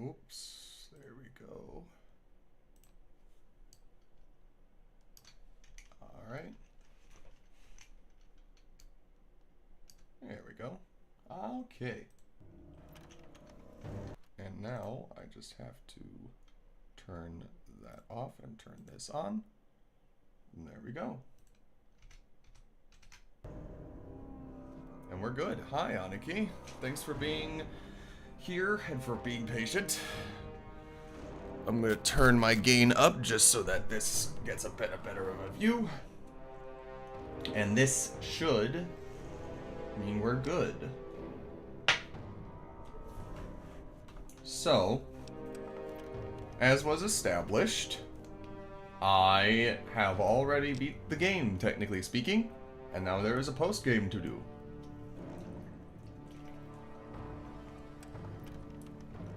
Oops, there we go. All right. There we go. Okay. And now I just have to turn that off and turn this on. And there we go. And we're good. Hi, Aniki. Thanks for being here and for being patient. I'm going to turn my gain up just so that this gets a better of a view. And this should mean we're good. So, as was established, I have already beat the game, technically speaking, and now there is a post-game to do.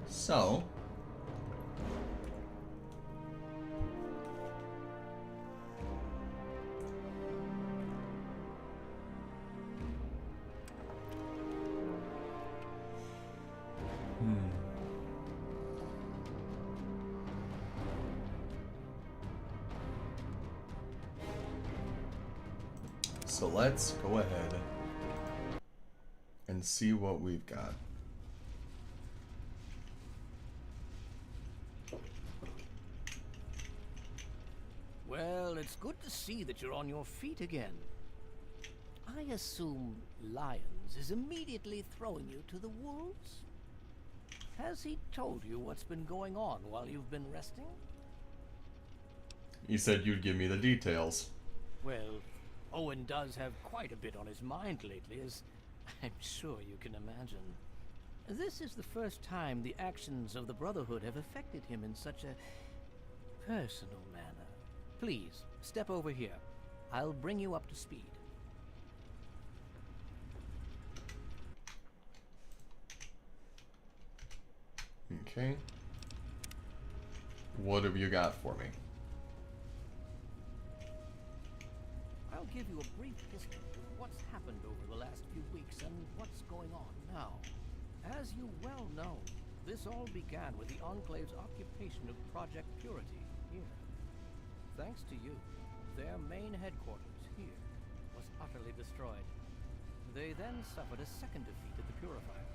So, So let's go ahead and see what we've got. Well, it's good to see that you're on your feet again. I assume Lyons is immediately throwing you to the wolves? Has he told you what's been going on while you've been resting? You said you'd give me the details. Well, Owen does have quite a bit on his mind lately, as I'm sure you can imagine. This is the first time the actions of the Brotherhood have affected him in such a personal manner. Please, step over here. I'll bring you up to speed. Okay. What have you got for me? I'll give you a brief history of what's happened over the last few weeks and what's going on now. As you well know, this all began with the Enclave's occupation of Project Purity here. Thanks to you, their main headquarters here was utterly destroyed. They then suffered a second defeat at the Purifier.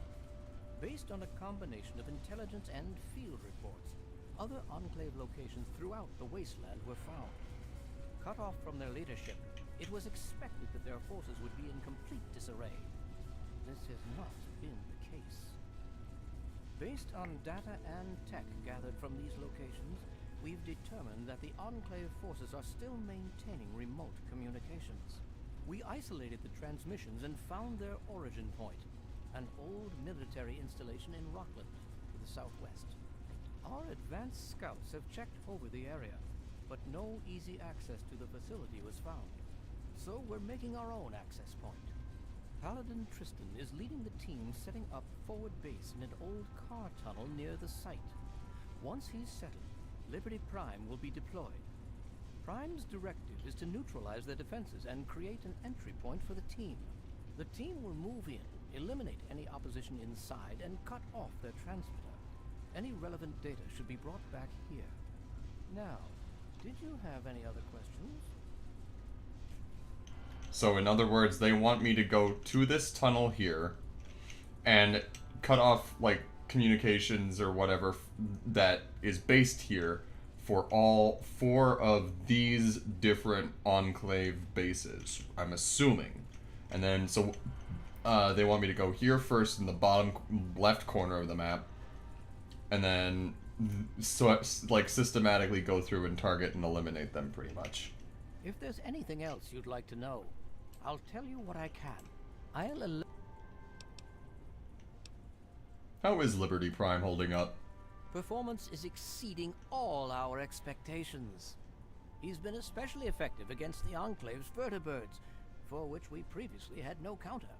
Based on a combination of intelligence and field reports, other Enclave locations throughout the wasteland were found. Cut off from their leadership, it was expected that their forces would be in complete disarray. This has not been the case. Based on data and tech gathered from these locations, we've determined that the Enclave forces are still maintaining remote communications. We isolated the transmissions and found their origin point, an old military installation in Rockland, to the southwest. Our advanced scouts have checked over the area, but no easy access to the facility was found. So we're making our own access point. Paladin Tristan is leading the team setting up forward base in an old car tunnel near the site. Once he's settled, Liberty Prime will be deployed. Prime's directive is to neutralize their defenses and create an entry point for the team. The team will move in, eliminate any opposition inside, and cut off their transmitter. Any relevant data should be brought back here. Now, did you have any other questions? So in other words, they want me to go to this tunnel here and cut off, like, communications or whatever that is based here for all 4 of these different Enclave bases, I'm assuming. And then, so, they want me to go here first in the bottom left corner of the map, and then, so, like, systematically go through and target and eliminate them, pretty much. If there's anything else you'd like to know, I'll tell you what I can. How is Liberty Prime holding up? Performance is exceeding all our expectations. He's been especially effective against the Enclave's vertibirds, for which we previously had no counter.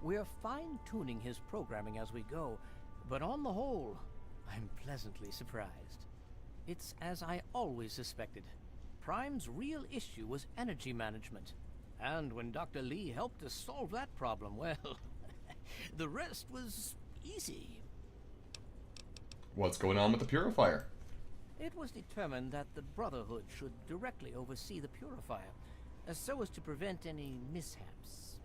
We're fine-tuning his programming as we go, but on the whole, I'm pleasantly surprised. It's as I always suspected. Prime's real issue was energy management. And when Dr. Lee helped us solve that problem, well, the rest was easy. What's going on with the Purifier? It was determined that the Brotherhood should directly oversee the Purifier, so as to prevent any mishaps.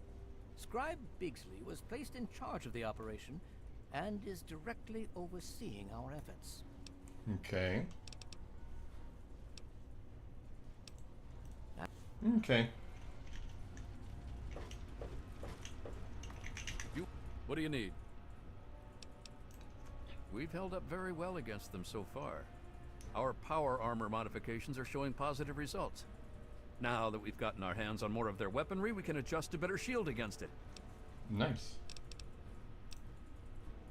Scribe Bigsley was placed in charge of the operation and is directly overseeing our efforts. Okay. Okay. What do you need? We've held up very well against them so far. Our power armor modifications are showing positive results. Now that we've gotten our hands on more of their weaponry, we can adjust a better shield against it. Nice.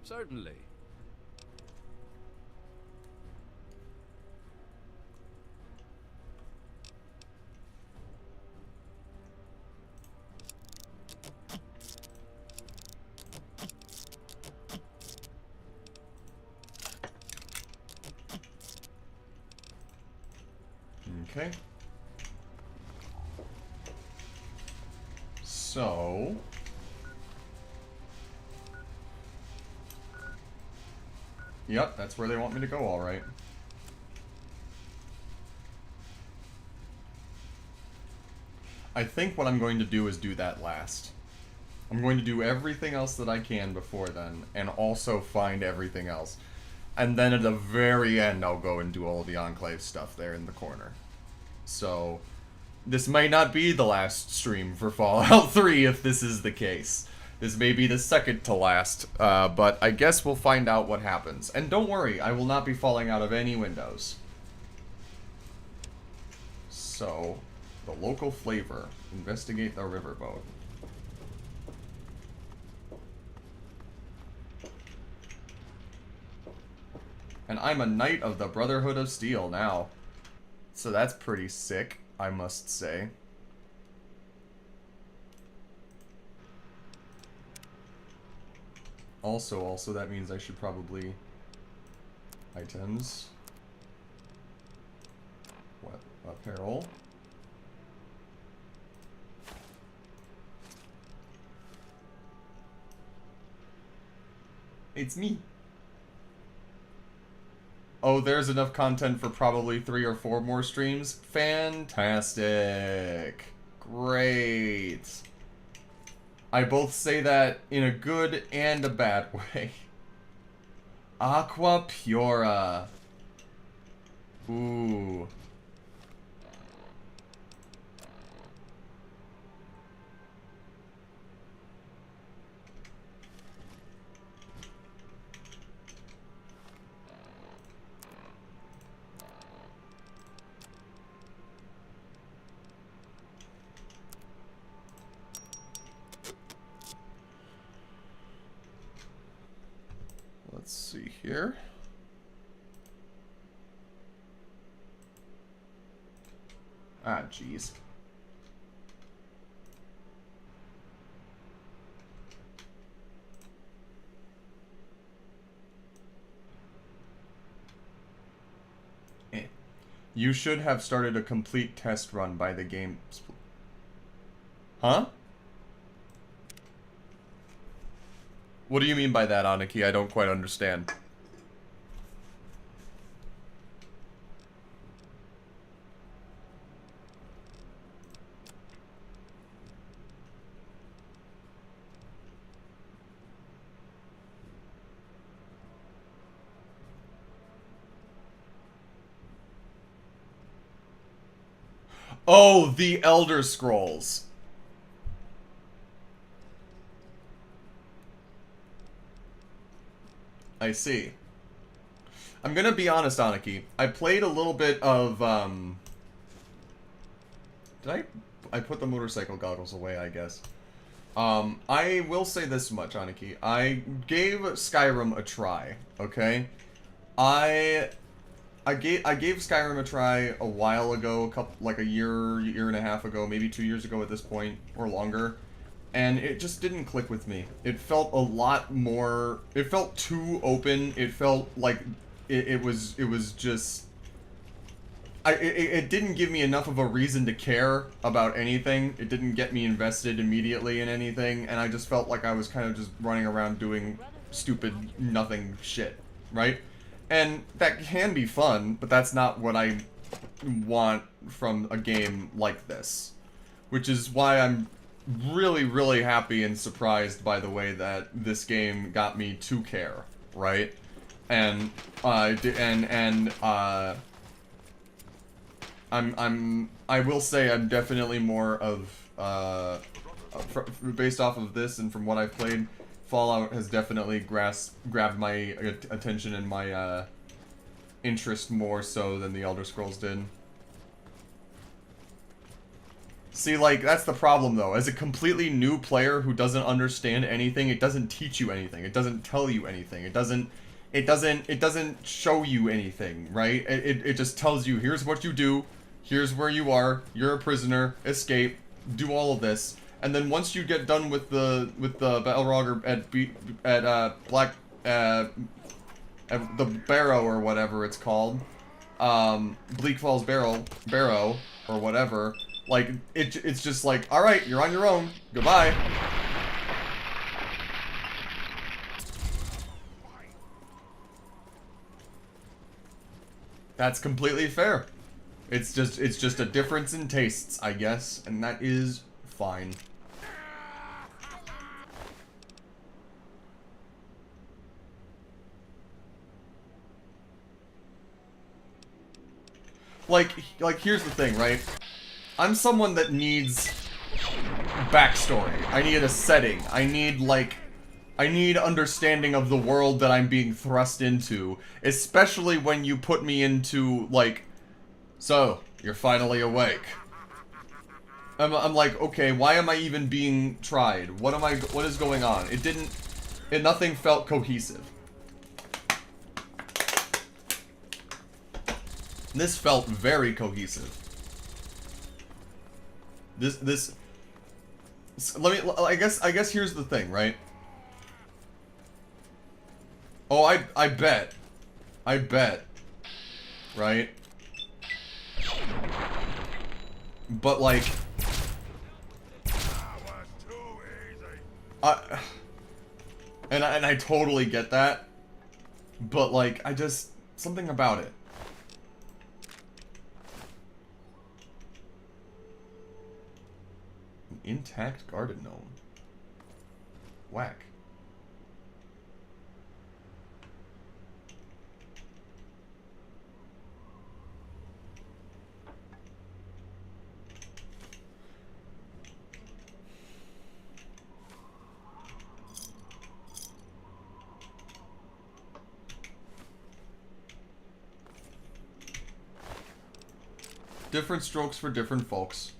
Certainly. Okay. So... Yep, that's where they want me to go, alright. I think what I'm going to do is do that last. I'm going to do everything else that I can before then, and also find everything else. And then at the very end, I'll go and do all the Enclave stuff there in the corner. So, this might not be the last stream for Fallout 3 if this is the case. This may be the second to last, but I guess we'll find out what happens. And don't worry, I will not be falling out of any windows. So, the local flavor. Investigate the riverboat. And I'm a Knight of the Brotherhood of Steel now. So that's pretty sick, I must say. Also, that means I should probably... Items. What? Apparel. It's me. Oh, there's enough content for probably 3 or 4 more streams? Fantastic. Great. I both say that in a good and a bad way. Aqua Pura. Ooh. Let's see here. Ah, jeez. You should have started a complete test run by the game. Huh? What do you mean by that, Aniki? I don't quite understand. Oh, the Elder Scrolls. I see. I'm gonna be honest, Aniki. I played a little bit of, Did I put the motorcycle goggles away, I guess. I will say this much, Aniki. I gave Skyrim a try, okay? I gave Skyrim a try a while ago, like a year and a half ago, maybe 2 years ago at this point, or longer. And it just didn't click with me. It felt a lot more... It felt too open. It felt like it was just... It didn't give me enough of a reason to care about anything. It didn't get me invested immediately in anything. And I just felt like I was kind of just running around doing stupid nothing shit, right? And that can be fun, but that's not what I want from a game like this. Which is why I'm really, really happy and surprised by the way that this game got me to care, right? And I will say I'm definitely more of based off of this and from what I've played, Fallout has definitely grabbed my attention and my interest more so than the Elder Scrolls did. See, like, that's the problem, though. As a completely new player who doesn't understand anything, it doesn't teach you anything. It doesn't tell you anything. It doesn't show you anything, right? It just tells you, here's what you do, here's where you are, you're a prisoner, escape, do all of this. And then once you get done with the Balrog at the Barrow or whatever it's called, Bleak Falls Barrow or whatever, like it's just like, all right, you're on your own, goodbye. That's completely fair. It's just a difference in tastes, I guess, and that is fine. Like here's the thing, right? I'm someone that needs backstory. I need a setting. I need understanding of the world that I'm being thrust into, especially when you put me into, like, so, you're finally awake. I'm like, okay, why am I even being tried? What is going on? Nothing felt cohesive. This felt very cohesive. I guess here's the thing, right? Oh, I bet. Right? But like, and I totally get that. But like, something about it. An intact garden gnome. Whack. Different strokes for different folks.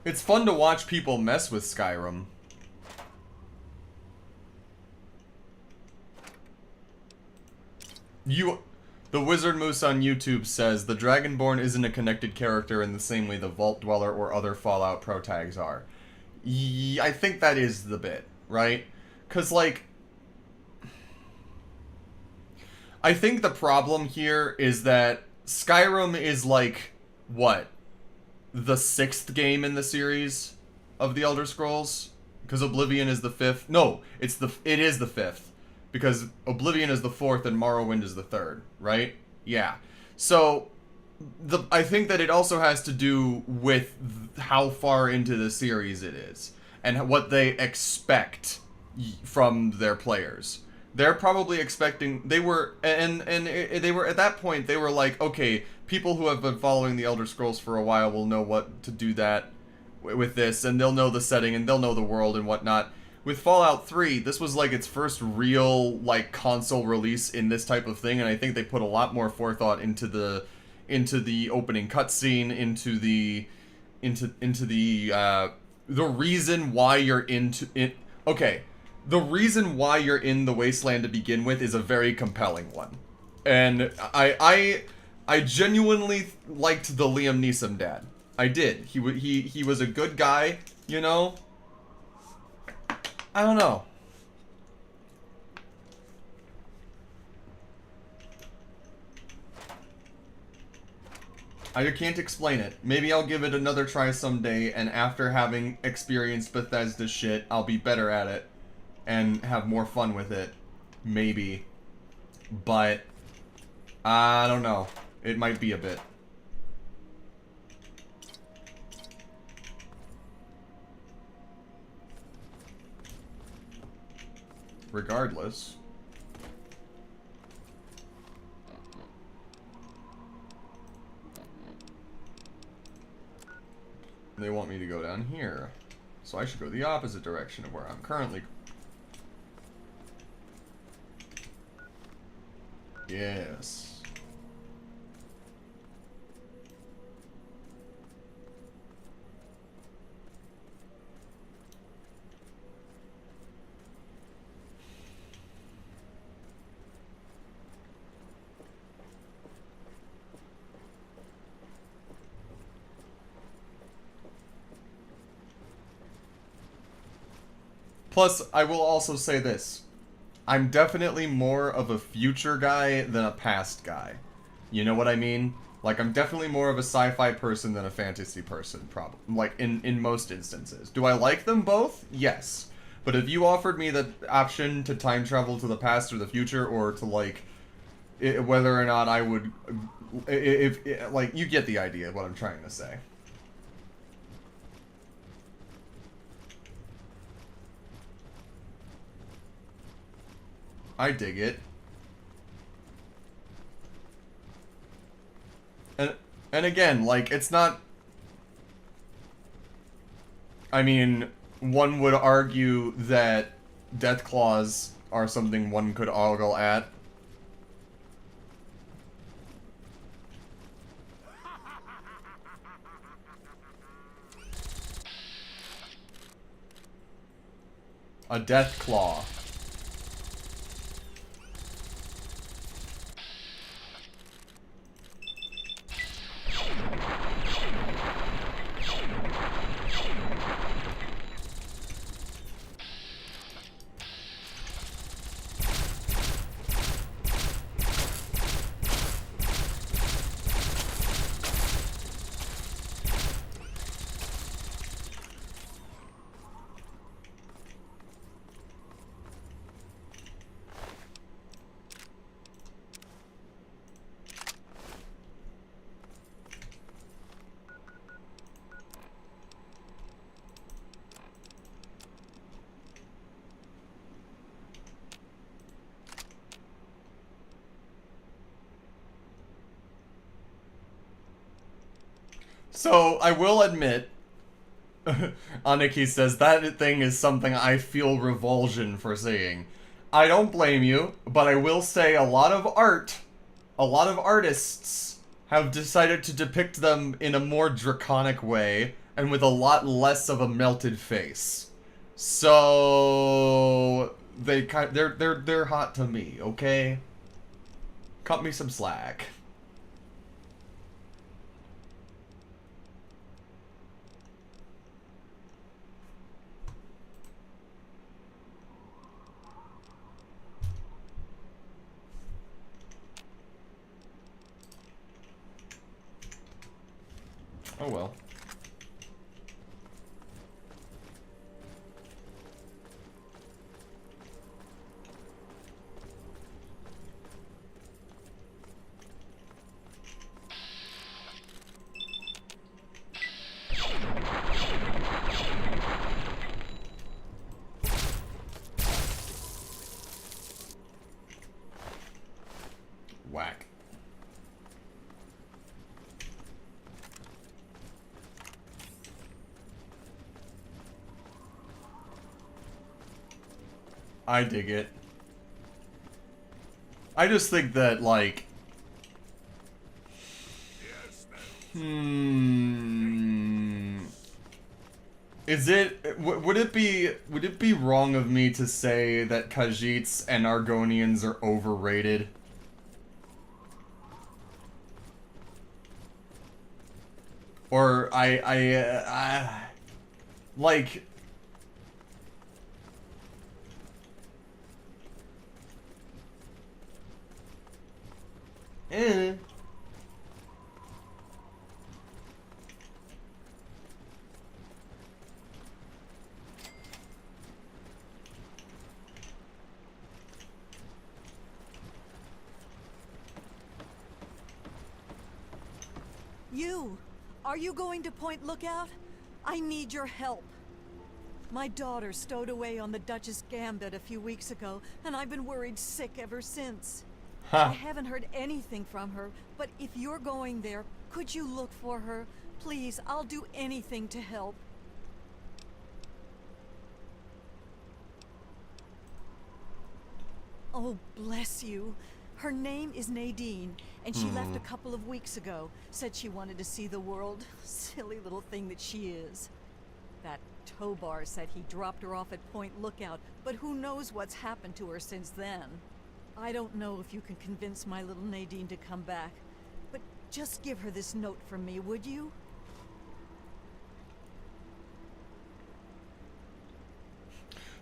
It's fun to watch people mess with Skyrim. The Wizard Moose on YouTube says, the Dragonborn isn't a connected character in the same way the Vault Dweller or other Fallout protags are. I think that is the bit, right? Because, like, I think the problem here is that Skyrim is, like, what? The 6th game in the series of the Elder Scrolls? Because Oblivion is the 5th. No, it is the 5th. Because Oblivion is the 4th and Morrowind is the 3rd, right? Yeah. So, I think that it also has to do with how far into the series it is. And what they expect from their players. They're probably expecting... They were at that point, they were like, okay, people who have been following the Elder Scrolls for a while will know what to do that with this. And they'll know the setting and they'll know the world and whatnot. With Fallout 3, this was like its first real like console release in this type of thing, and I think they put a lot more forethought into the opening cutscene, into the reason why you're into it. Okay, the reason why you're in the Wasteland to begin with is a very compelling one, and I genuinely liked the Liam Neeson dad. I did. He was a good guy, you know. I don't know. I can't explain it. Maybe I'll give it another try someday, and after having experienced Bethesda shit, I'll be better at it and have more fun with it. Maybe. But I don't know. It might be a bit. Regardless. They want me to go down here. So I should go the opposite direction of where I'm currently. Yes. Plus, I will also say this. I'm definitely more of a future guy than a past guy. You know what I mean? Like, I'm definitely more of a sci-fi person than a fantasy person, probably. Like, in most instances. Do I like them both? Yes. But if you offered me the option to time travel to the past or the future, or to, like, whether or not I would... like, you get the idea of what I'm trying to say. I dig it. And again, like, it's not... I mean, one would argue that Deathclaws are something one could ogle at. A Deathclaw. So, I will admit, Aniki says, that thing is something I feel revulsion for seeing. I don't blame you, but I will say a lot of artists have decided to depict them in a more draconic way, and with a lot less of a melted face. So, they're hot to me, okay? Cut me some slack. Oh well. Whack. I dig it. I just think that, like... Is it... would it be wrong of me to say that Khajiits and Argonians are overrated? Or like... You! Are you going to Point Lookout? I need your help. My daughter stowed away on the Duchess Gambit a few weeks ago, and I've been worried sick ever since. I haven't heard anything from her, but if you're going there, could you look for her? Please, I'll do anything to help. Oh, bless you. Her name is Nadine, and she left a couple of weeks ago. Said she wanted to see the world. Silly little thing that she is. That Tobar said he dropped her off at Point Lookout, but who knows what's happened to her since then. I don't know if you can convince my little Nadine to come back, but just give her this note from me, would you?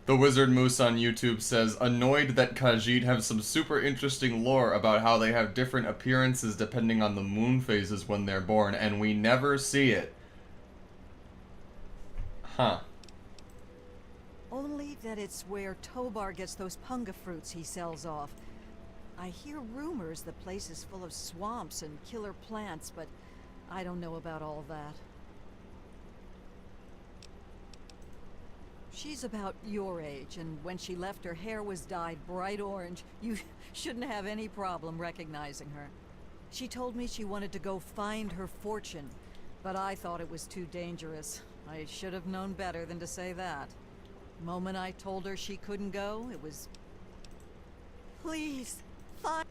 The Wizard Moose on YouTube says, annoyed that Khajiit have some super interesting lore about how they have different appearances depending on the moon phases when they're born, and we never see it. Huh. Only that it's where Tobar gets those punga fruits he sells off. I hear rumors the place is full of swamps and killer plants, but I don't know about all that. She's about your age, and when she left, her hair was dyed bright orange. You shouldn't have any problem recognizing her. She told me she wanted to go find her fortune, but I thought it was too dangerous. I should have known better than to say that. The moment I told her she couldn't go, it was... Please, find...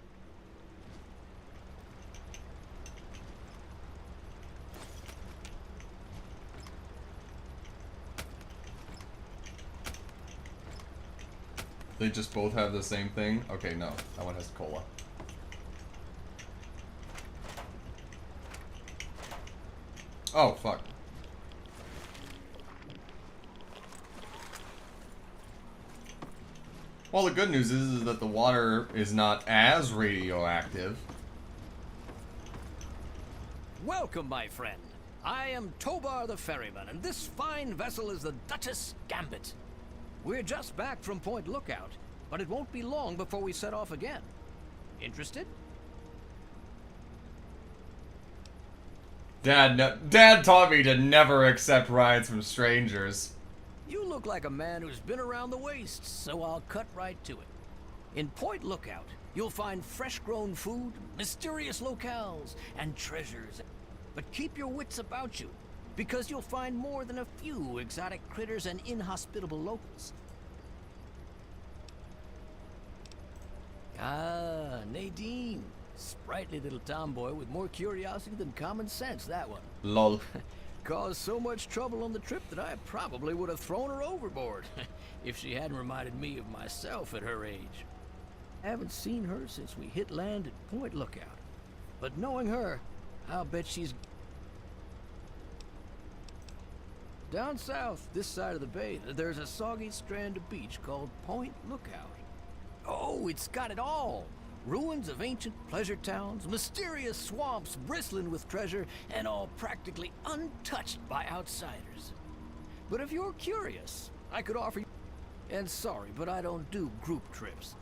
They just both have the same thing? Okay, no. That one has cola. Oh, fuck. Well, the good news is that the water is not as radioactive. Welcome, my friend. I am Tobar the Ferryman, and this fine vessel is the Duchess Gambit. We're just back from Point Lookout, but it won't be long before we set off again. Interested? Dad taught me to never accept rides from strangers. You look like a man who's been around the wastes, so I'll cut right to it. In Point Lookout, you'll find fresh-grown food, mysterious locales, and treasures. But keep your wits about you, because you'll find more than a few exotic critters and inhospitable locals. Ah, Nadine. Sprightly little tomboy with more curiosity than common sense, that one. Lol. Caused so much trouble on the trip that I probably would have thrown her overboard if she hadn't reminded me of myself at her age. I haven't seen her since we hit land at Point Lookout. But knowing her, I'll bet she's... Down south, this side of the bay, there's a soggy strand of beach called Point Lookout. Oh, it's got it all! Ruins of ancient pleasure towns, mysterious swamps bristling with treasure, and all practically untouched by outsiders. But if you're curious, I could offer you... And sorry, but I don't do group trips.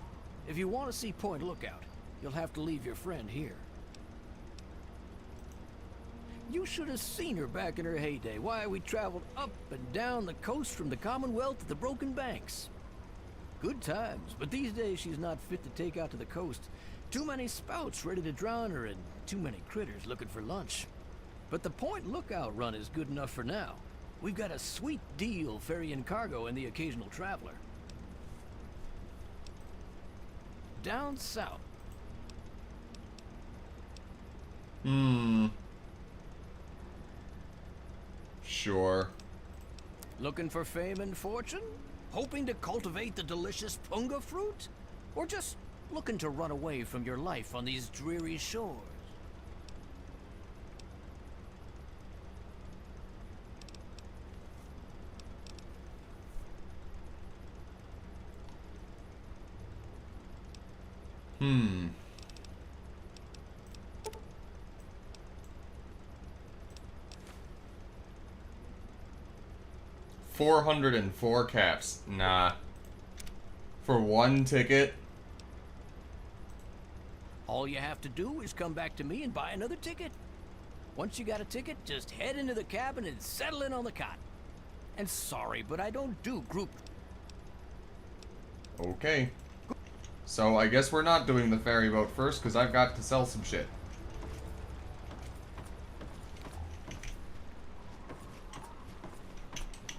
If you want to see Point Lookout, you'll have to leave your friend here. You should have seen her back in her heyday. Why, we traveled up and down the coast from the Commonwealth to the Broken Banks. Good times, but these days she's not fit to take out to the coast. Too many spouts ready to drown her and too many critters looking for lunch. But the Point Lookout run is good enough for now. We've got a sweet deal ferrying cargo and the occasional traveler. Down south. Sure. Looking for fame and fortune? Hoping to cultivate the delicious punga fruit? Or just looking to run away from your life on these dreary shores? $404 caps. Nah. For one ticket? All you have to do is come back to me and buy another ticket. Once you got a ticket, just head into the cabin and settle in on the cot. And sorry, but I don't do group... Okay. So I guess we're not doing the ferry boat first, because I've got to sell some shit.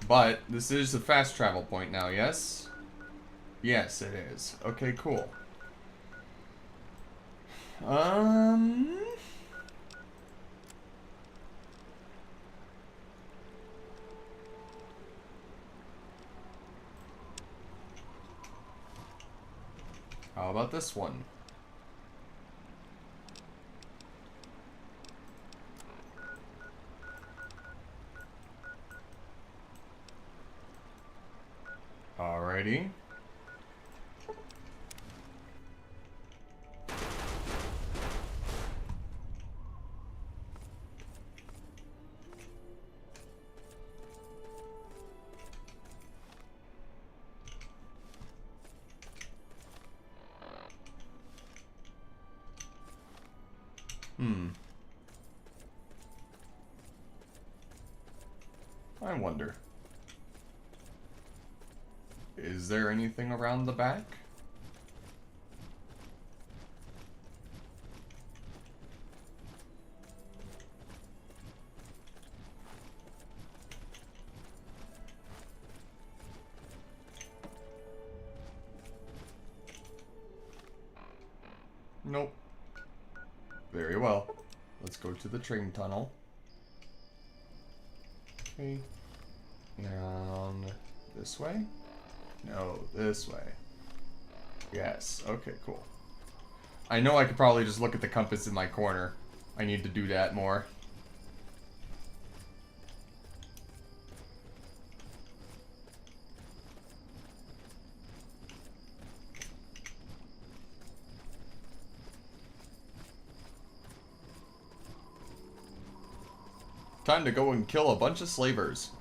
But this is a fast travel point now, yes? Yes, it is. Okay, cool. How about this one? Alrighty. Alrighty. I wonder. Is there anything around the back? Nope. Very well. Let's go to the train tunnel. Okay. Down this way? No, this way. Yes, okay, cool. I know I could probably just look at the compass in my corner. I need to do that more. Time to go and kill a bunch of slavers.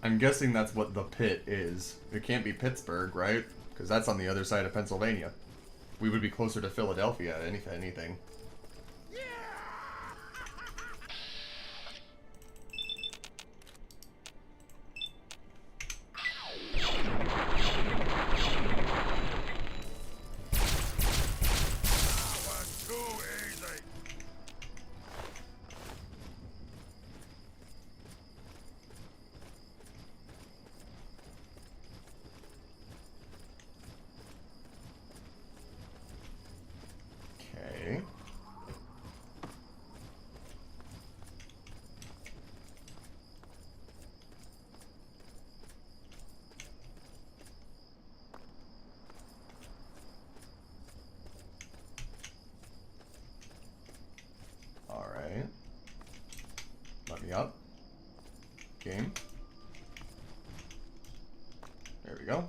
I'm guessing that's what the pit is. It can't be Pittsburgh, right? Because that's on the other side of Pennsylvania. We would be closer to Philadelphia, if anything. Okay. All right. Let me up. Game. There we go.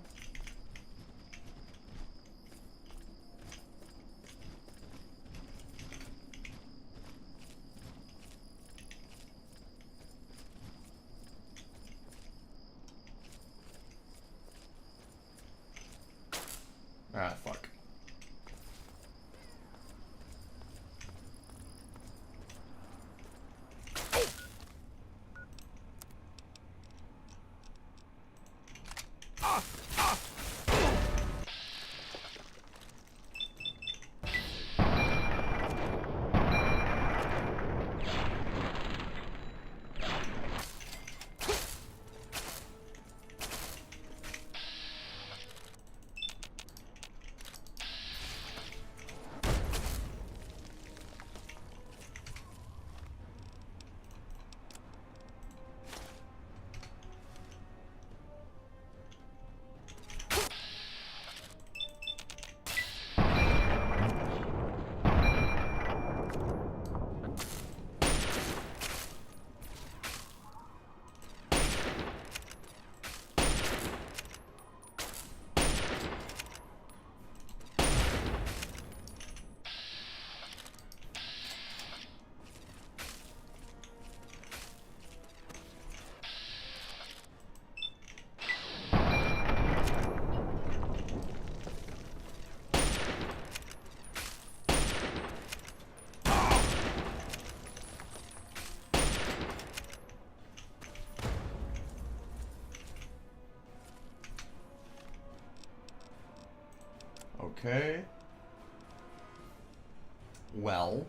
Ah, fuck. Okay. Well.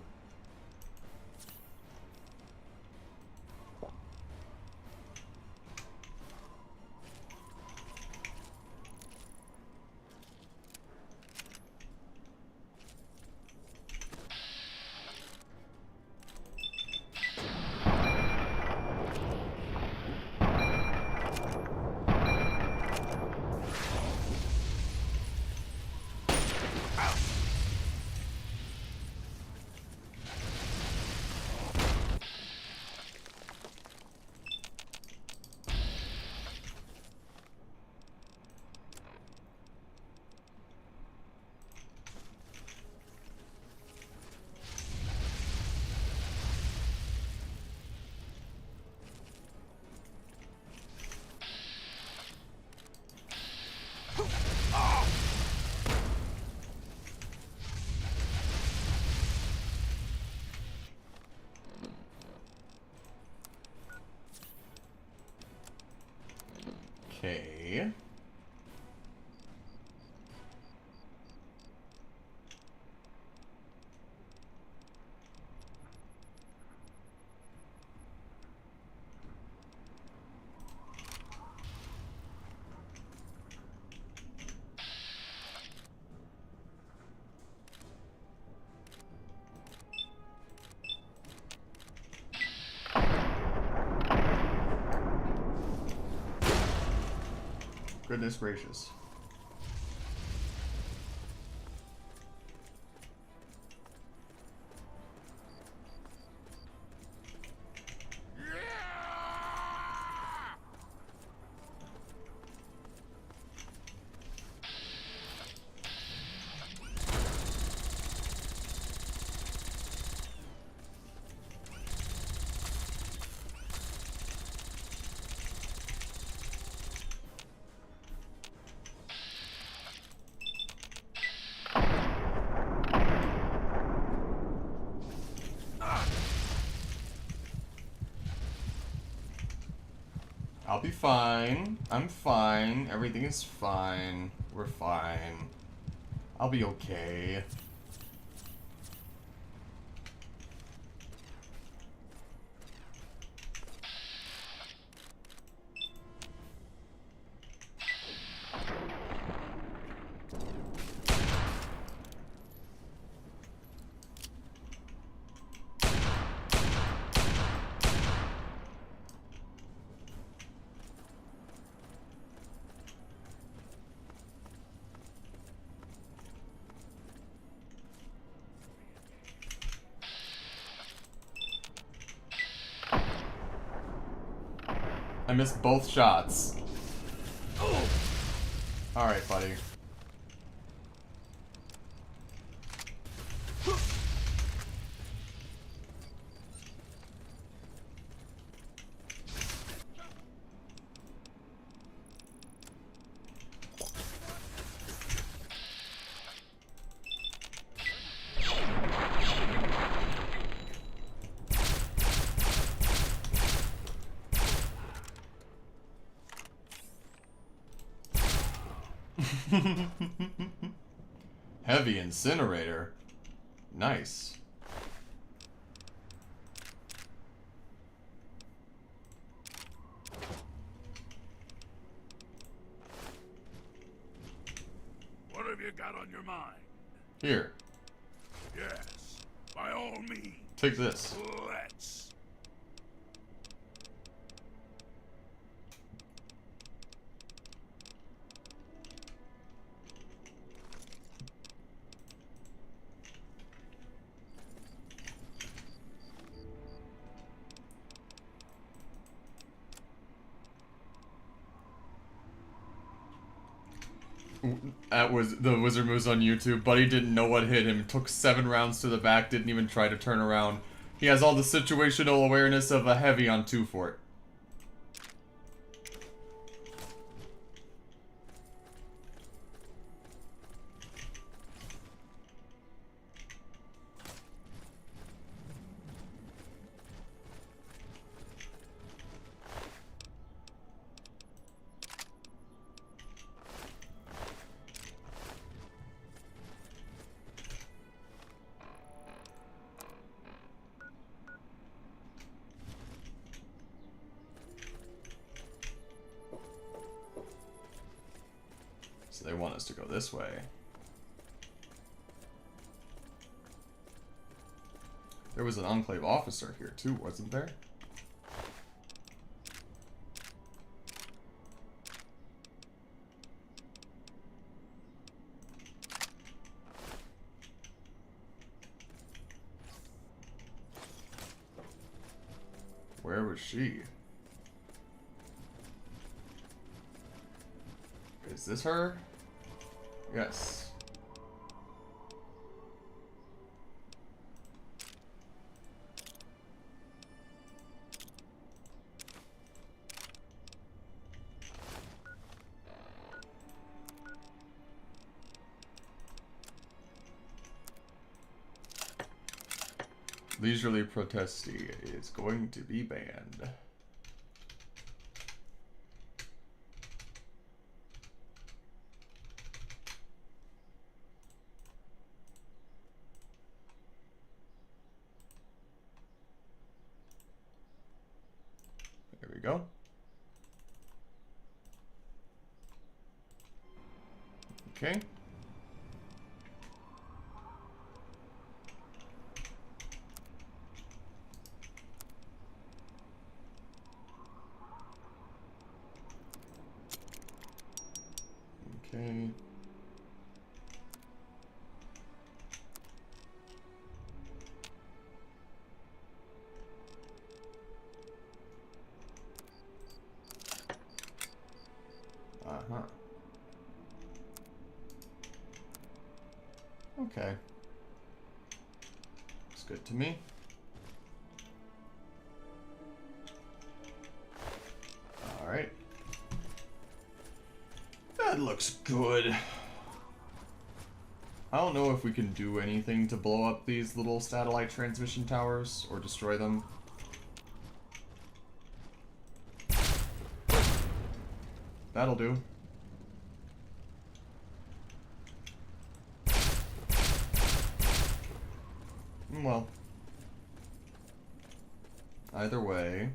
Okay. Goodness gracious. I'll be fine. I'm fine. Everything is fine. We're fine. I'll be okay. I missed both shots. Alright, buddy. Heavy incinerator. Nice. What have you got on your mind? Here, Yes, by all means. take this. Let's. That was the wizard moves on YouTube. Buddy didn't know what hit him. Took 7 rounds to the back. Didn't even try to turn around. He has all the situational awareness of a heavy on 2 fort. So they want us to go this way. There was an Enclave officer here too, wasn't there? Where was she? Is this her? Yes. Leisurely protesty is going to be banned. go. Okay. Okay. Uh-huh. Okay. Looks good to me. Alright. That looks good. I don't know if we can do anything to blow up these little satellite transmission towers or destroy them. That'll do. Well. Either way,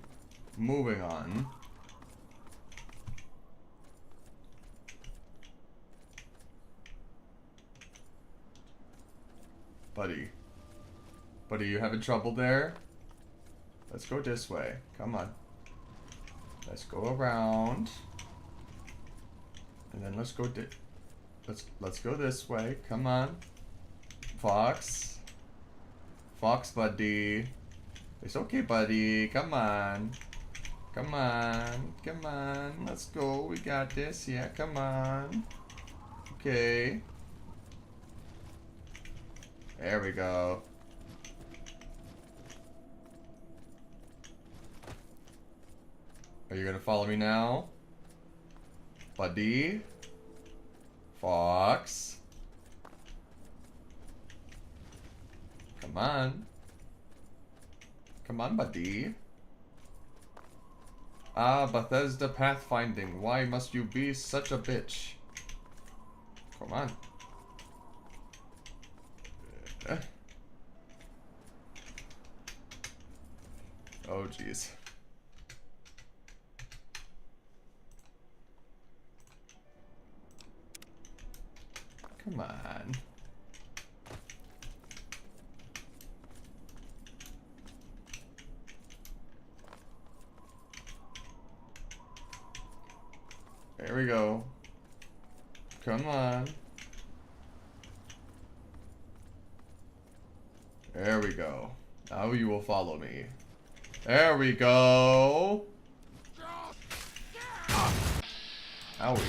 moving on. Buddy. Buddy, you having trouble there? Let's go this way. Come on. Let's go around. And then let's go let's go this way. Come on. Fox. Fox, buddy. It's okay, buddy. Come on. Come on. Come on. Let's go. We got this. Yeah, come on. Okay. There we go. Are you gonna follow me now? Buddy? Fox? Come on. Come on, buddy. Ah, Bethesda Pathfinding. Why must you be such a bitch? Come on. Oh, jeez. Come on. There we go. Come on. There we go. Now you will follow me. There we go. Owie.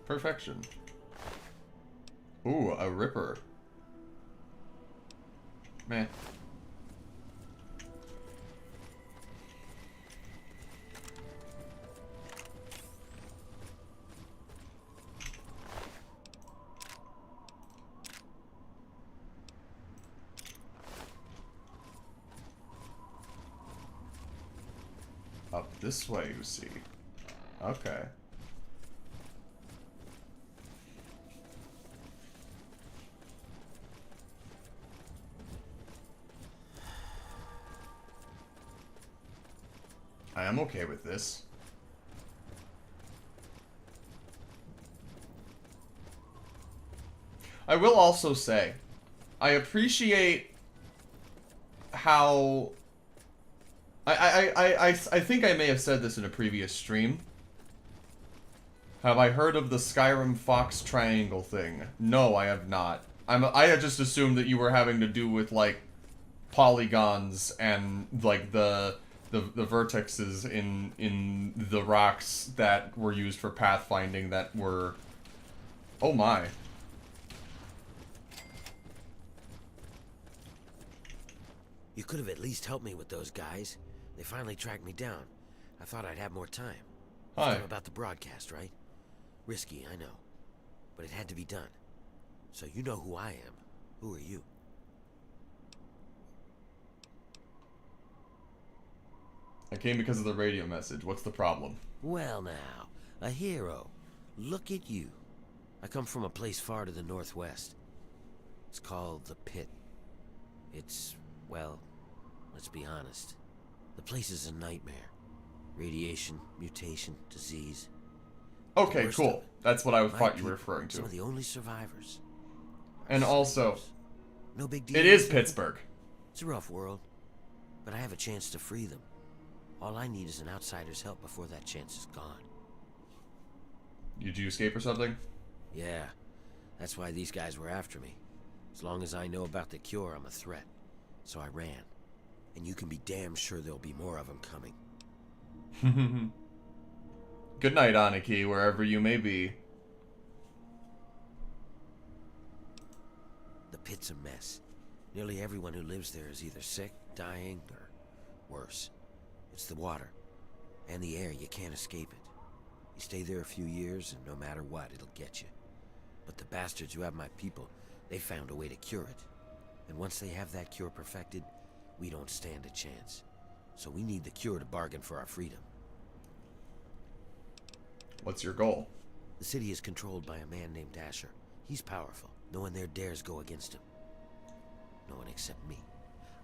Perfection. Ooh, a ripper. Man. Up this way, you see. Okay. I am okay with this. I will also say, I appreciate how... I think I may have said this in a previous stream. Have I heard of the Skyrim Fox Triangle thing? No, I have not. I had just assumed that you were having to do with, like, polygons and, like, the vertexes in the rocks that were used for pathfinding that were... Oh my. You could have at least helped me with those guys. They finally tracked me down. I thought I'd have more time. Hi. About the broadcast, right? Risky, I know. But it had to be done. So you know who I am. Who are you? I came because of the radio message. What's the problem? Well now, a hero. Look at you. I come from a place far to the northwest. It's called the Pit. It's, well, let's be honest. The place is a nightmare. Radiation, mutation, disease. Okay, Worst cool. of it, That's what I my thought you were people, referring to. Some of the only survivors. And also, No big deal. it is Pittsburgh. It's a rough world, but I have a chance to free them. All I need is an outsider's help before that chance is gone. Did you escape or something? Yeah, that's why these guys were after me. As long as I know about the cure, I'm a threat. So I ran. And you can be damn sure there'll be more of them coming. Good night, Aniki, wherever you may be. The Pit's a mess. Nearly everyone who lives there is either sick, dying, or worse. It's the water. And the air, you can't escape it. You stay there a few years, and no matter what, it'll get you. But the bastards who have my people, they found a way to cure it. And once they have that cure perfected, we don't stand a chance. So we need the cure to bargain for our freedom. What's your goal? The city is controlled by a man named Asher. He's powerful. No one there dares go against him. No one except me.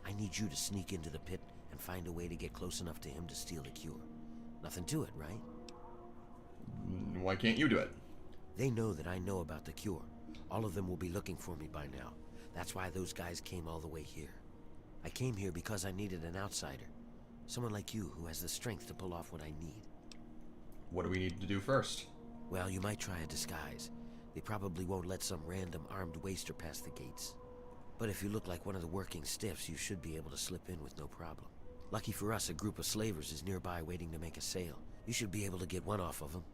I need you to sneak into the Pit and find a way to get close enough to him to steal the cure. Nothing to it, right? Why can't you do it? They know that I know about the cure. All of them will be looking for me by now. That's why those guys came all the way here. I came here because I needed an outsider. Someone like you who has the strength to pull off what I need. What do we need to do first? Well, you might try a disguise. They probably won't let some random armed waster pass the gates. But if you look like one of the working stiffs, you should be able to slip in with no problem. Lucky for us, a group of slavers is nearby waiting to make a sale. You should be able to get one off of them.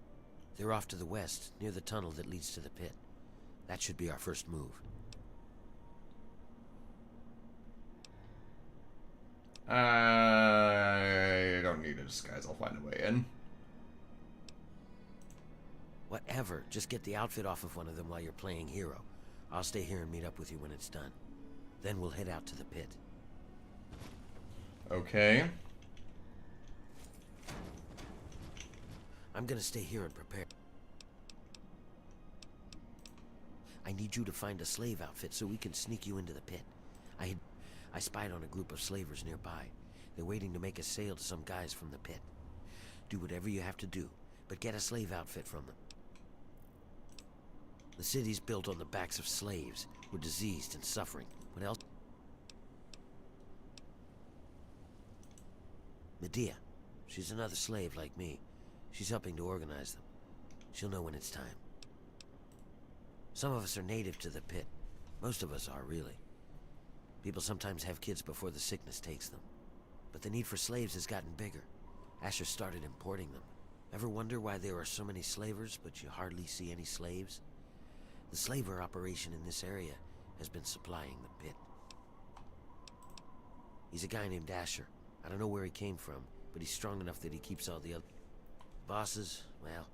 They're off to the west, near the tunnel that leads to the Pit. That should be our first move. I don't need a disguise. I'll find a way in. Whatever, just get the outfit off of one of them while you're playing hero. I'll stay here and meet up with you when it's done. Then we'll head out to the Pit. Okay. I'm gonna stay here and prepare. I need you to find a slave outfit so we can sneak you into the Pit. I spied on a group of slavers nearby. They're waiting to make a sale to some guys from the Pit. Do whatever you have to do, but get a slave outfit from them. The city's built on the backs of slaves. We're diseased and suffering. What else? Medea. She's another slave like me. She's helping to organize them. She'll know when it's time. Some of us are native to the Pit. Most of us are, really. People sometimes have kids before the sickness takes them. But the need for slaves has gotten bigger. Asher started importing them. Ever wonder why there are so many slavers, but you hardly see any slaves? The slaver operation in this area has been supplying the Pit. He's a guy named Asher. I don't know where he came from, but he's strong enough that he keeps all the other bosses. Well,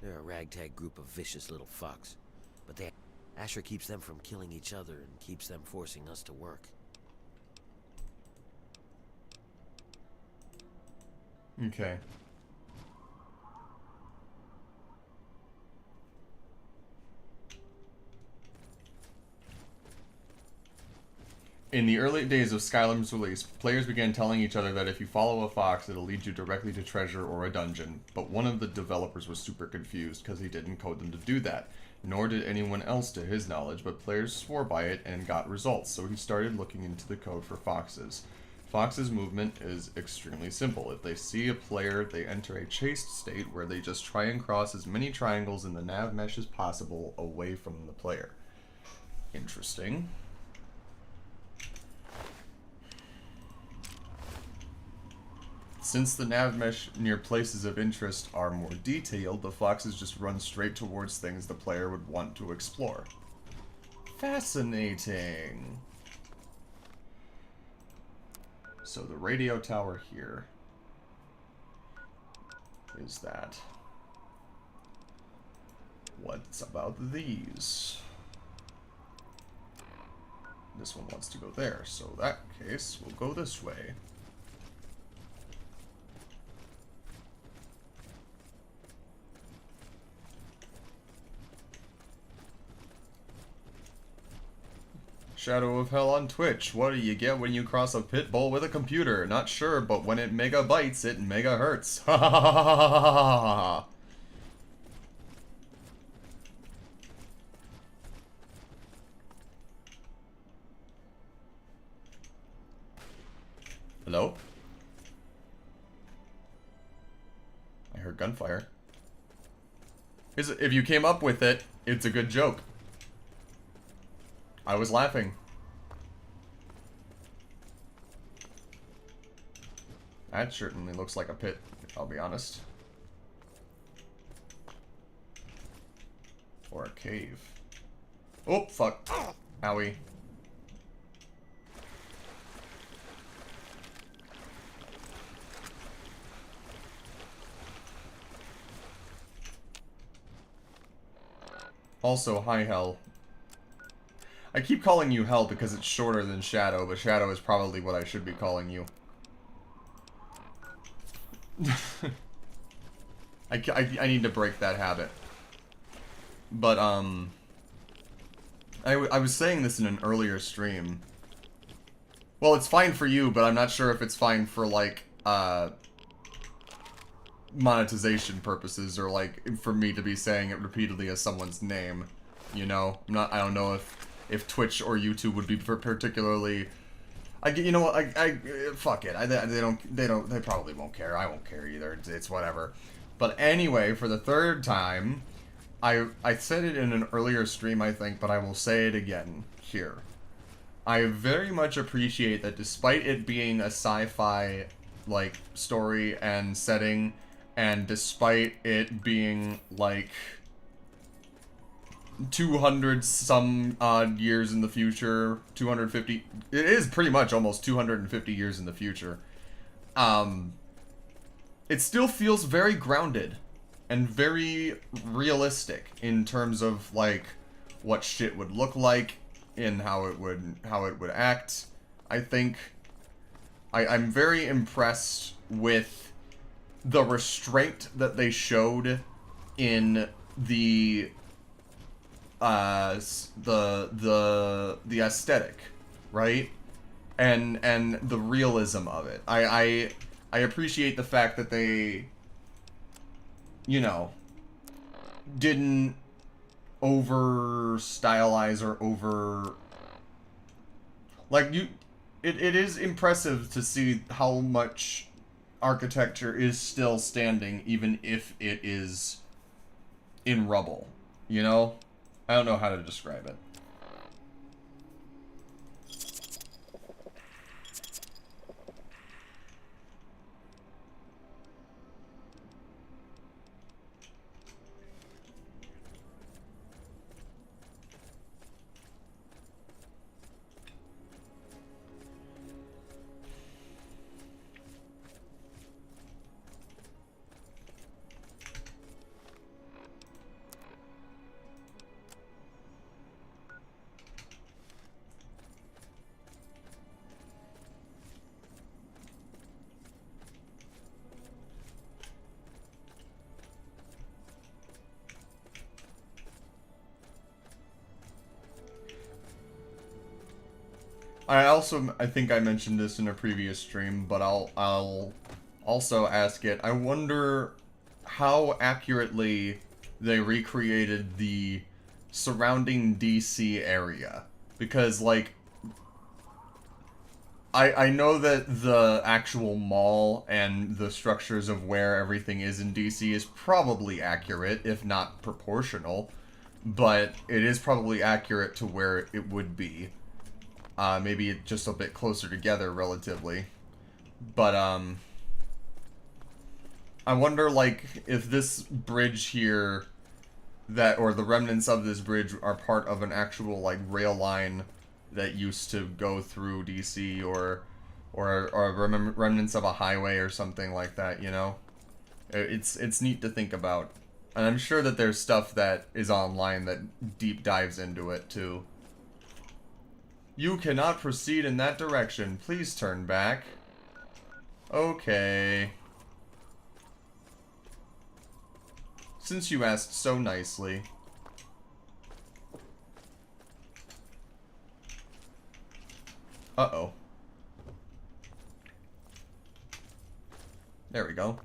they're a ragtag group of vicious little fucks. But Asher keeps them from killing each other and keeps them forcing us to work. Okay. In the early days of Skyrim's release, players began telling each other that if you follow a fox, it'll lead you directly to treasure or a dungeon. But one of the developers was super confused because he didn't code them to do that. Nor did anyone else to his knowledge, but players swore by it and got results, so he started looking into the code for foxes. Fox's movement is extremely simple. If they see a player, they enter a chaste state where they just try and cross as many triangles in the nav mesh as possible away from the player. Interesting. Since the nav mesh near places of interest are more detailed, the foxes just run straight towards things the player would want to explore. Fascinating. So the radio tower here is that. What's about these? This one wants to go there, so in that case, we'll go this way. Shadow of Hell on Twitch. What do you get when you cross a pit bull with a computer? Not sure, but when it mega bites, it mega hurts. Ha ha ha ha ha ha ha ha. Hello? I heard gunfire. If you came up with it, it's a good joke. I was laughing. That certainly looks like a pit, I'll be honest. Or a cave. Oh, fuck. Owie. Also, hi, Hell. I keep calling you Hell because it's shorter than Shadow, but Shadow is probably what I should be calling you. I need to break that habit. But, I was saying this in an earlier stream. Well, it's fine for you, but I'm not sure if it's fine for, like, monetization purposes, or, like, for me to be saying it repeatedly as someone's name. You know? I don't know if Twitch or YouTube would be particularly... you know what, fuck it. They probably won't care. I won't care either. It's whatever. But anyway, for the third time, I said it in an earlier stream, I think, but I will say it again here. I very much appreciate that despite it being a sci-fi, like, story and setting, and despite it being, like, 200 some odd years in the future, 250, it is pretty much almost 250 years in the future, it still feels very grounded and very realistic in terms of, like, what shit would look like and how it would act. I think I'm very impressed with the restraint that they showed in the aesthetic, right? And the realism of it. I appreciate the fact that they, you know, didn't over stylize or over, like, it is impressive to see how much architecture is still standing even if it is in rubble, you know? I don't know how to describe it. I think I mentioned this in a previous stream, but I'll also ask it. I wonder how accurately they recreated the surrounding DC area. Because, like, I know that the actual mall and the structures of where everything is in DC is probably accurate, if not proportional. But it is probably accurate to where it would be. Maybe just a bit closer together, relatively. But, I wonder, like, if this bridge here, or the remnants of this bridge are part of an actual, like, rail line that used to go through DC, or remnants of a highway or something like that, you know? It's neat to think about. And I'm sure that there's stuff that is online that deep dives into it, too. You cannot proceed in that direction. Please turn back. Okay. Since you asked so nicely. Uh-oh. There we go.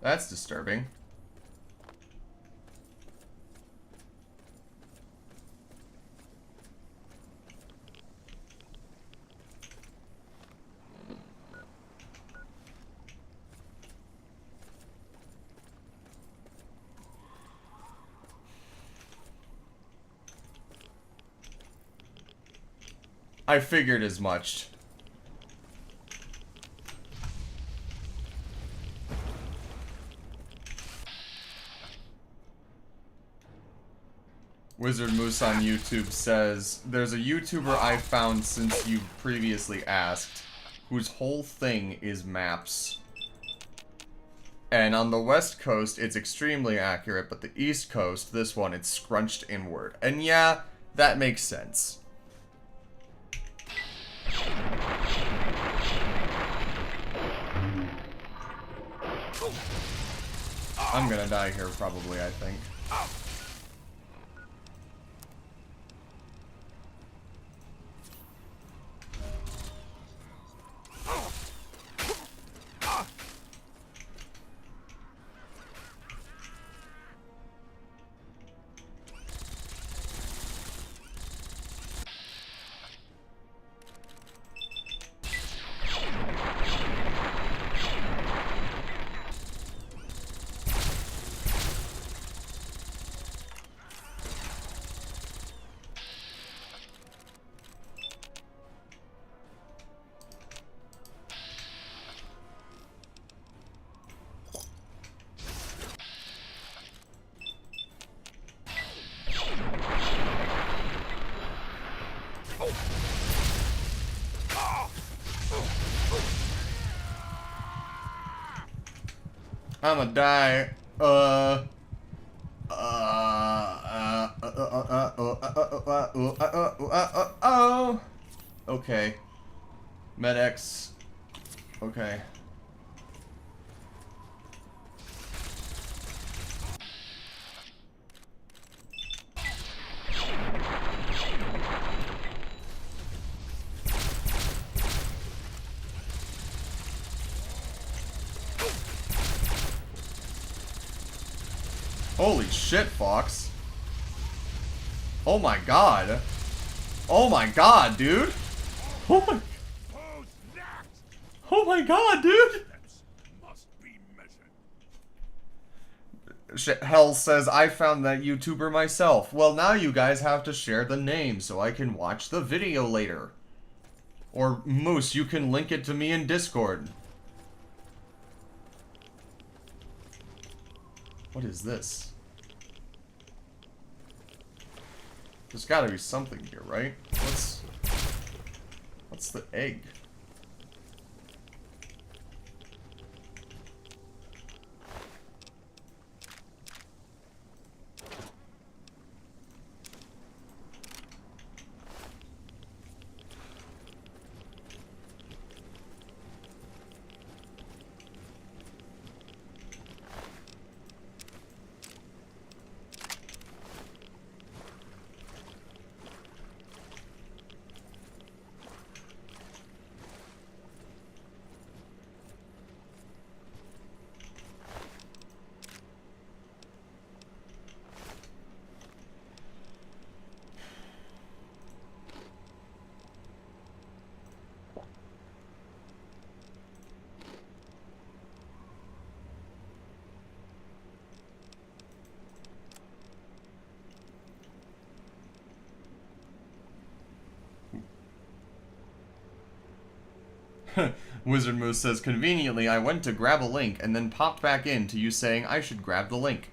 That's disturbing. I figured as much. Wizard Moose on YouTube says, there's a YouTuber I found since you previously asked, whose whole thing is maps. And on the West Coast, it's extremely accurate, but the East Coast, this one, it's scrunched inward. And yeah, that makes sense. I'm gonna die here, probably, I think. I'ma die. Oh. Okay. Med-X. Okay. Holy shit, Fox. Oh my god. Oh my god, dude. Oh my... Oh my god, dude. Must be measured. Hell says, I found that YouTuber myself. Well, now you guys have to share the name so I can watch the video later. Or, Moose, you can link it to me in Discord. What is this? There's gotta be something here, right? What's the egg? Wizard Moose says, conveniently, I went to grab a link and then popped back in to you saying I should grab the link.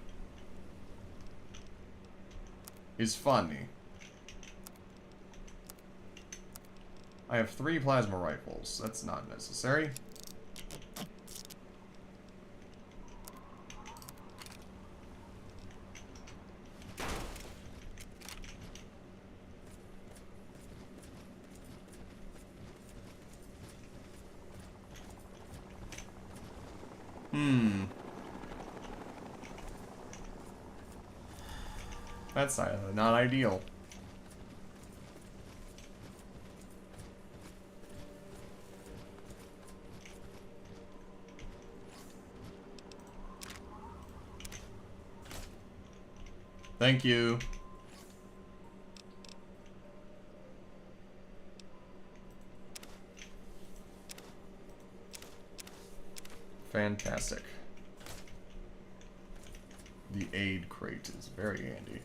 Is funny. I have 3 plasma rifles. That's not necessary. That's not ideal. Thank you. Fantastic. The aid crate is very handy.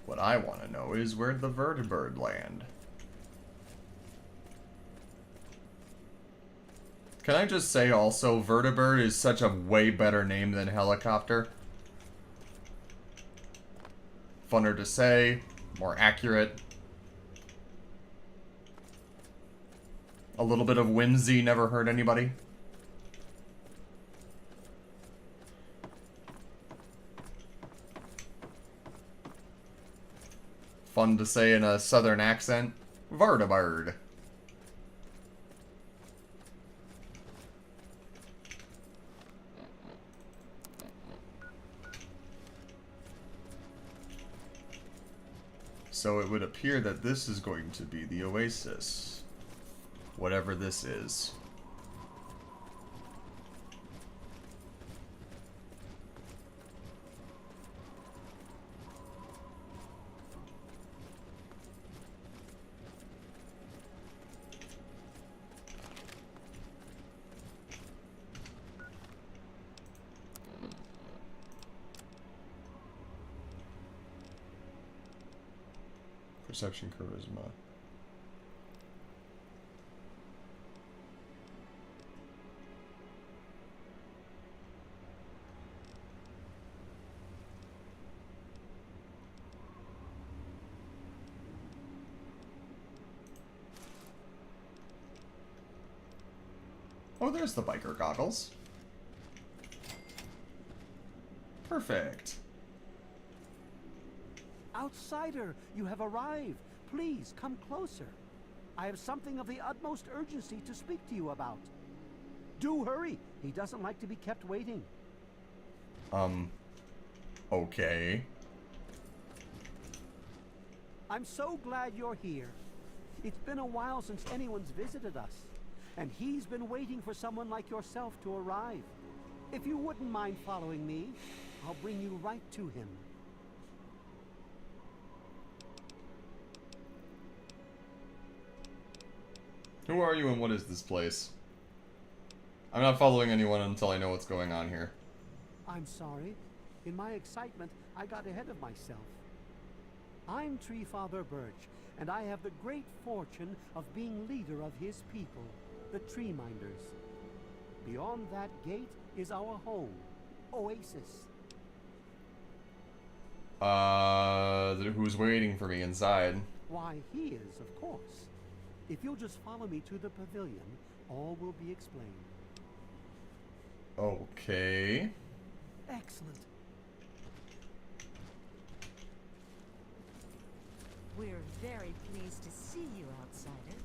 What I want to know is where'd the vertibird land? Can I just say also, vertibird is such a way better name than helicopter? Funner to say, more accurate. A little bit of whimsy never hurt anybody. Fun to say in a southern accent. Vertibird. So it would appear that this is going to be the oasis. Whatever this is. Perception, charisma. Oh, there's the biker goggles. Perfect. Outsider, you have arrived. Please, come closer. I have something of the utmost urgency to speak to you about. Do hurry. He doesn't like to be kept waiting. Okay. I'm so glad you're here. It's been a while since anyone's visited us, and he's been waiting for someone like yourself to arrive. If you wouldn't mind following me, I'll bring you right to him. Who are you and what is this place? I'm not following anyone until I know what's going on here. I'm sorry. In my excitement, I got ahead of myself. I'm Treefather Birch, and I have the great fortune of being leader of his people, the Tree Minders. Beyond that gate is our home, Oasis. Who's waiting for me inside? Why, he is, of course. If you'll just follow me to the pavilion, all will be explained. Okay. Excellent. We're very pleased to see you, outsider.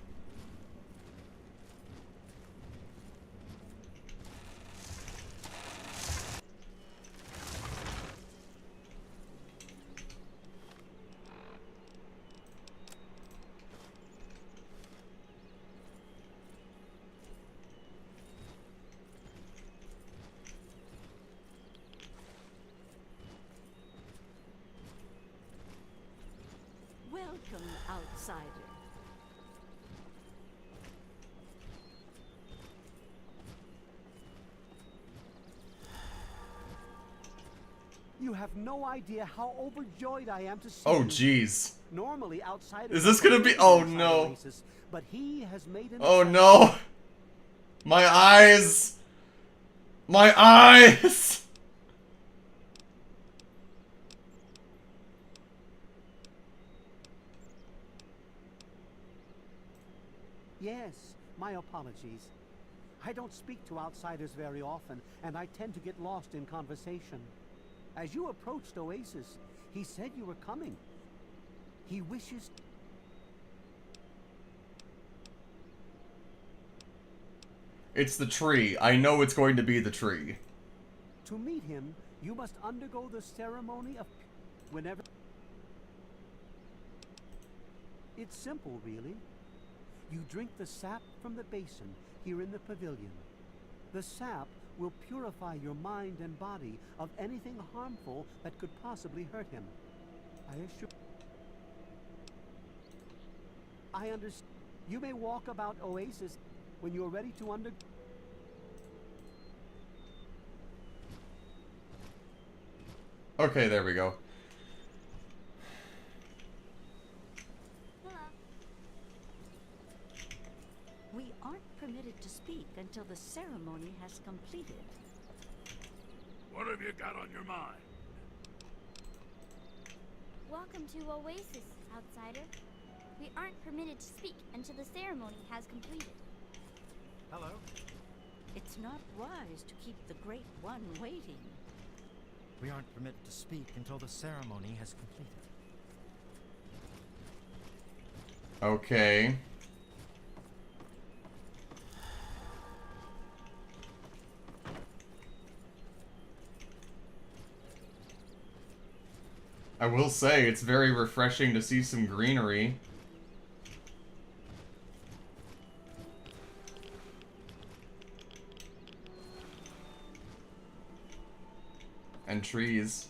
Welcome, outsider. You have no idea how overjoyed I am to see Oh, you. jeez. Normally, outsiders Is this gonna be- oh, no. Oasis, but he has made an Oh exception. no! My eyes! My eyes! Yes, my apologies. I don't speak to outsiders very often, and I tend to get lost in conversation. As you approached Oasis, he said you were coming. He wishes... It's the tree. I know it's going to be the tree. To meet him, you must undergo the ceremony of... whenever... It's simple, really. You drink the sap from the basin here in the pavilion. The sap will purify your mind and body of anything harmful that could possibly hurt him. I assure... I understand. You may walk about Oasis when you're ready to Okay, there we go. We aren't permitted to speak until the ceremony has completed. What have you got on your mind? Welcome to Oasis, outsider. We aren't permitted to speak until the ceremony has completed. Hello? It's not wise to keep the Great One waiting. We aren't permitted to speak until the ceremony has completed. Okay. I will say, it's very refreshing to see some greenery. And trees.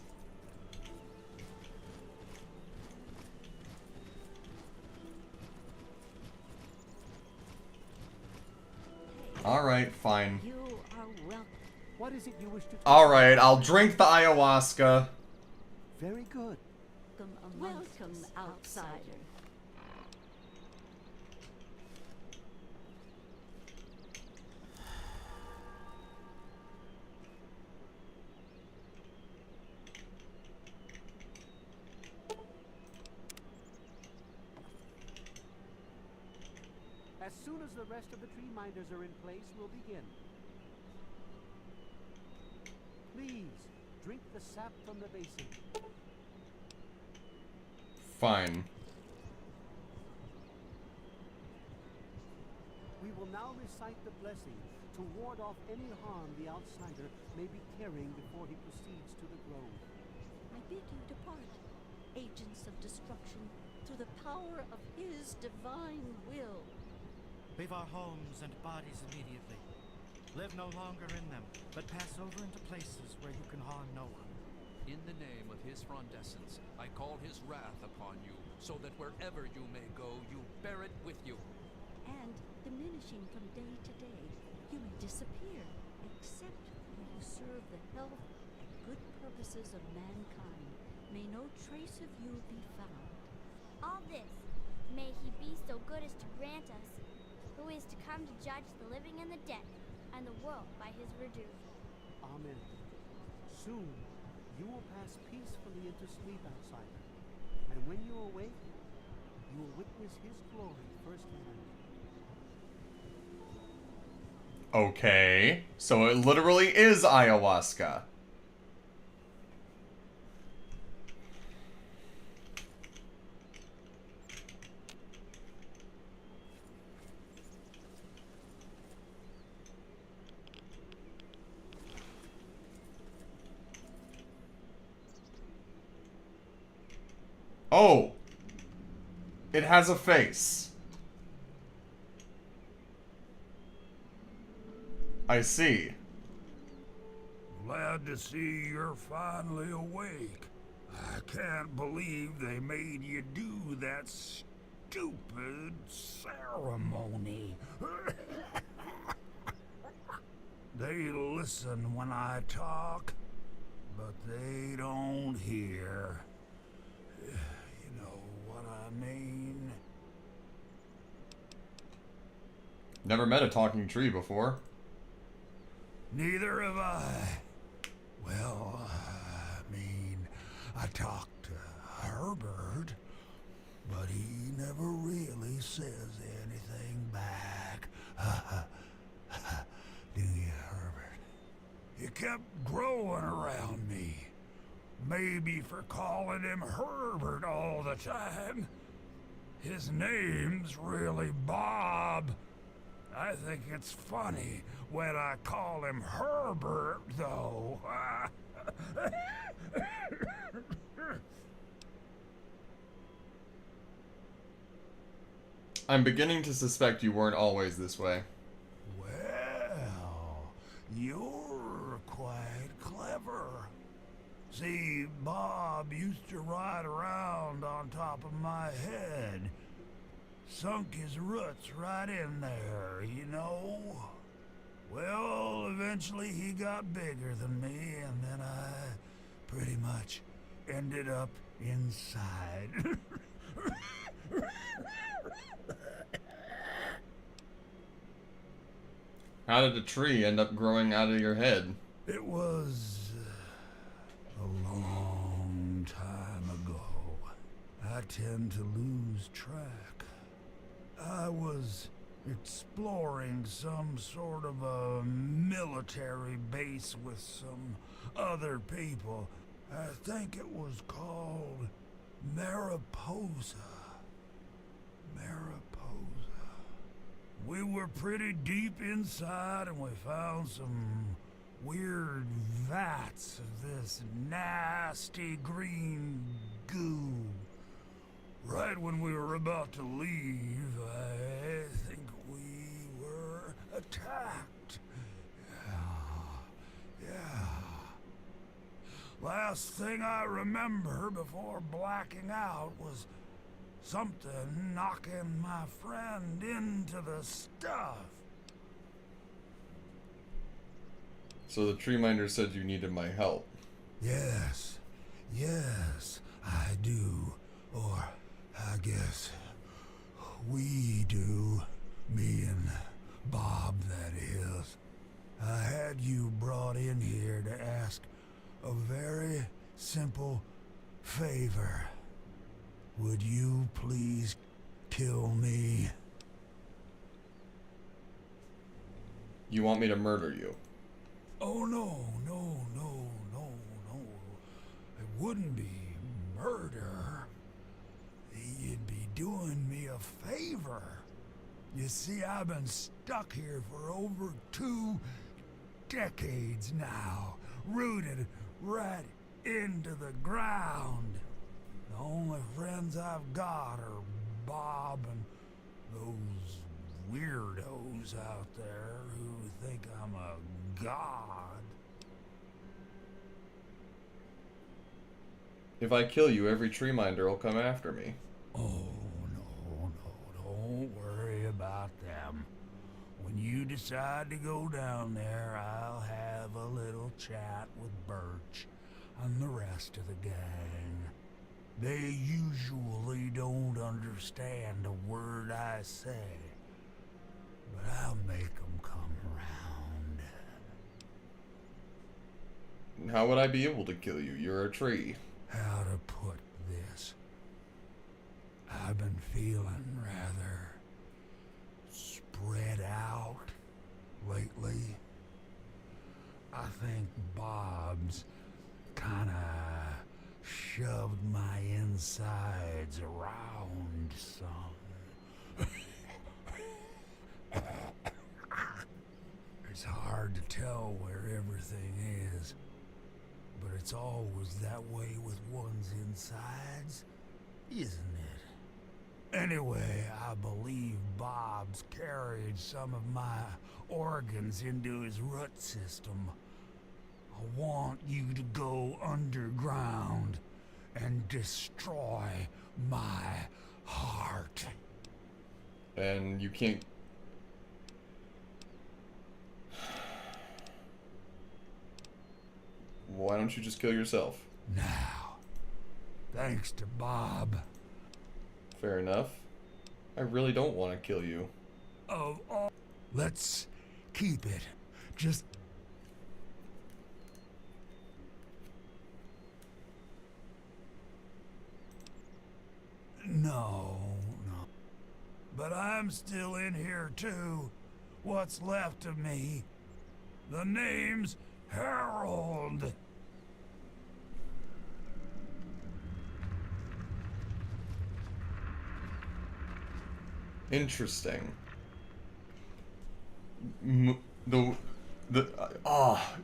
Alright, fine. You are welcome. What is it you wish to... Alright, I'll drink the ayahuasca. Very good. Welcome, outsider. As soon as the rest of the tree minders are in place, we'll begin. Please, drink the sap from the basin. Fine. We will now recite the blessing to ward off any harm the outsider may be carrying before he proceeds to the grove. I bid you depart, agents of destruction, through the power of his divine will. Leave our homes and bodies immediately. Live no longer in them, but pass over into places where you can harm no one. In the name of his frondescence, I call his wrath upon you, so that wherever you may go, you bear it with you. And, diminishing from day to day, you may disappear, except where you serve the health and good purposes of mankind. May no trace of you be found. All this, may he be so good as to grant us, who is to come to judge the living and the dead, and the world by his verdure. Amen. Soon, you will pass peacefully into sleep, outsider. And when you awake, you will witness his glory firsthand. Okay. So it literally is ayahuasca. Oh! It has a face. I see. Glad to see you're finally awake. I can't believe they made you do that stupid ceremony. They listen when I talk, but they don't hear. You know what I mean? Never met a talking tree before. Neither have I. Well, I mean, I talked to Herbert, but he never really says anything back. kept growing around me. Maybe for calling him Herbert all the time. His name's really Bob. I think it's funny when I call him Herbert, though. I'm beginning to suspect you weren't always this way. Well, you're quite clever. See, Bob used to ride around on top of my head. Sunk his roots right in there, you know? Well, eventually he got bigger than me, and then I pretty much ended up inside. How did a tree end up growing out of your head? It was a long time ago. I tend to lose track. I was exploring some sort of a military base with some other people. I think it was called Mariposa. We were pretty deep inside and we found some weird vats of this nasty green goo. Right when we were about to leave, I think we were attacked. Yeah. Last thing I remember before blacking out was something knocking my friend into the stuff. So the tree minder said you needed my help. Yes, I do. Or I guess we do. Me and Bob, that is. I had you brought in here to ask a very simple favor. Would you please kill me? You want me to murder you? Oh, no. It wouldn't be murder. You'd be doing me a favor. You see, I've been stuck here for over 2 decades now, rooted right into the ground. The only friends I've got are Bob and those weirdos out there who think I'm a god. If I kill you, every tree minder will come after me. Oh, no, don't worry about them. When you decide to go down there, I'll have a little chat with Birch and the rest of the gang. They usually don't understand a word I say, but I'll make them come around. How would I be able to kill you? You're a tree. How to put this? I've been feeling rather spread out lately. I think Bob's kinda shoved my insides around some. It's hard to tell where everything is, but it's always that way with one's insides, isn't it? Anyway, I believe Bob's carried some of my organs into his root system. I want you to go underground and destroy my heart. And you can't... Why don't you just kill yourself? Now, thanks to Bob. Fair enough. I really don't want to kill you. Of all... Let's keep it. Just... No. But I'm still in here too. What's left of me. The name's Harold! Interesting.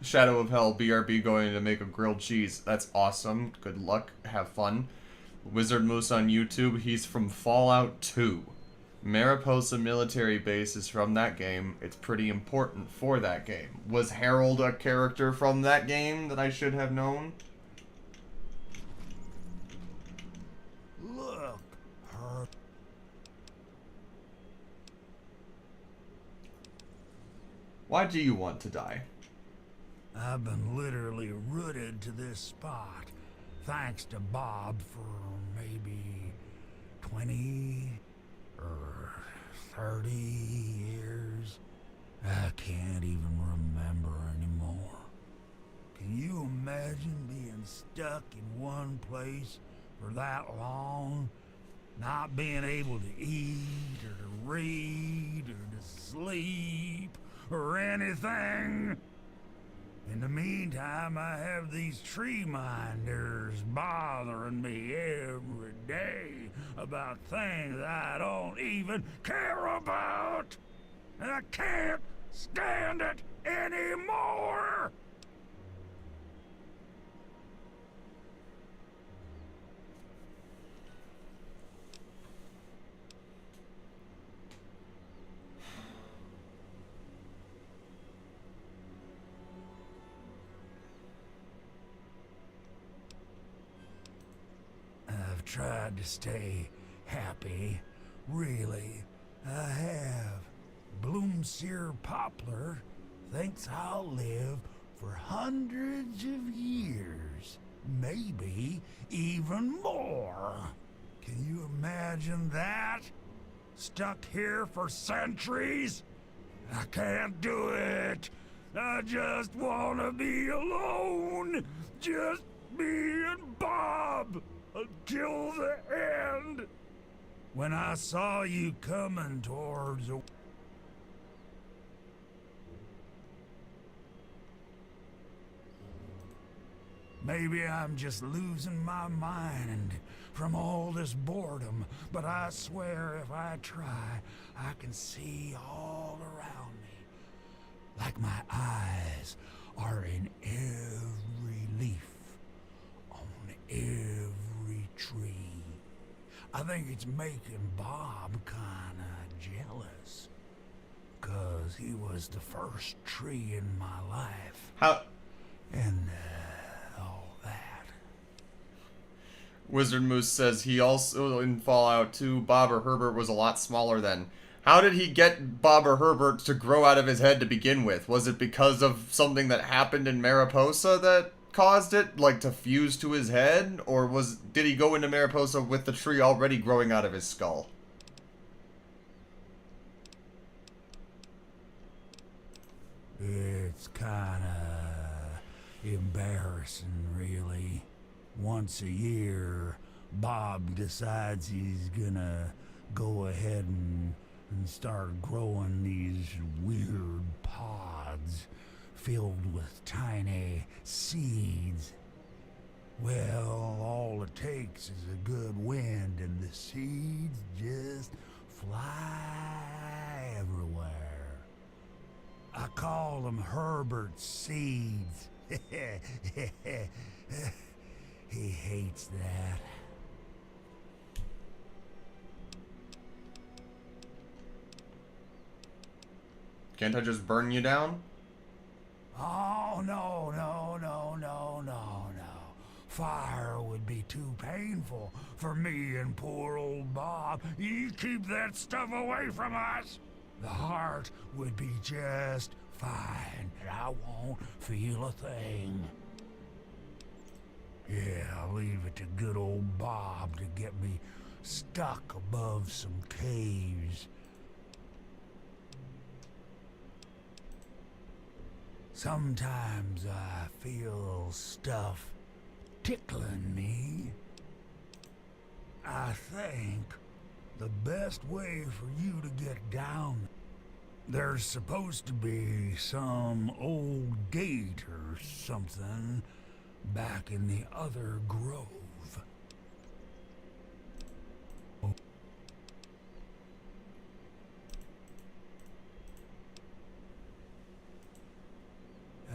Shadow of Hell, BRB going to make a grilled cheese. That's awesome. Good luck. Have fun. Wizard Moose on YouTube. He's from Fallout 2. Mariposa military base is from that game. It's pretty important for that game. Was Harold a character from that game that I should have known? Look, her. Why do you want to die? I've been literally rooted to this spot, thanks to Bob for maybe 20 or 30 years. I can't even remember anymore. Can you imagine being stuck in one place for that long? Not being able to eat or to read or to sleep or anything? In the meantime, I have these tree minders bothering me every day about things I don't even care about. And I can't stand it anymore. I've tried to stay happy, really, I have. Bloomseer Poplar thinks I'll live for hundreds of years, maybe even more. Can you imagine that? Stuck here for centuries? I can't do it. I just want to be alone. Just me and Bob. Until the end. When I saw you coming towards a... Maybe I'm just losing my mind from all this boredom, but I swear if I try, I can see all around me. Like my eyes are in every leaf, on every tree. I think it's making Bob kinda jealous, 'cause he was the first tree in my life. How? And all that. Wizard Moose says he also, in Fallout 2, Bob or Herbert was a lot smaller then. How did he get Bob or Herbert to grow out of his head to begin with? Was it because of something that happened in Mariposa that caused it, like to fuse to his head? Or did he go into Mariposa with the tree already growing out of his skull? It's kinda embarrassing, really. Once a year, Bob decides he's gonna go ahead and start growing these weird pods filled with tiny seeds. Well, all it takes is a good wind and the seeds just fly everywhere. I call them Herbert's seeds. He hates that. Can't I just burn you down? Oh, no, no, no, no, no, no. Fire would be too painful for me and poor old Bob. You keep that stuff away from us. The heart would be just fine, and I won't feel a thing. Yeah, I'll leave it to good old Bob to get me stuck above some caves. Sometimes I feel stuff tickling me. I think the best way for you to get down There's supposed to be some old gate or something back in the other grove.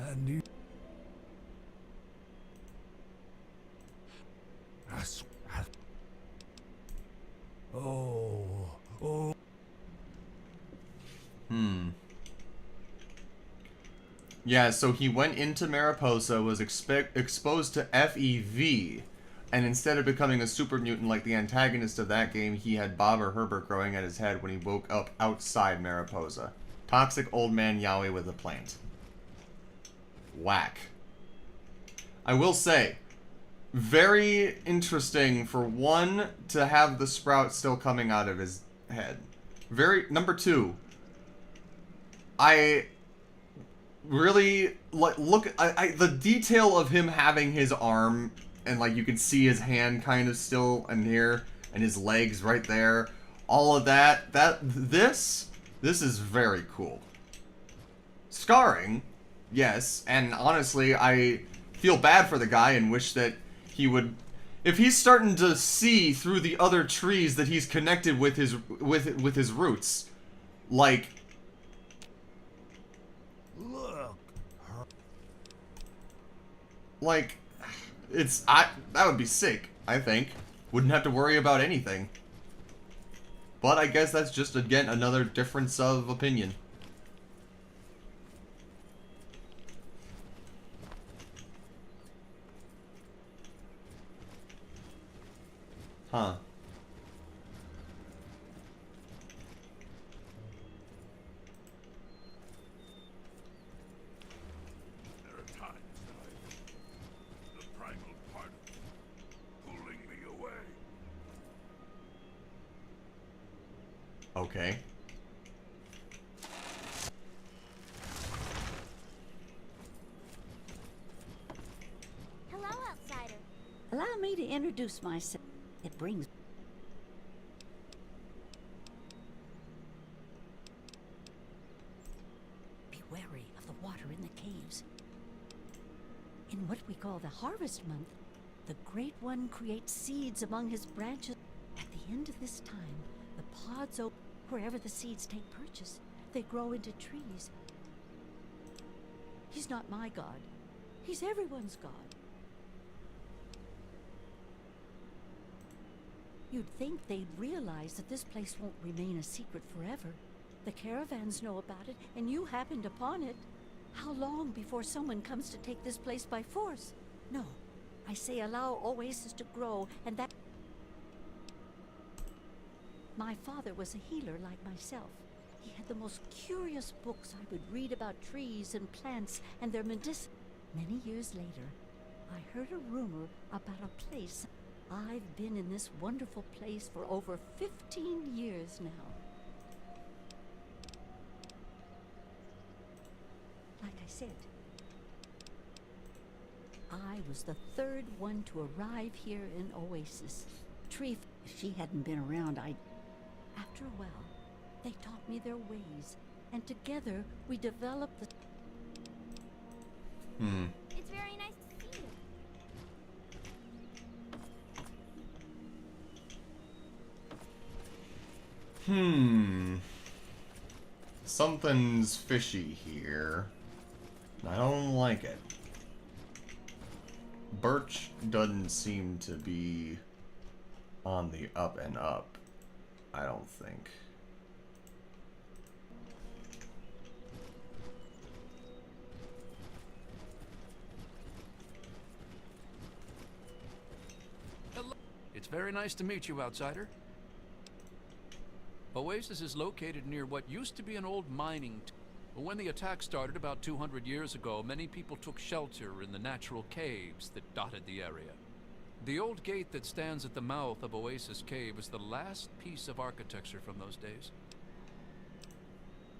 And you... Oh. Yeah, so he went into Mariposa, was exposed to FEV, and instead of becoming a super mutant like the antagonist of that game, he had Bob or Herbert growing at his head when he woke up outside Mariposa. Toxic old man Yowie with a plant. Whack. I will say, very interesting for one to have the sprout still coming out of his head. Number two, I really look the detail of him having his arm and like you can see his hand kind of still in here and his legs right there, all of that this is very cool. Scarring, yes, and honestly I feel bad for the guy and wish that he would, if he's starting to see through the other trees that he's connected with his roots, like, that would be sick, I think. Wouldn't have to worry about anything. But I guess that's just, again, another difference of opinion. Huh. Okay. Hello, outsider. Allow me to introduce myself. It brings... Be wary of the water in the caves. In what we call the harvest month, the Great One creates seeds among his branches. At the end of this time, the pods open wherever the seeds take purchase. They grow into trees. He's not my god. He's everyone's god. You'd think they'd realize that this place won't remain a secret forever. The caravans know about it, and you happened upon it. How long before someone comes to take this place by force? No, I say allow Oasis to grow, and that... My father was a healer like myself. He had the most curious books I would read about trees and plants and their medicine. Many years later, I heard a rumor about a place. I've been in this wonderful place for over 15 years now. Like I said, I was the third one to arrive here in Oasis. Tree, if she hadn't been around, After a while, they taught me their ways, and together we developed the... It's very nice to see you. Something's fishy here. I don't like it. Birch doesn't seem to be on the up and up, I don't think. Hello. It's very nice to meet you, outsider. Oasis is located near what used to be an old mining town. When the attack started about 200 years ago, many people took shelter in the natural caves that dotted the area. The old gate that stands at the mouth of Oasis Cave is the last piece of architecture from those days.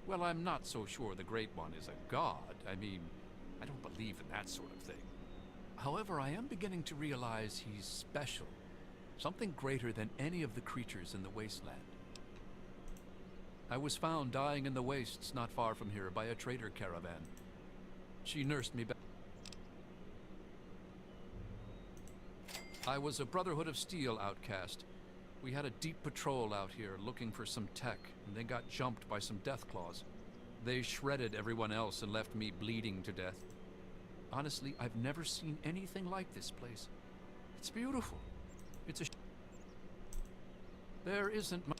Well, I'm not so sure the Great One is a god. I mean, I don't believe in that sort of thing. However, I am beginning to realize he's special. Something greater than any of the creatures in the wasteland. I was found dying in the wastes not far from here by a trader caravan. She nursed me back. I was a Brotherhood of Steel outcast. We had a deep patrol out here looking for some tech, and they got jumped by some Deathclaws. They shredded everyone else and left me bleeding to death. Honestly, I've never seen anything like this place. It's beautiful. It's a There isn't much.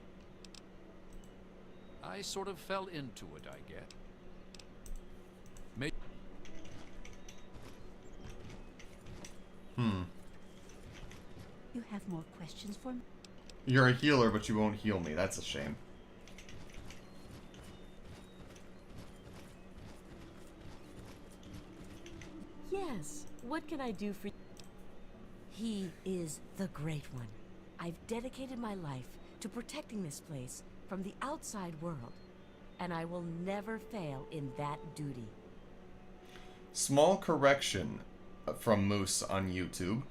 I sort of fell into it, I guess. You have more questions for me? You're a healer, but you won't heal me. That's a shame. Yes. What can I do for you? He is the Great One. I've dedicated my life to protecting this place from the outside world, and I will never fail in that duty. Small correction from Moose on YouTube.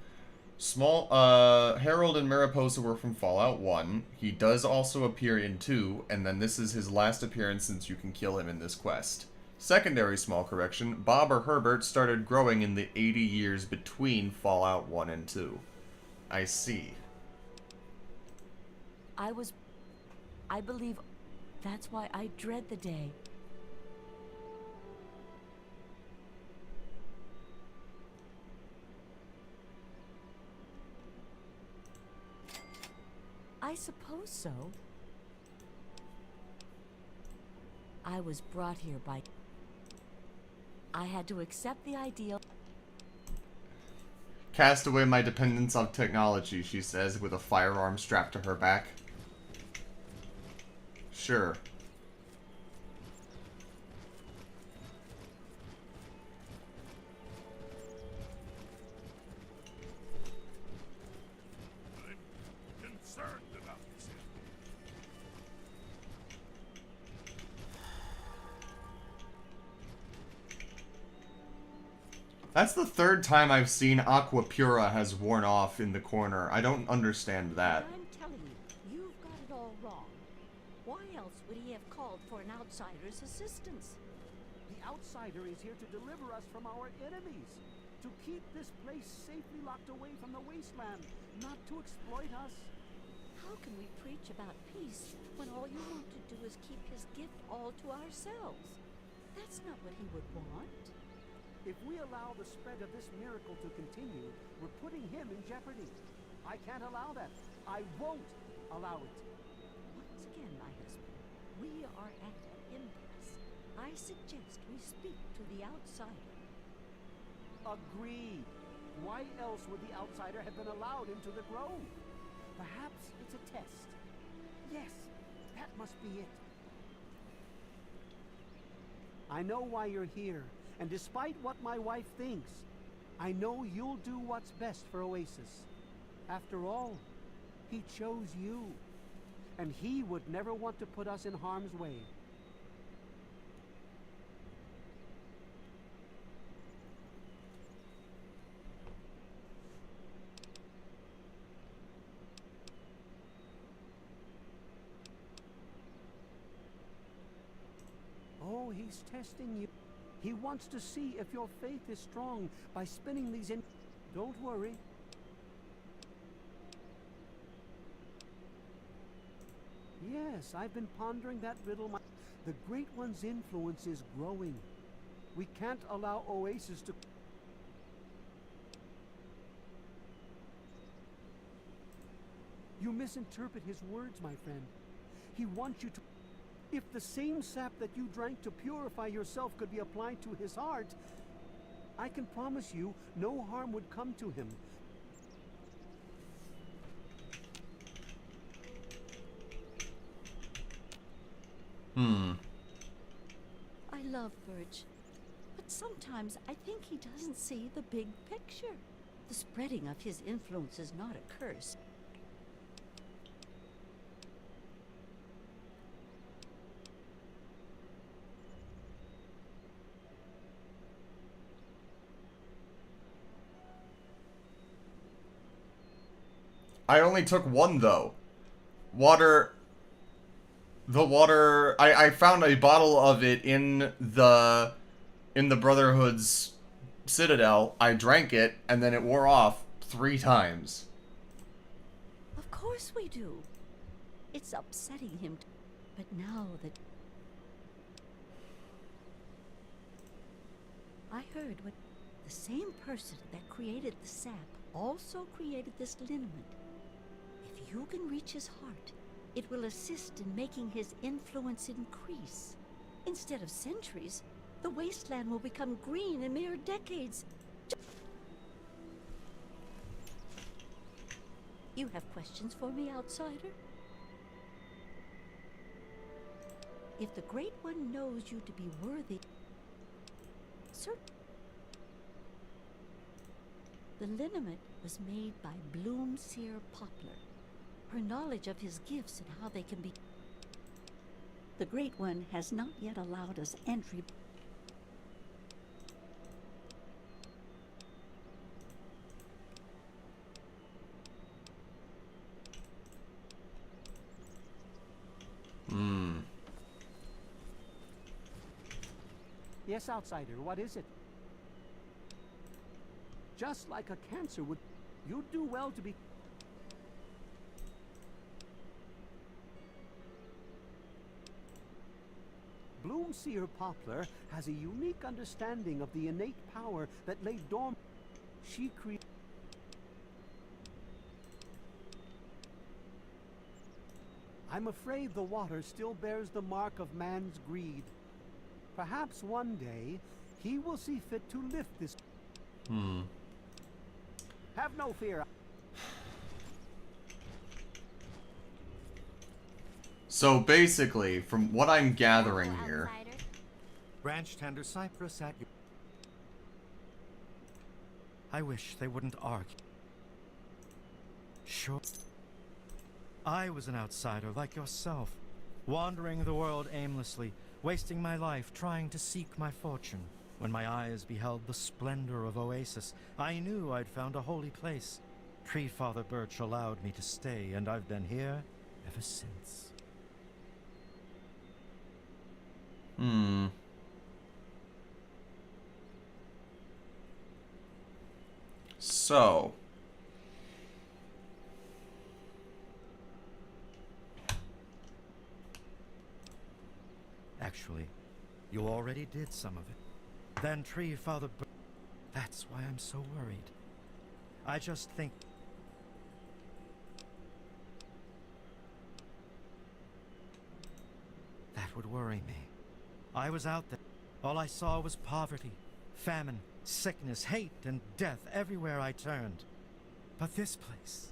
Harold and Mariposa were from Fallout 1. He does also appear in 2, and then this is his last appearance since you can kill him in this quest. Secondary small correction, Bob or Herbert started growing in the 80 years between Fallout 1 and 2. I see. I believe that's why I dread the day. I suppose so. I was brought here by... I had to accept the ideal... Cast away my dependence on technology, she says, with a firearm strapped to her back. Sure. I'm concerned about this. That's the third time I've seen Aqua Pura has worn off in the corner. I don't understand that. I'm telling you, you've got it all wrong. Why else would he have called for an outsider's assistance? The outsider is here to deliver us from our enemies, to keep this place safely locked away from the wasteland, not to exploit us. How can we preach about peace when all you want to do is keep his gift all to ourselves? That's not what he would want. If we allow the spread of this miracle to continue, we're putting him in jeopardy. I can't allow that. I won't allow it. Once again, my husband, we are at an impasse. I suggest we speak to the outsider. Agreed. Why else would the outsider have been allowed into the grove? Perhaps it's a test. Yes, that must be it. I know why you're here, and despite what my wife thinks, I know you'll do what's best for Oasis. After all, he chose you, and he would never want to put us in harm's way. Oh, he's testing you. He wants to see if your faith is strong by spinning these in... Don't worry. Yes, I've been pondering that riddle. The Great One's influence is growing. We can't allow Oasis to... You misinterpret his words, my friend. He wants you to... If the same sap that you drank to purify yourself could be applied to his heart, I can promise you no harm would come to him. I love Birch, but sometimes I think he doesn't see the big picture. The spreading of his influence is not a curse. I only took one, though. Water The water, I found a bottle of it in the Brotherhood's Citadel. I drank it, and then it wore off 3 times. Of course we do. It's upsetting him, but now that... I heard what... The same person that created the sap also created this liniment. If you can reach his heart, it will assist in making his influence increase. Instead of centuries, the wasteland will become green in mere decades. You have questions for me, outsider? If the Great One knows you to be worthy... Sir, the liniment was made by Bloomseer Poplar. Her knowledge of his gifts and how they can be... The Great One has not yet allowed us entry... Yes, outsider, what is it? Just like a cancer would... You'd do well to be... Bloomseer Poplar has a unique understanding of the innate power that lay dormant. She created... I'm afraid the water still bears the mark of man's greed. Perhaps one day, he will see fit to lift this... Have no fear. So basically, from what I'm gathering here... Branch tender cypress at you. I wish they wouldn't argue. Sure. I was an outsider like yourself, wandering the world aimlessly, wasting my life trying to seek my fortune. When my eyes beheld the splendor of Oasis, I knew I'd found a holy place. Tree Father Birch allowed me to stay, and I've been here ever since. So... Actually, you already did some of it. Then Tree Father Birch... That's why I'm so worried. I just think... That would worry me. I was out there. All I saw was poverty, famine, sickness, hate, and death everywhere I turned. But this place...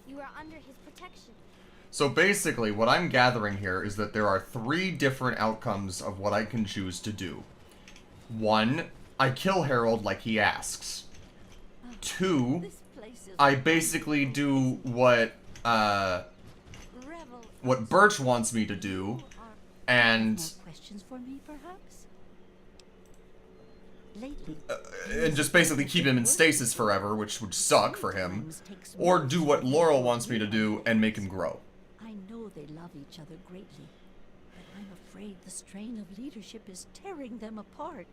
You are under his protection. So basically, what I'm gathering here is that there are 3 different outcomes of what I can choose to do. 1, I kill Harold like he asks. 2, I basically do what Birch wants me to do, and... More questions for me, perhaps? Lately, and just basically keep him in stasis forever, which would suck for him. Or do what Laurel wants me to do and make him grow. I know they love each other greatly, but I'm afraid the strain of leadership is tearing them apart.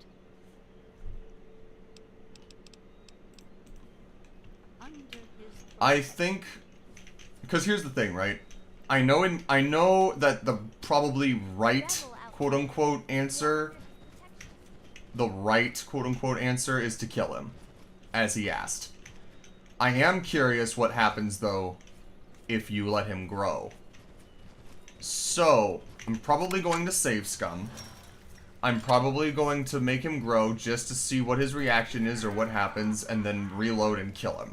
I think... Because here's the thing, right? I know that the probably right, quote-unquote, answer... The right, quote-unquote, answer is to kill him, as he asked. I am curious what happens, though, if you let him grow. So, I'm probably going to save Scum. I'm probably going to make him grow just to see what his reaction is or what happens, and then reload and kill him.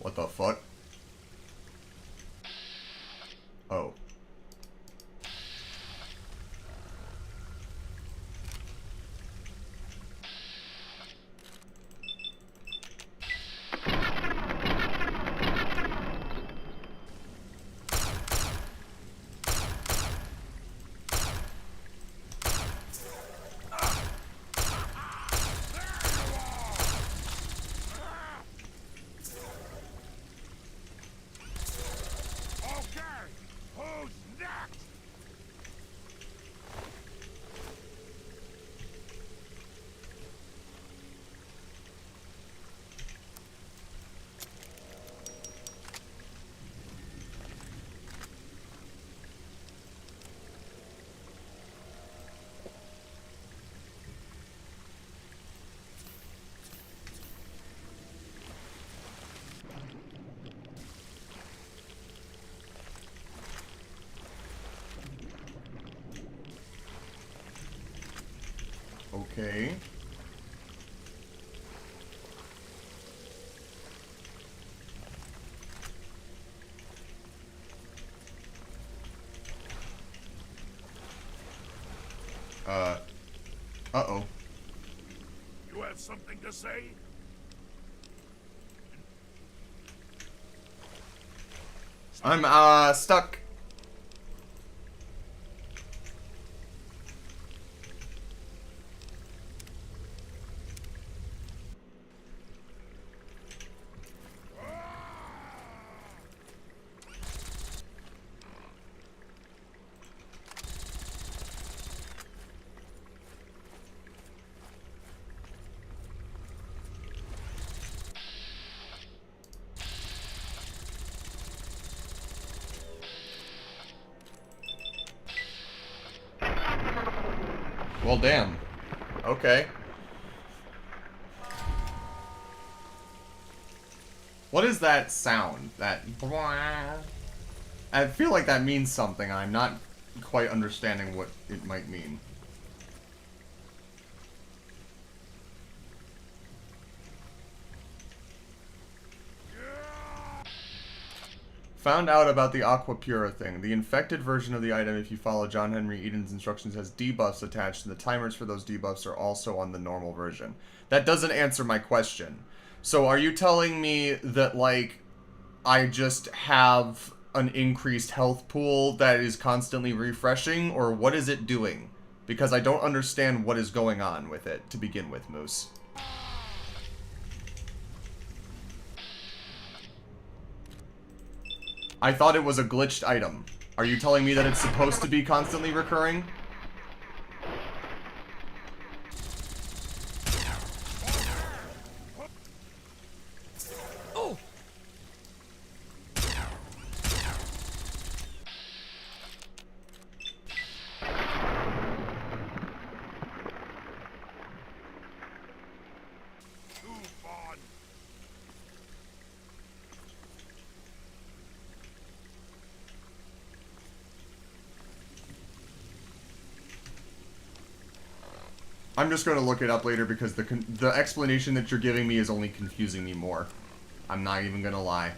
What the fuck? Oh. Okay. Uh-oh. You have something to say? I'm, stuck. Well, damn. Okay. What is that sound? That... I feel like that means something. I'm not quite understanding what it might mean. Found out about the Aquapura thing. The infected version of the item, if you follow John Henry Eden's instructions, has debuffs attached, and the timers for those debuffs are also on the normal version. That doesn't answer my question. So are you telling me that, like, I just have an increased health pool that is constantly refreshing, or what is it doing? Because I don't understand what is going on with it to begin with, Moose. I thought it was a glitched item. Are you telling me that it's supposed to be constantly recurring? Oh! I'm just going to look it up later because the explanation that you're giving me is only confusing me more. I'm not even going to lie.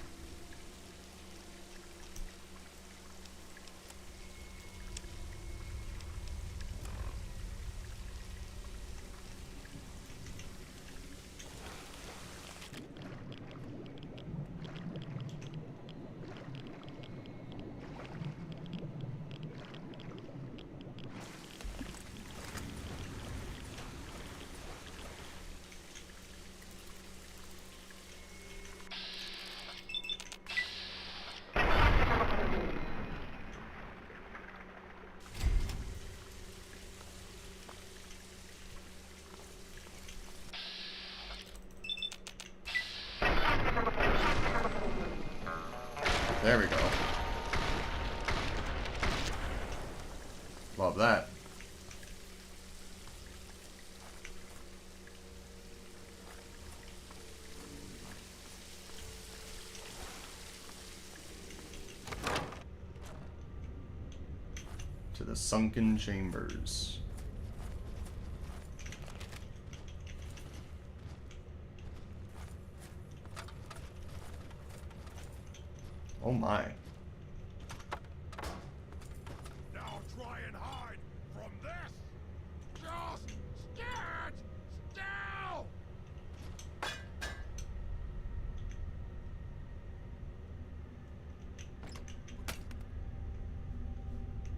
There we go. Love that. To the sunken chambers. Oh my. Now try and hide from this. Just stand still.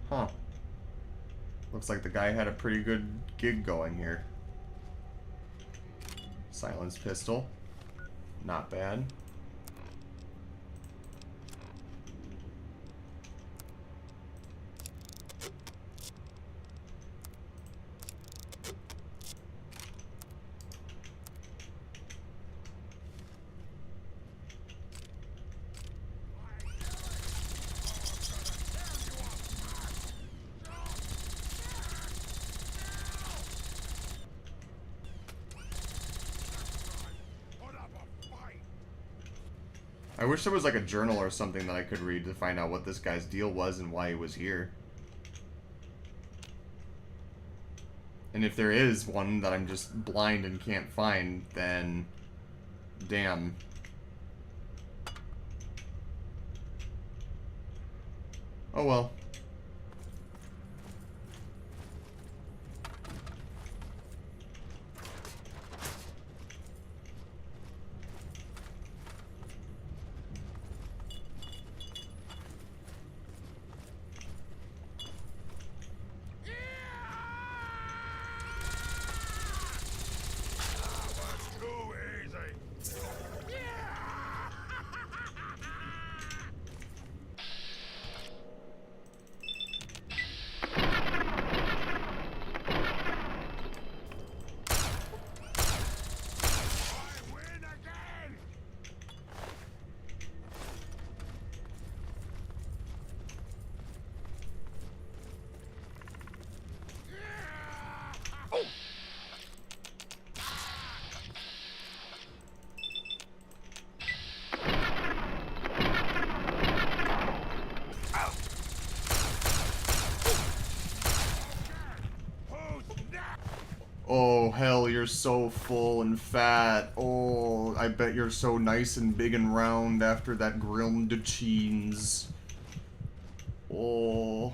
Huh. Looks like the guy had a pretty good gig going here. Silenced pistol. Not bad. I wish there was like a journal or something that I could read to find out what this guy's deal was and why he was here. And if there is one that I'm just blind and can't find, then damn. Oh well. Oh, hell, you're so full and fat. Oh, I bet you're so nice and big and round after that grilled cheese. Oh.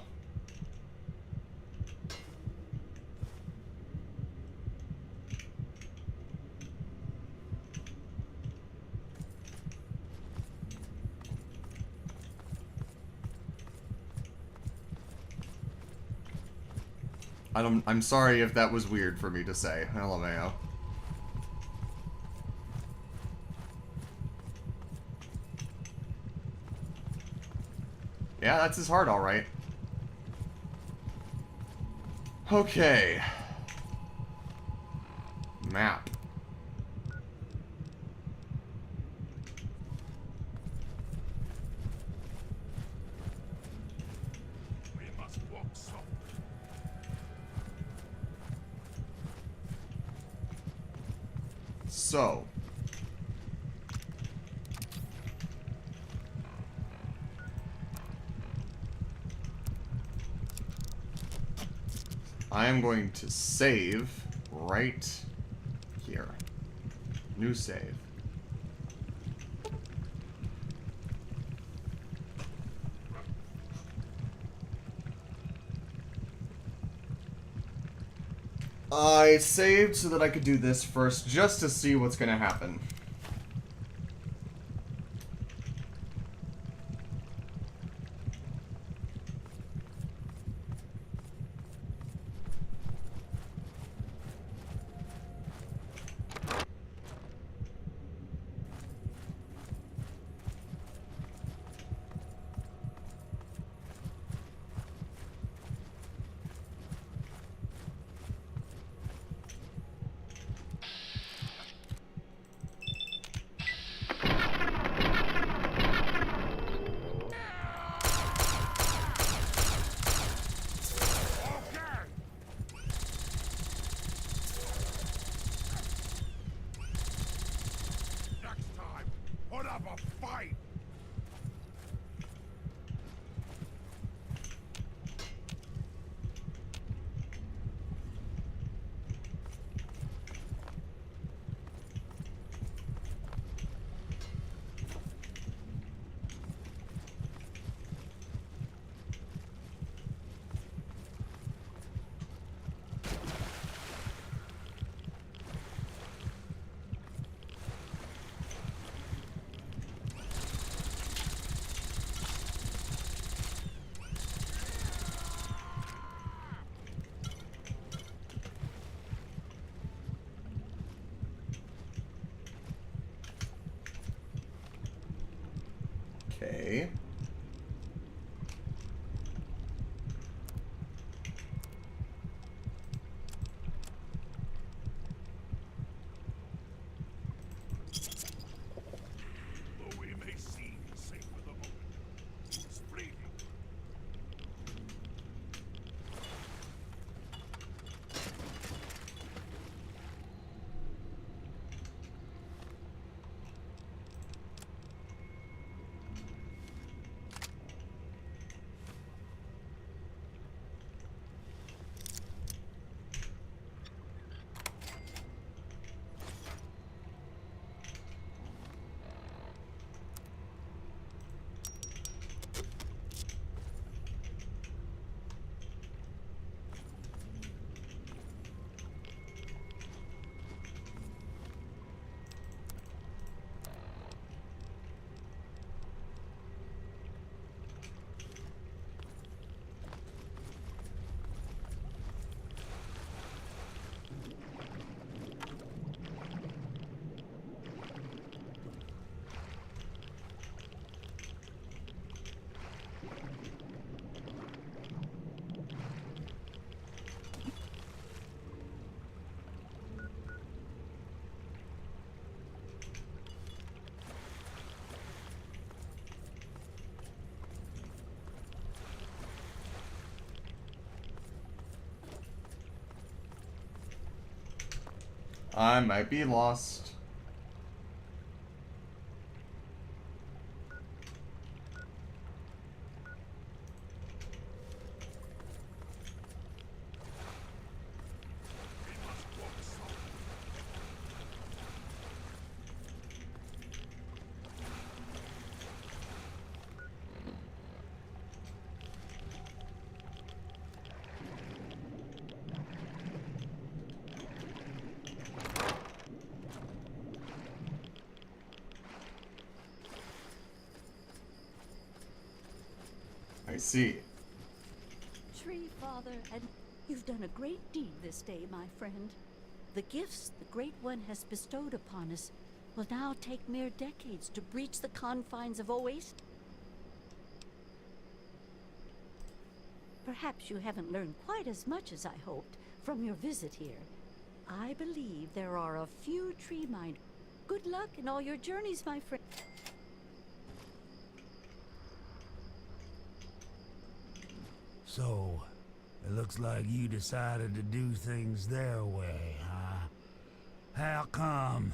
I'm sorry if that was weird for me to say. LMAO. Yeah, that's his heart, alright. Okay. Map. We must walk softly. So. I am going to save right here. New save. I saved so that I could do this first, just to see what's gonna happen. Okay. Though we may seem safe for the moment, it's fleeting. I might be lost. I see. Tree Father, and you've done a great deed this day, my friend. The gifts the Great One has bestowed upon us will now take mere decades to breach the confines of Oasis. Perhaps you haven't learned quite as much as I hoped from your visit here. I believe there are a few tree minders. Good luck in all your journeys, my friend. So, it looks like you decided to do things their way, huh? How come?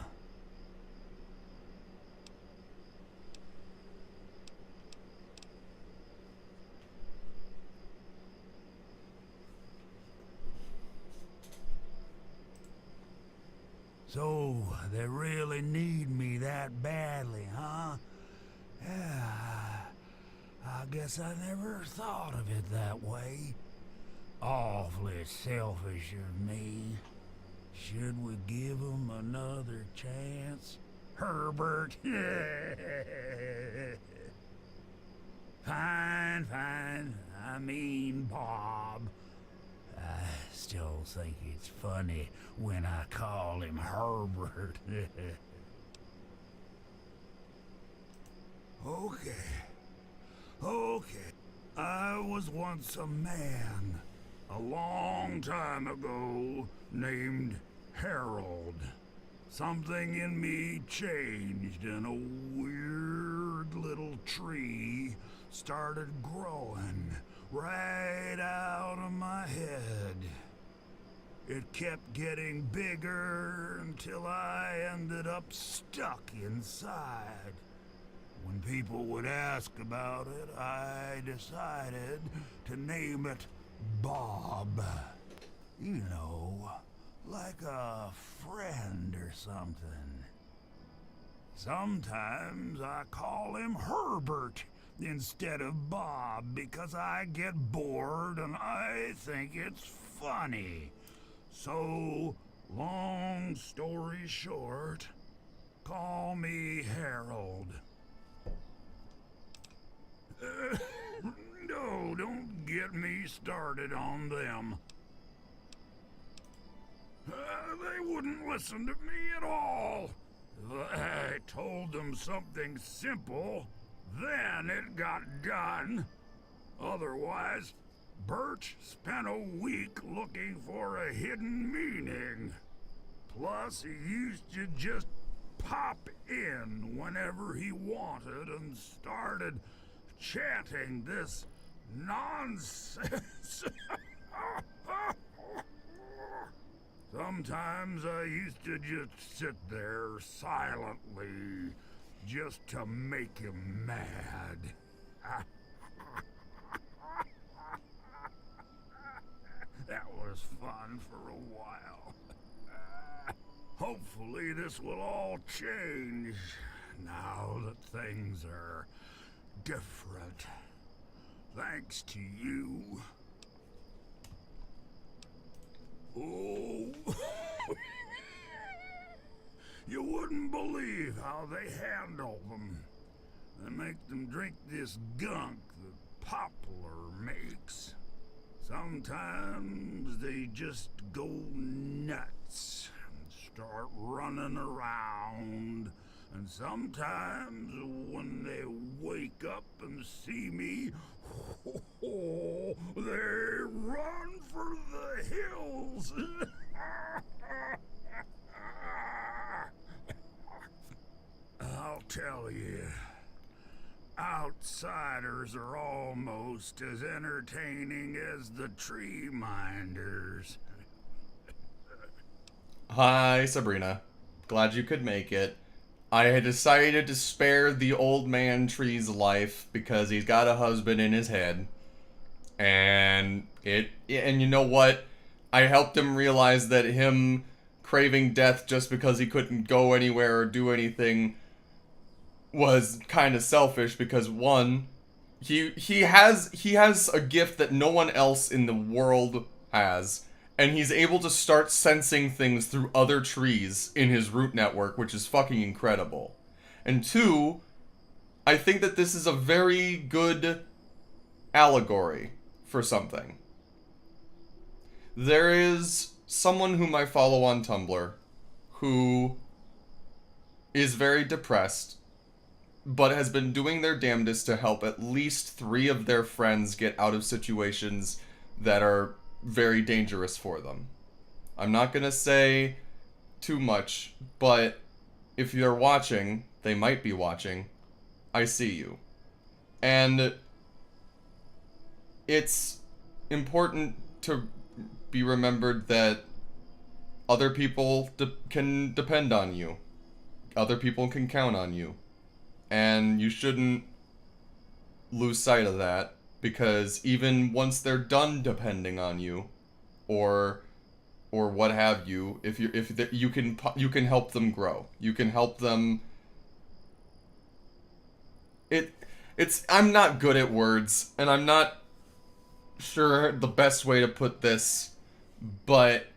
So, they really need me that badly, huh? Yeah. I guess I never thought of it that way. Awfully selfish of me. Should we give him another chance? Herbert? Fine, fine. I mean, Bob. I still think it's funny when I call him Herbert. Okay. Okay. I was once a man, a long time ago, named Harold. Something in me changed and a weird little tree started growing right out of my head. It kept getting bigger until I ended up stuck inside. When people would ask about it, I decided to name it Bob. You know, like a friend or something. Sometimes I call him Herbert instead of Bob because I get bored and I think it's funny. So, long story short, call me Harold. No, don't get me started on them. They wouldn't listen to me at all. I told them something simple, Then it got done. Otherwise, Birch spent a week looking for a hidden meaning. Plus, he used to just pop in whenever he wanted and started chanting this nonsense. Sometimes I used to just sit there silently just to make him mad. That was fun for a while. Hopefully this will all change now that things are different. Thanks to you. Oh. You wouldn't believe how they handle them. They make them drink this gunk that Poplar makes. Sometimes they just go nuts and start running around. And sometimes when they wake up and see me, they run for the hills. I'll tell you, outsiders are almost as entertaining as the tree minders. Hi, Sabrina. Glad you could make it. I had decided to spare the old man tree's life because he's got a husband in his head. And you know what? I helped him realize that him craving death just because he couldn't go anywhere or do anything was kind of selfish, because one, he has a gift that no one else in the world has, and he's able to start sensing things through other trees in his root network, which is fucking incredible. And two, I think that this is a very good allegory for something. There is someone whom I follow on Tumblr who is very depressed, but has been doing their damnedest to help at least 3 of their friends get out of situations that are very dangerous for them. I'm not gonna say too much, but if you're watching, they might be watching, I see you. And it's important to be remembered that other people can depend on you. Other people can count on you. And you shouldn't lose sight of that, because even once they're done depending on you, or what have you, you can help them grow. You can help them. I'm not good at words, and I'm not sure the best way to put this, but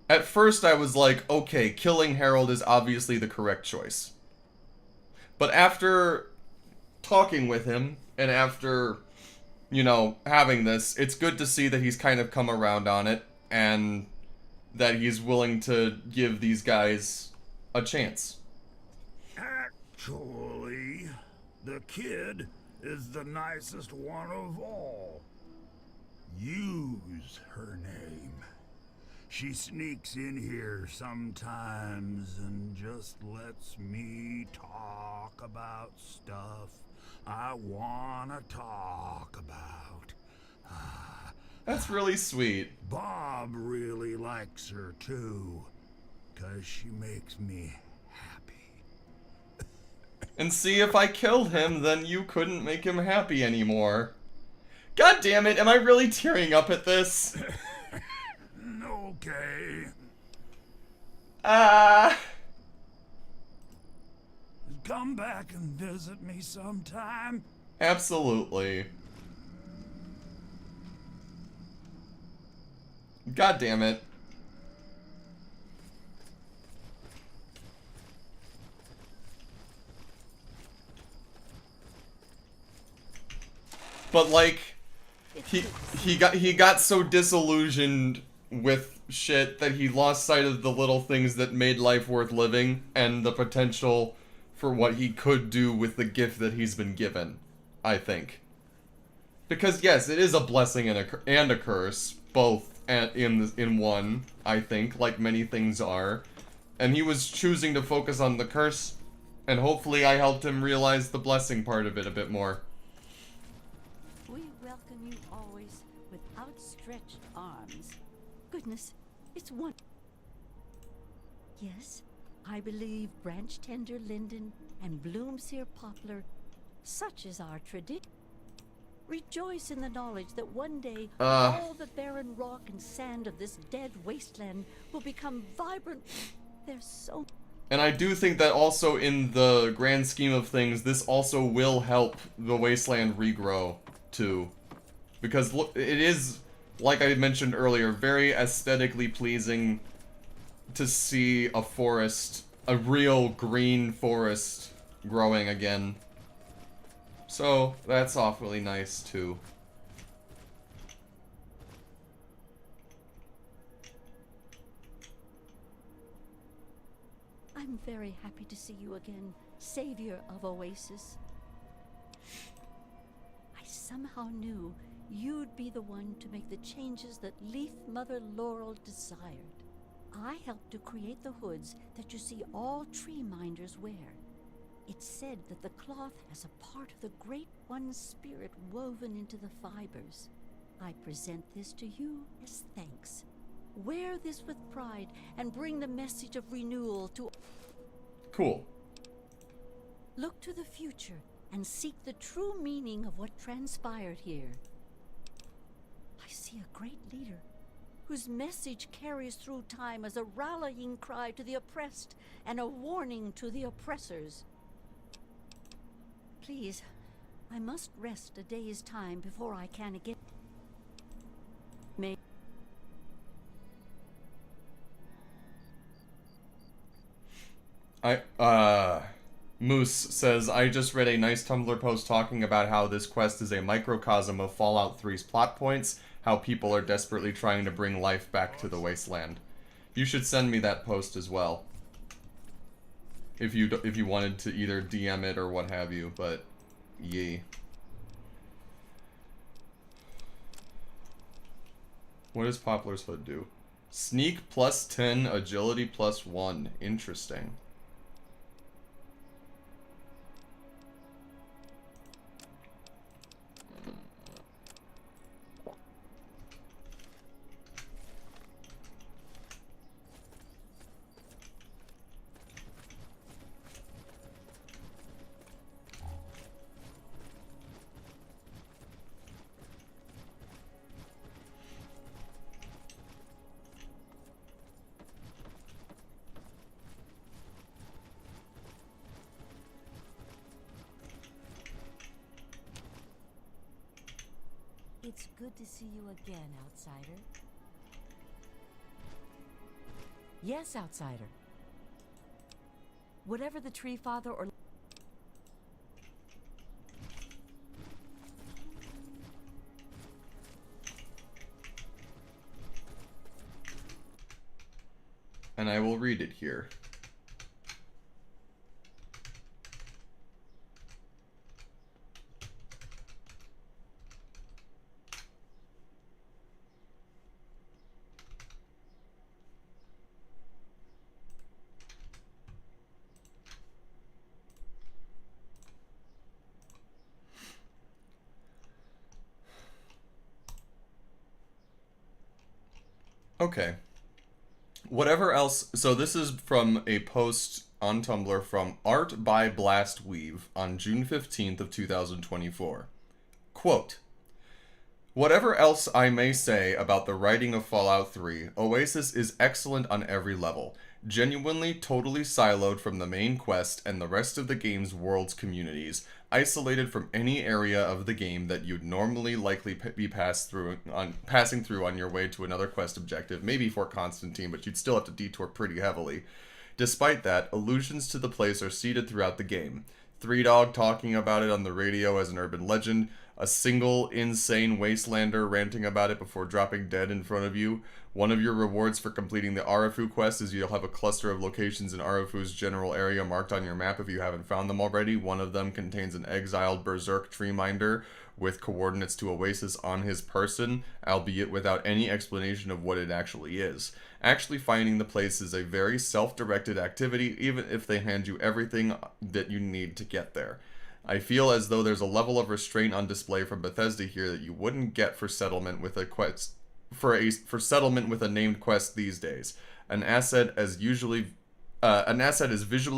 at first I was like, okay, killing Harold is obviously the correct choice. But after talking with him, and after, having this, it's good to see that he's kind of come around on it, and that he's willing to give these guys a chance. Actually, the kid is the nicest one of all. Use her name. She sneaks in here sometimes and just lets me talk about stuff I wanna talk about. That's really sweet. Bob really likes her too, 'cause she makes me happy. And see, if I killed him, then you couldn't make him happy anymore. God damn it, am I really tearing up at this? Okay. Come back and visit me sometime. Absolutely. God damn it. But like, he got so disillusioned with shit that he lost sight of the little things that made life worth living, and the potential for what he could do with the gift that he's been given, I think. Because yes, it is a blessing and a curse, both in one, I think, like many things are. And he was choosing to focus on the curse, and hopefully I helped him realize the blessing part of it a bit more. We welcome you always with outstretched arms. Goodness, it's one. Yes, I believe branch tender linden and bloomsere poplar, such is our tradition. Rejoice in the knowledge that one day all the barren rock and sand of this dead wasteland will become vibrant. There's so. And I do think that also in the grand scheme of things, this also will help the wasteland regrow, too. Because look, it is, like I mentioned earlier, very aesthetically pleasing to see a forest, a real green forest, growing again. So, that's awfully nice, too. I'm very happy to see you again, savior of Oasis. I somehow knew you'd be the one to make the changes that Leaf Mother Laurel desired. I helped to create the hoods that you see all tree minders wear. It's said that the cloth has a part of the Great One's spirit woven into the fibers. I present this to you as thanks. Wear this with pride and bring the message of renewal to... Cool. Look to the future and seek the true meaning of what transpired here. I see a great leader whose message carries through time as a rallying cry to the oppressed and a warning to the oppressors. Please, I must rest a day's time before I can again. May Moose says, I just read a nice Tumblr post talking about how this quest is a microcosm of Fallout 3's plot points, how people are desperately trying to bring life back to the wasteland. You should send me that post as well. If you wanted to either DM it or what have you, but yay. What does Poplar's Hood do? Sneak plus 10, agility plus 1. Interesting. It's good to see you again, outsider. Yes, outsider. Whatever the Tree Father or... And I will read it here. Okay. Whatever else... So this is from a post on Tumblr from Art by Blast Weave on June 15th of 2024. Quote, whatever else I may say about the writing of Fallout 3, Oasis is excellent on every level. Genuinely, totally siloed from the main quest and the rest of the game's world's communities, isolated from any area of the game that you'd normally likely be passing through on your way to another quest objective, maybe Fort Constantine, but you'd still have to detour pretty heavily. Despite that, allusions to the place are seeded throughout the game. Three Dog talking about it on the radio as an urban legend, a single insane wastelander ranting about it before dropping dead in front of you. One of your rewards for completing the Arafu quest is you'll have a cluster of locations in Arafu's general area marked on your map if you haven't found them already. One of them contains an exiled berserk tree minder with coordinates to Oasis on his person, albeit without any explanation of what it actually is. Actually finding the place is a very self-directed activity, even if they hand you everything that you need to get there. I feel as though there's a level of restraint on display from Bethesda here that you wouldn't get for settlement with a quest for settlement with a named quest these days. An asset as visually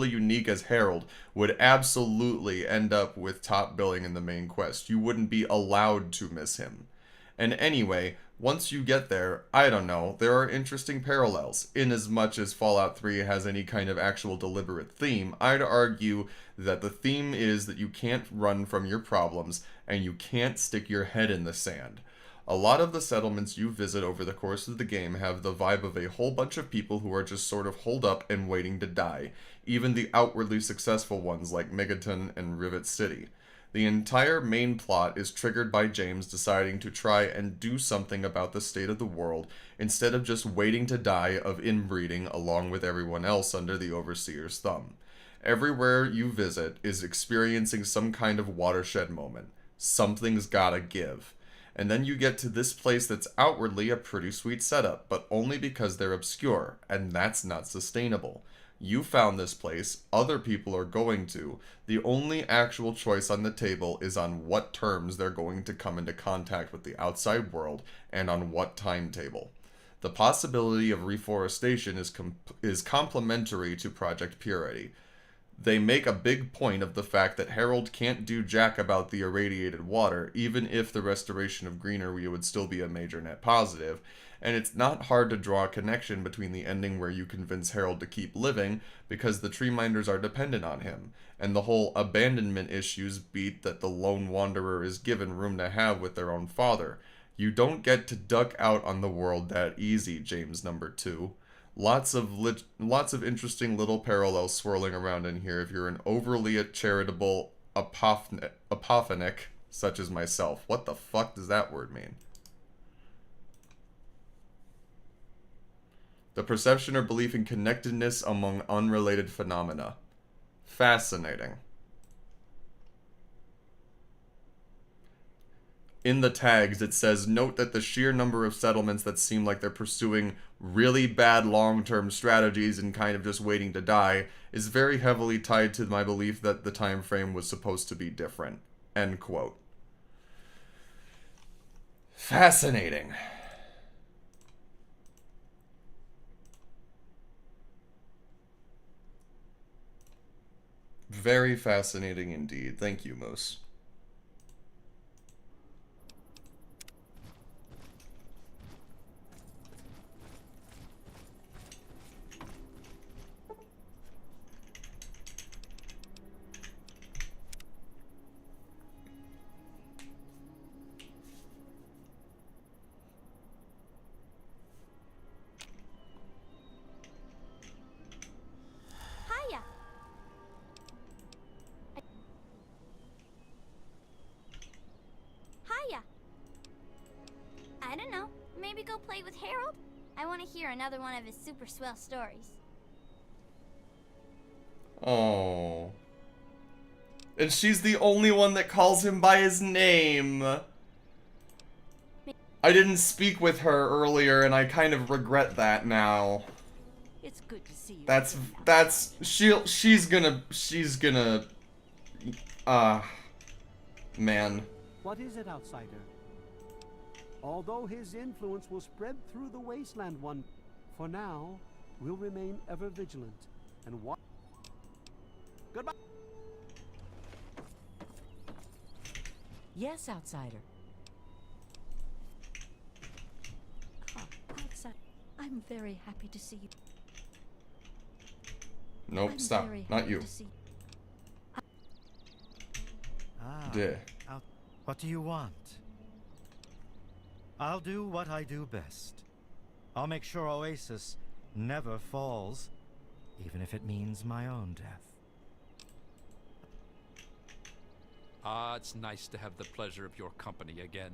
unique as Harold would absolutely end up with top billing in the main quest. You wouldn't be allowed to miss him. And anyway, once you get there, I don't know, there are interesting parallels. In as much as Fallout 3 has any kind of actual deliberate theme, I'd argue that the theme is that you can't run from your problems and you can't stick your head in the sand. A lot of the settlements you visit over the course of the game have the vibe of a whole bunch of people who are just sort of holed up and waiting to die, even the outwardly successful ones like Megaton and Rivet City. The entire main plot is triggered by James deciding to try and do something about the state of the world instead of just waiting to die of inbreeding along with everyone else under the Overseer's thumb. Everywhere you visit is experiencing some kind of watershed moment. Something's gotta give. And then you get to this place that's outwardly a pretty sweet setup, but only because they're obscure, and that's not sustainable. You found this place, other people are going to. The only actual choice on the table is on what terms they're going to come into contact with the outside world, and on what timetable. The possibility of reforestation is complementary to Project Purity. They make a big point of the fact that Harold can't do jack about the irradiated water, even if the restoration of greenery would still be a major net positive, and it's not hard to draw a connection between the ending where you convince Harold to keep living, because the tree minders are dependent on him, and the whole abandonment issues beat that the lone wanderer is given room to have with their own father. You don't get to duck out on the world that easy, James number 2. Lots of interesting little parallels swirling around in here if you're an overly charitable apophonic such as myself. What the fuck does that word mean? The perception or belief in connectedness among unrelated phenomena. Fascinating. In the tags, it says, note that the sheer number of settlements that seem like they're pursuing really bad long-term strategies and kind of just waiting to die is very heavily tied to my belief that the time frame was supposed to be different. End quote. Fascinating. Very fascinating indeed. Thank you, Moose. I don't know. Maybe go play with Harold? I want to hear another one of his super swell stories. Oh. And she's the only one that calls him by his name. I didn't speak with her earlier and I kind of regret that now. It's good to see you. She's gonna man. What is it, outsider? Although his influence will spread through the wasteland for now, we'll remain ever vigilant and watch. Goodbye. Yes, outsider. Outside. I'm very happy to see you. Nope, stop. Not you. What do you want? I'll do what I do best. I'll make sure Oasis never falls, even if it means my own death. Ah, it's nice to have the pleasure of your company again.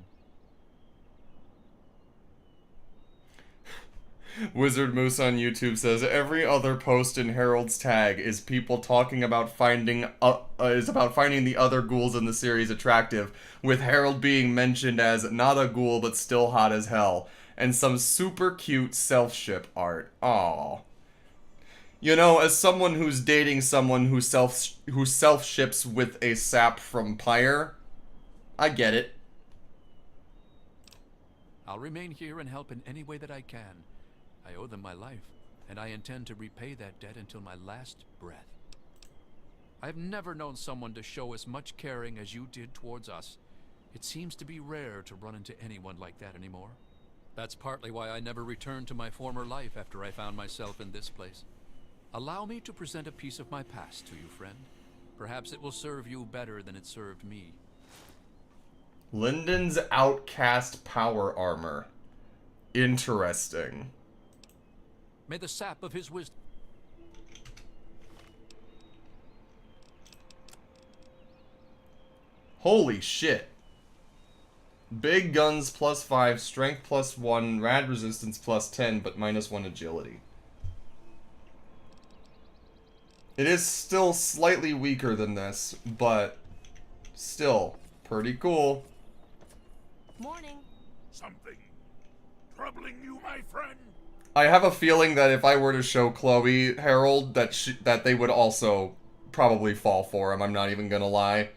Wizard Moose on YouTube says every other post in Harold's tag is people talking about finding the other ghouls in the series attractive, with Harold being mentioned as not a ghoul but still hot as hell, and some super cute self-ship art. Aww. You know, as someone who's dating someone who self-ships with a sap from Pyre, I get it. I'll remain here and help in any way that I can. I owe them my life, and I intend to repay that debt until my last breath. I've never known someone to show as much caring as you did towards us. It seems to be rare to run into anyone like that anymore. That's partly why I never returned to my former life after I found myself in this place. Allow me to present a piece of my past to you, friend. Perhaps it will serve you better than it served me. Lyndon's Outcast Power Armor. Interesting. May the sap of his wisdom... Holy shit. Big guns +5, strength +1, rad resistance +10, but -1 agility. It is still slightly weaker than this, but still pretty cool. Morning. Something troubling you, my friend? I have a feeling that if I were to show Chloe Harold, that they would also probably fall for him. I'm not even gonna lie.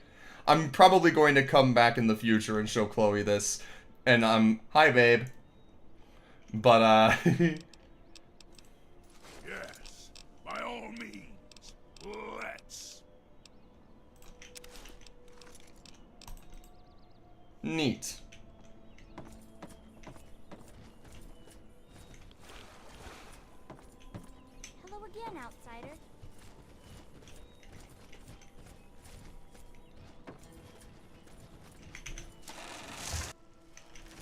I'm probably going to come back in the future and show Chloe this, and hi babe. But Yes, by all means, let's. Neat. Hello again, outsider.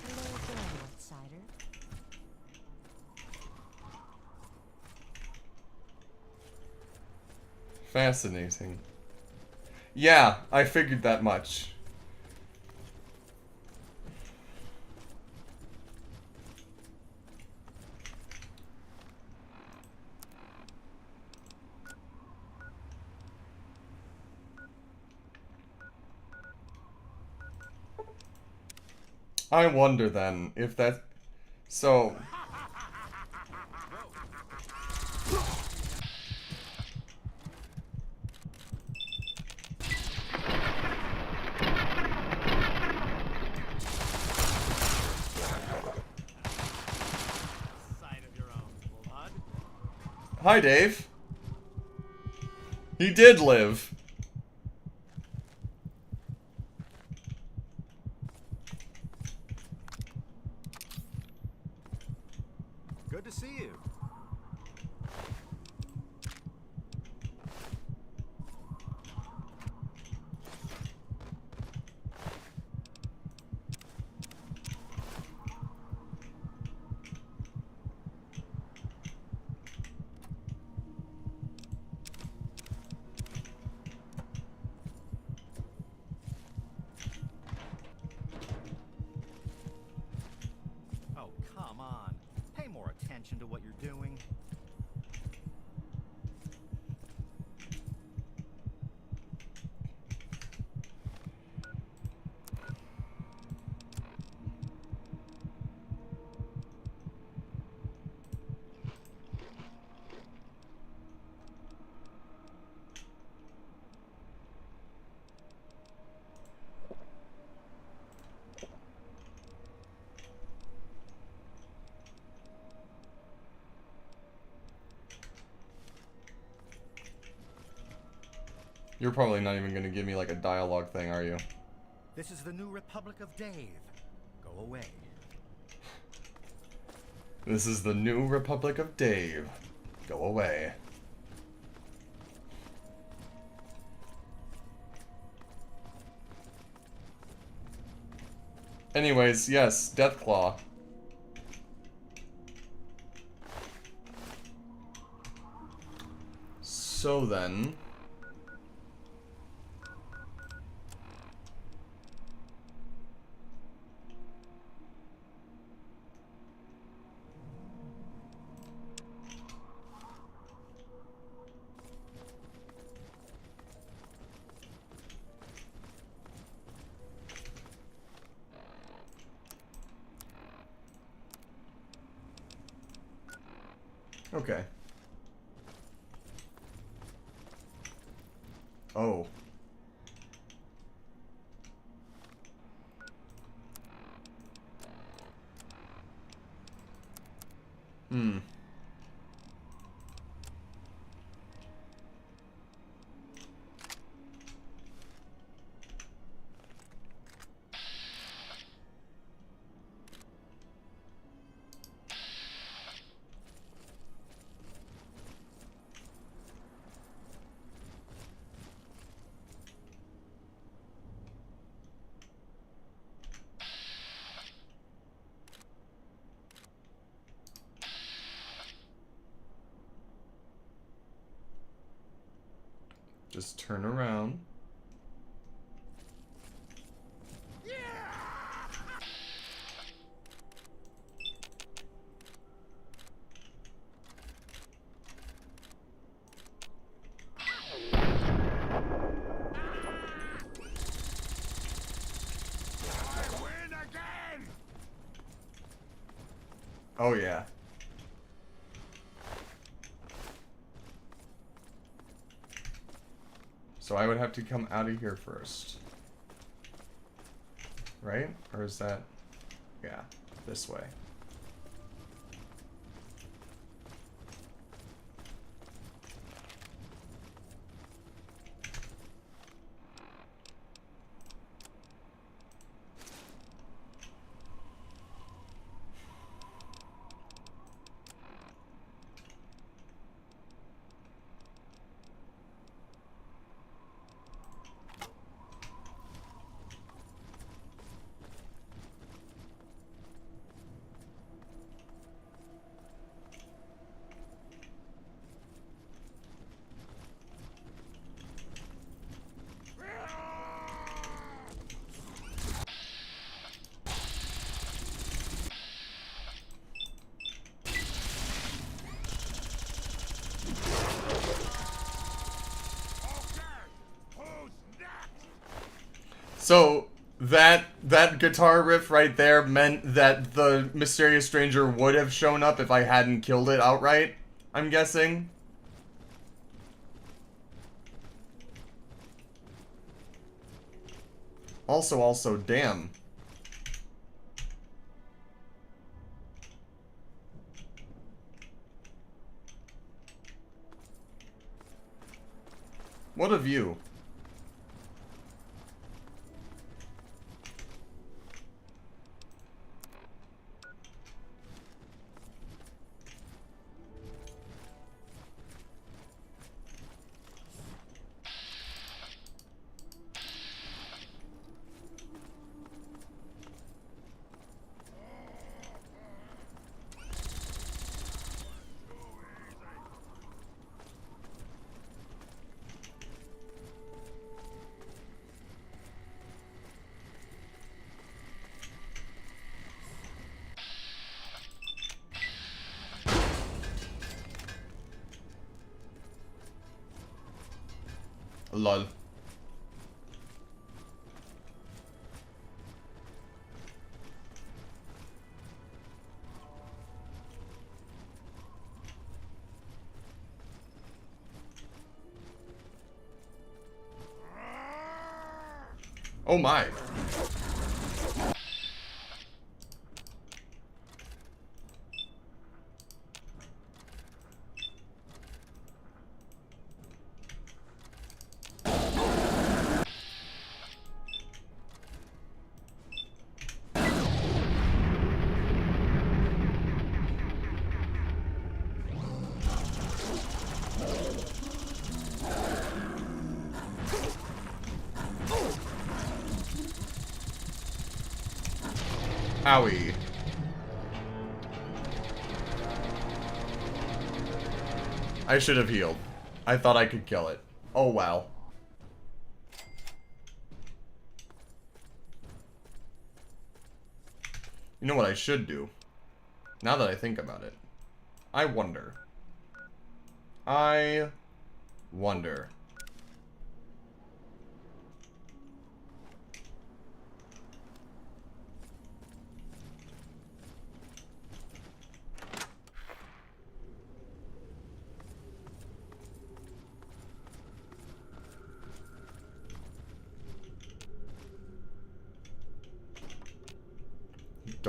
Hello again, outsider. Fascinating. Yeah, I figured that much. I wonder then if that... So... Hi, Dave. He did live. Good to see you. Oh, come on. Pay more attention to what you're doing. You're probably not even gonna give me like a dialogue thing, are you? This is the New Republic of Dave. Go away. This is the New Republic of Dave. Go away. Anyways, yes, Deathclaw. So then... Okay. Oh. Hmm. Just turn around. Oh yeah. So I would have to come out of here first. Right? Or is that... Yeah, this way. So that guitar riff right there meant that the mysterious stranger would have shown up if I hadn't killed it outright, I'm guessing. Also, damn. What a view. Lol. Oh my. Owie. I should have healed. I thought I could kill it. Oh wow. You know what I should do? Now that I think about it. I wonder.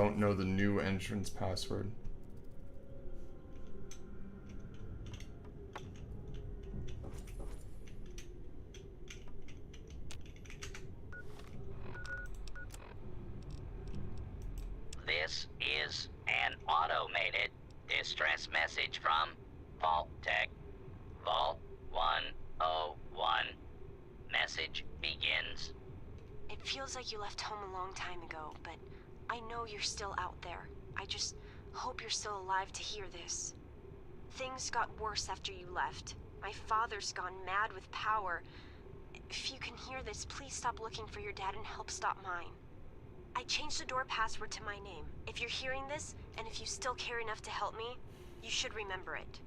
don't know the new entrance password. This is an automated distress message from Vault Tech. Vault 101. Message begins. It feels like you left home a long time ago, but I know you're still out there. I just hope you're still alive to hear this. Things got worse after you left. My father's gone mad with power. If you can hear this, please stop looking for your dad and help stop mine. I changed the door password to my name. If you're hearing this, and if you still care enough to help me, you should remember it.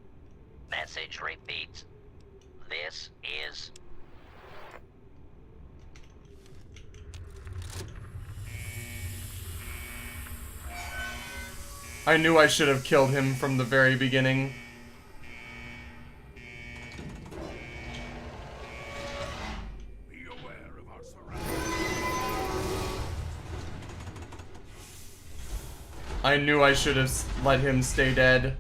Message repeats. This is... I knew I should have killed him from the very beginning. Be aware of our surroundings. I knew I should have let him stay dead.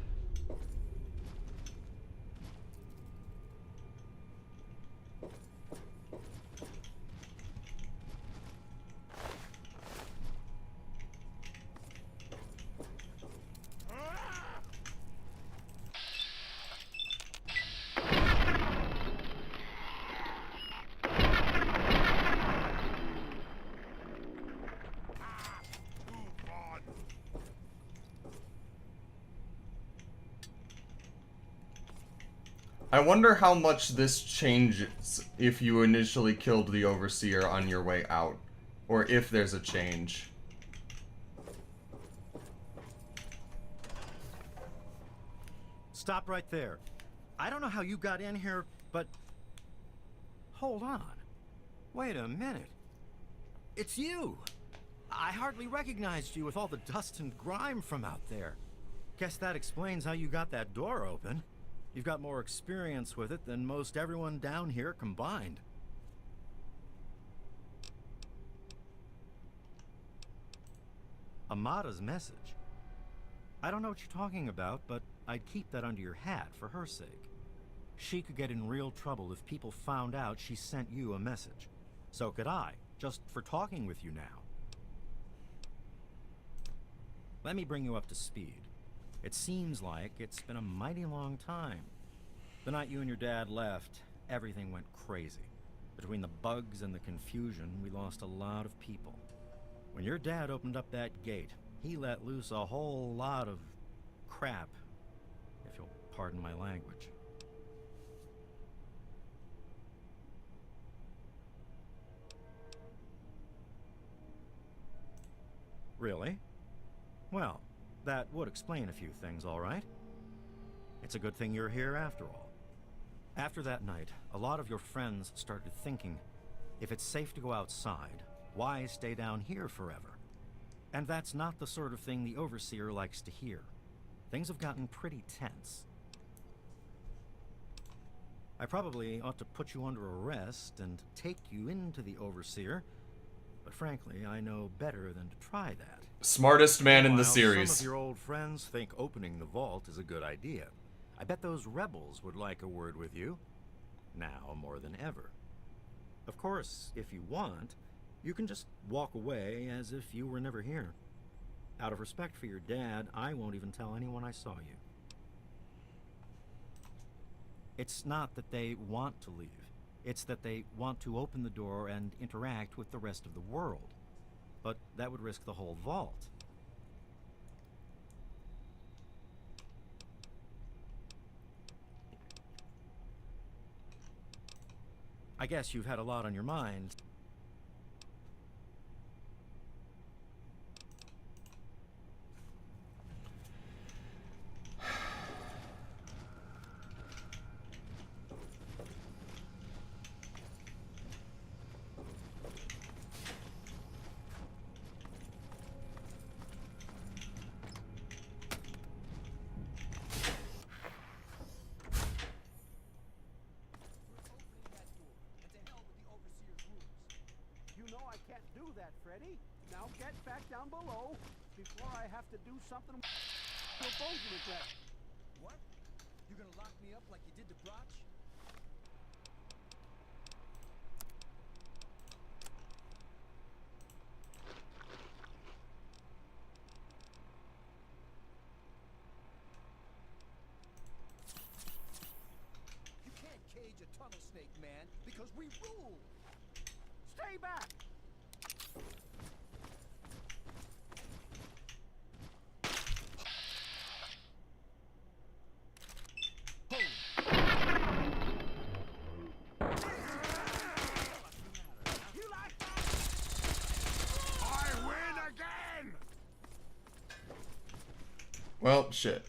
I wonder how much this changes if you initially killed the Overseer on your way out, or if there's a change. Stop right there. I don't know how you got in here, but... Hold on. Wait a minute. It's you! I hardly recognized you with all the dust and grime from out there. Guess that explains how you got that door open. You've got more experience with it than most everyone down here combined. Amada's message. I don't know what you're talking about, but I'd keep that under your hat for her sake. She could get in real trouble if people found out she sent you a message. So could I, just for talking with you now. Let me bring you up to speed. It seems like it's been a mighty long time. The night you and your dad left, everything went crazy. Between the bugs and the confusion, we lost a lot of people. When your dad opened up that gate, he let loose a whole lot of crap, if you'll pardon my language. Really? Well, that would explain a few things, all right? It's a good thing you're here after all. After that night, a lot of your friends started thinking, if it's safe to go outside, why stay down here forever? And that's not the sort of thing the Overseer likes to hear. Things have gotten pretty tense. I probably ought to put you under arrest and take you into the Overseer, but frankly, I know better than to try that. Smartest man in the series. Some of your old friends think opening the vault is a good idea. I bet those rebels would like a word with you. Now more than ever. Of course, if you want, you can just walk away as if you were never here. Out of respect for your dad, I won't even tell anyone I saw you. It's not that they want to leave. It's that they want to open the door and interact with the rest of the world. But that would risk the whole vault. I guess you've had a lot on your mind. You know I can't do that, Freddy. Now get back down below. before I have to do something we'll both regret. What? You gonna lock me up like you did to Broch? You can't cage a tunnel snake, man, because we rule! Stay back! Well, shit.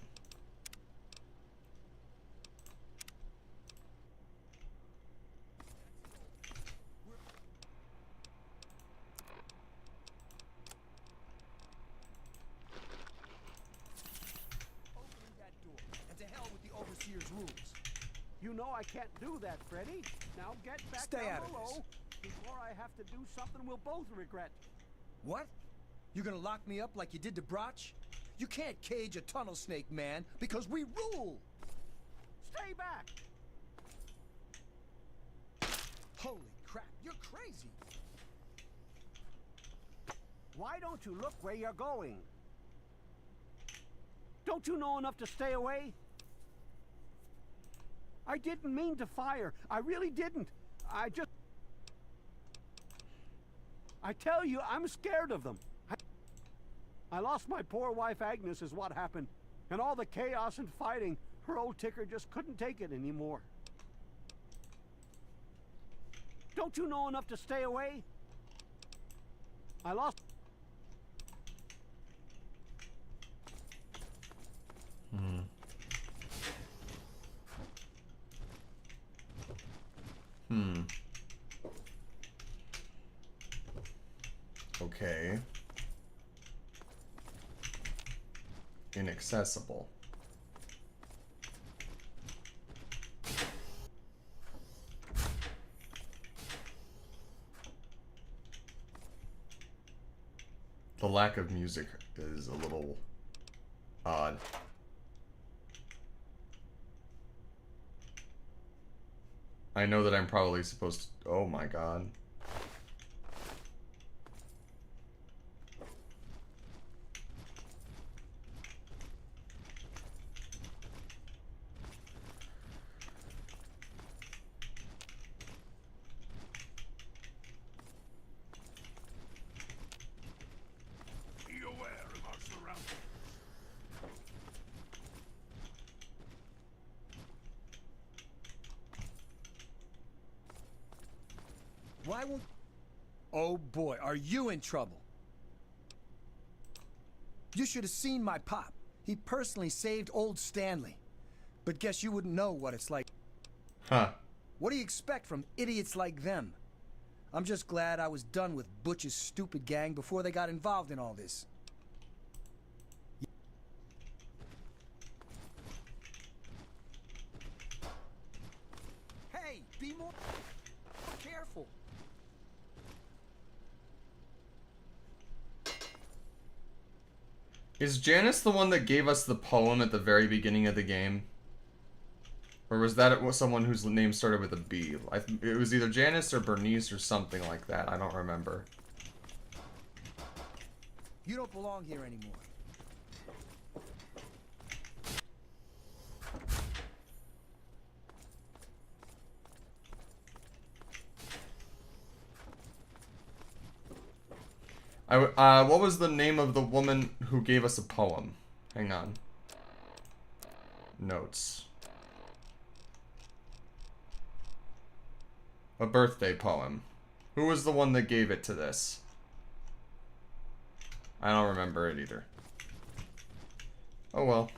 And to hell with the Overseer's rules. You know I can't do that, Freddy. Now get back Stay down out of below this. before I have to do something we'll both regret. What? You gonna lock me up like you did to Broch? You can't cage a tunnel snake, man, because we rule! Stay back! Holy crap, you're crazy! Why don't you look where you're going? Don't you know enough to stay away? I didn't mean to fire. I really didn't. I tell you, I'm scared of them. I lost my poor wife Agnes is what happened. And all the chaos and fighting, her old ticker just couldn't take it anymore. Don't you know enough to stay away? I lost... Okay. Inaccessible. The lack of music is a little odd. I know that I'm probably supposed to... Oh my god. Be aware of our surroundings. Why won't... Oh boy, are you in trouble? You should have seen my pop. He personally saved old Stanley. But guess you wouldn't know what it's like. Huh. What do you expect from idiots like them? I'm just glad I was done with Butch's stupid gang before they got involved in all this. Hey, be more careful. Is Janice the one that gave us the poem at the very beginning of the game? Or was that someone whose name started with a B? It was either Janice or Bernice or something like that. I don't remember. You don't belong here anymore. What was the name of the woman who gave us a poem? Hang on. Notes. A birthday poem. Who was the one that gave it to this? I don't remember it either. Oh well.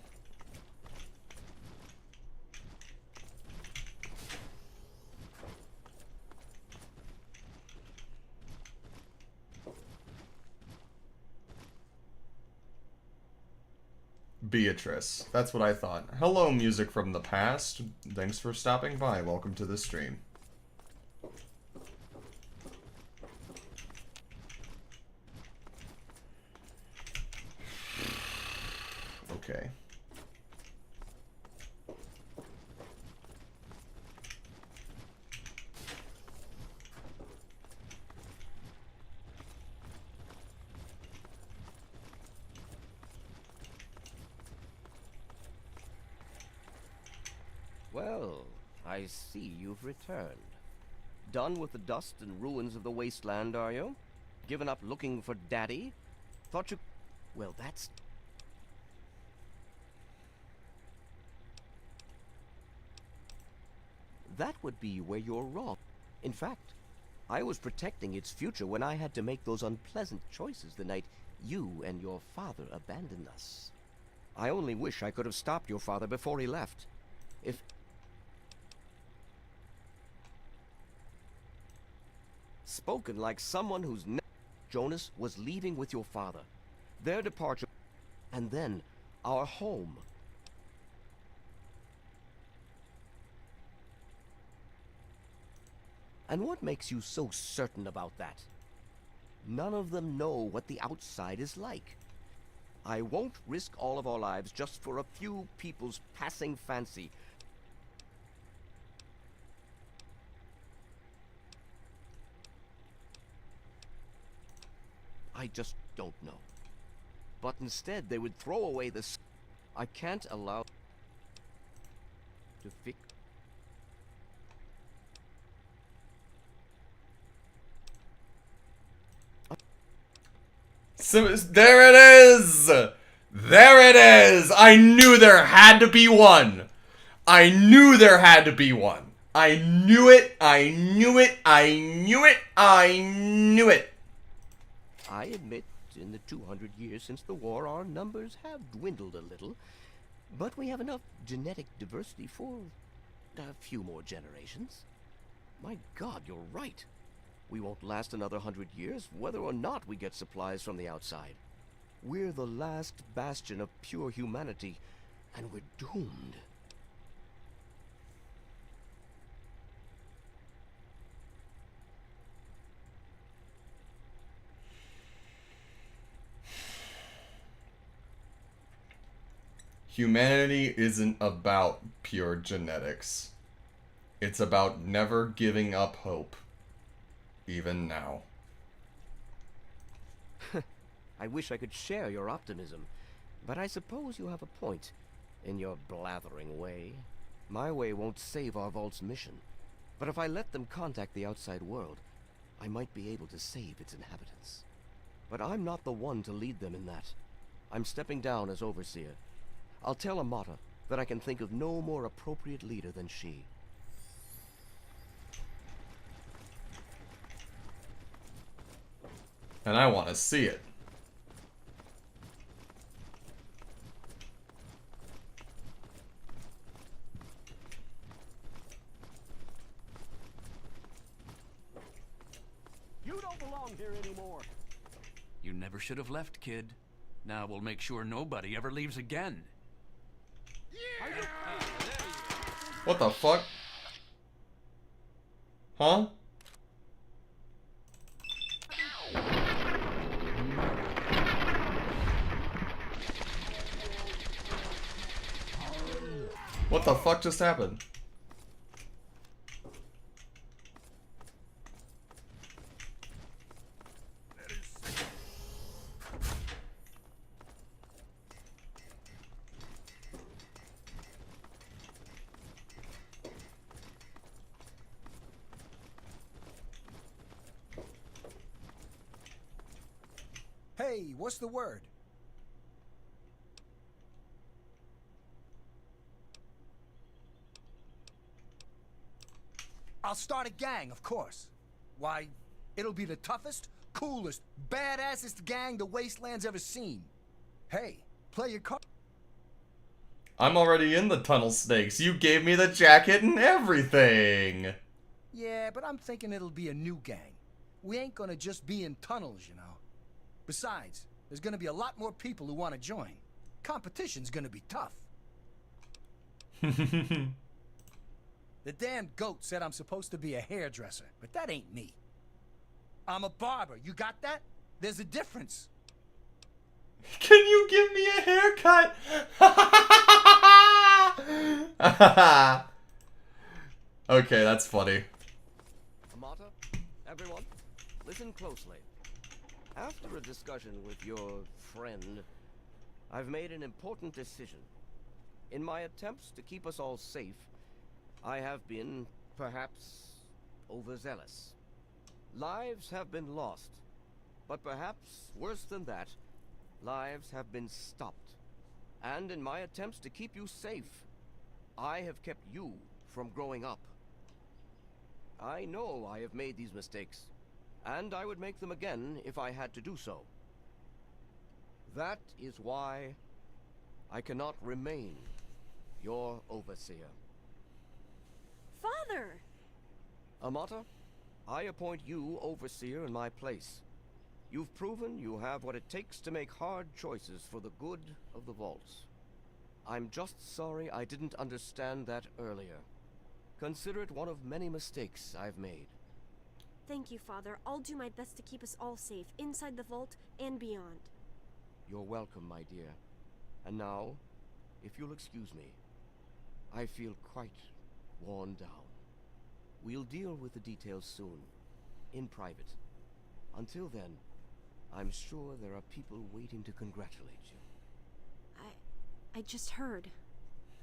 Beatrice. That's what I thought. Hello, music from the past. Thanks for stopping by. Welcome to the stream. Okay. Well, I see you've returned. Done with the dust and ruins of the wasteland, are you? Given up looking for Daddy? Thought you... Well, that's... That would be where you're wrong. In fact, I was protecting its future when I had to make those unpleasant choices the night you and your father abandoned us. I only wish I could have stopped your father before he left. If... Spoken like someone who's Jonas was leaving with your father. Their departure... And then, our home. And what makes you so certain about that? None of them know what the outside is like. I won't risk all of our lives just for a few people's passing fancy. I just don't know. But instead, they would throw away this. I can't allow to fix. So, there it is! There it is! I knew there had to be one! I knew there had to be one! I knew it! I knew it! I knew it! I knew it! I admit, in the 200 years since the war, our numbers have dwindled a little. But we have enough genetic diversity for a few more generations. My God, you're right. We won't last another 100 years, whether or not we get supplies from the outside. We're the last bastion of pure humanity, and we're doomed. Humanity isn't about pure genetics. It's about never giving up hope. Even now. I wish I could share your optimism, but I suppose you have a point, in your blathering way. My way won't save our vault's mission, but if I let them contact the outside world, I might be able to save its inhabitants. But I'm not the one to lead them in that. I'm stepping down as overseer. I'll tell Amata that I can think of no more appropriate leader than she. And I want to see it. You don't belong here anymore. You never should have left, kid. Now we'll make sure nobody ever leaves again. What the fuck? Huh? What the fuck just happened? Hey, what's the word? I'll start a gang, of course. Why, it'll be the toughest, coolest, badassest gang the Wasteland's ever seen. Hey, play your card. I'm already in the tunnel snakes. You gave me the jacket and everything. Yeah, but I'm thinking it'll be a new gang. We ain't gonna just be in tunnels, you know. Besides, there's gonna be a lot more people who want to join. Competition's gonna be tough. The damn goat said I'm supposed to be a hairdresser, but that ain't me. I'm a barber, you got that? There's a difference. Can you give me a haircut? Okay, that's funny. Amata, everyone, listen closely. After a discussion with your friend, I've made an important decision. In my attempts to keep us all safe, I have been, perhaps, overzealous. Lives have been lost, but perhaps worse than that, lives have been stopped. And in my attempts to keep you safe, I have kept you from growing up. I know I have made these mistakes, and I would make them again if I had to do so. That is why I cannot remain your overseer. Father! Amata, I appoint you overseer in my place. You've proven you have what it takes to make hard choices for the good of the vaults. I'm just sorry I didn't understand that earlier. Consider it one of many mistakes I've made. Thank you, Father. I'll do my best to keep us all safe, inside the vault and beyond. You're welcome, my dear. And now, if you'll excuse me, I feel quite worn down. We'll deal with the details soon, in private. Until then, I'm sure there are people waiting to congratulate you. I just heard.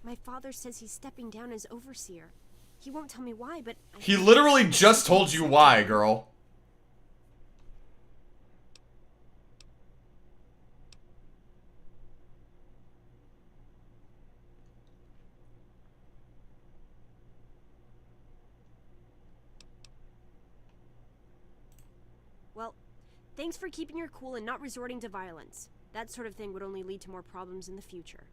My father says he's stepping down as overseer. He won't tell me why, but... He literally just told you why, girl. Well, thanks for keeping your cool and not resorting to violence. That sort of thing would only lead to more problems in the future.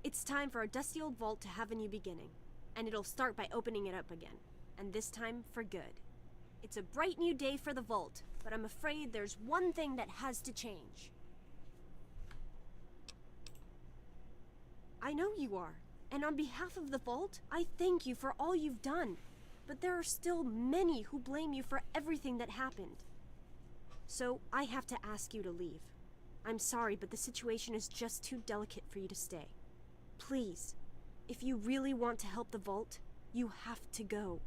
It's time for our dusty old vault to have a new beginning. And it'll start by opening it up again. And this time, for good. It's a bright new day for the vault, but I'm afraid there's one thing that has to change. I know you are. And on behalf of the vault, I thank you for all you've done. But there are still many who blame you for everything that happened. So, I have to ask you to leave. I'm sorry, but the situation is just too delicate for you to stay. Please, if you really want to help the vault, you have to go.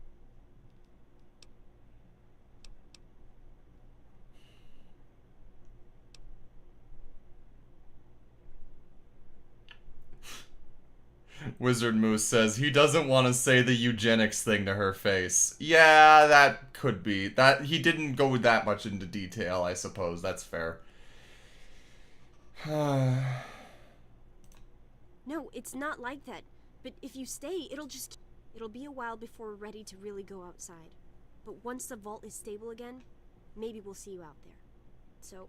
Wizard Moose says he doesn't want to say the eugenics thing to her face. Yeah, that could be. That he didn't go that much into detail, I suppose. That's fair. No, it's not like that. But if you stay, it'll be a while before we're ready to really go outside. But once the vault is stable again, maybe we'll see you out there. So,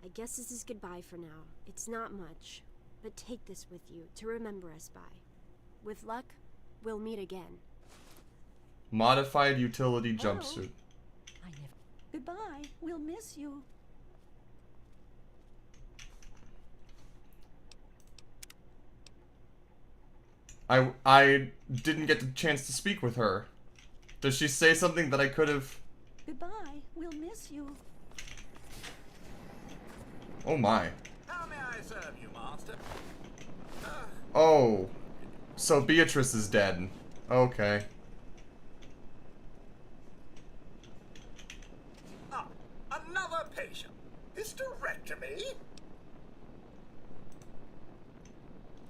I guess this is goodbye for now. It's not much. But take this with you to remember us by. With luck, we'll meet again. Modified utility jumpsuit. Goodbye. We'll miss you. I didn't get the chance to speak with her. Does she say something that I could have... Goodbye. We'll miss you. Oh my. How may I serve you, Master? Oh. So Beatrice is dead. Okay. Ah, another patient. Hysterectomy?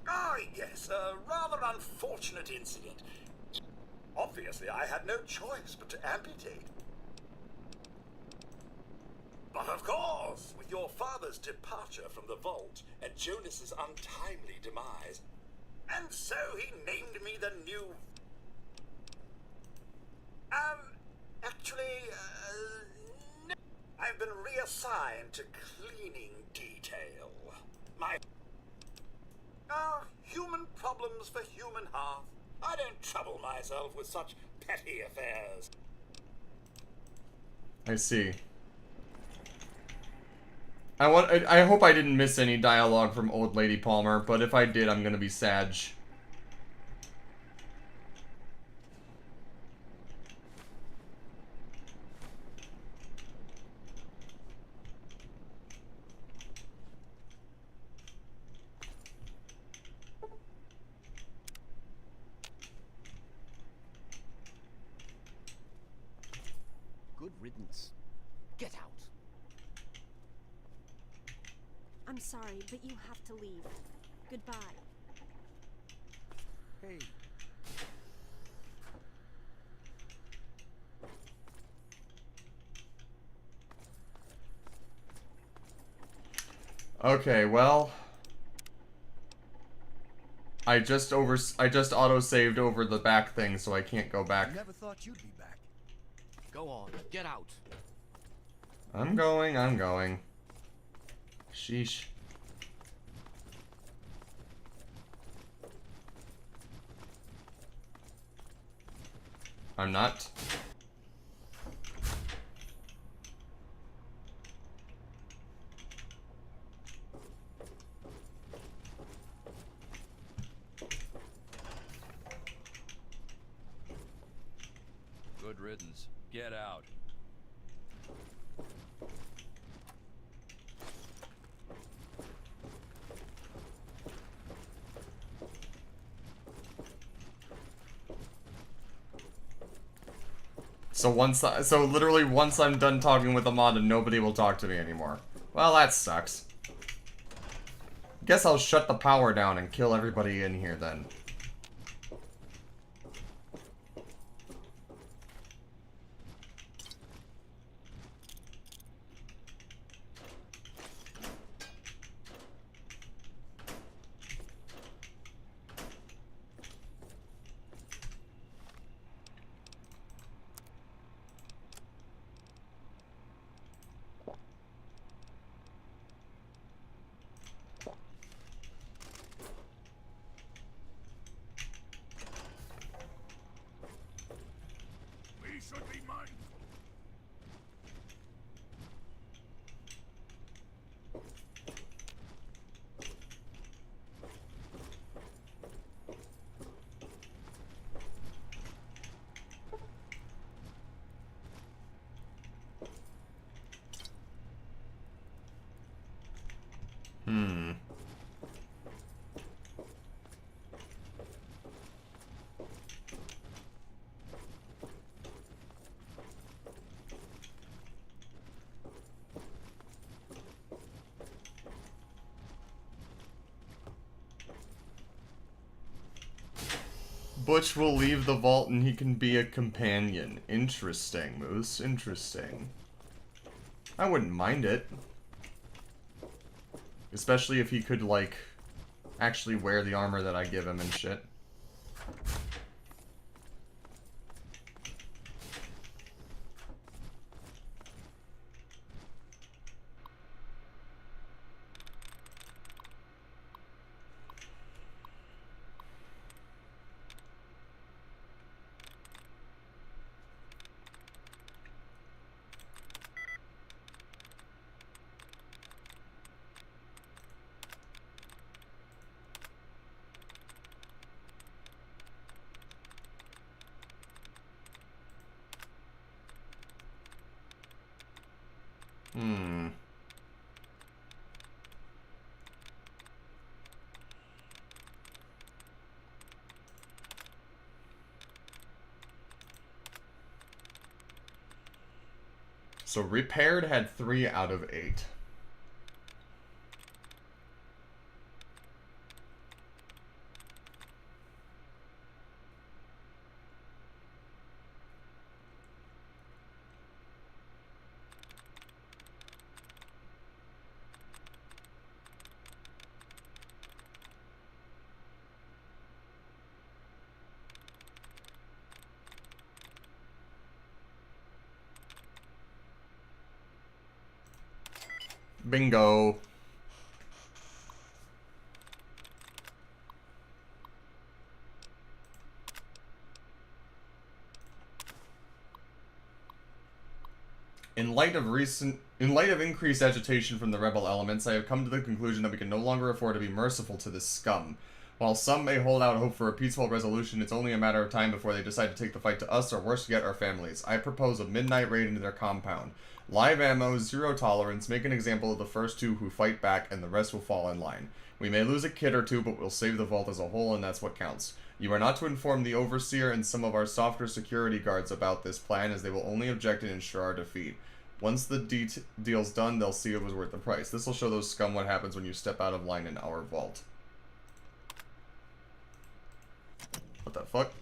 Ah, yes, a rather unfortunate incident. Obviously, I had no choice but to amputate. But of course, with your father's departure from the vault and Jonas's untimely demise, and so he named me the new... Actually, no. I've been reassigned to cleaning detail. My... human problems for human hearth. I don't trouble myself with such petty affairs. I see. I hope I didn't miss any dialogue from Old Lady Palmer, but if I did, I'm gonna be sad. good riddance. Get out. I'm sorry, but you have to leave. Goodbye. Hey. Okay, well, I just auto-saved over the back thing, so I can't go back. I never thought you'd be back. Go on, get out. I'm going. Sheesh. I'm not. Good riddance. Get out. So literally once I'm done talking with Amanda, nobody will talk to me anymore. Well, that sucks. Guess I'll shut the power down and kill everybody in here then. We should be mindful. Butch will leave the vault and he can be a companion. Interesting, Moose. Interesting. I wouldn't mind it. Especially if he could, like, actually wear the armor that I give him and shit. So repaired had 3 out of 8. Bingo. In light of increased agitation from the rebel elements, I have come to the conclusion that we can no longer afford to be merciful to this scum. While some may hold out hope for a peaceful resolution, it's only a matter of time before they decide to take the fight to us, or worse yet, our families. I propose a midnight raid into their compound. Live ammo, zero tolerance, make an example of the first 2 who fight back, and the rest will fall in line. We may lose a kid or 2, but we'll save the vault as a whole, and that's what counts. You are not to inform the Overseer and some of our softer security guards about this plan, as they will only object and ensure our defeat. Once the deal's done, they'll see it was worth the price. This will show those scum what happens when you step out of line in our vault. What the fuck?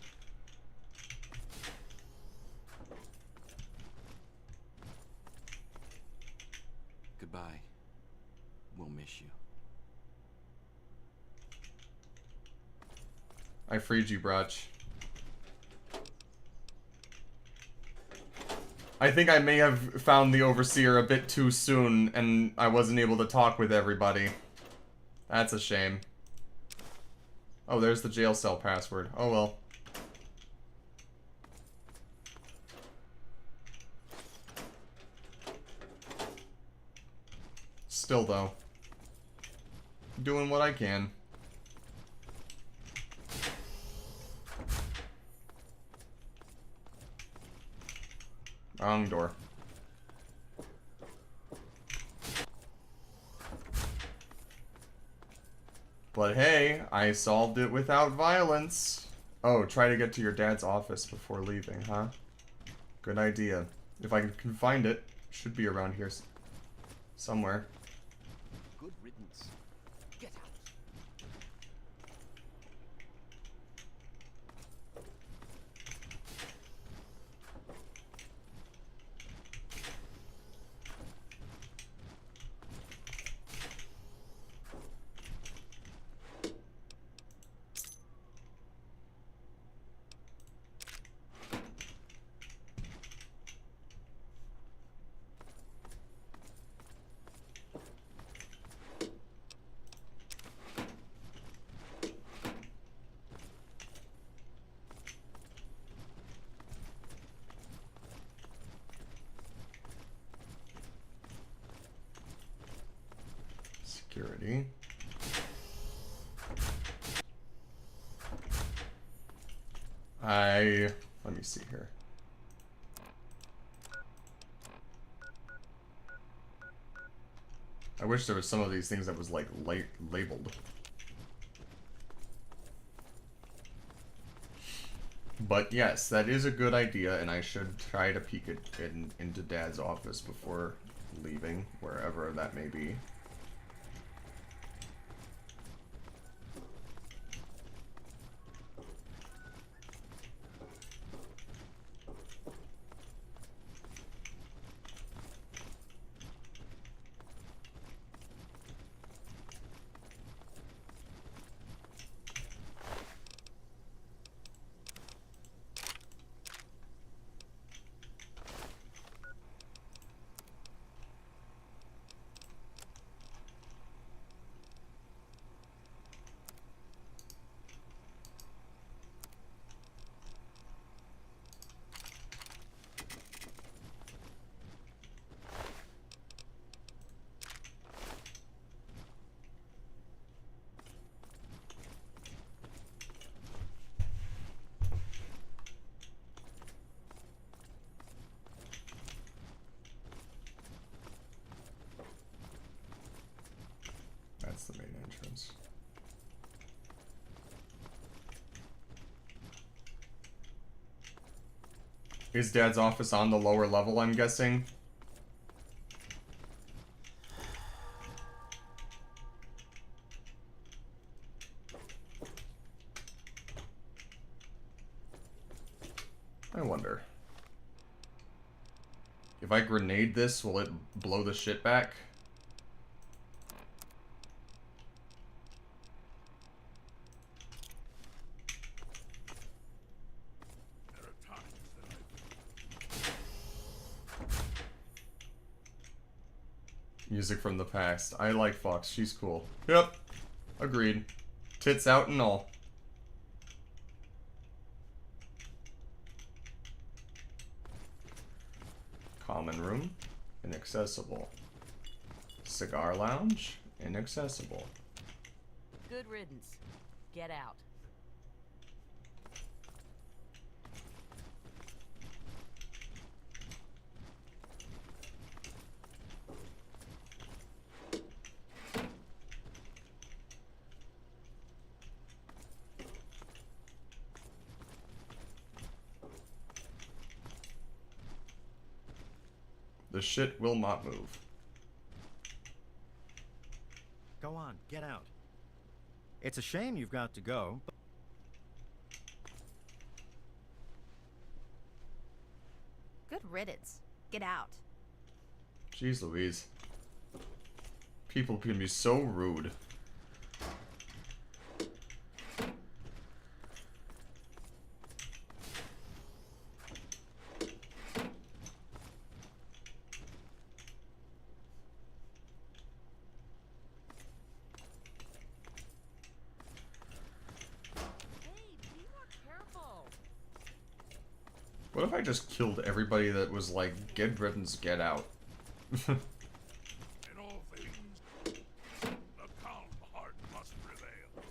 Goodbye. We'll miss you. I freed you, Brotch. I think I may have found the Overseer a bit too soon, and I wasn't able to talk with everybody. That's a shame. Oh, there's the jail cell password. Oh well. Still, though. Doing what I can. Wrong door. But hey, I solved it without violence. Oh, try to get to your dad's office before leaving, huh? Good idea. If I can find it, should be around here somewhere. Good riddance. Get out. Security. Let me see here. I wish there was some of these things that was like labeled. But yes, that is a good idea, and I should try to peek it into Dad's office before leaving, wherever that may be. That's the main entrance. Is Dad's office on the lower level, I'm guessing? I wonder. If I grenade this, will it blow the shit back? Music from the past. I like Fox. She's cool. Yep. Agreed. Tits out and all. Common room. Inaccessible. Cigar lounge. Inaccessible. Good riddance. Get out. The shit will not move. Go on, get out. It's a shame you've got to go, but... Good riddance. Get out. Jeez Louise. People can be so rude. What if I just killed everybody that was like, get riddance, get out? In all things, the calm heart must prevail.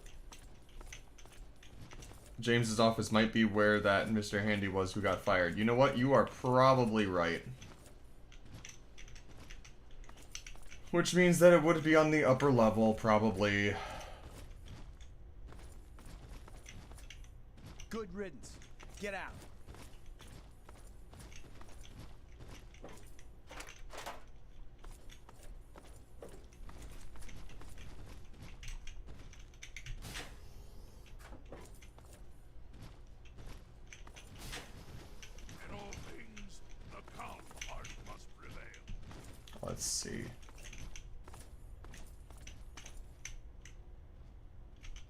James's office might be where that Mr. Handy was who got fired. You know what? You are probably right. Which means that it would be on the upper level, probably. Good riddance. Get out. In all things, the calm heart must prevail. Let's see.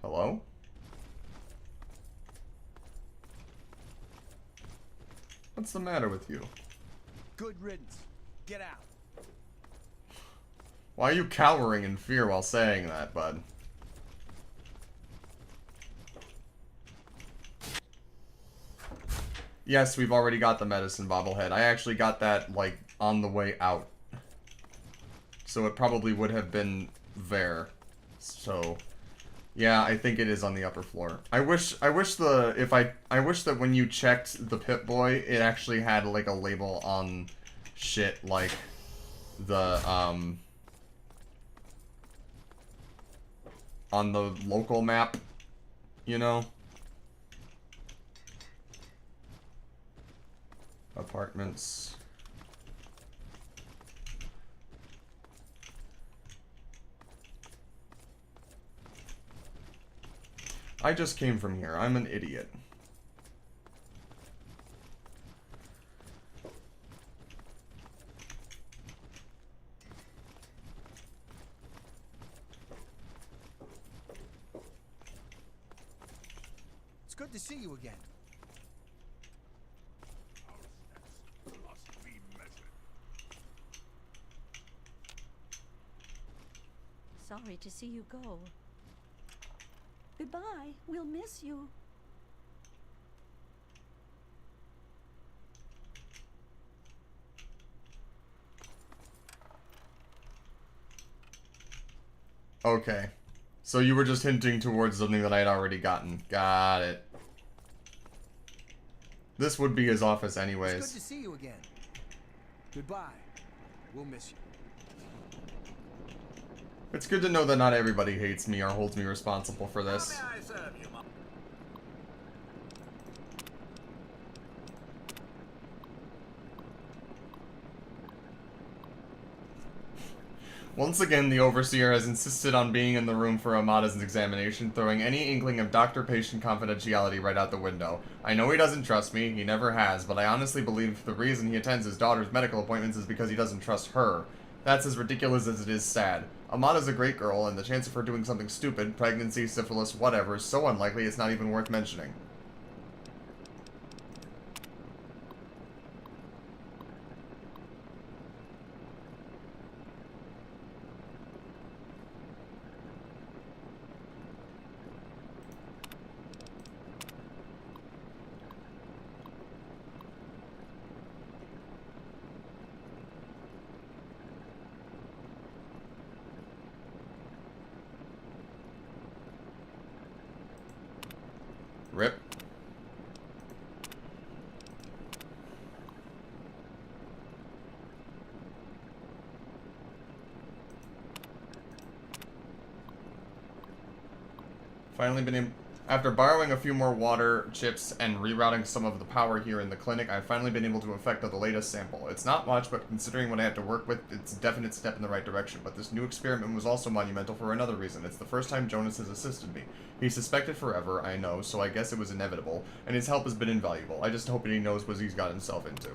Hello? What's the matter with you? Good riddance. Get out. Why are you cowering in fear while saying that, bud? Yes, we've already got the medicine bobblehead. I actually got that, like, on the way out. So it probably would have been there. So, yeah, I think it is on the upper floor. I wish that when you checked the Pip-Boy, it actually had, like, a label on shit, like, the, on the local map, you know? Apartments. I just came from here. I'm an idiot. It's good to see you again. Must be measured. Sorry to see you go. Goodbye. We'll miss you. Okay. So you were just hinting towards something that I had already gotten. Got it. This would be his office anyways. It's good to see you again. Goodbye. We'll miss you. It's good to know that not everybody hates me or holds me responsible for this. How may I serve you, Mom? Once again, the Overseer has insisted on being in the room for Amada's examination, throwing any inkling of doctor-patient confidentiality right out the window. I know he doesn't trust me, he never has, but I honestly believe the reason he attends his daughter's medical appointments is because he doesn't trust her. That's as ridiculous as it is sad. Amada's a great girl, and the chance of her doing something stupid, pregnancy, syphilis, whatever, is so unlikely it's not even worth mentioning. Rip. Finally been After borrowing a few more water chips and rerouting some of the power here in the clinic, I've finally been able to effect the latest sample. It's not much, but considering what I have to work with, it's a definite step in the right direction. But this new experiment was also monumental for another reason. It's the first time Jonas has assisted me. He's suspected forever, I know, so I guess it was inevitable, and his help has been invaluable. I just hope he knows what he's got himself into.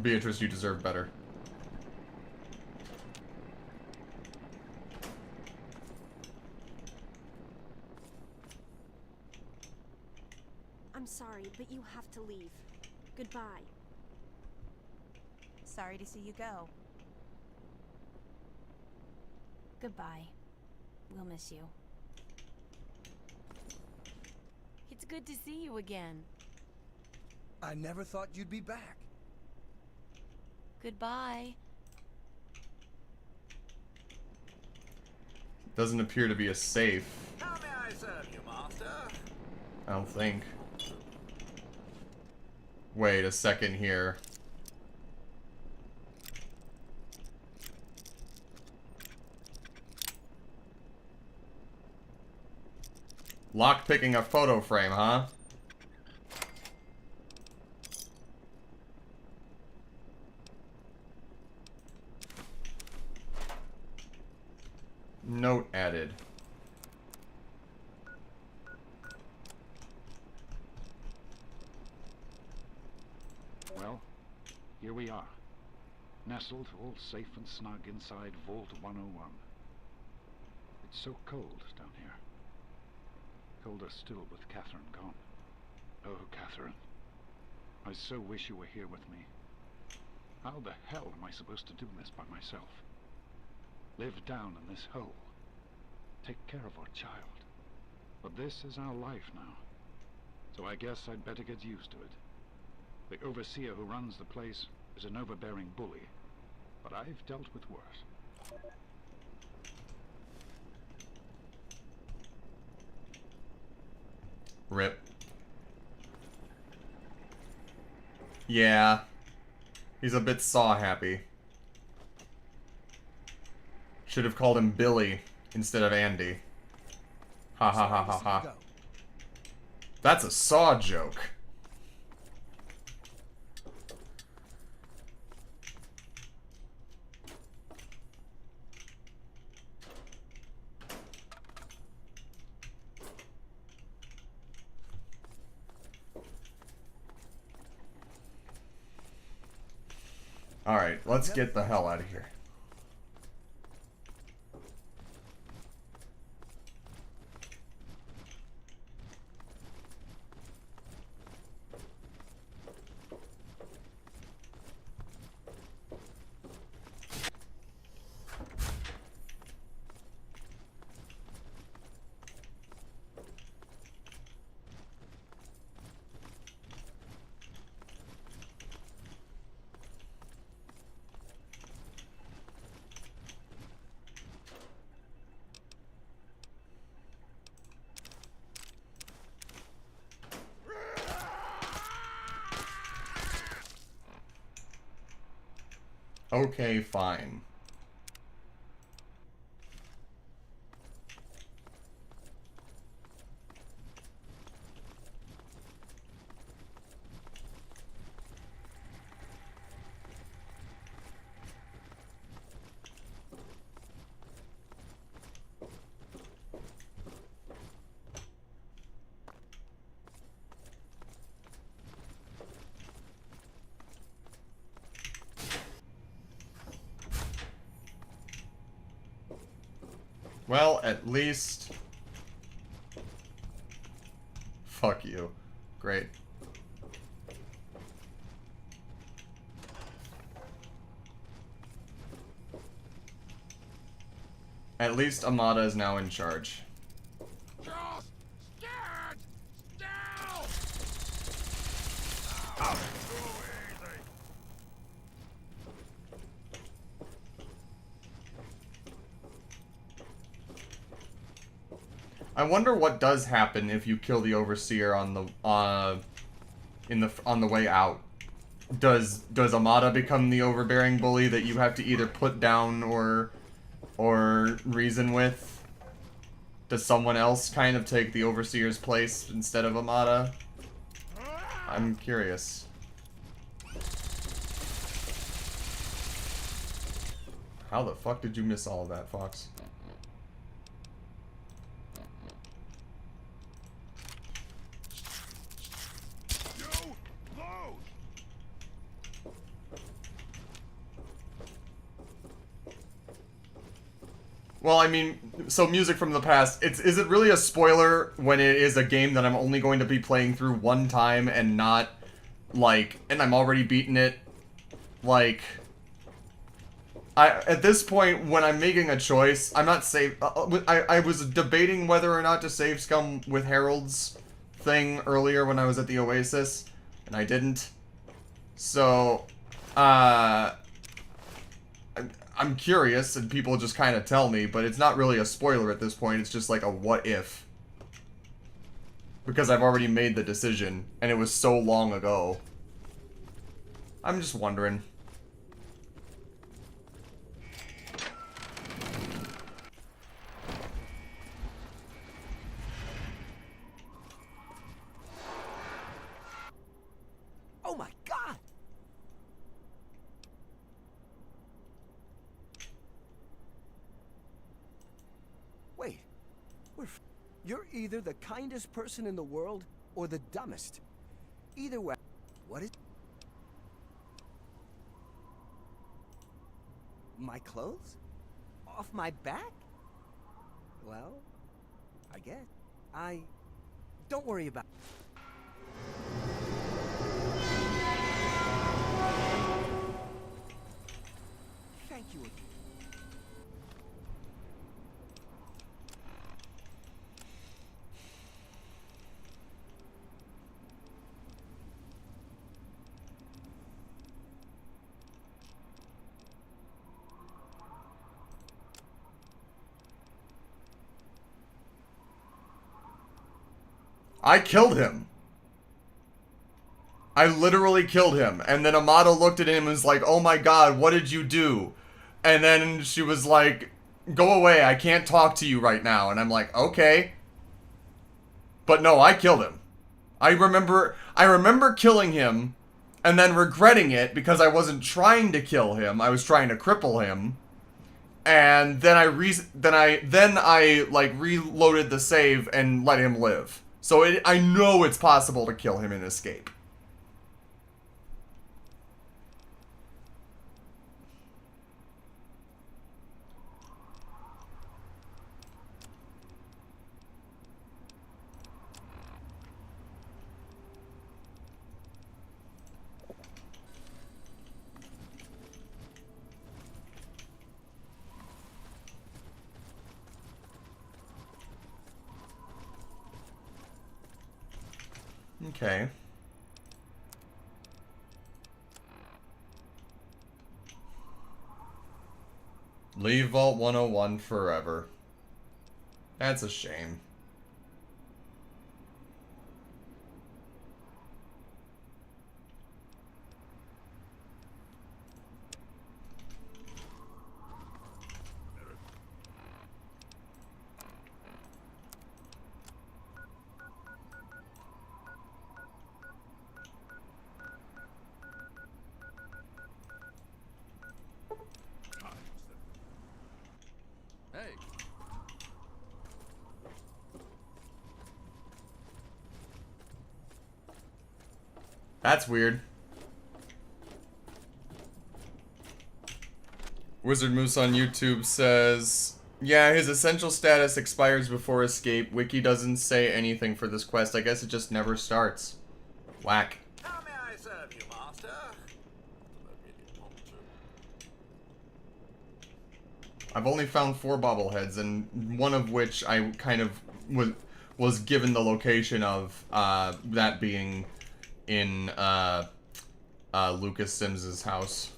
Beatrice, you deserve better. I'm sorry, but you have to leave. Goodbye. Sorry to see you go. Goodbye. We'll miss you. It's good to see you again. I never thought you'd be back. Goodbye. Doesn't appear to be a safe. How may I serve you, master? I don't think. Wait a second here. Lockpicking a photo frame, huh? Note added. Well, here we are. Nestled all safe and snug inside Vault 101. It's so cold down here. Colder still with Catherine gone. Oh, Catherine. I so wish you were here with me. How the hell am I supposed to do this by myself? Live down in this hole. Take care of our child. But this is our life now. So I guess I'd better get used to it. The overseer who runs the place is an overbearing bully. But I've dealt with worse. Rip. Yeah. He's a bit saw-happy. Should have called him Billy instead of Andy. Ha ha ha ha ha. That's a Saw joke. Alright, let's get the hell out of here. Okay, fine. Well, at least... Fuck you. Great. At least Amada is now in charge. Just stand down! I wonder what does happen if you kill the overseer on the on the way out. does Amada become the overbearing bully that you have to either put down or reason with? Does someone else kind of take the overseer's place instead of Amada? I'm curious. How the fuck did you miss all of that, Fox? Well, I mean, so music from the past, is it really a spoiler when it is a game that I'm only going to be playing through one time and not, like, and I'm already beaten it? Like, at this point, when I'm making a choice, I'm not save, I was debating whether or not to save scum with Harold's thing earlier when I was at the Oasis, and I didn't. So, I'm curious, and people just kind of tell me, but it's not really a spoiler at this point, it's just like a what if. Because I've already made the decision, and it was so long ago. I'm just wondering. Oh my god! Wait, you're either the kindest person in the world or the dumbest. Either way, what is... My clothes? Off my back? Well, I guess. Don't worry about... Thank you. I killed him. I literally killed him. And then Amada looked at him and was like, oh my god, what did you do? And then she was like, go away, I can't talk to you right now. And I'm like, okay. But no, I killed him. I remember killing him and then regretting it because I wasn't trying to kill him. I was trying to cripple him. And then I like reloaded the save and let him live. So I know it's possible to kill him and escape. Okay. Leave Vault 101 forever. That's a shame. Hey. That's weird. Wizard Moose on YouTube says, yeah, his essential status expires before escape. Wiki doesn't say anything for this quest. I guess it just never starts. Whack. How may I serve you, master? I've only found 4 bobbleheads, and one of which I kind of was given the location of, that being in Lucas Sims's house.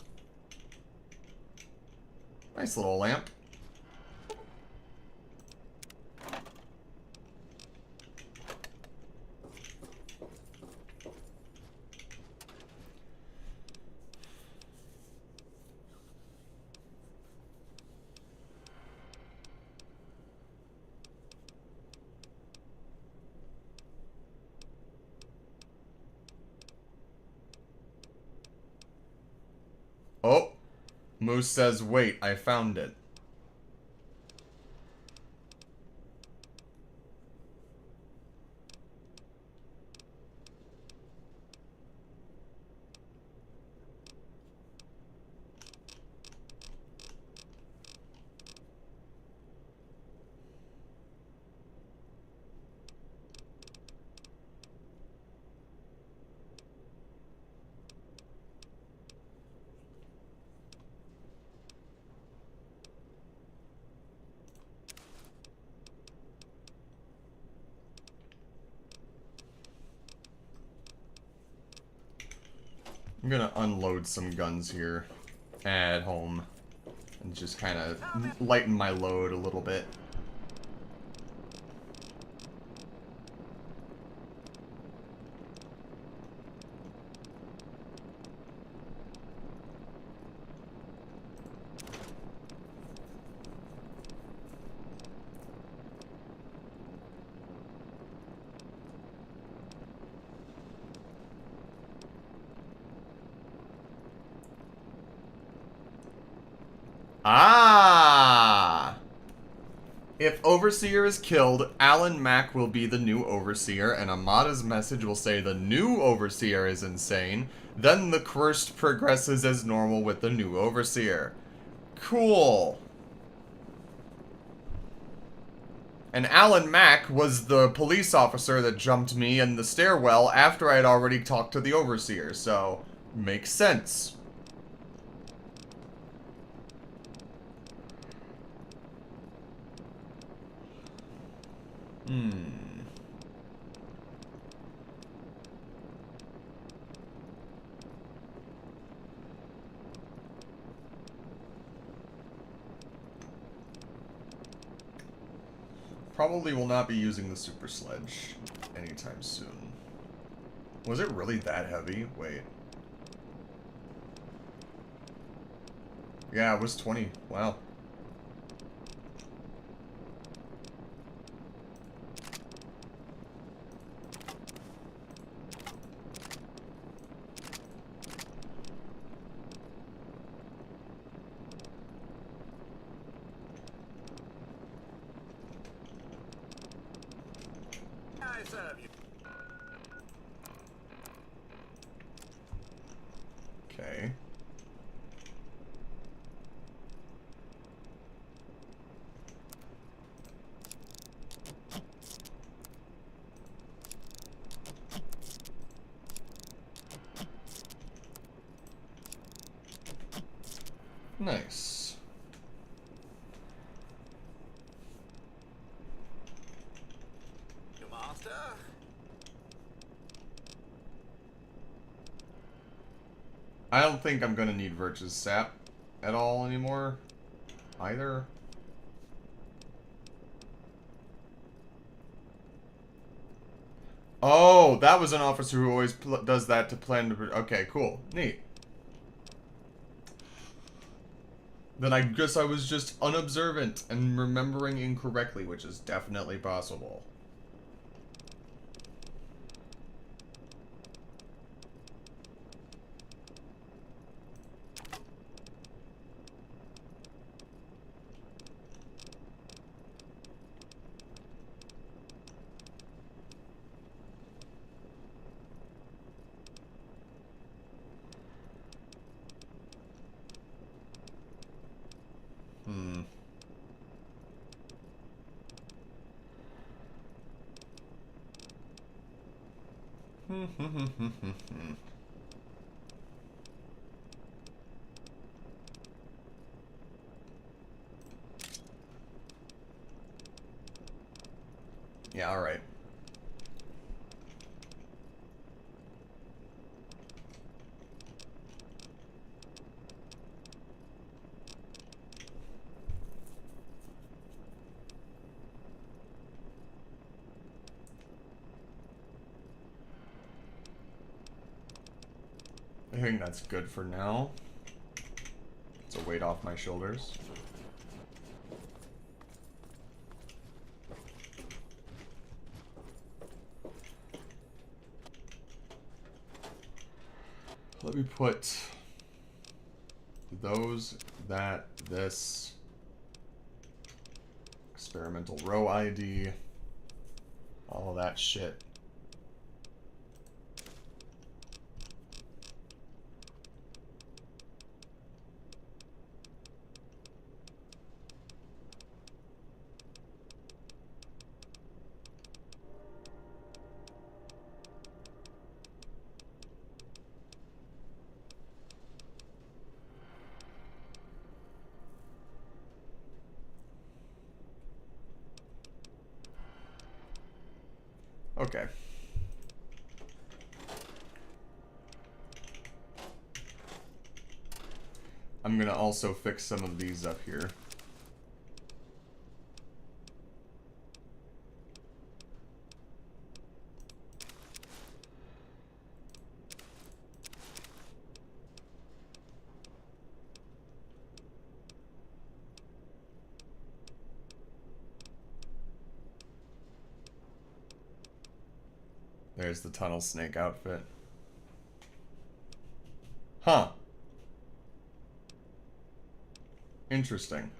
Nice little lamp. Moose says, wait, I found it. I'm gonna unload some guns here at home and just kind of lighten my load a little bit. Ah! If Overseer is killed, Alan Mack will be the new Overseer, and Amada's message will say the new Overseer is insane. Then the quest progresses as normal with the new Overseer. Cool. And Alan Mack was the police officer that jumped me in the stairwell after I had already talked to the Overseer, so makes sense. Probably will not be using the super sledge anytime soon. Was it really that heavy? Wait. Yeah, it was 20. Wow. Okay. Nice. Your master? I don't think I'm gonna need Virtue's sap at all anymore, either. Oh, that was an officer who always does that to plan to... Okay, cool. Neat. Then I guess I was just unobservant and remembering incorrectly, which is definitely possible. Yeah, alright. I think that's good for now. It's a weight off my shoulders. Let me put those that, this. Experimental row ID. All that shit. Okay. I'm gonna also fix some of these up here. There's the tunnel snake outfit. Huh. Interesting.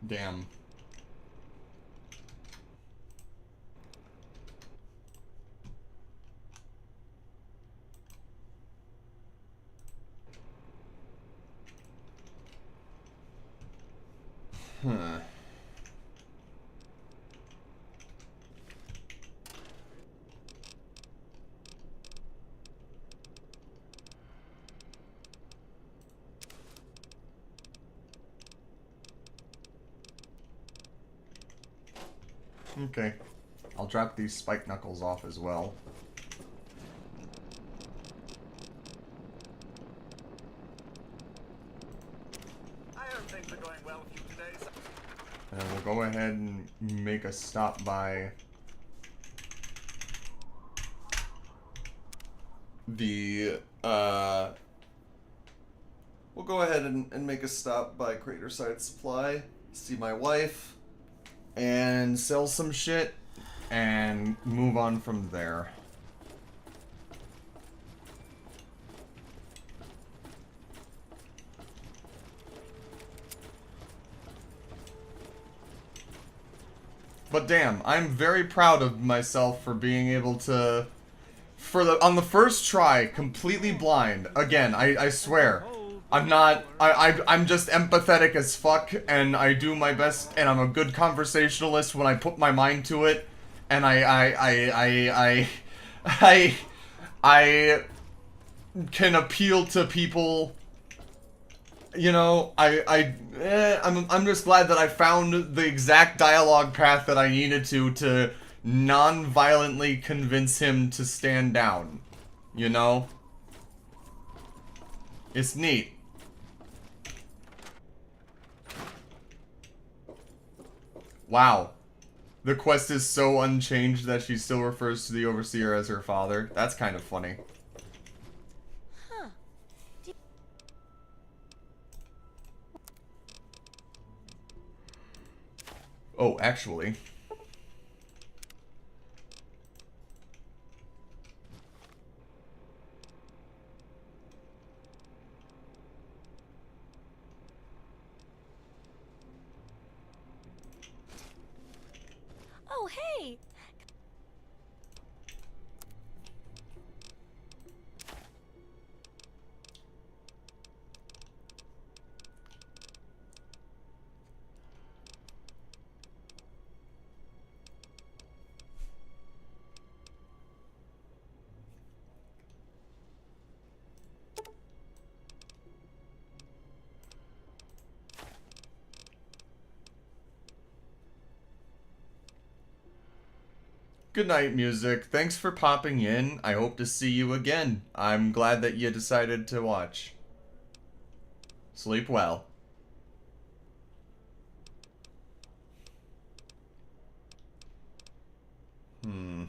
Damn. Huh. Okay. I'll drop these spike knuckles off as well. I hope things are going well for you today, sir. And we'll go ahead and make a stop by the, we'll go ahead and make a stop by Craterside Supply, see my wife, and sell some shit, and move on from there. But damn, I'm very proud of myself for being able to, on the first try, completely blind. Again, I swear, I'm not, I'm just empathetic as fuck, and I do my best, and I'm a good conversationalist when I put my mind to it, and I can appeal to people. You know, I'm just glad that I found the exact dialogue path that I needed to non-violently convince him to stand down. You know? It's neat. Wow. The quest is so unchanged that she still refers to the Overseer as her father. That's kind of funny. Huh. Oh, actually. Oh, hey! Good night, music. Thanks for popping in. I hope to see you again. I'm glad that you decided to watch. Sleep well. Hmm.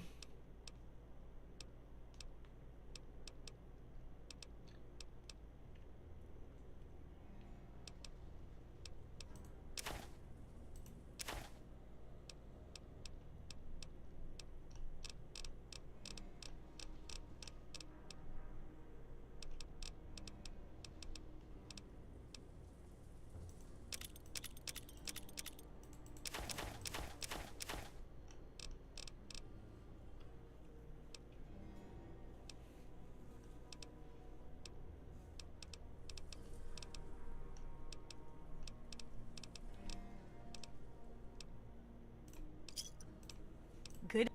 Good.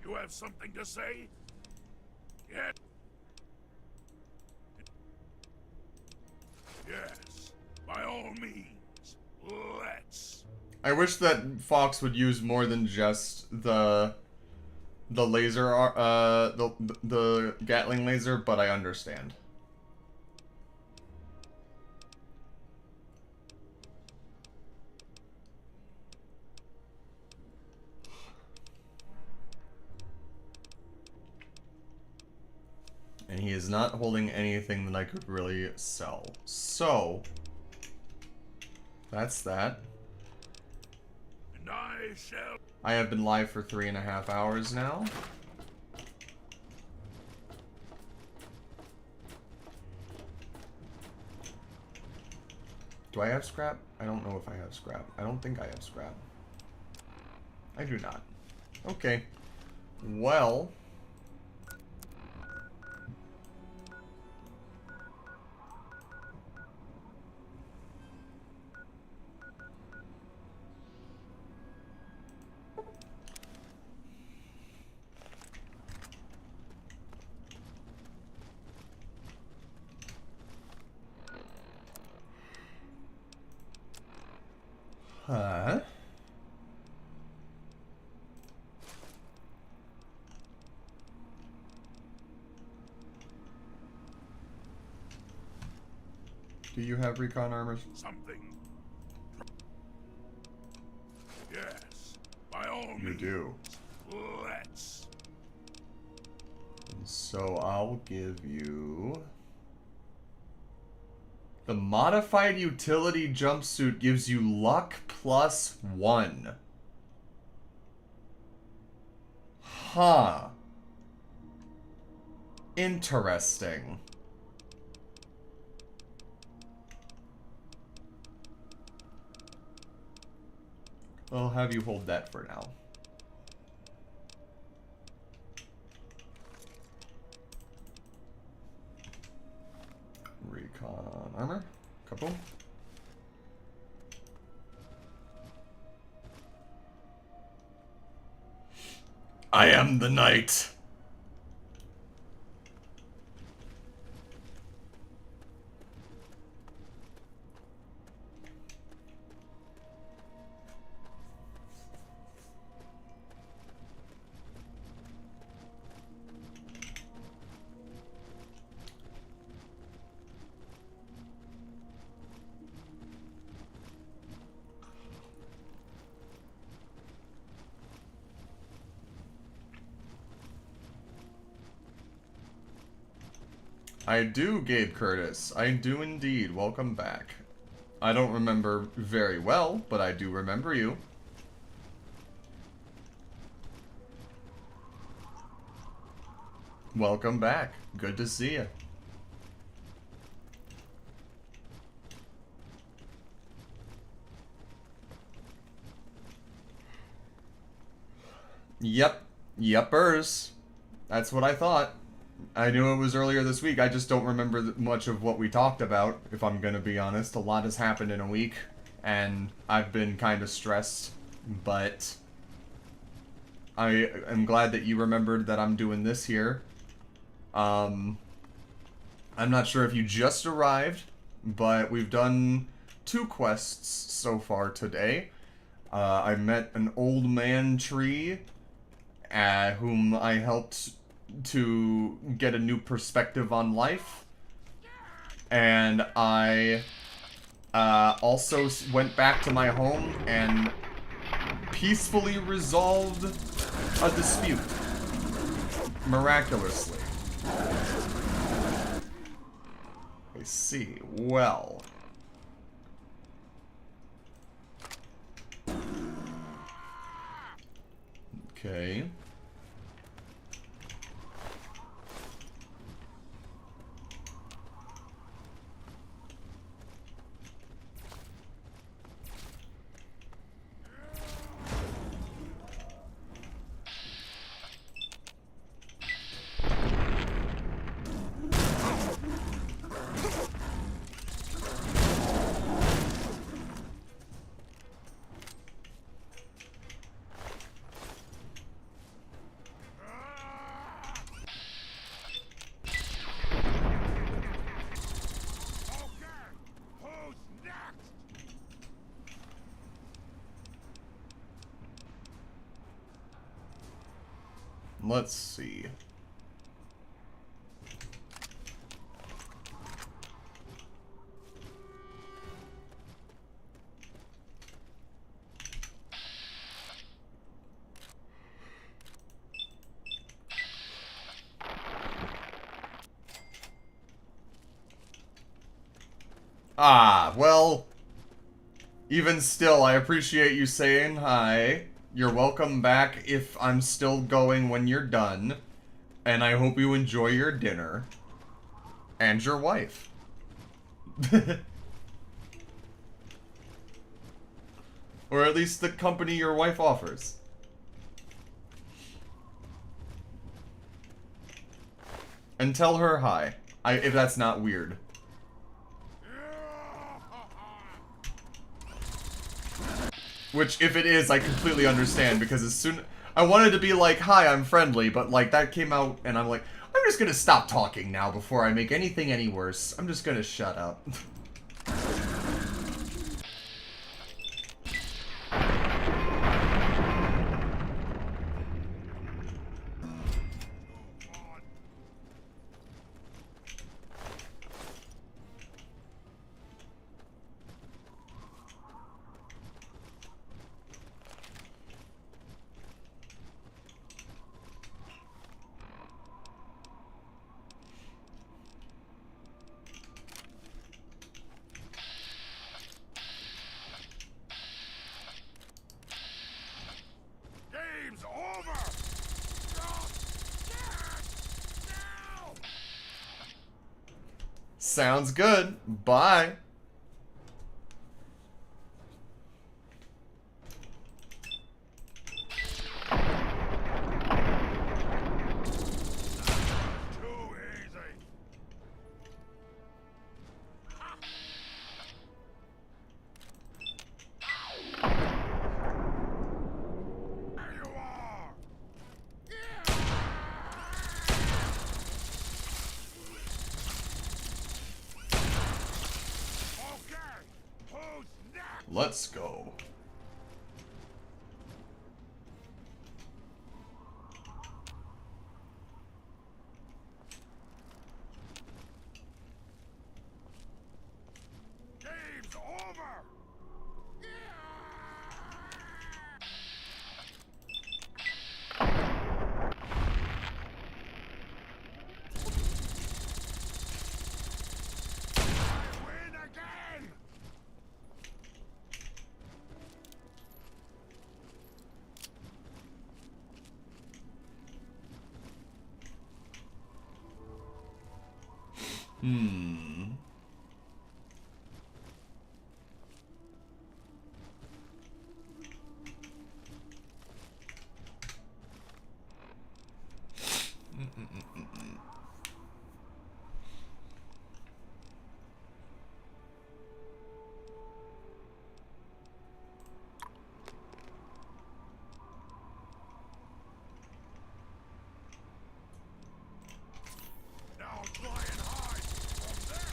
You have something to say? Yes. Yes, by all means. Let's. I wish that Fox would use more than just the laser, the Gatling laser, but I understand. And he is not holding anything that I could really sell. So, that's that. And I shall. I have been live for 3.5 hours now. Do I have scrap? I don't know if I have scrap. I don't think I have scrap. I do not. Okay. Well. Huh? Do you have recon armor? Something. Yes, by all means. You do. Let's. So I'll give you... The modified utility jumpsuit gives you luck +1. Huh. Interesting. I'll have you hold that for now. Recon armor. Couple. I am the knight. I do, Gabe Curtis. I do indeed. Welcome back. I don't remember very well, but I do remember you. Welcome back. Good to see you. Yep. Yuppers. That's what I thought. I knew it was earlier this week. I just don't remember much of what we talked about, if I'm gonna be honest. A lot has happened in a week, and I've been kind of stressed, but I am glad that you remembered that I'm doing this here. I'm not sure if you just arrived, but we've done 2 quests so far today. I met an old man tree, whom I helped to get a new perspective on life. And I also went back to my home and peacefully resolved a dispute. Miraculously. I see. Well. Okay. Let's see. Ah, well, even still, I appreciate you saying hi. You're welcome back if I'm still going when you're done. And I hope you enjoy your dinner. And your wife. Or at least the company your wife offers. And tell her hi. If that's not weird. Which, if it is, I completely understand, because as soon... I wanted to be like, hi, I'm friendly, but, like, that came out, and I'm like, I'm just gonna stop talking now before I make anything any worse. I'm just gonna shut up. Sounds good. Bye. Let's go. Game's over. Hmm. Now try and hide from them.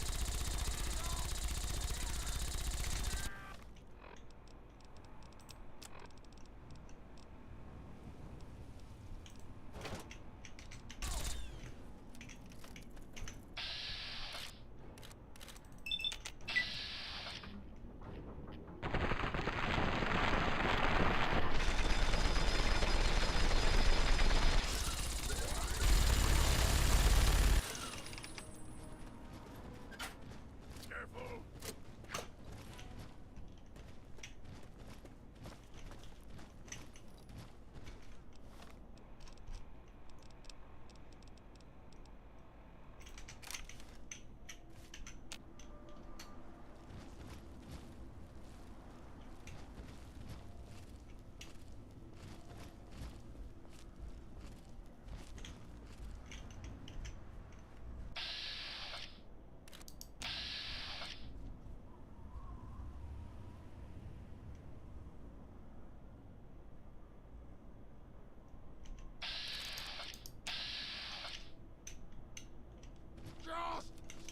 Just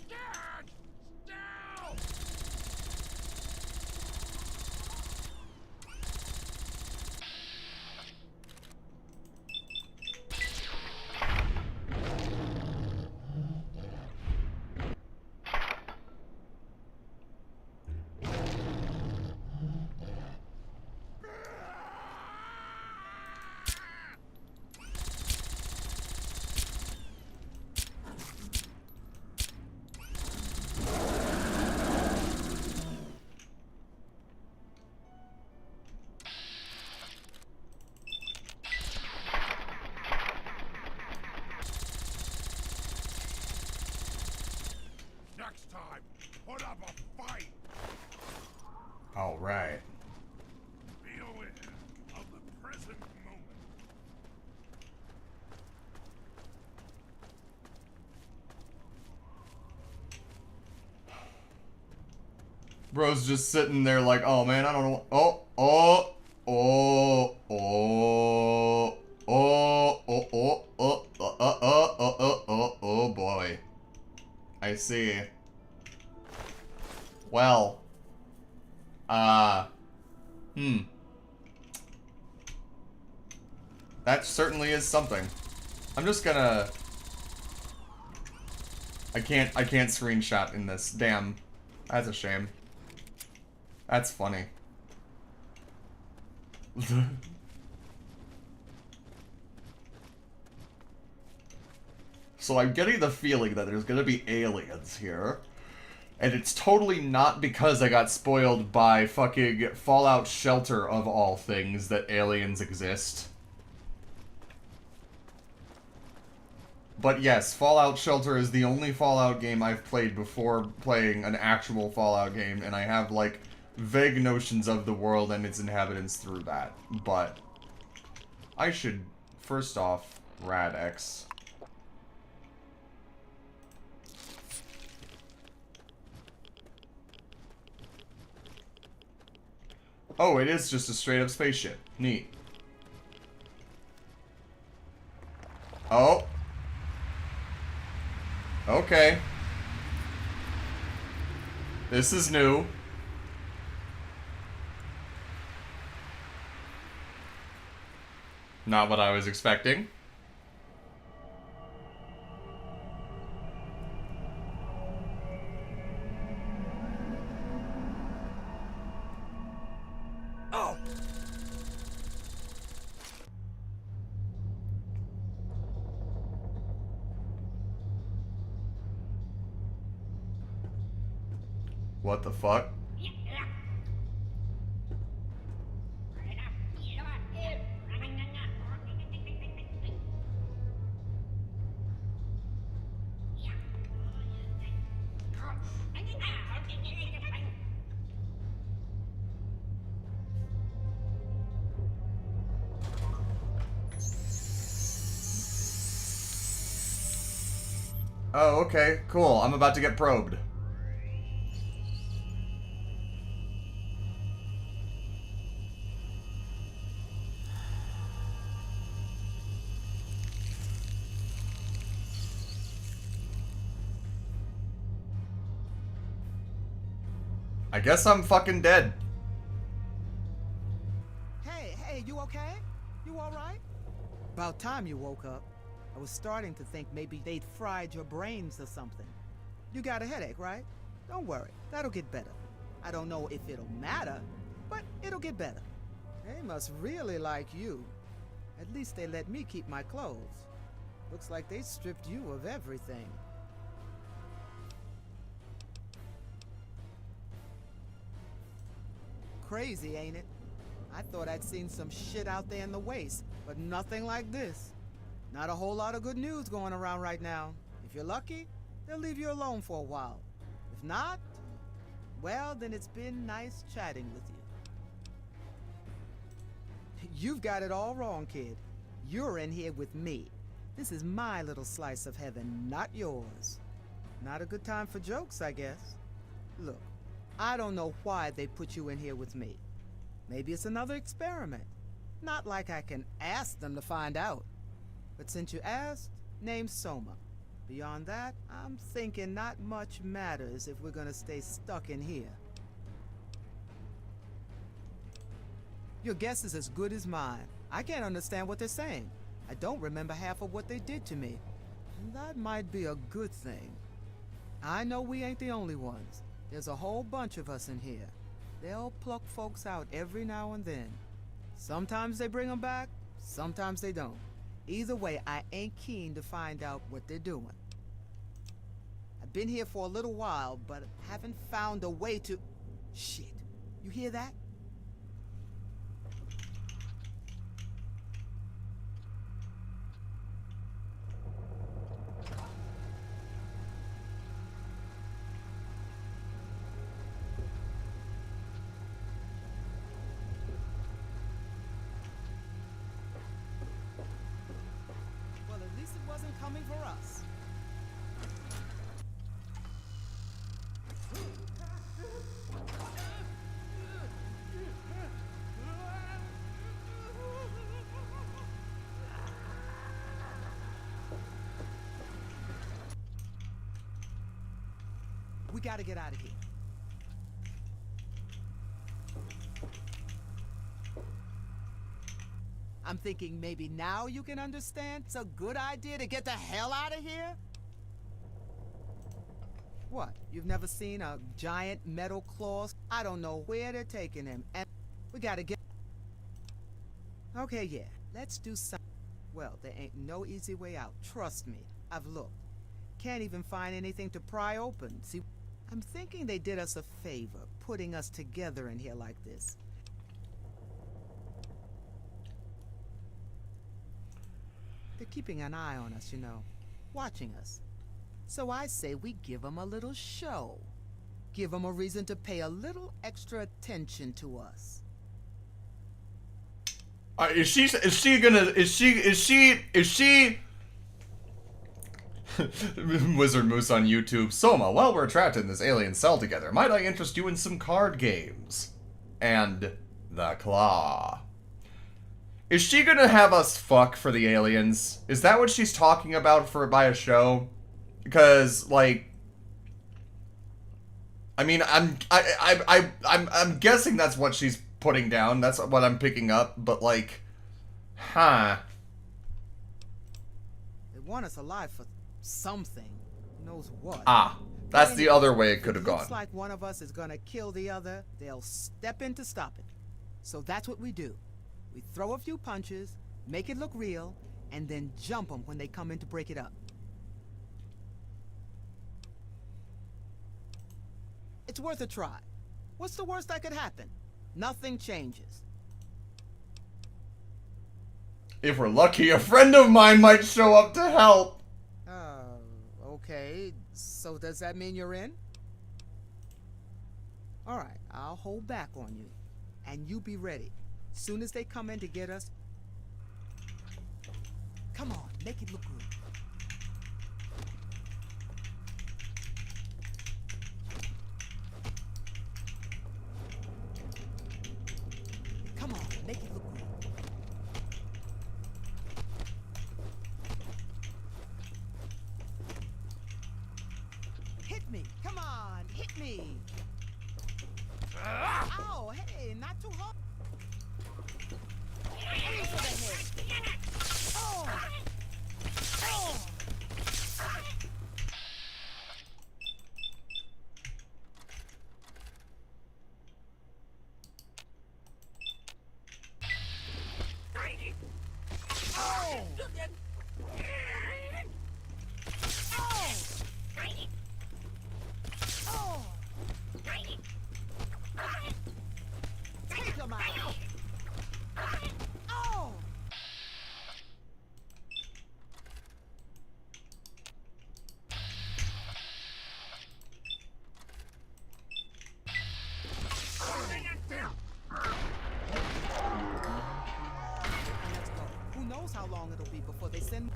stand still! Next time, put up a fight. All right. Be aware of the present moment. Bro's just sitting there like, oh man, I don't know. Oh boy. I see. Well. That certainly is something. I'm just gonna... I can't screenshot in this. Damn. That's a shame. That's funny. So I'm getting the feeling that there's gonna be aliens here. And it's totally not because I got spoiled by fucking Fallout Shelter of all things that aliens exist. But yes, Fallout Shelter is the only Fallout game I've played before playing an actual Fallout game, and I have, like, vague notions of the world and its inhabitants through that. But I should, first off, RadX. Oh, it is just a straight-up spaceship. Neat. Oh. Okay. This is new. Not what I was expecting. Oh! What the fuck? Oh, okay, cool. I'm about to get probed. I guess I'm fucking dead. Hey, you okay? You alright? About time you woke up. I was starting to think maybe they'd fried your brains or something. You got a headache, right? Don't worry, that'll get better. I don't know if it'll matter, but it'll get better. They must really like you. At least they let me keep my clothes. Looks like they stripped you of everything. Crazy, ain't it? I thought I'd seen some shit out there in the waste, but nothing like this. Not a whole lot of good news going around right now. If you're lucky, they'll leave you alone for a while. If not, well, then it's been nice chatting with you. You've got it all wrong, kid. You're in here with me. This is my little slice of heaven, not yours. Not a good time for jokes, I guess. Look, I don't know why they put you in here with me. Maybe it's another experiment. Not like I can ask them to find out. But since you asked, name's Soma. Beyond that, I'm thinking not much matters if we're gonna stay stuck in here. Your guess is as good as mine. I can't understand what they're saying. I don't remember half of what they did to me. And that might be a good thing. I know we ain't the only ones. There's a whole bunch of us in here. They'll pluck folks out every now and then. Sometimes they bring them back, sometimes they don't. Either way, I ain't keen to find out what they're doing. I've been here for a little while, but haven't found a way to... Shit, you hear that? Coming for us. We gotta get out of here. I'm thinking maybe now you can understand it's a good idea to get the hell out of here? What? You've never seen a giant metal claws? I don't know where they're taking him, and we gotta get... Okay, yeah, let's do something. Well, there ain't no easy way out, trust me. I've looked. Can't even find anything to pry open. See, I'm thinking they did us a favor, putting us together in here like this. They're keeping an eye on us, you know, watching us. So I say we give them a little show. Give them a reason to pay a little extra attention to us. Is she Wizard Moose on YouTube. Soma, while we're trapped in this alien cell together, might I interest you in some card games? And the Claw. Is she gonna have us fuck for the aliens? Is that what she's talking about by a show? Because, like, I mean, I'm guessing that's what she's putting down. That's what I'm picking up. But, like, huh? They want us alive for something. Who knows what? Ah, that's the other way it could have gone. Looks like one of us is gonna kill the other. They'll step in to stop it. So that's what we do. We throw a few punches, make it look real, and then jump them when they come in to break it up. It's worth a try. What's the worst that could happen? Nothing changes. If we're lucky, a friend of mine might show up to help. Okay. So does that mean you're in? Alright, I'll hold back on you. And you be ready. Soon as they come in to get us... Come on, make it look good. Make it look good. Hit me! Come on, hit me! Ow, hey, not too hard. Aim for the head. Oh! Oh! Take him out! Oh! Let's go. Who knows how long it'll be before they send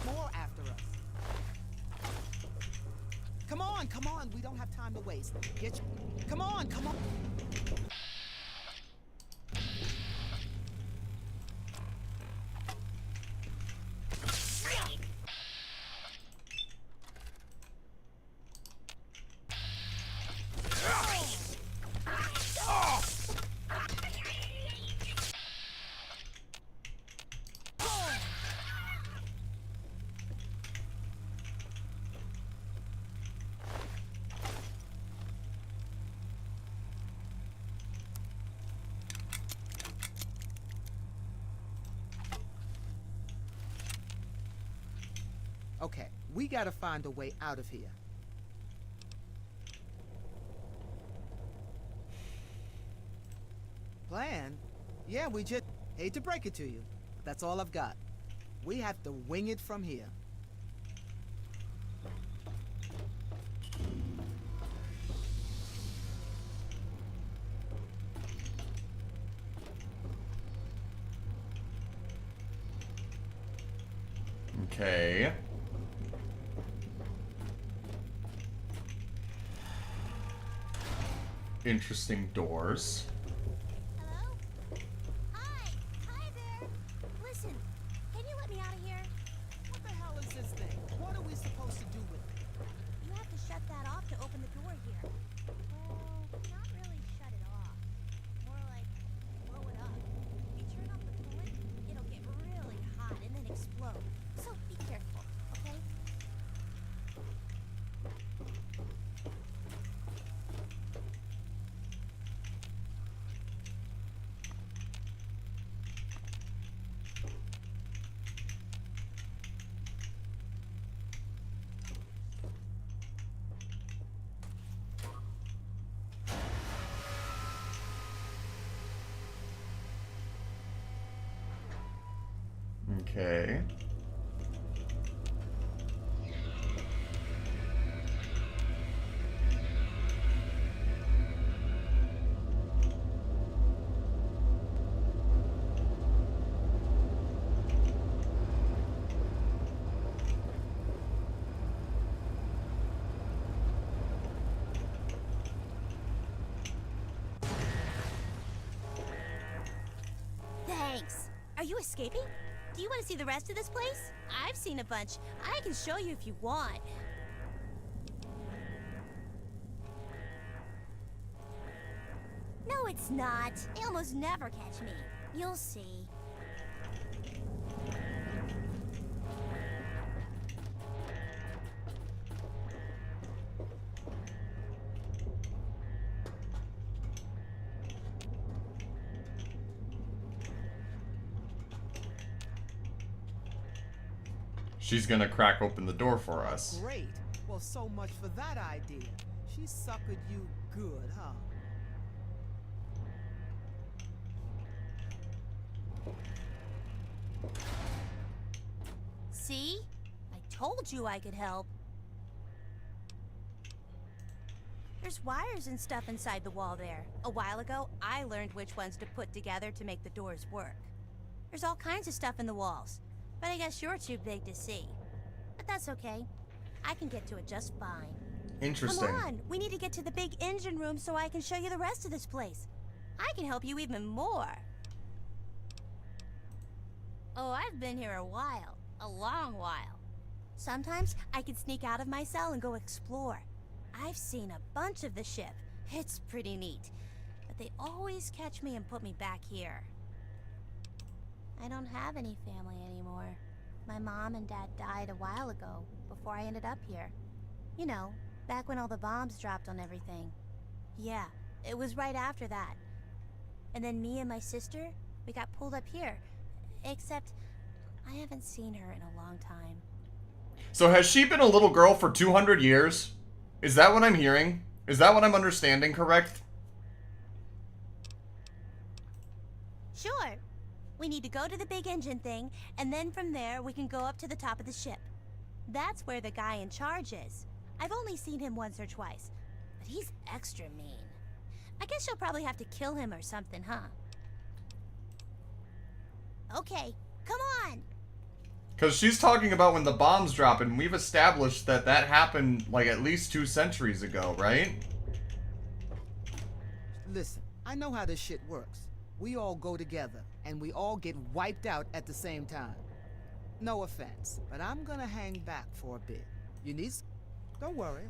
more after us. Come on, we don't have time to waste. Come on. Okay, we gotta find a way out of here. Plan? Yeah, we just... Hate to break it to you, but that's all I've got. We have to wing it from here. Okay. Interesting doors. Hello? Hi! Hi there! Listen, can you let me out of here? What the hell is this thing? What are we supposed to do with it? You have to shut that off to open the door here. Well, not really shut it off. More like blow it up. If you turn off the coolant, it'll get really hot and then explode. So be careful, okay? Okay. Thanks. Are you escaping? Do you want to see the rest of this place? I've seen a bunch. I can show you if you want. No, it's not. They almost never catch me. You'll see. She's gonna crack open the door for us. Great. Well, so much for that idea. She suckered you good, huh? See? I told you I could help. There's wires and stuff inside the wall there. A while ago, I learned which ones to put together to make the doors work. There's all kinds of stuff in the walls, but I guess you're too big to see. But that's okay. I can get to it just fine. Interesting. Come on, we need to get to the big engine room so I can show you the rest of this place. I can help you even more. Oh, I've been here a while. A long while. Sometimes I can sneak out of my cell and go explore. I've seen a bunch of the ship. It's pretty neat. But they always catch me and put me back here. I don't have any family anymore. My mom and dad died a while ago, before I ended up here. You know, back when all the bombs dropped on everything. Yeah, it was right after that. And then me and my sister, we got pulled up here. Except, I haven't seen her in a long time. So has she been a little girl for 200 years? Is that what I'm hearing? Is that what I'm understanding correct? Sure. We need to go to the big engine thing, and then from there we can go up to the top of the ship. That's where the guy in charge is. I've only seen him once or twice, but he's extra mean. I guess you'll probably have to kill him or something, huh? Okay, come on! Because she's talking about when the bombs drop, and we've established that that happened, like, at least 2 centuries ago, right? Listen, I know how this shit works. We all go together, and we all get wiped out at the same time. No offense, but I'm gonna hang back for a bit. You need... Don't worry.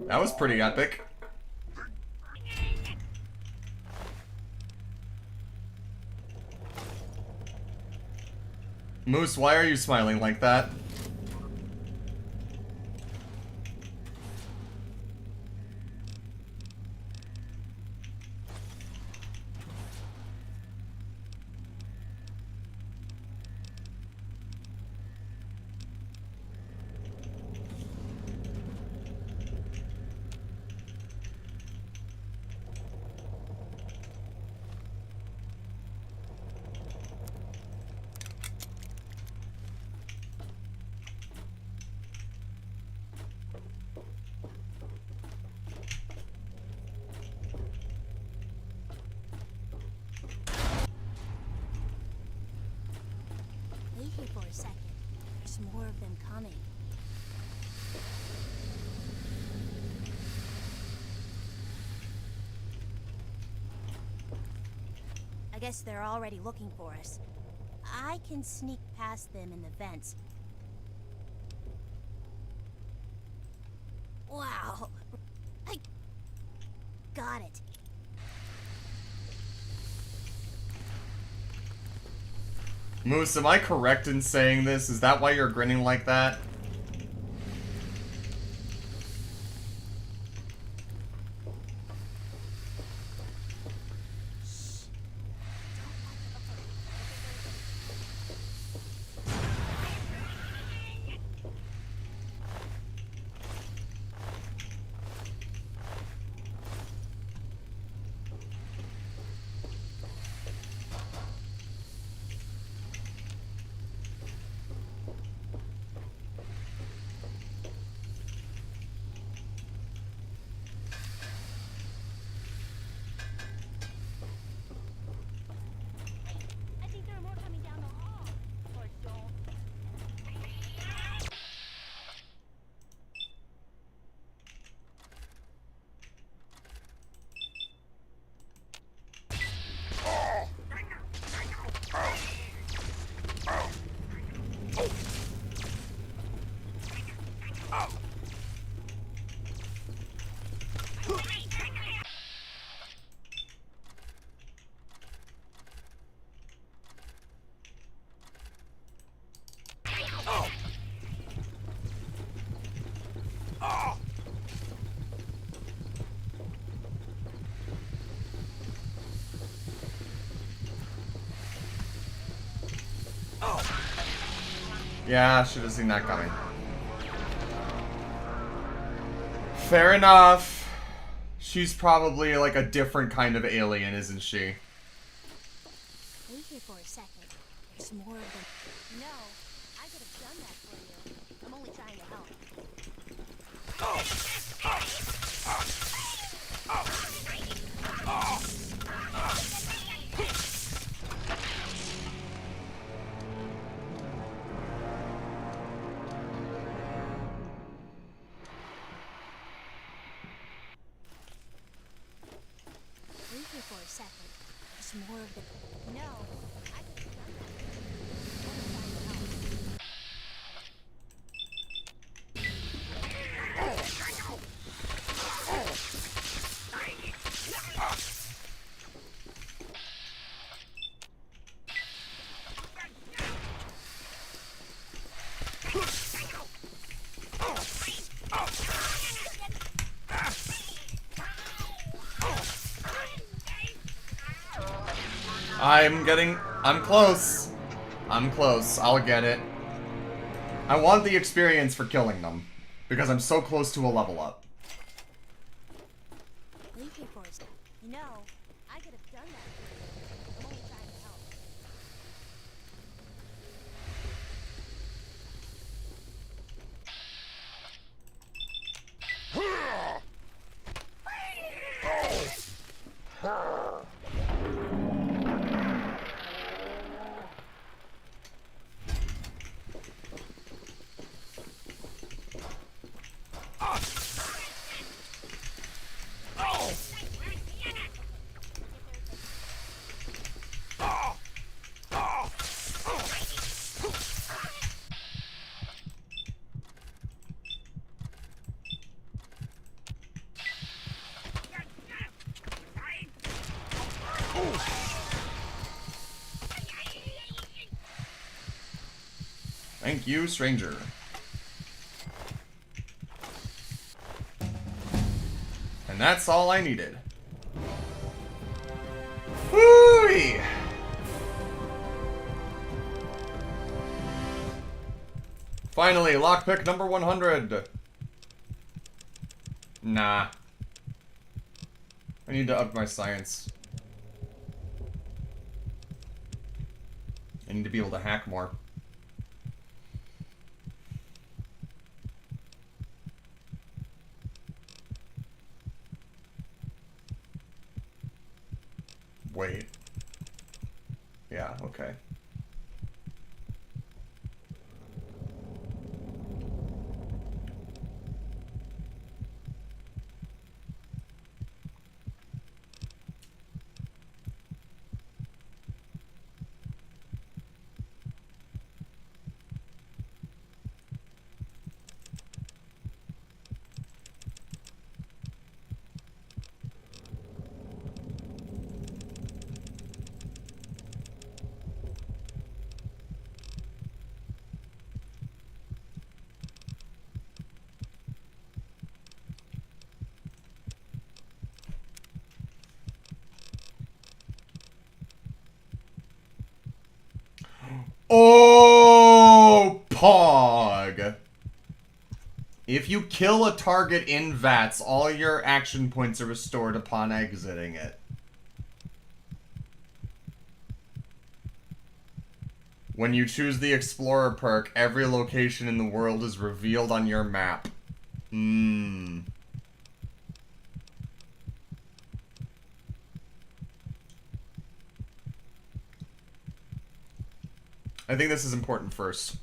That was pretty epic. Moose, why are you smiling like that? Wait here for a second. There's more of them coming. I guess they're already looking for us. I can sneak past them in the vents. Wow. I got it. Moose, am I correct in saying this? Is that why you're grinning like that? Yeah, should have seen that coming. Fair enough. She's probably like a different kind of alien, isn't she? Wait here for a second. There's more of them. No, I could have done that for you. I'm only trying to help. more of the... No, I could have done that. I'm close. I'm close. I'll get it. I want the experience for killing them, because I'm so close to a level up. Leave me for a sec. No, I could have done that. I'm only trying to help. Thank you, stranger. And that's all I needed. Whoo-wee! Finally, lockpick number 100. Nah. I need to up my science. I need to be able to hack more. Wait. Yeah, okay. Oh, Pog! If you kill a target in VATS, all your action points are restored upon exiting it. When you choose the Explorer perk, every location in the world is revealed on your map. I think this is important first.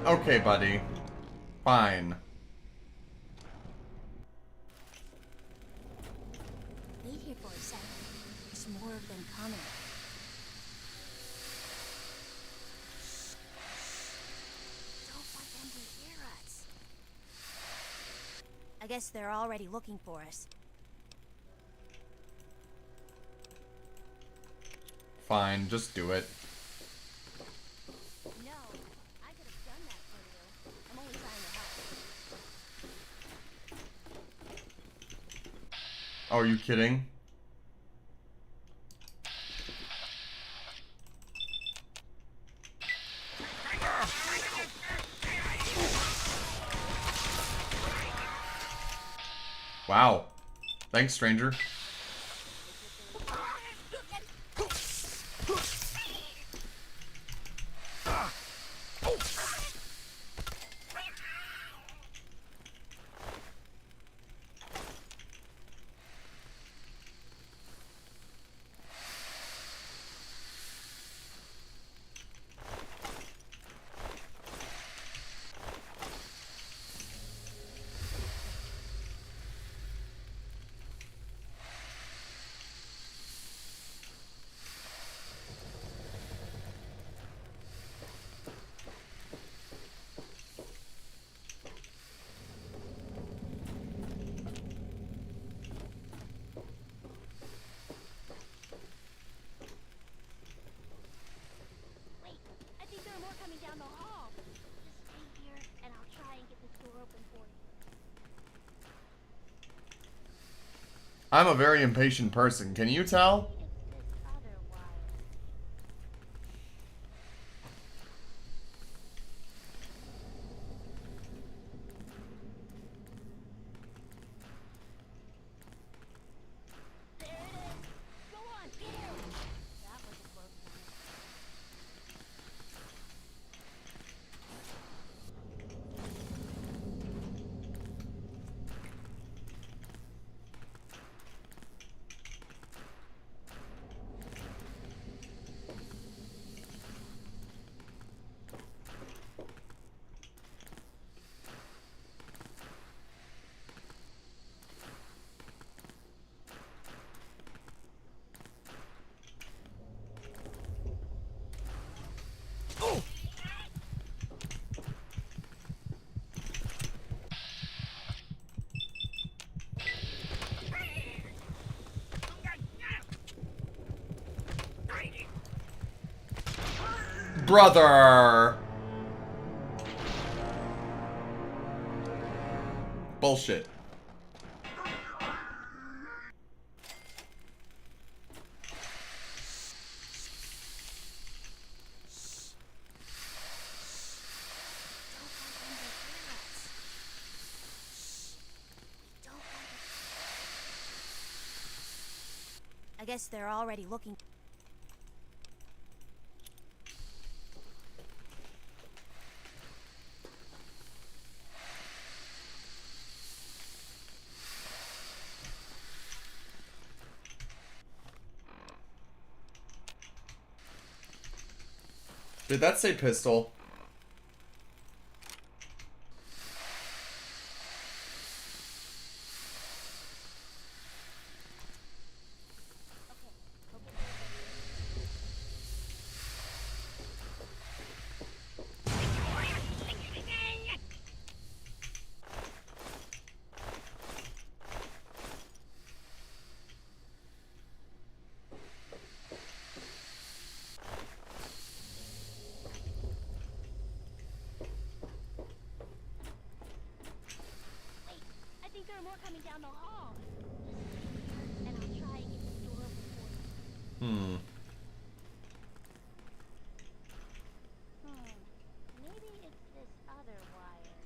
Okay, buddy. Fine. Wait here for a second. There's more of them coming. Don't want them to hear us. I guess they're already looking for us. Fine, just do it. No, I could have done that for you. I'm only trying to help. Oh, are you kidding? Wow. Thanks, stranger. Wait, I think there are more coming down the hall. Just stay here, and I'll try and get this door open for you. I'm a very impatient person. Can you tell? Brother! Bullshit. I guess they're already looking. Did that say pistol? I think there are more coming down the hall. And I'll try and get this door open for you. Maybe it's this other wire.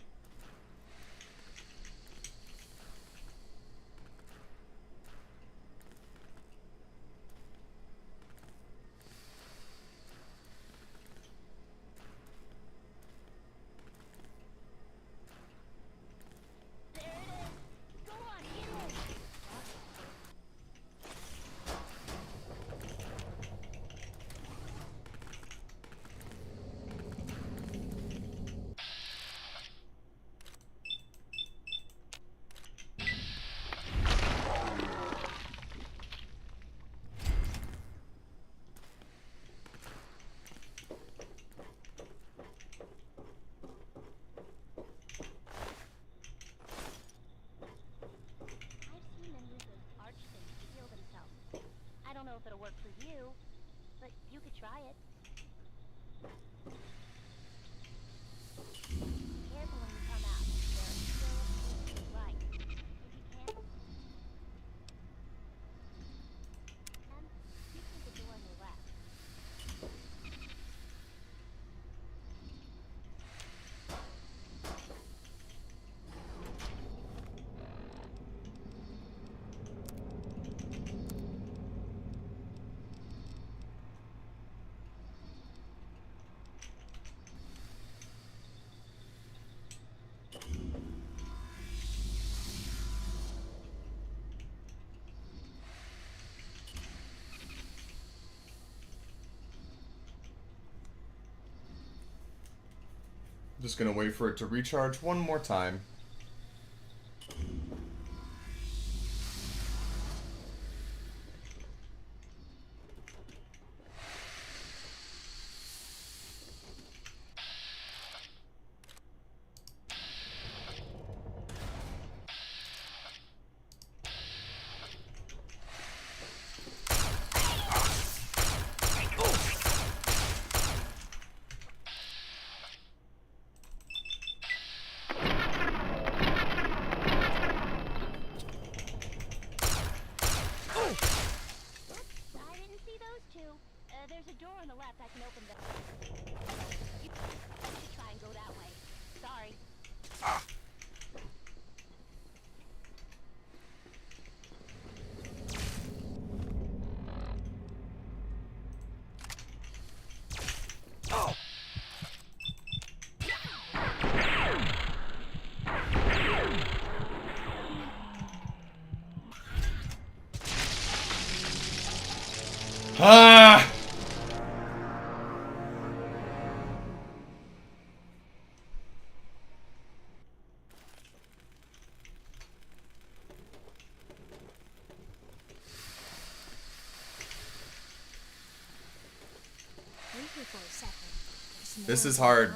There it is. Go on, get in. try it. Careful when you come out. There are still a few right. If you can. And you see the door on the left. Just gonna wait for it to recharge one more time. There's a door on the left. I can open that. You should try and go that way. Sorry. Ah! This is hard.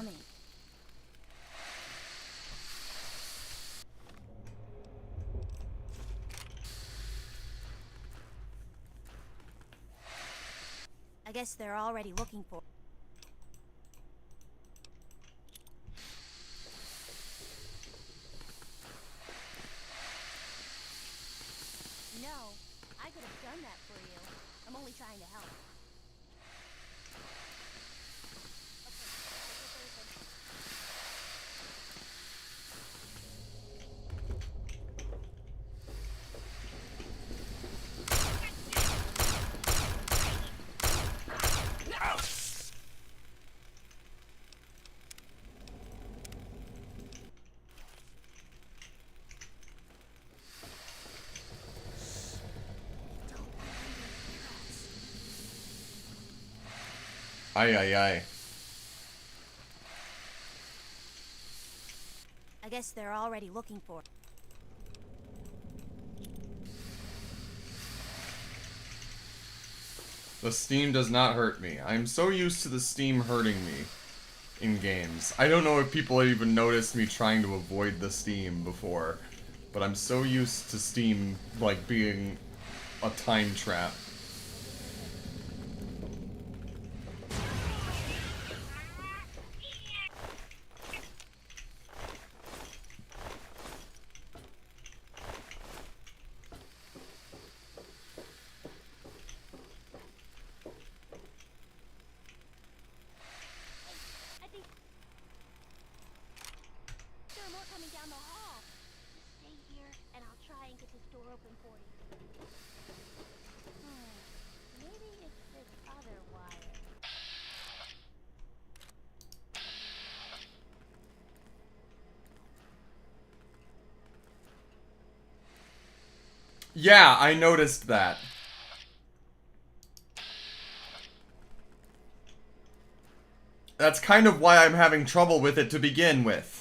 I guess they're already looking for. No, I could have done that for you. I'm only trying to help. Ay, ay, ay. I guess they're already looking for. The steam does not hurt me. I'm so used to the steam hurting me in games. I don't know if people had even noticed me trying to avoid the steam before, but I'm so used to steam, like, being a time trap. Yeah, I noticed that. That's kind of why I'm having trouble with it to begin with.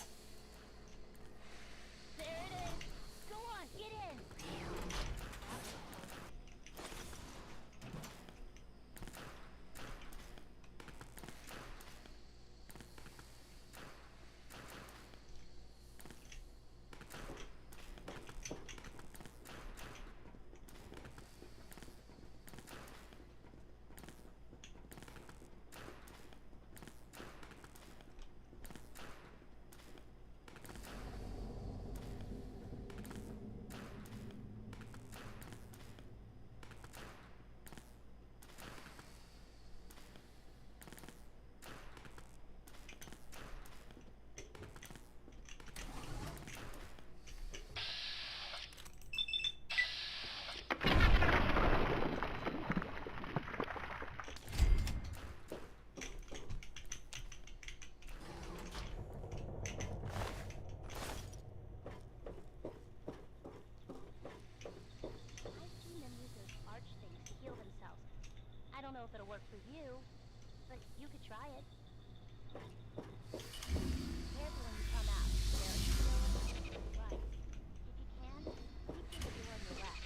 work for you, but you could try it. Careful when you come out. There's still right. If you can, keep the door on your left.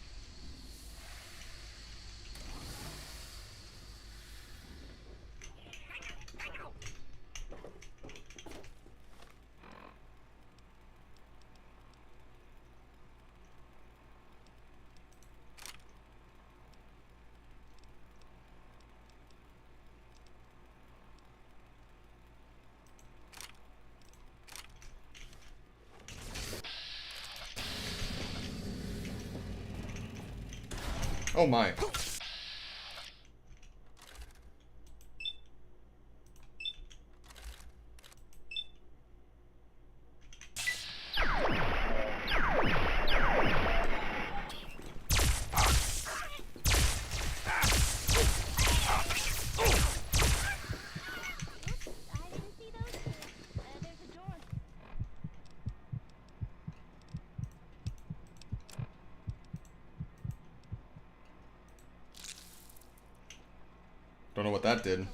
Oh my. Don't know what that did.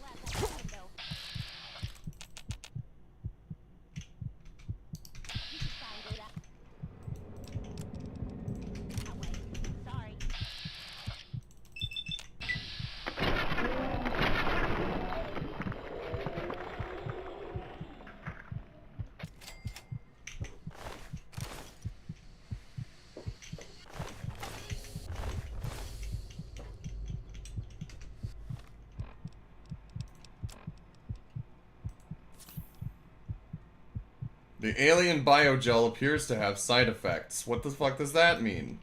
The alien biogel appears to have side effects. What the fuck does that mean?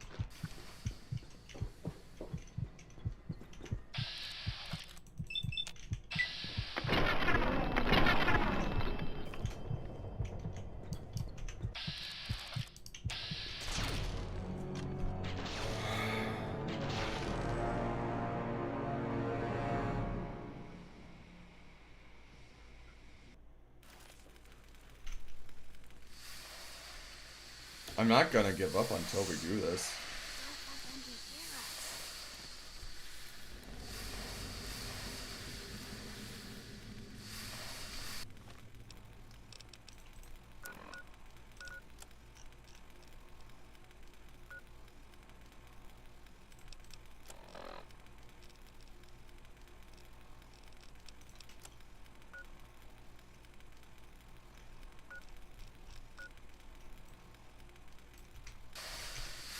I'm not gonna give up until we do this.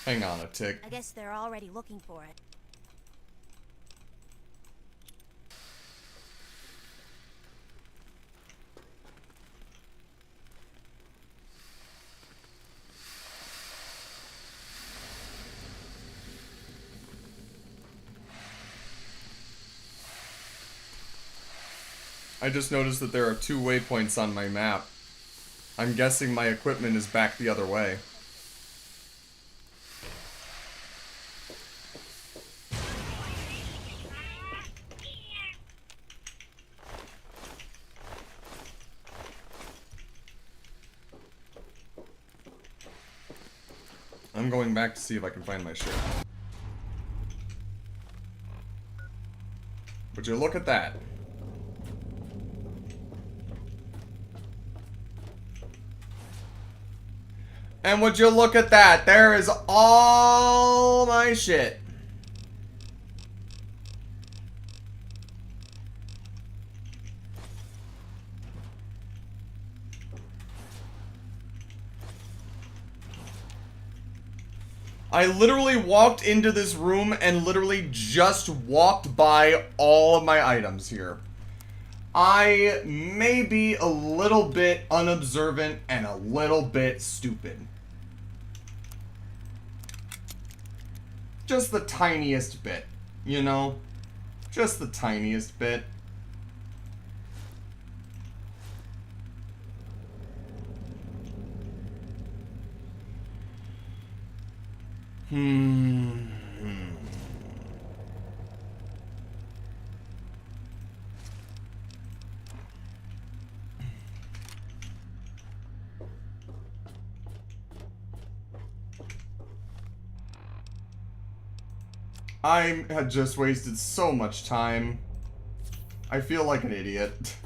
Hang on a tick. I guess they're already looking for it. I just noticed that there are 2 waypoints on my map. I'm guessing my equipment is back the other way. I'm going back to see if I can find my shit. Would you look at that? And would you look at that? There is all my shit. I literally walked into this room and literally just walked by all of my items here. I may be a little bit unobservant and a little bit stupid. Just the tiniest bit, you know? Just the tiniest bit. I had just wasted so much time. I feel like an idiot.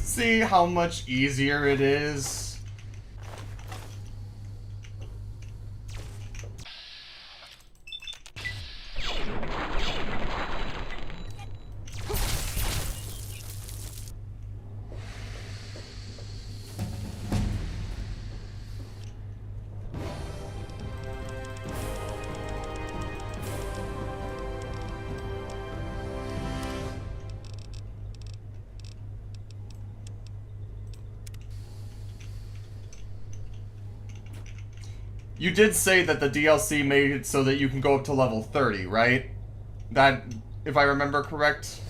See how much easier it is? You did say that the DLC made it so that you can go up to level 30, right? That, if I remember correct?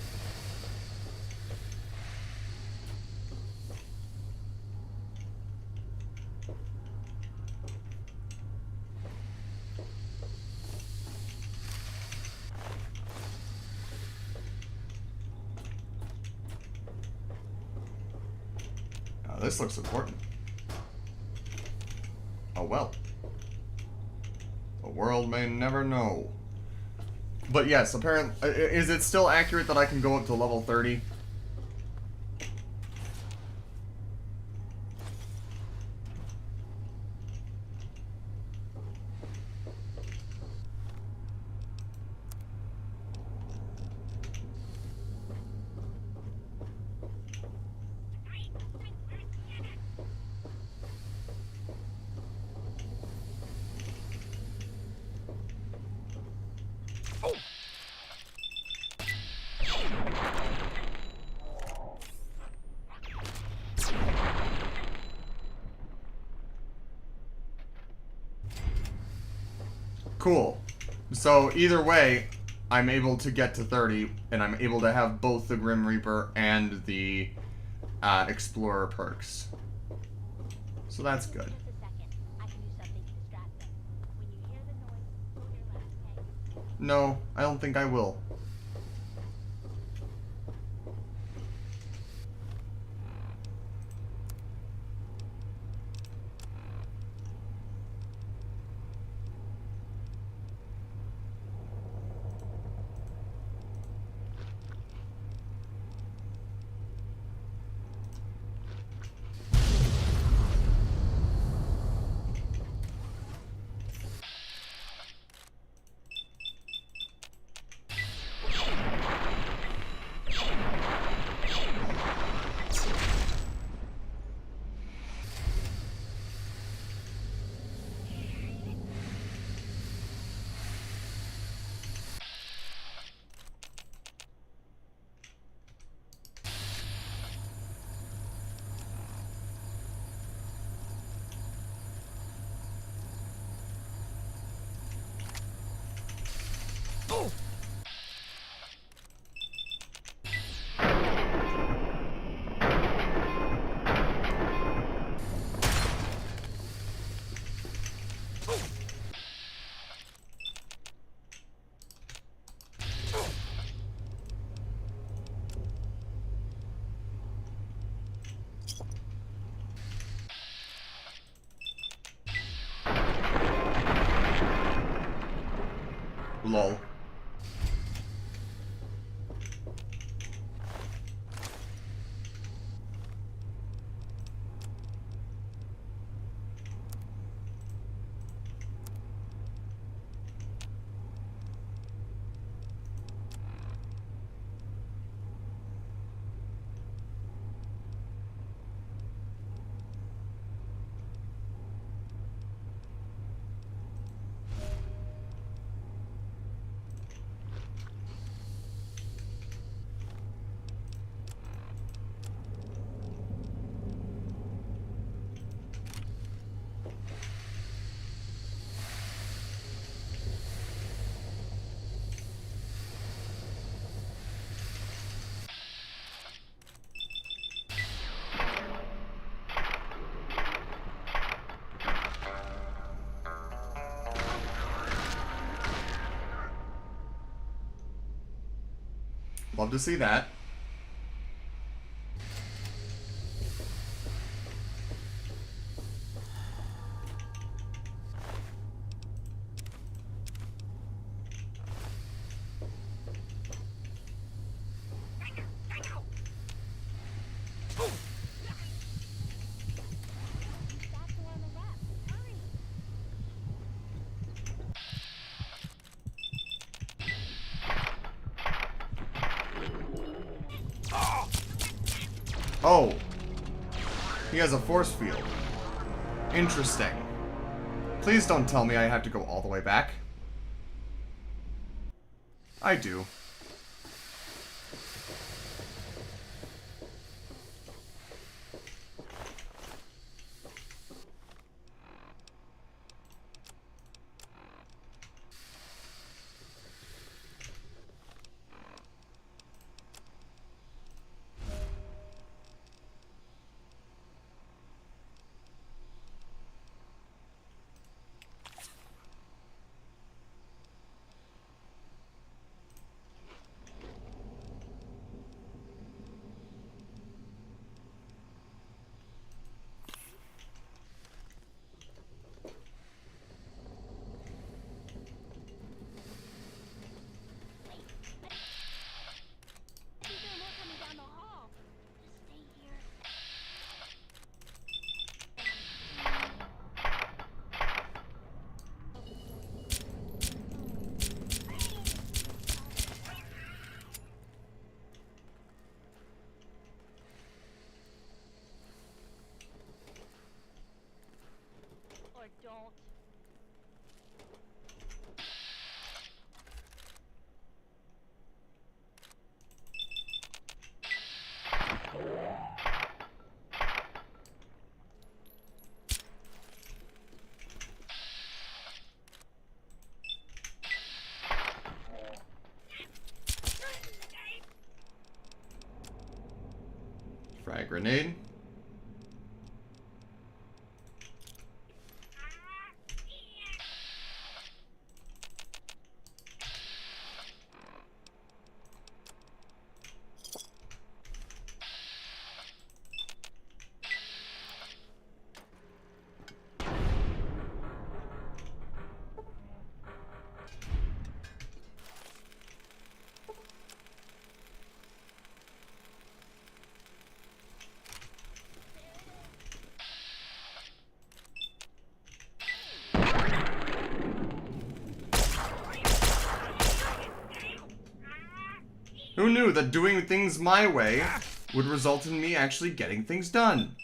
Oh, this looks important. Oh well. The world may never know. But yes, apparently, is it still accurate that I can go up to level 30? Cool. So either way, I'm able to get to 30, and I'm able to have both the Grim Reaper and the Explorer perks. So that's good. No, I don't think I will. Lol. Love to see that. Oh. He has a force field. Interesting. Please don't tell me I have to go all the way back. I do. Don't. Frag grenade. Who knew that doing things my way would result in me actually getting things done?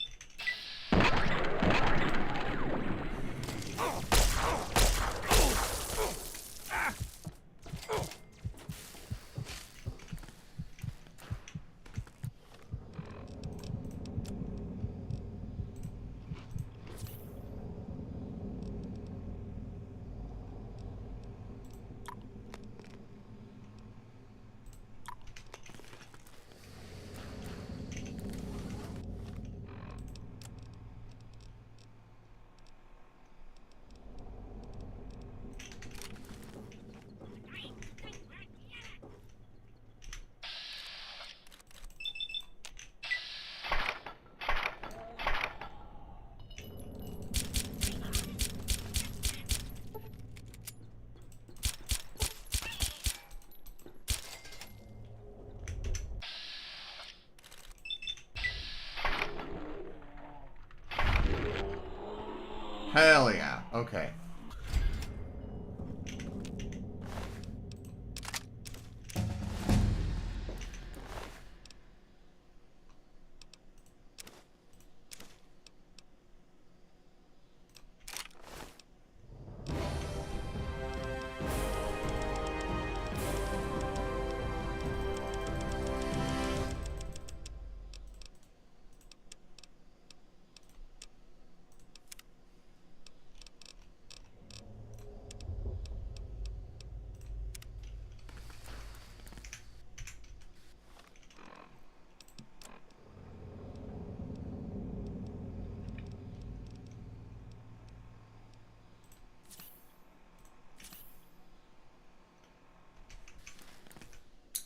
Hell yeah. Okay.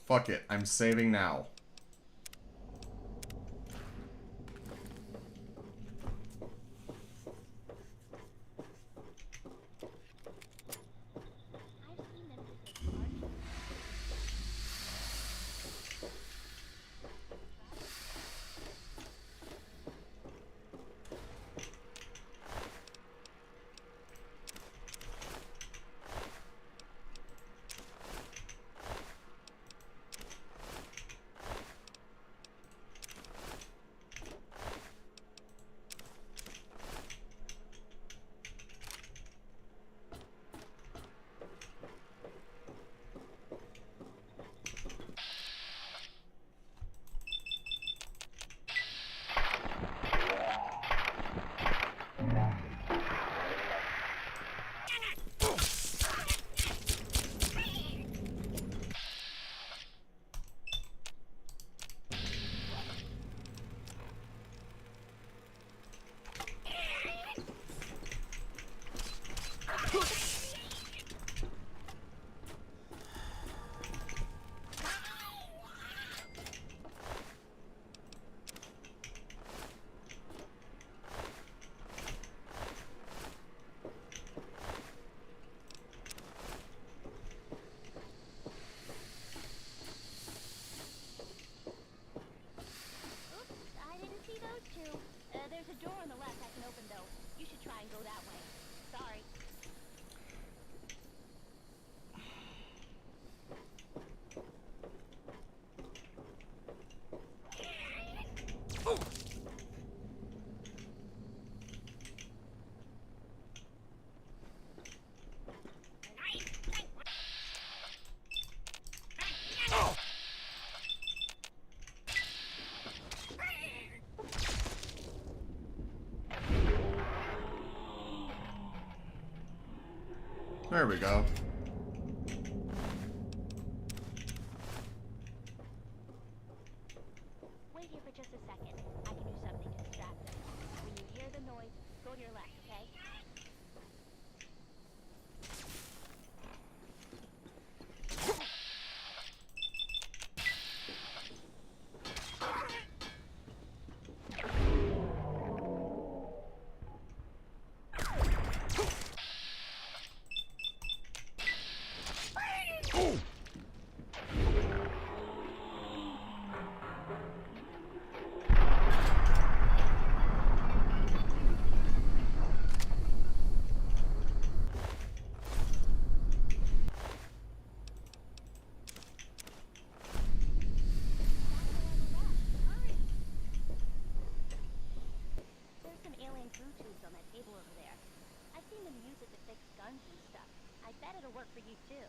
Fuck it, I'm saving now. There's a door on the left I can open, though. You should try and go that way. Sorry. There we go. Wait here for just a second. hear the noise, go to your left, okay? There's some alien glue tubes on that table over there. I've seen them use it to fix guns and stuff. I bet it'll work for you too.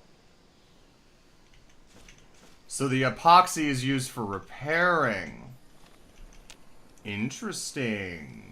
So the epoxy is used for repairing. Interesting.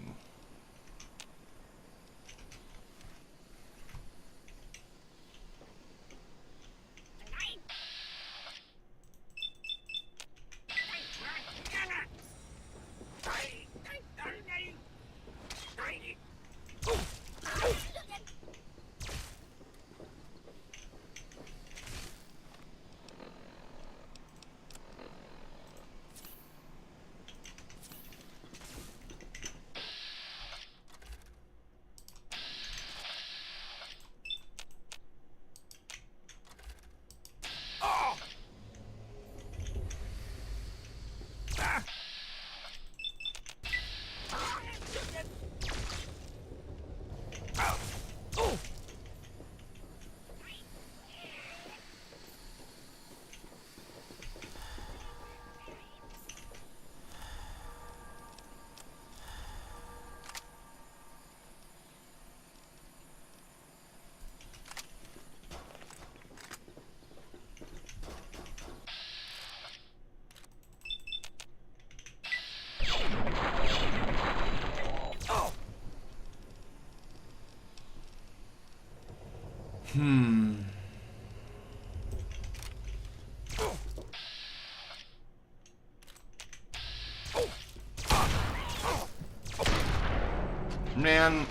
Man,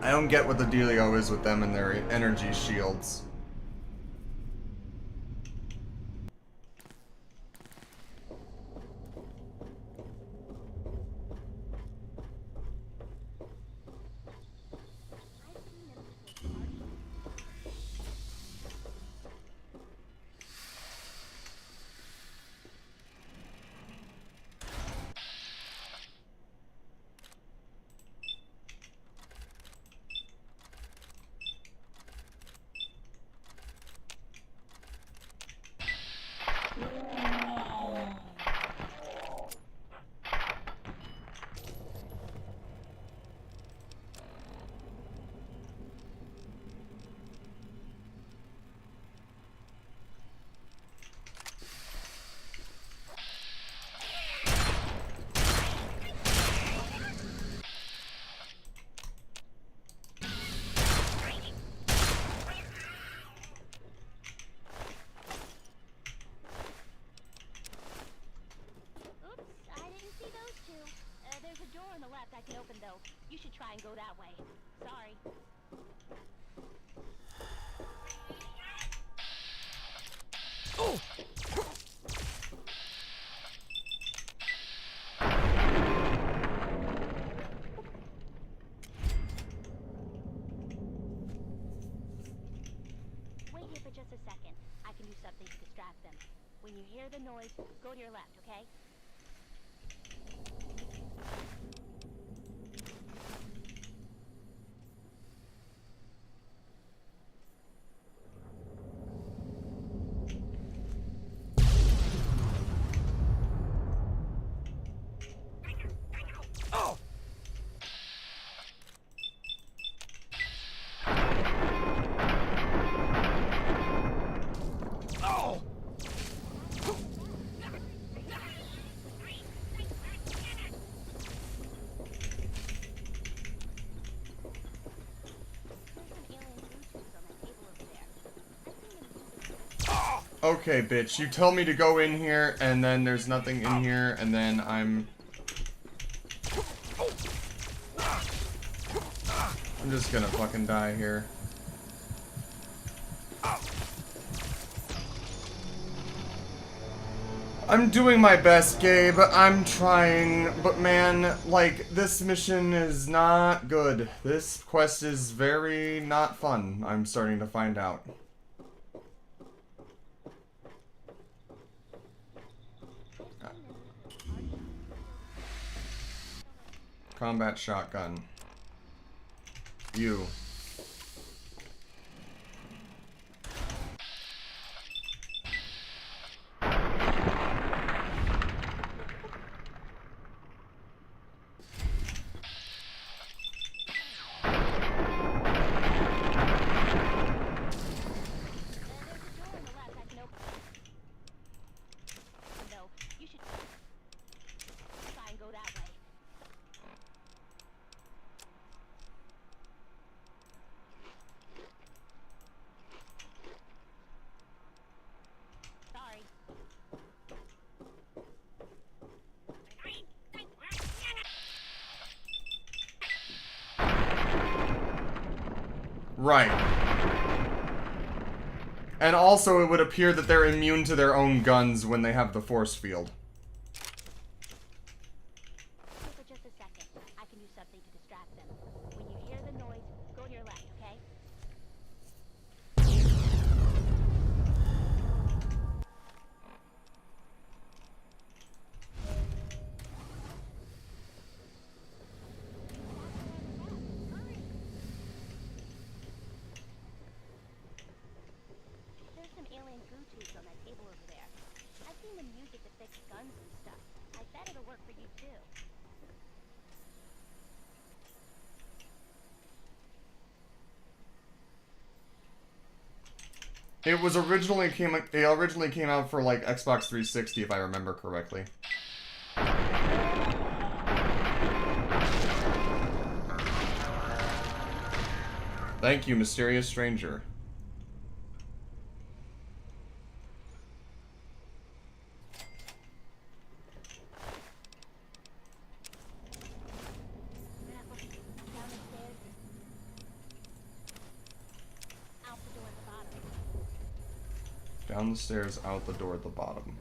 I don't get what the dealio is with them and their energy shields. I can open though. You should try and go that way. Sorry. Oh. Wait here for just a second. I can do something to distract them. When you hear the noise, go to your left, okay? Okay, bitch, you tell me to go in here, and then there's nothing in here, and then I'm... I'm just gonna fucking die here. I'm doing my best, Gabe. I'm trying, but man, like, this mission is not good. This quest is very not fun, I'm starting to find out. Combat shotgun. You. Right. And also it would appear that they're immune to their own guns when they have the force field. For just a second, I can do something to distract them. When you hear the noise, go to your left, okay? There's some alien goo tubes on that table over there. I've seen them use it to fix guns and stuff. I bet it'll work for you too. It originally came out for like Xbox 360 if I remember correctly. Thank you, mysterious stranger. Down the stairs, out the door at the bottom.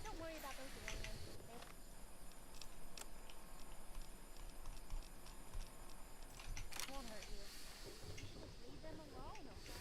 Don't worry about those aliens. They won't hurt you. You should just leave them alone, okay?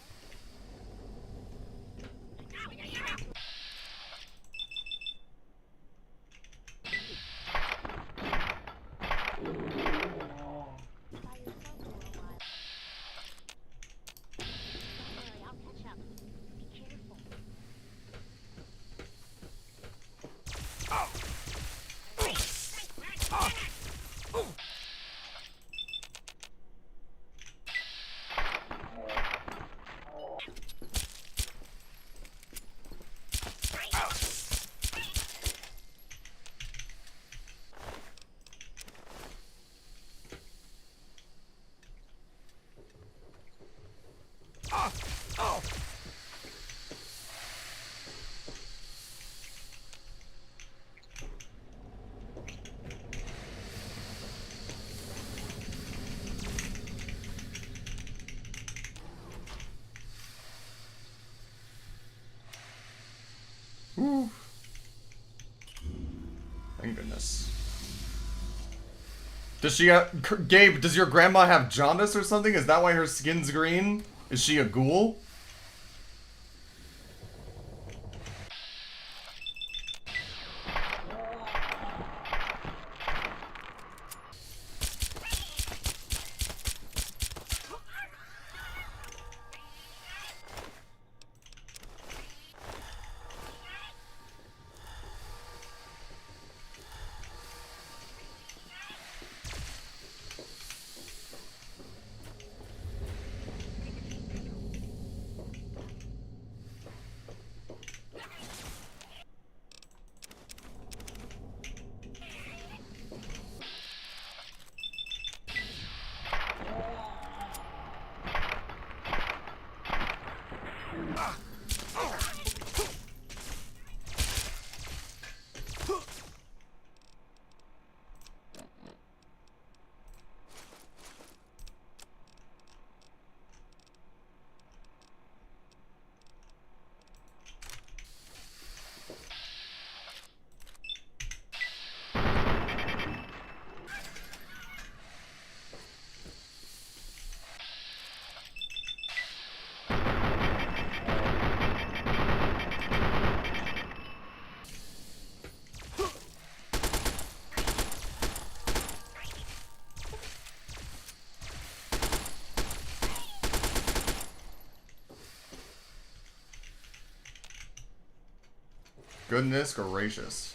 Whew. Thank goodness. Does she have... Gabe, does your grandma have jaundice or something? Is that why her skin's green? Is she a ghoul? Goodness gracious.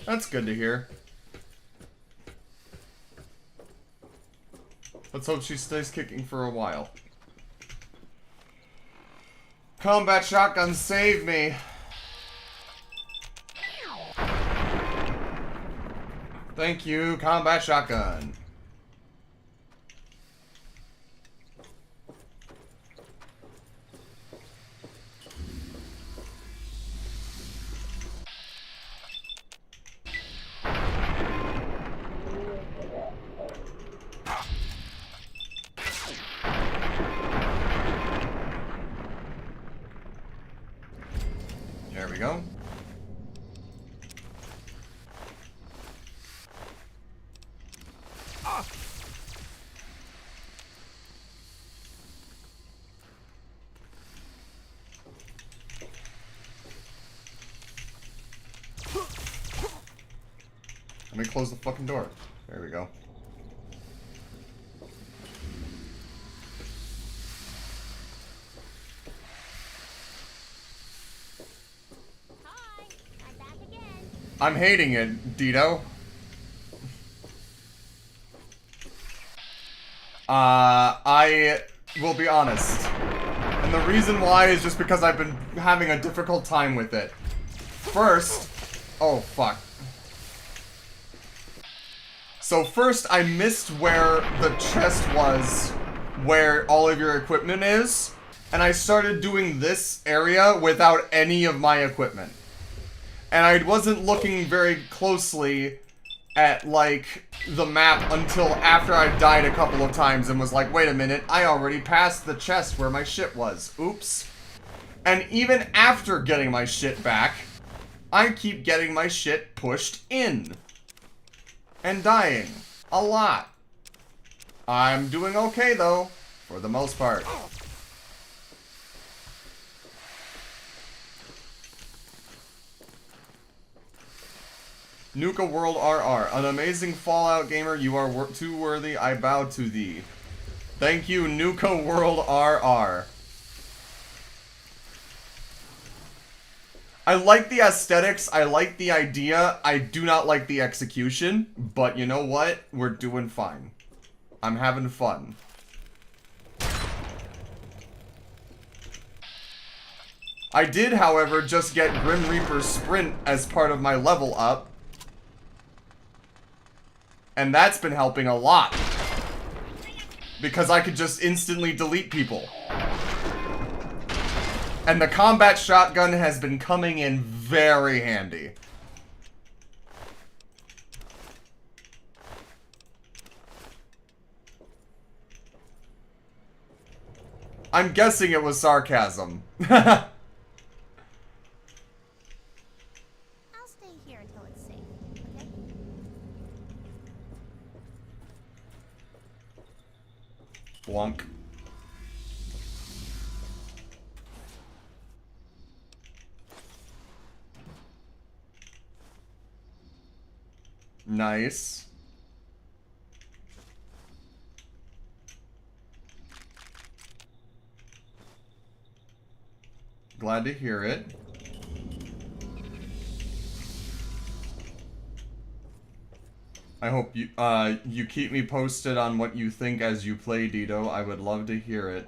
That's good to hear. Let's hope she stays kicking for a while. Combat shotgun, save me. Thank you, combat shotgun. There we go. Let me close the fucking door. There we go. I'm hating it, Dito. I will be honest. And the reason why is just because I've been having a difficult time with it. First... Oh, fuck. So first, I missed where the chest was, where all of your equipment is, and I started doing this area without any of my equipment. And I wasn't looking very closely at, like, the map until after I died a couple of times and was like, wait a minute, I already passed the chest where my shit was. Oops. And even after getting my shit back, I keep getting my shit pushed in. And dying. A lot. I'm doing okay, though, for the most part. Nuka World RR. An amazing Fallout gamer. You are too worthy. I bow to thee. Thank you, Nuka World RR. I like the aesthetics. I like the idea. I do not like the execution. But you know what? We're doing fine. I'm having fun. I did, however, just get Grim Reaper Sprint as part of my level up. And that's been helping a lot. Because I could just instantly delete people. And the combat shotgun has been coming in very handy. I'm guessing it was sarcasm. I'll stay here until it's safe, okay? Blunk. Nice. Glad to hear it. I hope you you keep me posted on what you think as you play, Dito. I would love to hear it.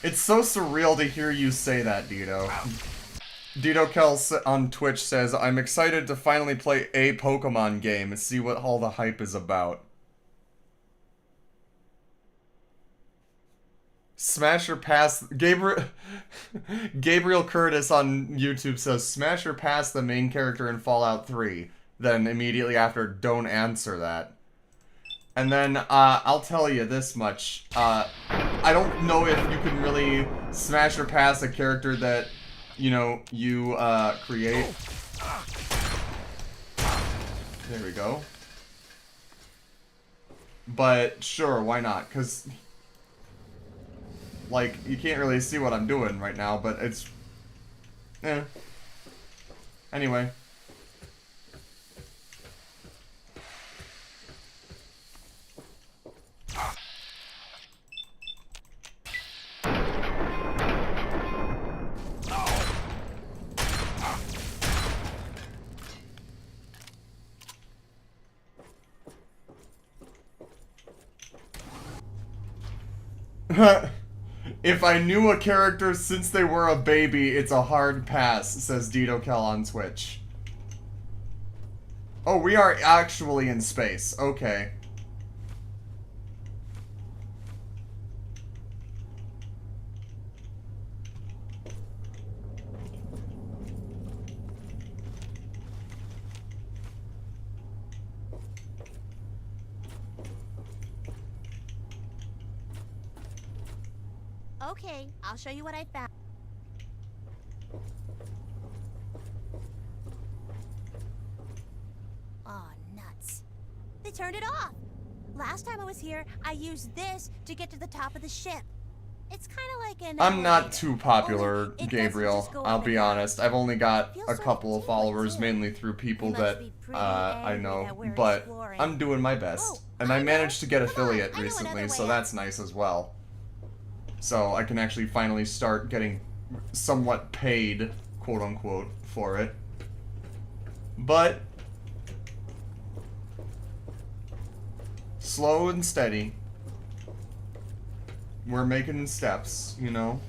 It's so surreal to hear you say that, Dito. Dito Kel on Twitch says, I'm excited to finally play a Pokemon game and see what all the hype is about. Smash or pass... Gabriel Curtis on YouTube says, smash or pass the main character in Fallout 3. Then immediately after, don't answer that. And then, I'll tell you this much. I don't know if you can really smash or pass a character that, you know, you, create. There we go. But, sure, why not? Because, like, you can't really see what I'm doing right now, but it's... Anyway. If I knew a character since they were a baby, it's a hard pass, says DitoKel on Twitch. Oh, we are actually in space. Okay. Okay, I'll show you what I found. Aw, nuts. They turned it off. Last time I was here, I used this to get to the top of the ship. It's kind of like an I'm not elevator, too popular, only it doesn't Gabriel. just go I'll up be and down. honest. I've only got Feels a so couple of intuitive, followers, too. mainly through people must that be pretty I angry know, that we're but exploring. I'm doing my best. And I managed to get affiliate I know another recently, way so out. that's nice as well. So I can actually finally start getting somewhat paid, quote unquote, for it. But slow and steady. We're making steps, you know?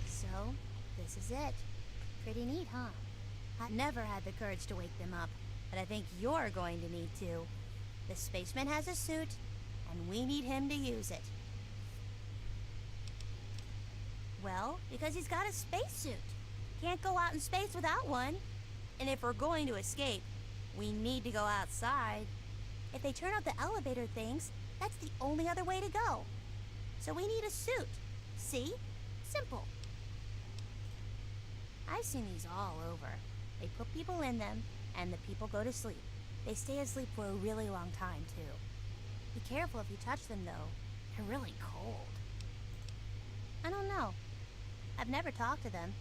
So, this is it. Pretty neat, huh? I never had the courage to wake them up, but I think you're going to need to. The spaceman has a suit, and we need him to use it. Well, because he's got a spacesuit. Can't go out in space without one. And if we're going to escape, we need to go outside. If they turn off the elevator things, that's the only other way to go. So we need a suit. See? Simple. I've seen these all over. They put people in them, and the people go to sleep. They stay asleep for a really long time, too. Be careful if you touch them, though. They're really cold. I don't know. I've never talked to them.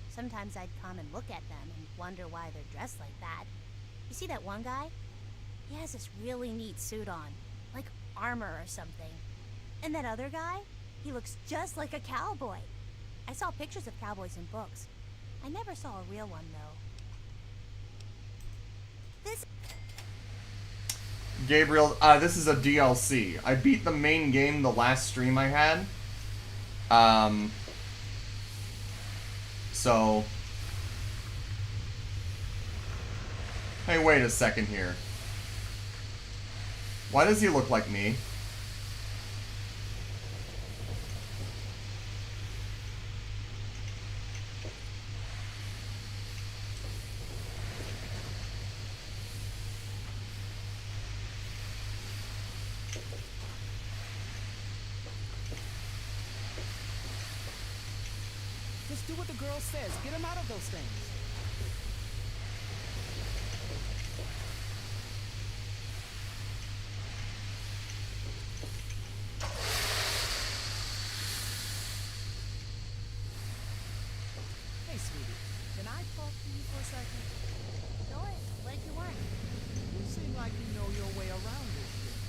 Sometimes I'd come and look at them and wonder why they're dressed like that. You see that one guy? He has this really neat suit on, like armor or something. And that other guy? He looks just like a cowboy. I saw pictures of cowboys in books. I never saw a real one, though. This... Gabriel, this is a DLC. I beat the main game the last stream I had. So... Hey, wait a second here. Why does he look like me? Just do what the girl says. Get him out of those things. Hey, sweetie. Can I talk to you for a second? Sure. What did you want? You seem like you know your way around this shit.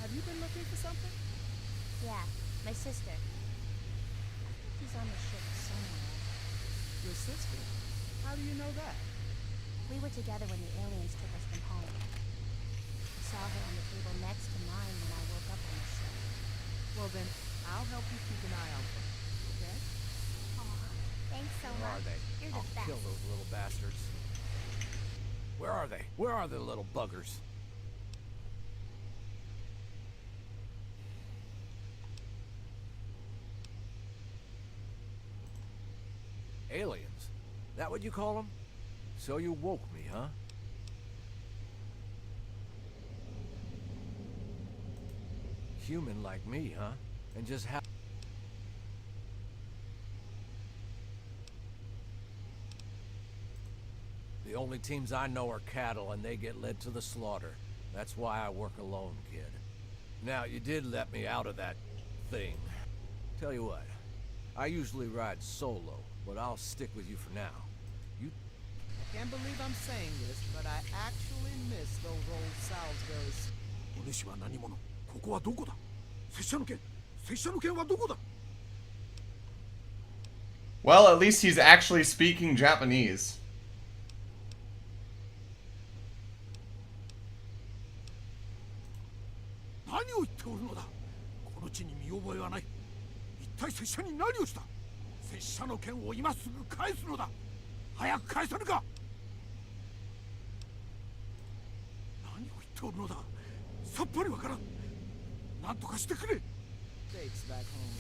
Have you been looking for something? Yeah, my sister. She's on the ship somewhere. Your sister? How do you know that? We were together when the aliens took us from home. I saw her on the table next to mine when I woke up on the ship. Well then, I'll help you keep an eye out for her, okay? Aw, thanks so Where much. are they? You're the I'll best. kill those little bastards. Where are they? Where are the little buggers? Aliens? That what you call them? So you woke me, huh? Human like me, huh? And just how... The only teams I know are cattle, and they get led to the slaughter. That's why I work alone, kid. Now, you did let me out of that thing. Tell you what, I usually ride solo, but I'll stick with you for now. Can't believe I'm saying this, but I actually miss those old Salisbury's. お主は何者？ここはどこだ？拙者の剣。拙者の剣はどこだ？ Well, at least he's actually speaking Japanese. 何を言っておるのだ？この地に見覚えはない。一体拙者に何をした？拙者の剣を今すぐ返すのだ。早く返さぬか。何を言っておるのだ？さっぱりわからん。なんとかしてくれ。 Dates back home.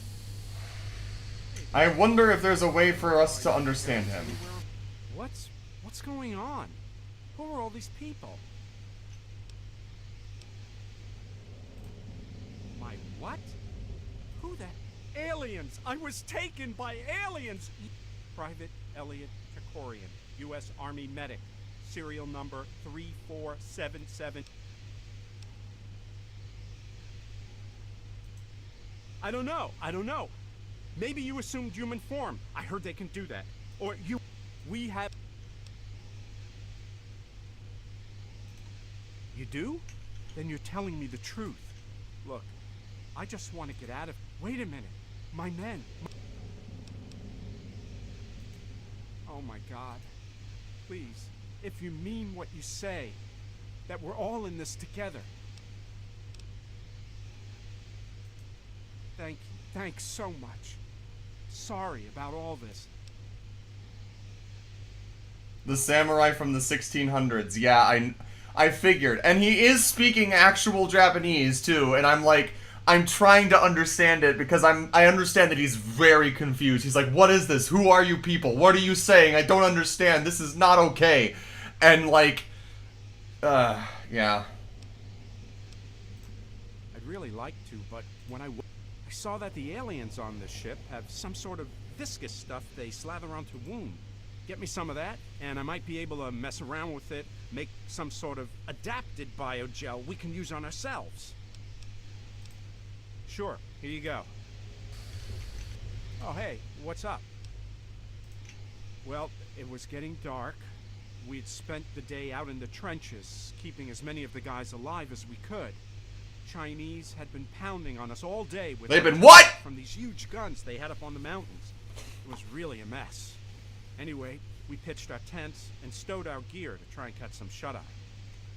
I wonder if there's a way for us to understand him. What's going on? Who are all these people? My what? Who the aliens? I was taken by aliens. Private Elliot Tekorian, U.S. Army medic, serial number 3477. I don't know. Maybe you assumed human form. I heard they can do that. Or we have... You do? Then you're telling me the truth. Look, I just want to get out of... Wait a minute. My men. Oh my God. Please, if you mean what you say, that we're all in this together. Thank you. Thanks so much. Sorry about all this. The samurai from the 1600s. Yeah, I figured. And he is speaking actual Japanese too, and I'm trying to understand it because I understand that he's very confused. He's like, "What is this? Who are you people? What are you saying? I don't understand. This is not okay." And yeah. I'd really like to, but when I saw that the aliens on this ship have some sort of viscous stuff they slather onto wound. Get me some of that, and I might be able to mess around with it, make some sort of adapted biogel we can use on ourselves. Sure, here you go. Oh, hey, what's up? Well, it was getting dark. We'd spent the day out in the trenches, keeping as many of the guys alive as we could. Chinese had been pounding on us all day with... They've been what? From these huge guns they had up on the mountains. It was really a mess. Anyway, we pitched our tents and stowed our gear to try and catch some shut-eye.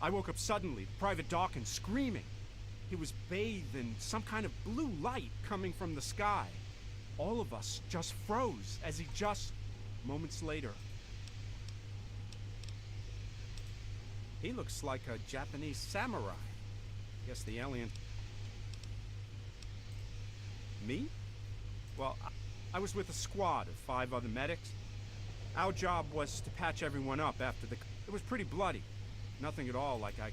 I woke up suddenly, Private Dawkins screaming. He was bathed in some kind of blue light coming from the sky. All of us just froze as he just... Moments later... He looks like a Japanese samurai. Guess the alien... Me? Well, I was with a squad of 5 other medics. Our job was to patch everyone up after the... It was pretty bloody. Nothing at all like I...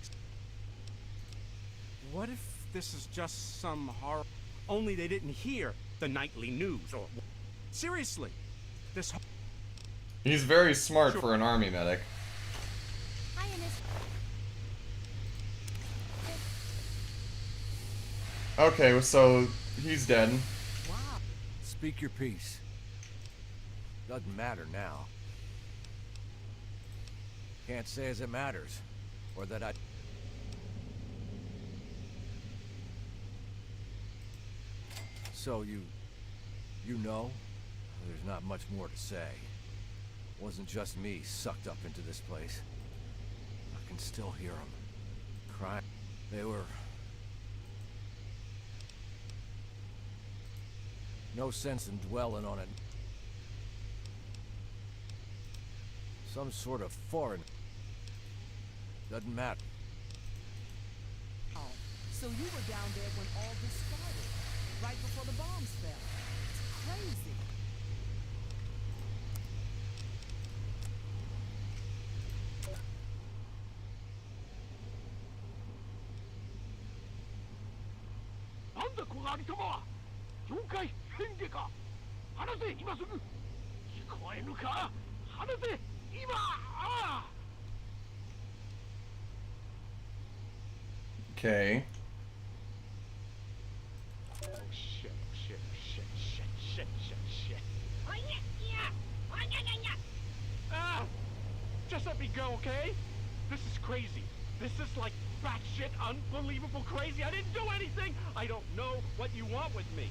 What if this is just some horror... Only they didn't hear the nightly news, or... Seriously, this... He's very smart for an army medic. Okay, so he's dead. Wow. Speak your piece. Doesn't matter now. Can't say as it matters, or that I... So you know? There's not much more to say. Wasn't just me sucked up into this place. I can still hear them. Crying. They were... No sense in dwelling on it. Some sort of foreign... Doesn't matter. Oh, so you were down there when all this started, right before the bombs fell. It's crazy. Okay. Oh shit. Ah! Just let me crazy. This is like batshit unbelievable crazy. I didn't do anything. I don't know what you want with me.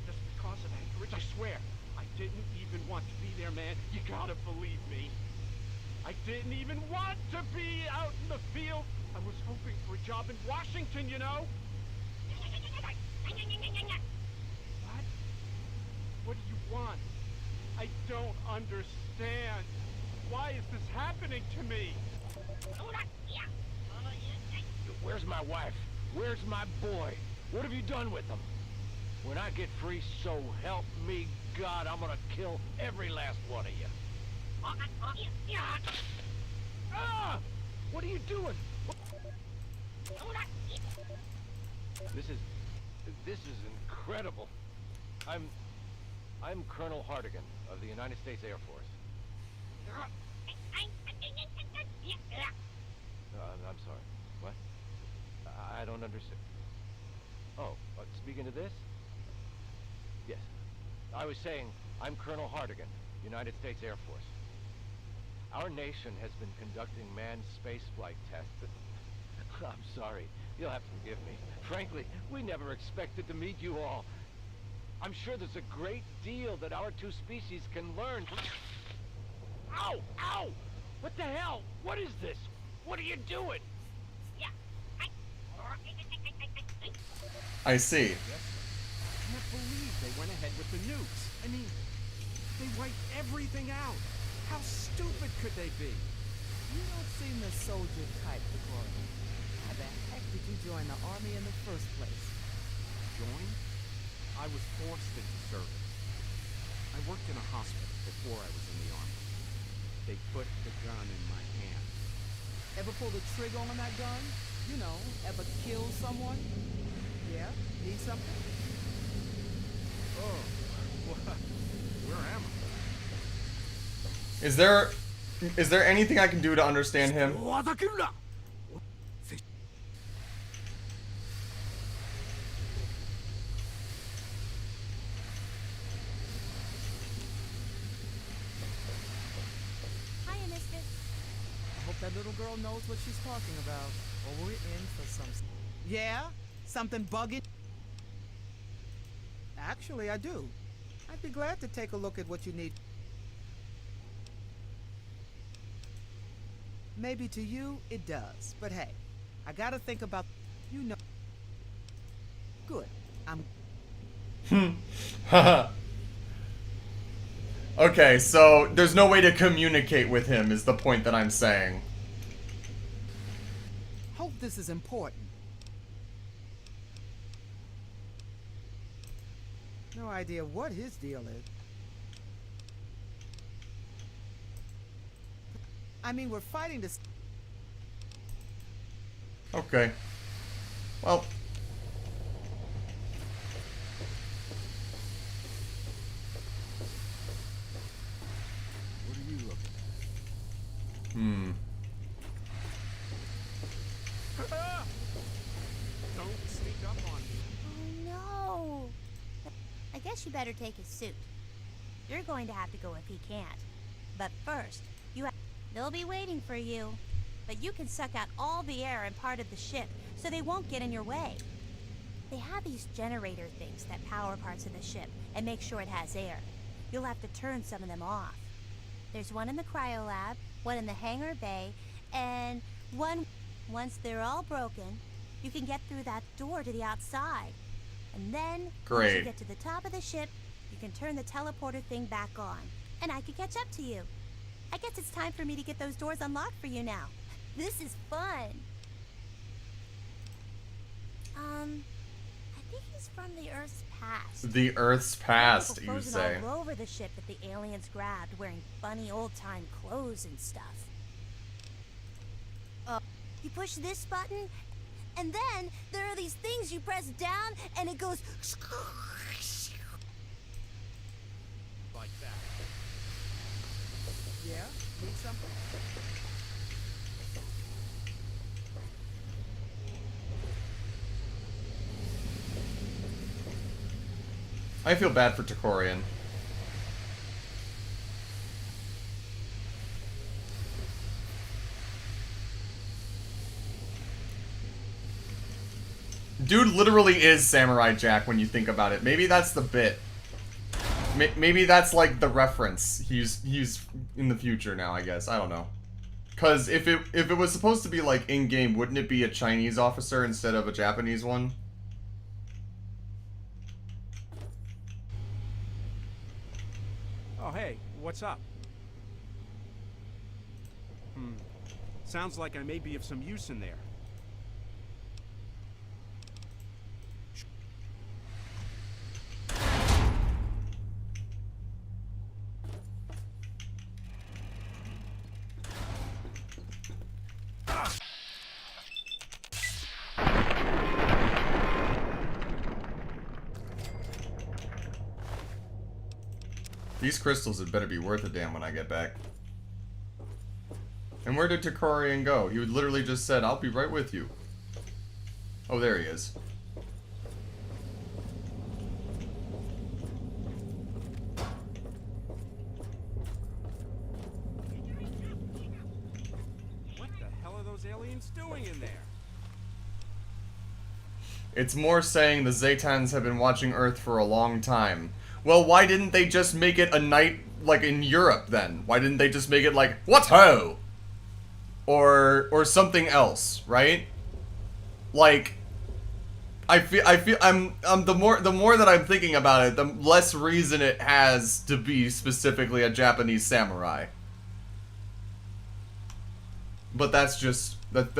Just because of Anchorage, I swear. I didn't even want to be there, man. You gotta believe me. I didn't even want to be out in the field. I was hoping for a job in Washington, you know? What? What do you want? I don't understand. Why is this happening to me? Where's my wife? Where's my boy? What have you done with them? When I get free, so help me God, I'm gonna kill every last one of you. Ah! What are you doing? This is incredible. I'm Colonel Hartigan of the United States Air Force. I'm sorry. What? I don't understand. Oh, speaking of this? Yes. I was saying, I'm Colonel Hartigan, United States Air Force. Our nation has been conducting manned spaceflight tests. I'm sorry. You'll have to forgive me. Frankly, we never expected to meet you all. I'm sure there's a great deal that our two species can learn. Ow! Ow! What the hell? What is this? What are you doing? I see. I can't believe they went ahead with the nukes. I mean, they wiped everything out. How stupid could they be? You don't seem the soldier type, Decorum. How the heck did you join the army in the first place? Join? I was forced into service. I worked in a hospital before I was in the army. They put the gun in my hand. Ever pull the trigger on that gun? You know, ever kill someone? Yeah? Need something? Oh, where am I? Is there anything I can do to understand him? Hiya, mister. I hope that little girl knows what she's talking about, or we're in for some... Yeah? Something bugging? Actually, I do. I'd be glad to take a look at what you need. Maybe to you, it does. But hey, I gotta think about... You know... Good. I'm... Okay, so there's no way to communicate with him is the point that I'm saying. Hope this is important. No idea what his deal is. I mean, we're fighting this... Okay. Well... What are you looking at? Don't sneak up on me. Oh no! I guess you better take his suit. You're going to have to go if he can't. But first, they'll be waiting for you. But you can suck out all the air and part of the ship, so they won't get in your way. They have these generator things that power parts of the ship and make sure it has air. You'll have to turn some of them off. There's one in the cryo lab, one in the hangar bay, and one... Once they're all broken, you can get through that door to the outside. And then, once you get to the top of the ship, you can turn the teleporter thing back on. And I can catch up to you. I guess it's time for me to get those doors unlocked for you now. This is fun. I think he's from the Earth's past. The Earth's past, you Frozen say. all over the ship that the aliens grabbed, wearing funny old-time clothes and stuff. You push this button, and then there are these things you press down, and it goes... Like that. Yeah? Need something? I feel bad for Tokorian. Dude literally is Samurai Jack when you think about it. Maybe that's the bit. Maybe that's like the reference. He's in the future now, I guess. I don't know. Cause if it was supposed to be like in game, wouldn't it be a Chinese officer instead of a Japanese one? Oh, hey, what's up? Sounds like I may be of some use in there. These crystals had better be worth a damn when I get back. And where did Takorian go? He literally just said, I'll be right with you. Oh, there he is. What the hell are those aliens doing in there? It's more saying the Zetans have been watching Earth for a long time. Well, why didn't they just make it a night like in Europe then? Why didn't they just make it like, what ho? Or something else, right? Like, I'm the more that I'm thinking about it, the less reason it has to be specifically a Japanese samurai. But that's just but.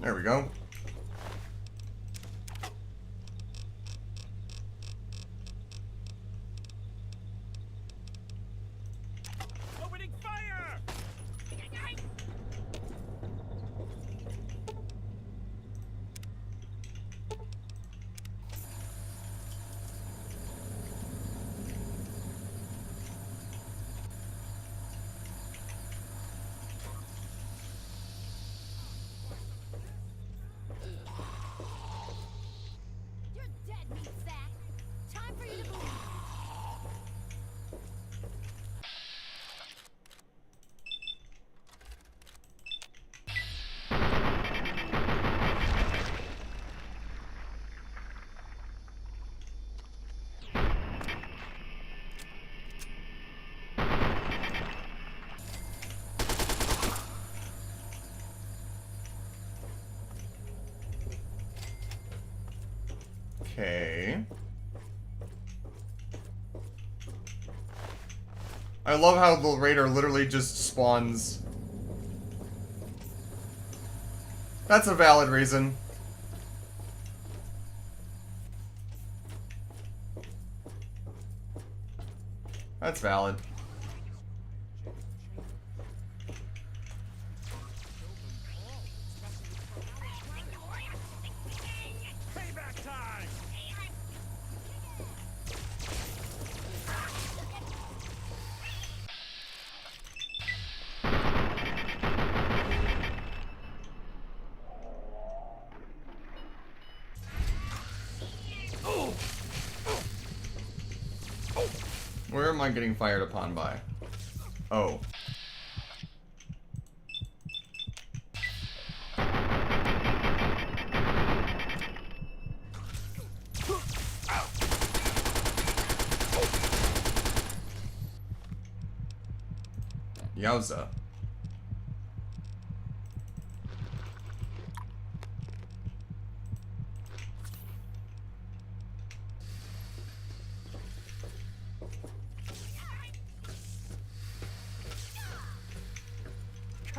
There we go. Opening fire! You're dead, meat sack. Time for you to move. Okay. I love how the raider literally just spawns. That's a valid reason. That's valid. Payback time! Where am I getting fired upon by? Oh. Yowza.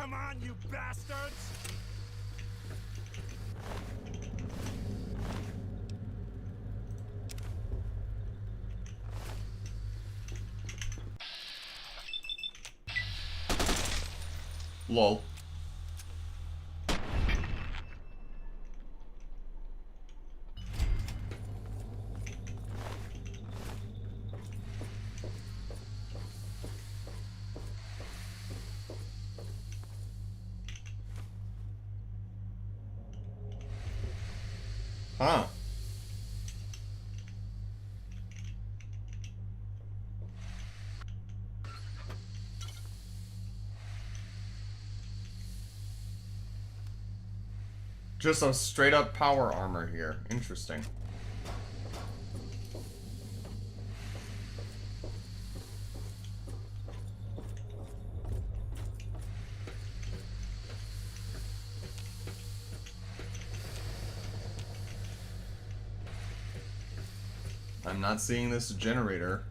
Come on, you bastards! Lol. Huh. Just a straight up power armor here. Interesting. I'm not seeing this generator.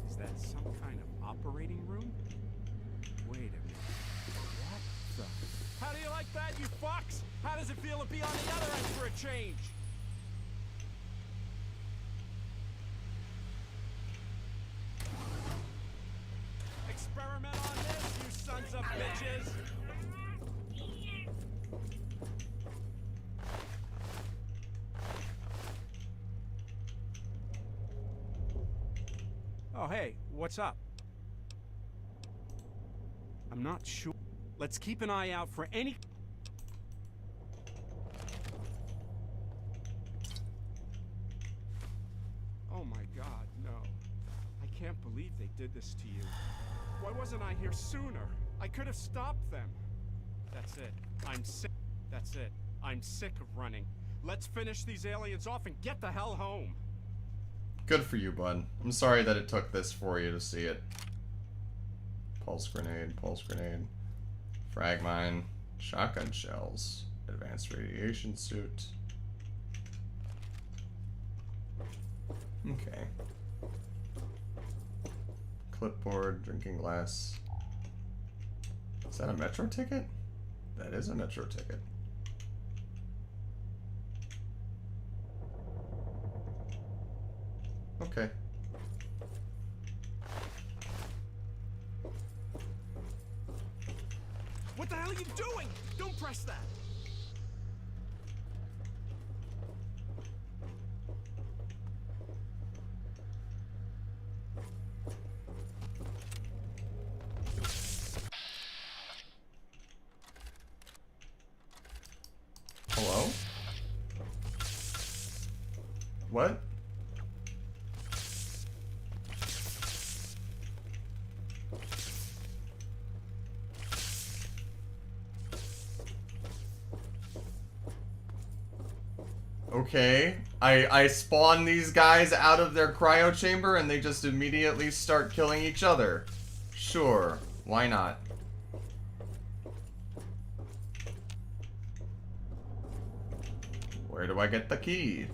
Is that some kind of operating room? Wait a minute. What the? How do you like that, you fucks? How does it feel to be on the other end for a change? Experiment on this, you sons of bitches! Oh, hey, what's up? I'm not sure. Let's keep an eye out for any... Oh my god, no. I can't believe they did this to you. Why wasn't I here sooner? I could have stopped them. That's it. I'm sick. That's it. I'm sick of running. Let's finish these aliens off and get the hell home. Good for you, bud. I'm sorry that it took this for you to see it. Pulse grenade, frag mine, shotgun shells, advanced radiation suit. Okay. Clipboard, drinking glass. Is that a metro ticket? That is a metro ticket. Okay. What the hell are you doing? Don't press that! Hello? What? Okay, I spawn these guys out of their cryo chamber and they just immediately start killing each other. Sure, why not? Where do I get the key?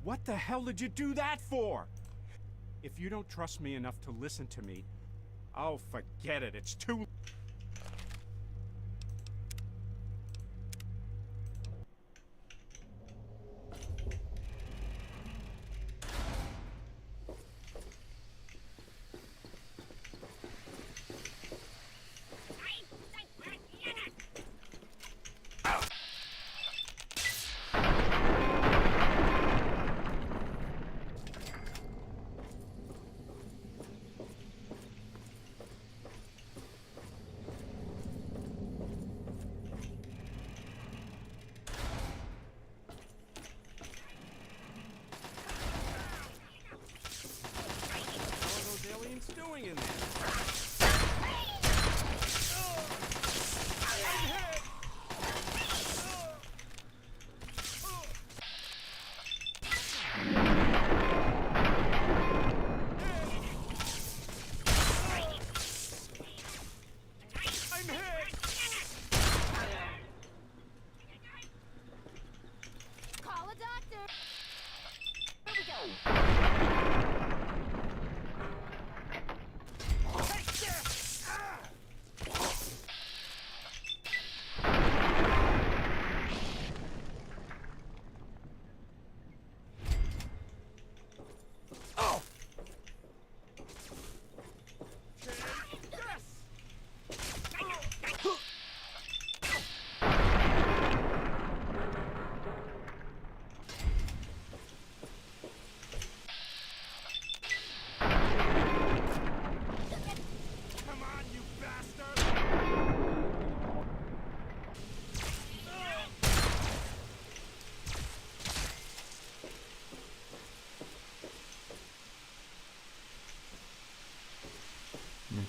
What the hell did you do that for? If you don't trust me enough to listen to me, oh, forget it. It's too...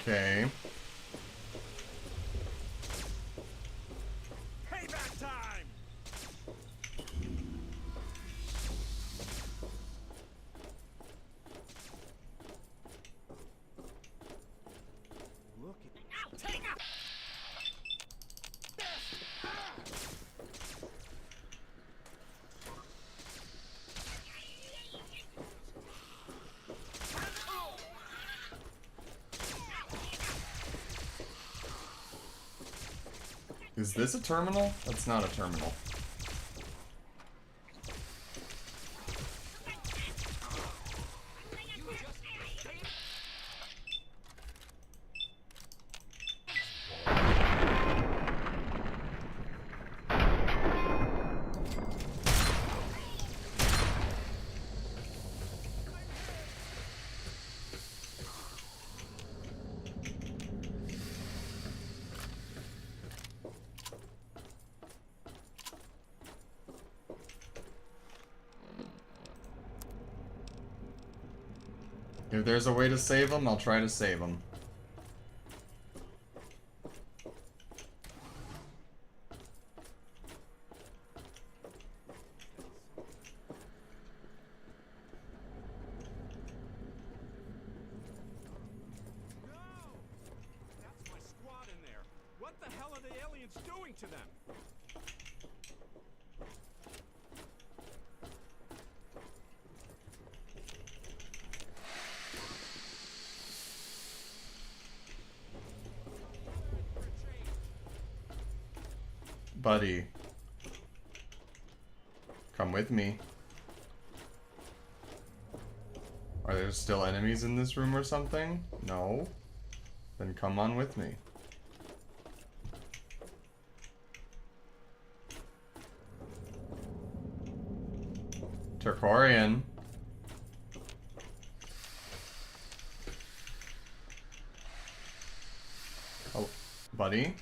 Okay. Payback time! Look at take out. Is this a terminal? That's not a terminal. If there's a way to save him, I'll try to save him. That's my squad in there. What the hell are the aliens doing to them? Buddy. Come with me. Are there still enemies in this room or something? No? Then come on with me. Turkorian. Oh, buddy?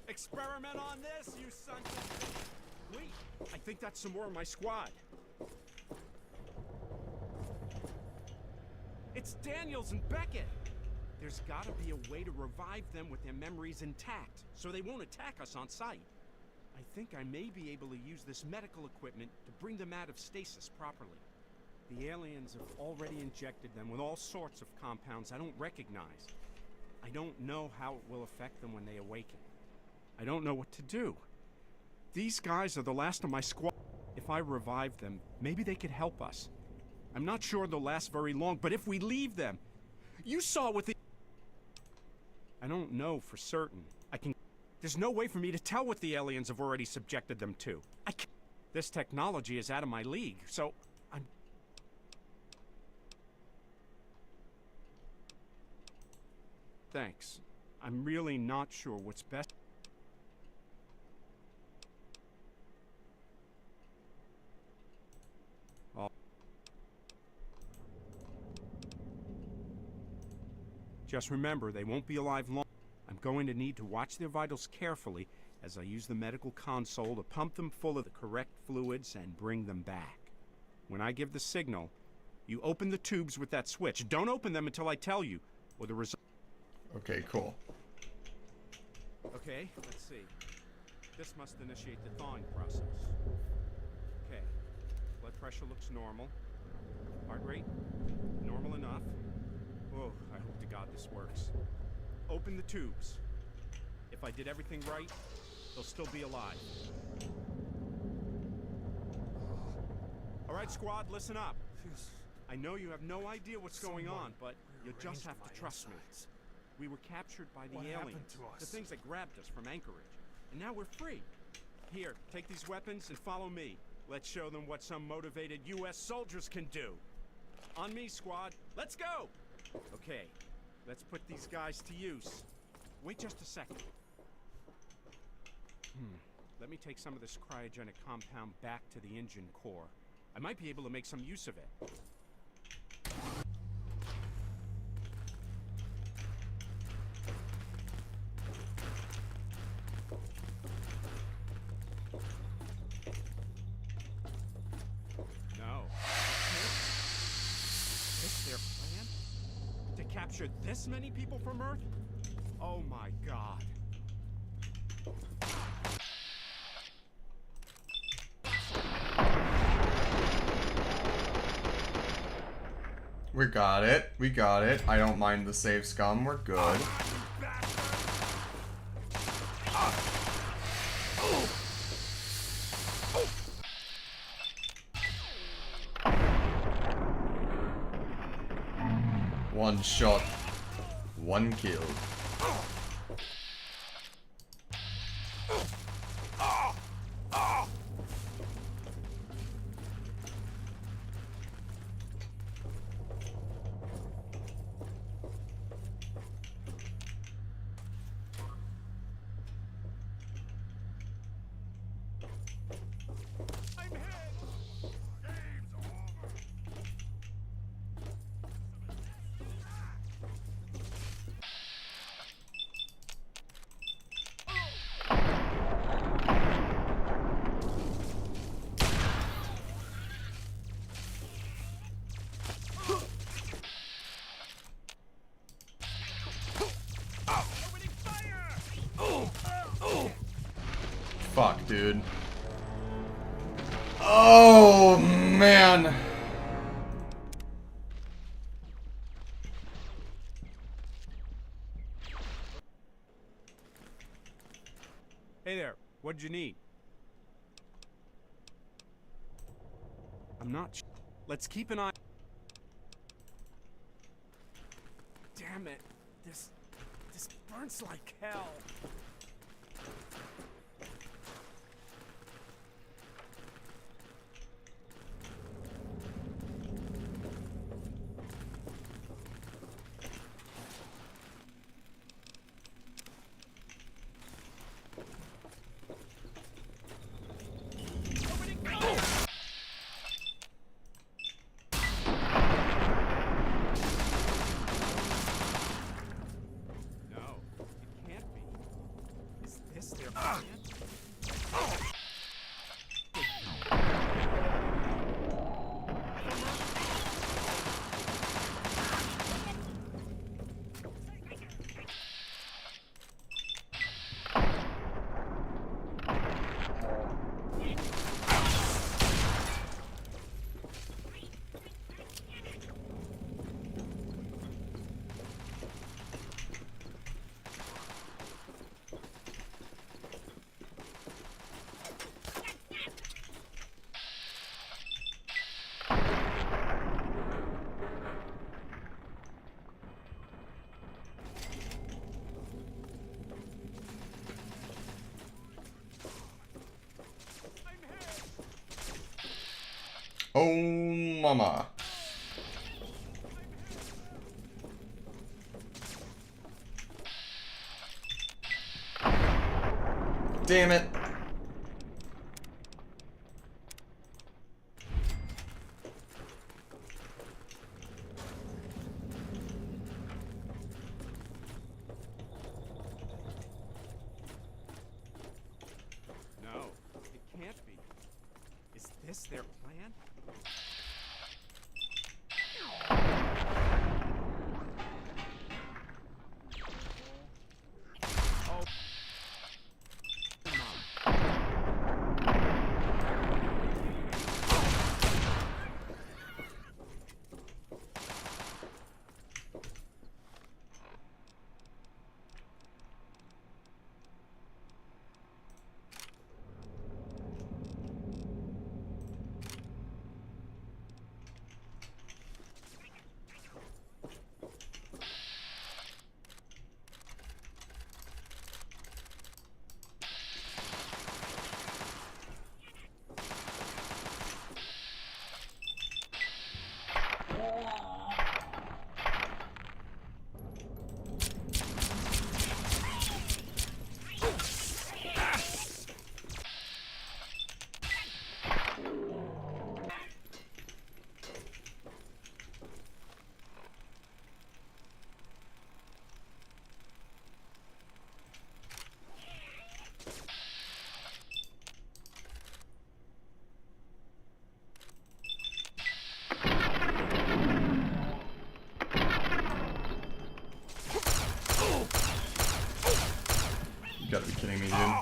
Experiment on this, you son of... Wait, I think that's some more of my squad. It's Daniels and Beckett. There's gotta be a way to revive them with their memories intact, so they won't attack us on sight. I think I may be able to use this medical equipment to bring them out of stasis properly. The aliens have already injected them with all sorts of compounds I don't recognize. I don't know how it will affect them when they awaken. I don't know what to do. These guys are the last of my squad. If I revive them, maybe they could help us. I'm not sure they'll last very long, but if we leave them... You saw what the... I don't know for certain. There's no way for me to tell what the aliens have already subjected them to. I can't... This technology is out of my league, so I'm... Thanks. I'm really not sure what's best. Just remember, they won't be alive long. I'm going to need to watch their vitals carefully as I use the medical console to pump them full of the correct fluids and bring them back. When I give the signal, you open the tubes with that switch. Don't open them until I tell you, or the result... Okay, cool. Okay, let's see. This must initiate the thawing process. Okay, blood pressure looks normal. Heart rate, normal enough. Oh, I hope to God this works. Open the tubes. If I did everything right, they'll still be alive. All right, squad, listen up. I know you have no idea what's going on, but you'll just have to trust me. We were captured by the What aliens. happened to us? The things that grabbed us from Anchorage. And now we're free. Here, take these weapons and follow me. Let's show them what some motivated U.S. soldiers can do. On me, squad. Let's go! Okay, let's put these guys to use. Wait just a second. Let me take some of this cryogenic compound back to the engine core. I might be able to make some use of it. No. Is this their plan? To capture this many people from Earth? Oh my God. We got it. We got it. I don't mind the save scum. We're good. One shot. One kill. Fuck, dude. Oh, man. Hey there, what'd you need? I'm not. Let's keep an eye. Damn it! This burns like hell. Oh, mama. Damn it. No, it can't be. Is this their plan? Oh. kidding me, dude?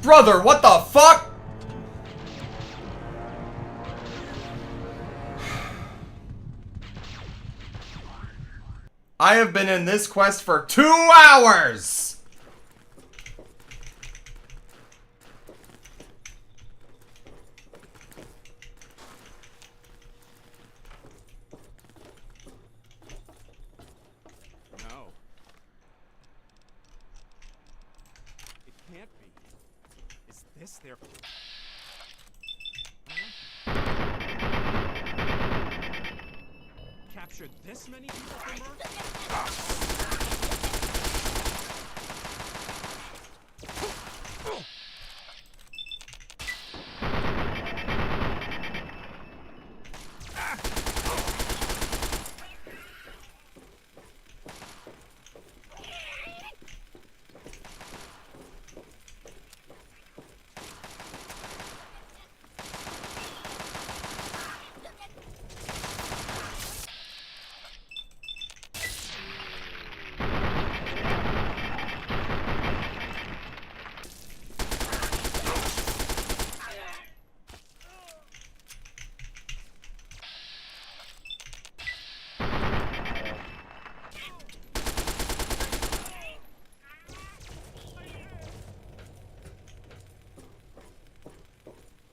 Brother, what the fuck? I have been in this quest for 2 hours! No. It can't be. Is this their... Captured this many people from Earth?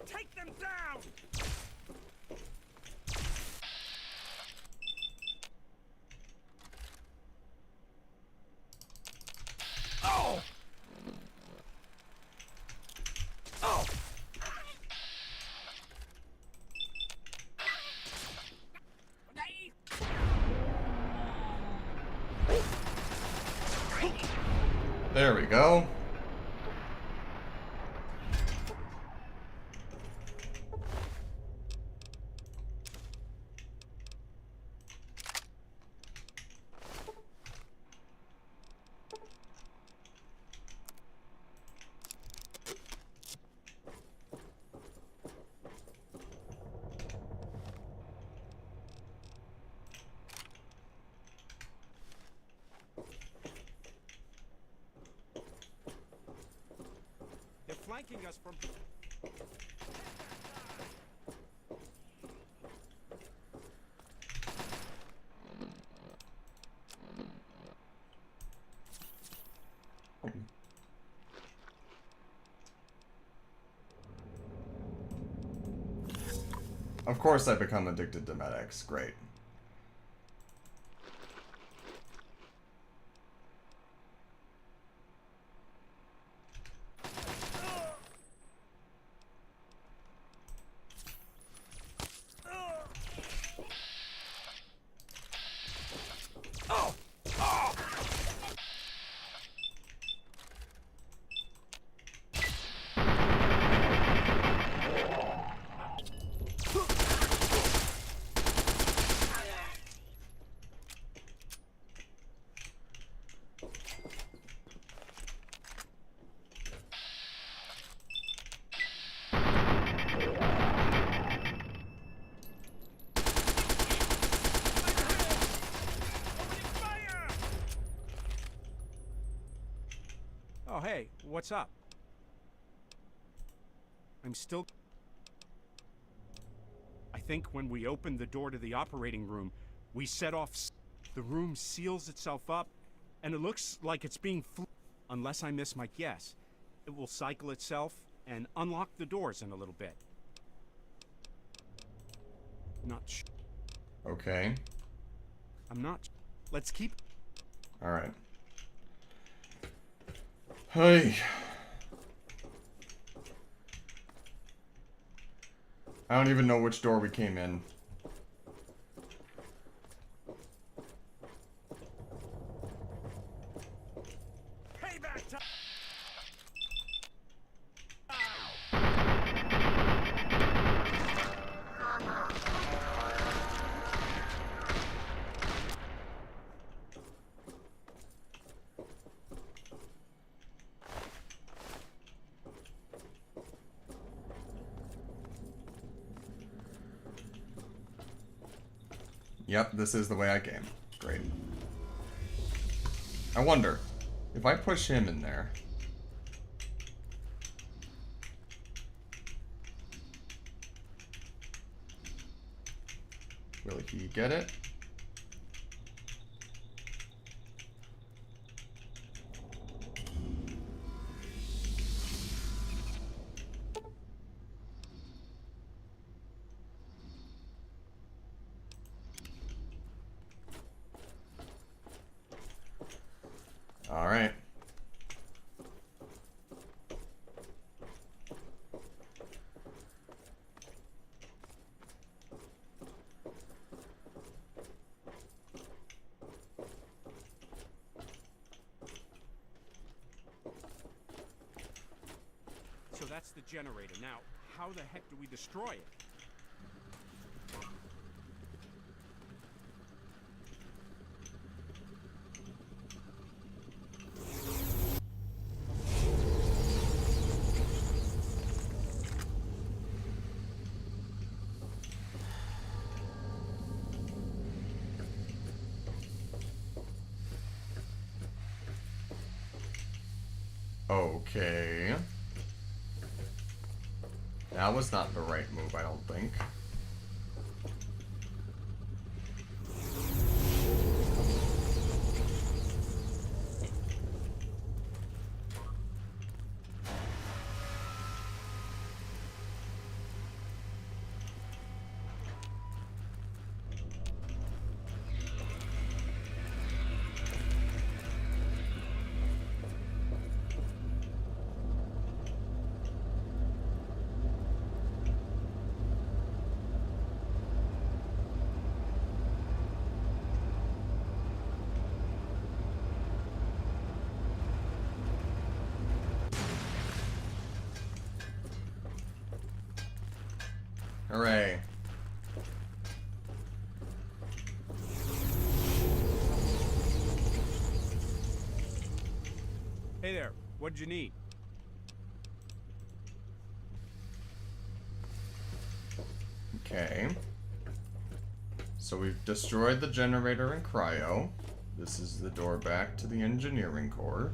Take them down! Oh! Oh! There we go. They're flanking us from... Of course I become addicted to medics. Great. Oh, hey, what's up? I'm still... I think when we opened the door to the operating room, we set off... The room seals itself up, and it looks like it's being... Unless I miss my guess, it will cycle itself and unlock the doors in a little bit. Not sure. Okay. I'm not... Let's keep... Alright. Hey. I don't even know which door we came in. Payback time! Yep, this is the way I came. Great. I wonder, if I push him in there... Will he get it? All right. So that's the generator. Now, how the heck do we destroy it? Okay. That was not the right move, I don't think. Hooray. Hey there, what'd you need? Okay. So we've destroyed the generator and cryo. This is the door back to the engineering core.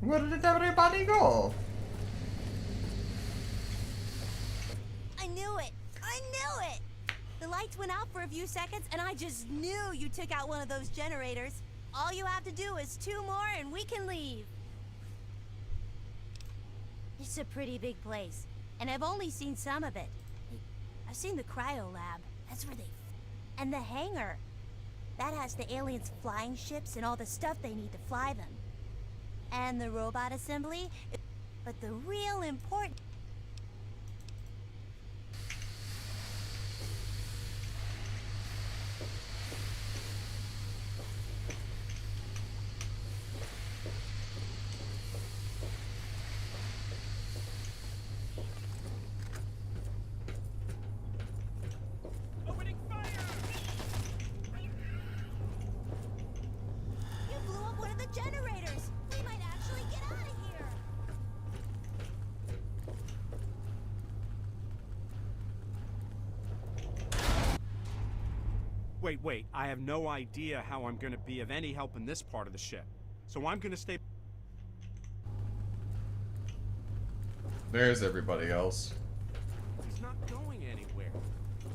Where did everybody go? I knew it! I knew it! The lights went out for a few seconds, and I just knew you took out one of those generators. All you have to do is 2 more, and we can leave. It's a pretty big place, and I've only seen some of it. I've seen the cryo lab. That's where they... And the hangar. That has the aliens' flying ships and all the stuff they need to fly them. And the robot assembly. But the real important... You blew up one of the generators! We might actually get out of here! Wait, I have no idea how I'm gonna be of any help in this part of the ship. So I'm gonna stay... There's everybody else. He's not going anywhere.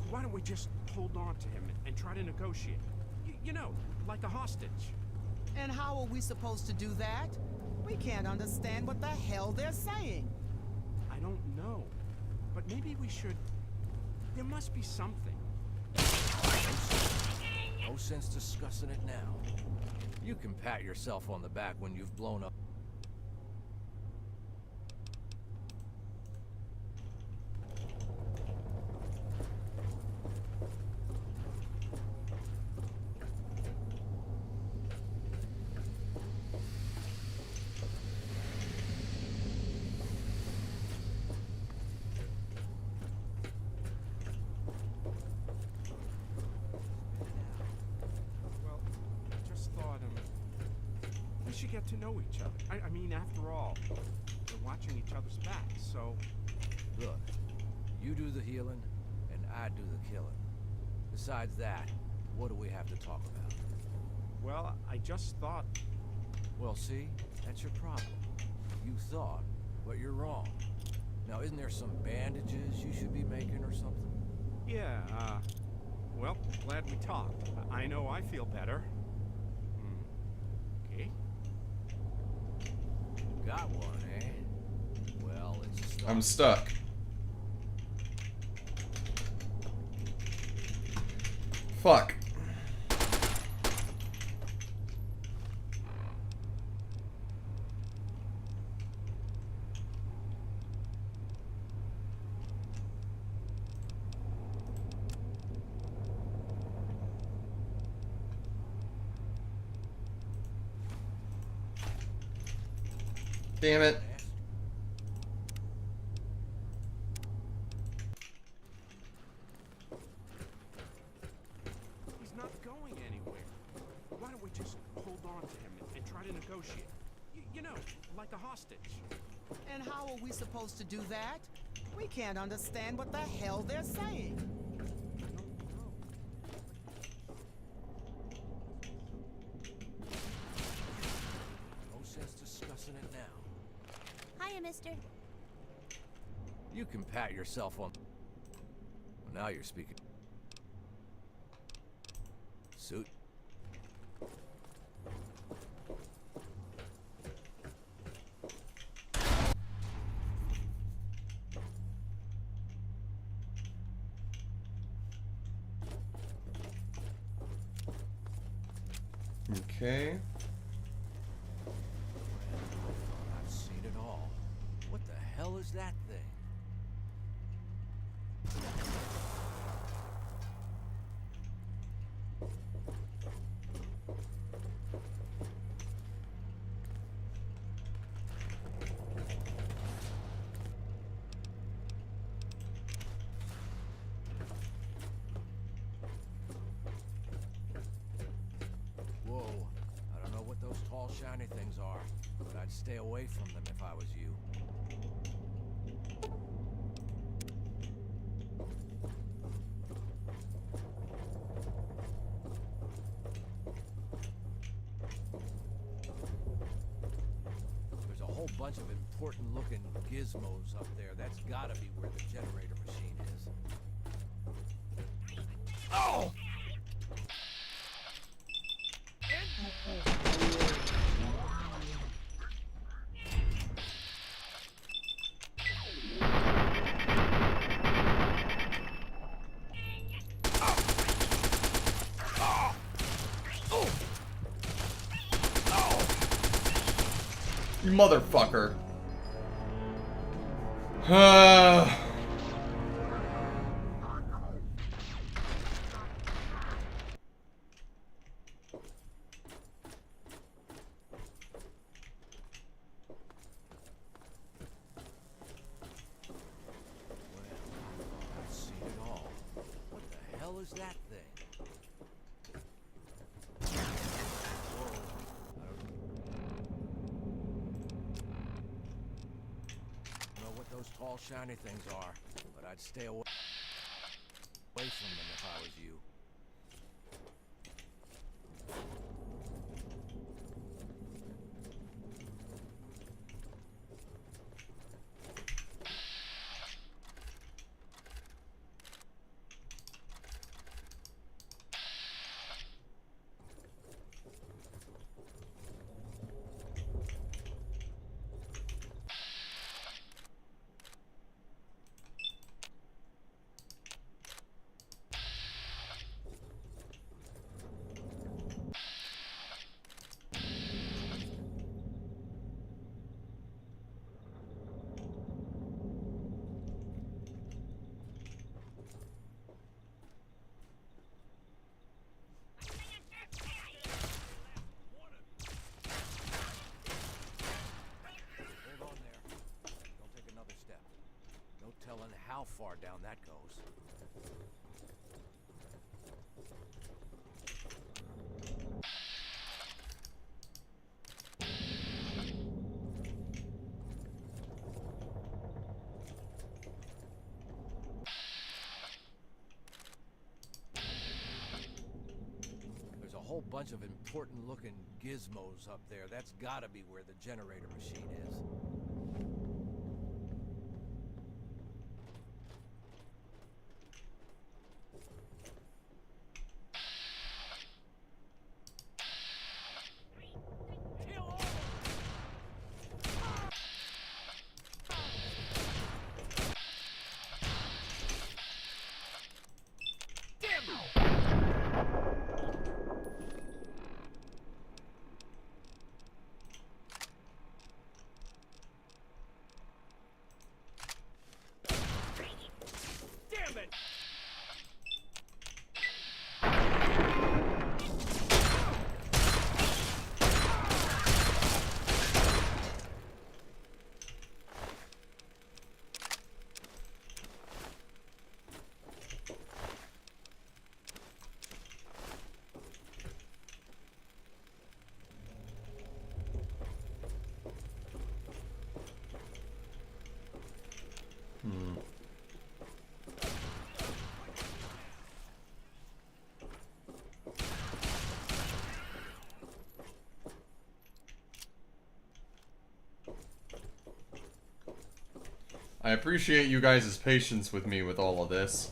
Why don't we just hold on to him and try to negotiate? You know, like a hostage. And how are we supposed to do that? We can't understand what the hell they're saying. I don't know. But maybe we should... There must be something. No sense discussing it now. You can pat yourself on the back when you've blown up. get to know each other. I mean, after all, we're watching each other's backs, so... Look, you do the healing, and I do the killing. Besides that, what do we have to talk about? Well, I just thought... Well, see? That's your problem. You thought, but you're wrong. Now, isn't there some bandages you should be making or something? Yeah, well, glad we talked. I know I feel better. Okay. Got one, eh? Well, it's a start. I'm stuck. Fuck. Damn it. He's not going anywhere. Why don't we just hold on to him and try to negotiate? You know, like a hostage. And how are we supposed to do that? We can't understand what the hell they're saying. No sense discussing it now. Hiya, mister. You can pat yourself on... Well, now you're speaking. Suit. Okay. I've seen it all. What the hell is that thing? Whoa, I don't know what those tall, shiny things are, but I'd stay away from them if I was you. There's a whole bunch of important-looking gizmos up there. That's gotta be where the generator machine is. Oh! You motherfucker. I've seen it all. What the hell is that thing? Whoa. I don't know what those tall, shiny things are, but I'd stay away from them if I was you. Hold on there. Don't take another step. No telling how far down that goes. whole bunch of important-looking gizmos up there. That's gotta be where the generator machine is. I appreciate you guys' patience with me with all of this.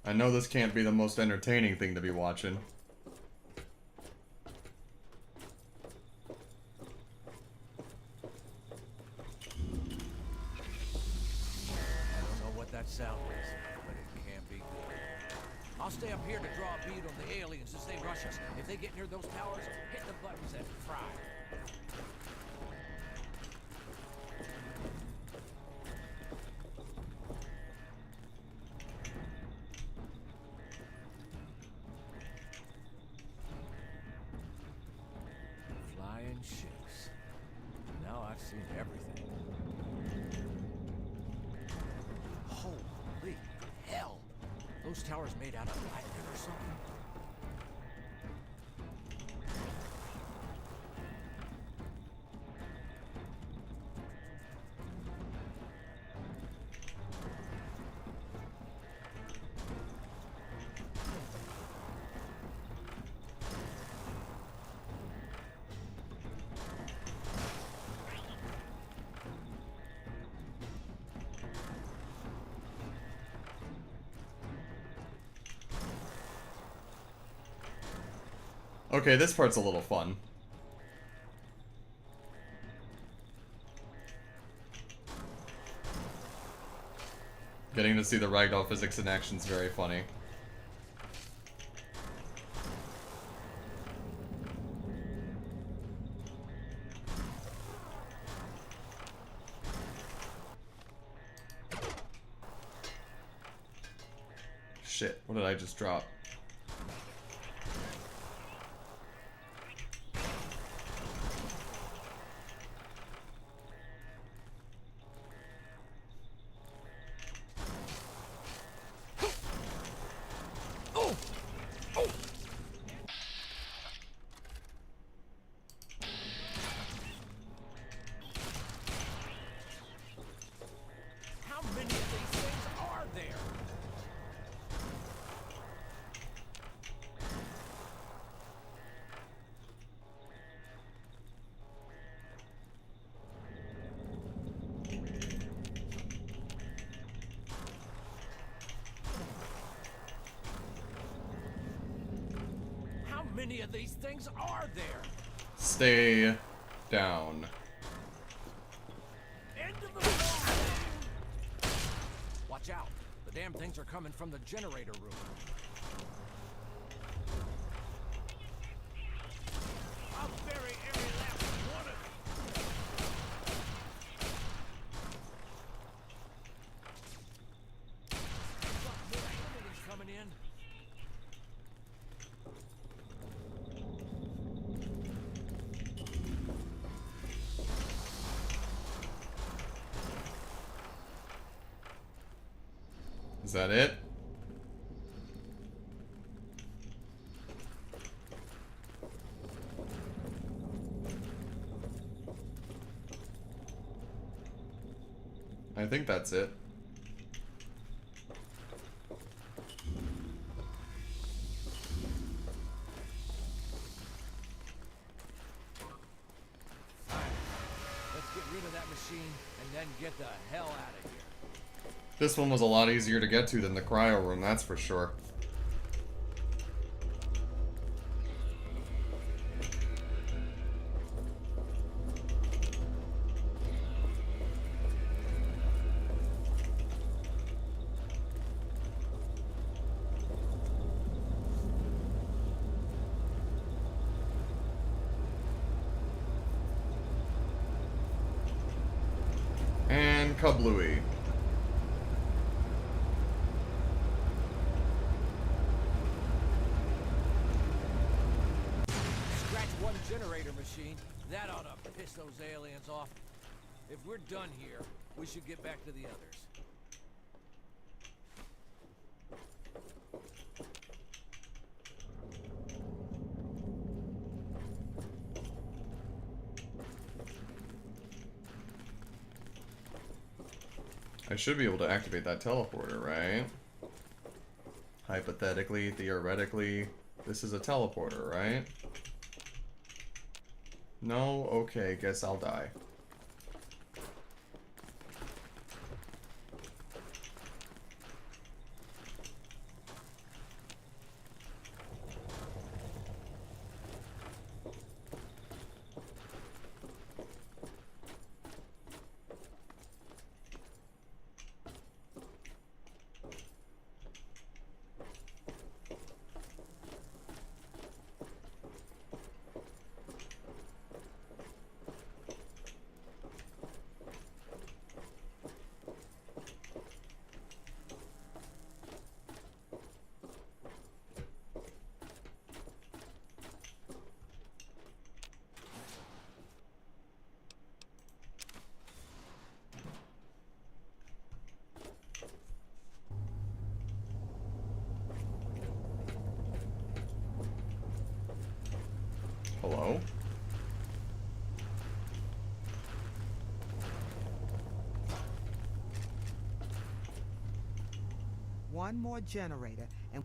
I know this can't be the most entertaining thing to be watching. Sound is, but it can't be good. I'll stay up here to draw a bead on the aliens as they rush us. If they get near those towers, hit the buttons and fry. Flying ships. Now I've seen everything. Holy hell! Those towers made out of lightning or something? Okay, this part's a little fun. Getting to see the ragdoll physics in action is very funny. Shit, what did I just drop? How many of these things are there? Stay down. End of the road! Watch out. The damn things are coming from the generator room. I'll bury every last one of you. More aliens coming in. Is that it? I think that's it. Let's get rid of that machine and then get the hell out of here. This one was a lot easier to get to than the cryo room, that's for sure. And kablooey. Scratch one generator machine. That ought to piss those aliens off. If we're done here, we should get back to the others. I should be able to activate that teleporter, right? Hypothetically, theoretically, this is a teleporter, right? No? Okay, guess I'll die. Hello? One more generator, and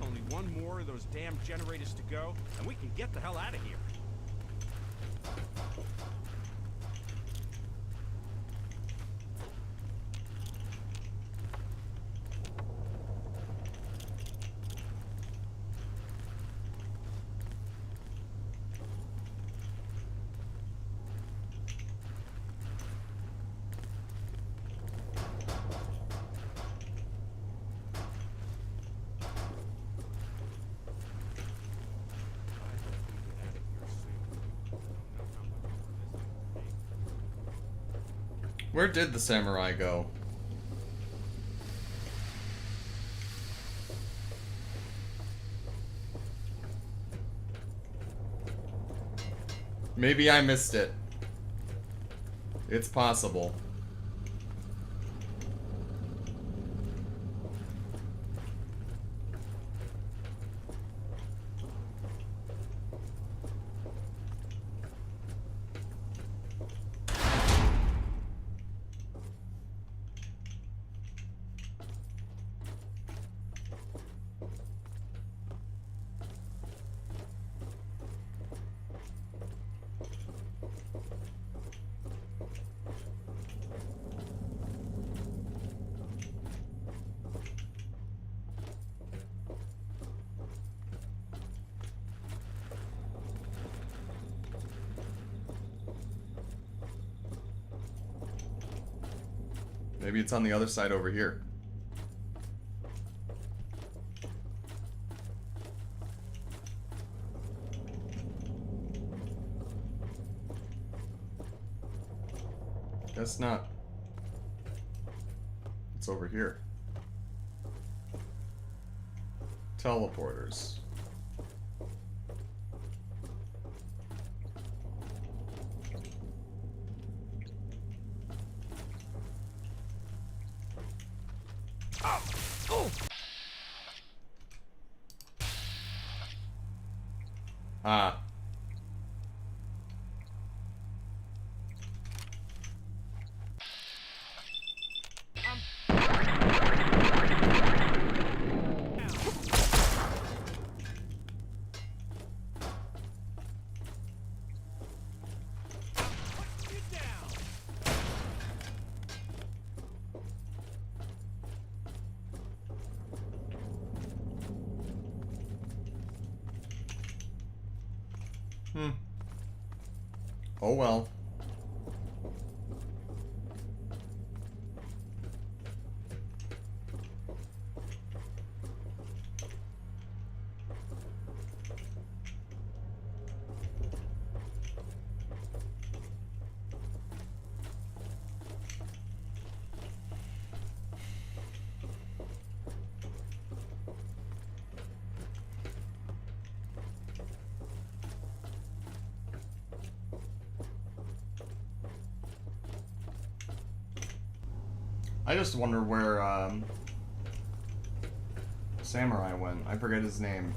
Only one more of those damn generators to go, and we can get the hell out of here. Where did the samurai go? Maybe I missed it. It's possible. Maybe it's on the other side over here. Guess not. over here? Teleporters. Ah. Oh well. I just wonder where Samurai went. I forget his name.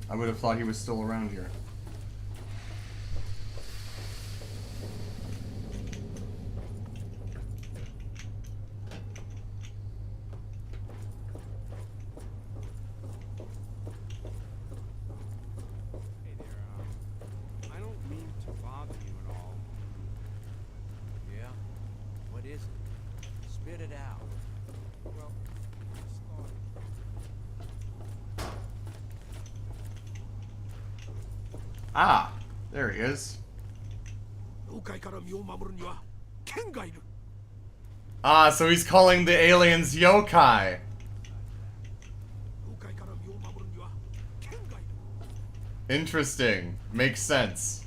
I would have thought he was still around here. Hey there, I don't mean to bother you at all. Yeah? What is it? Spit it out. Well, I just thought... Ah, there he is. Ah, so he's calling the aliens yokai. Interesting. Makes sense.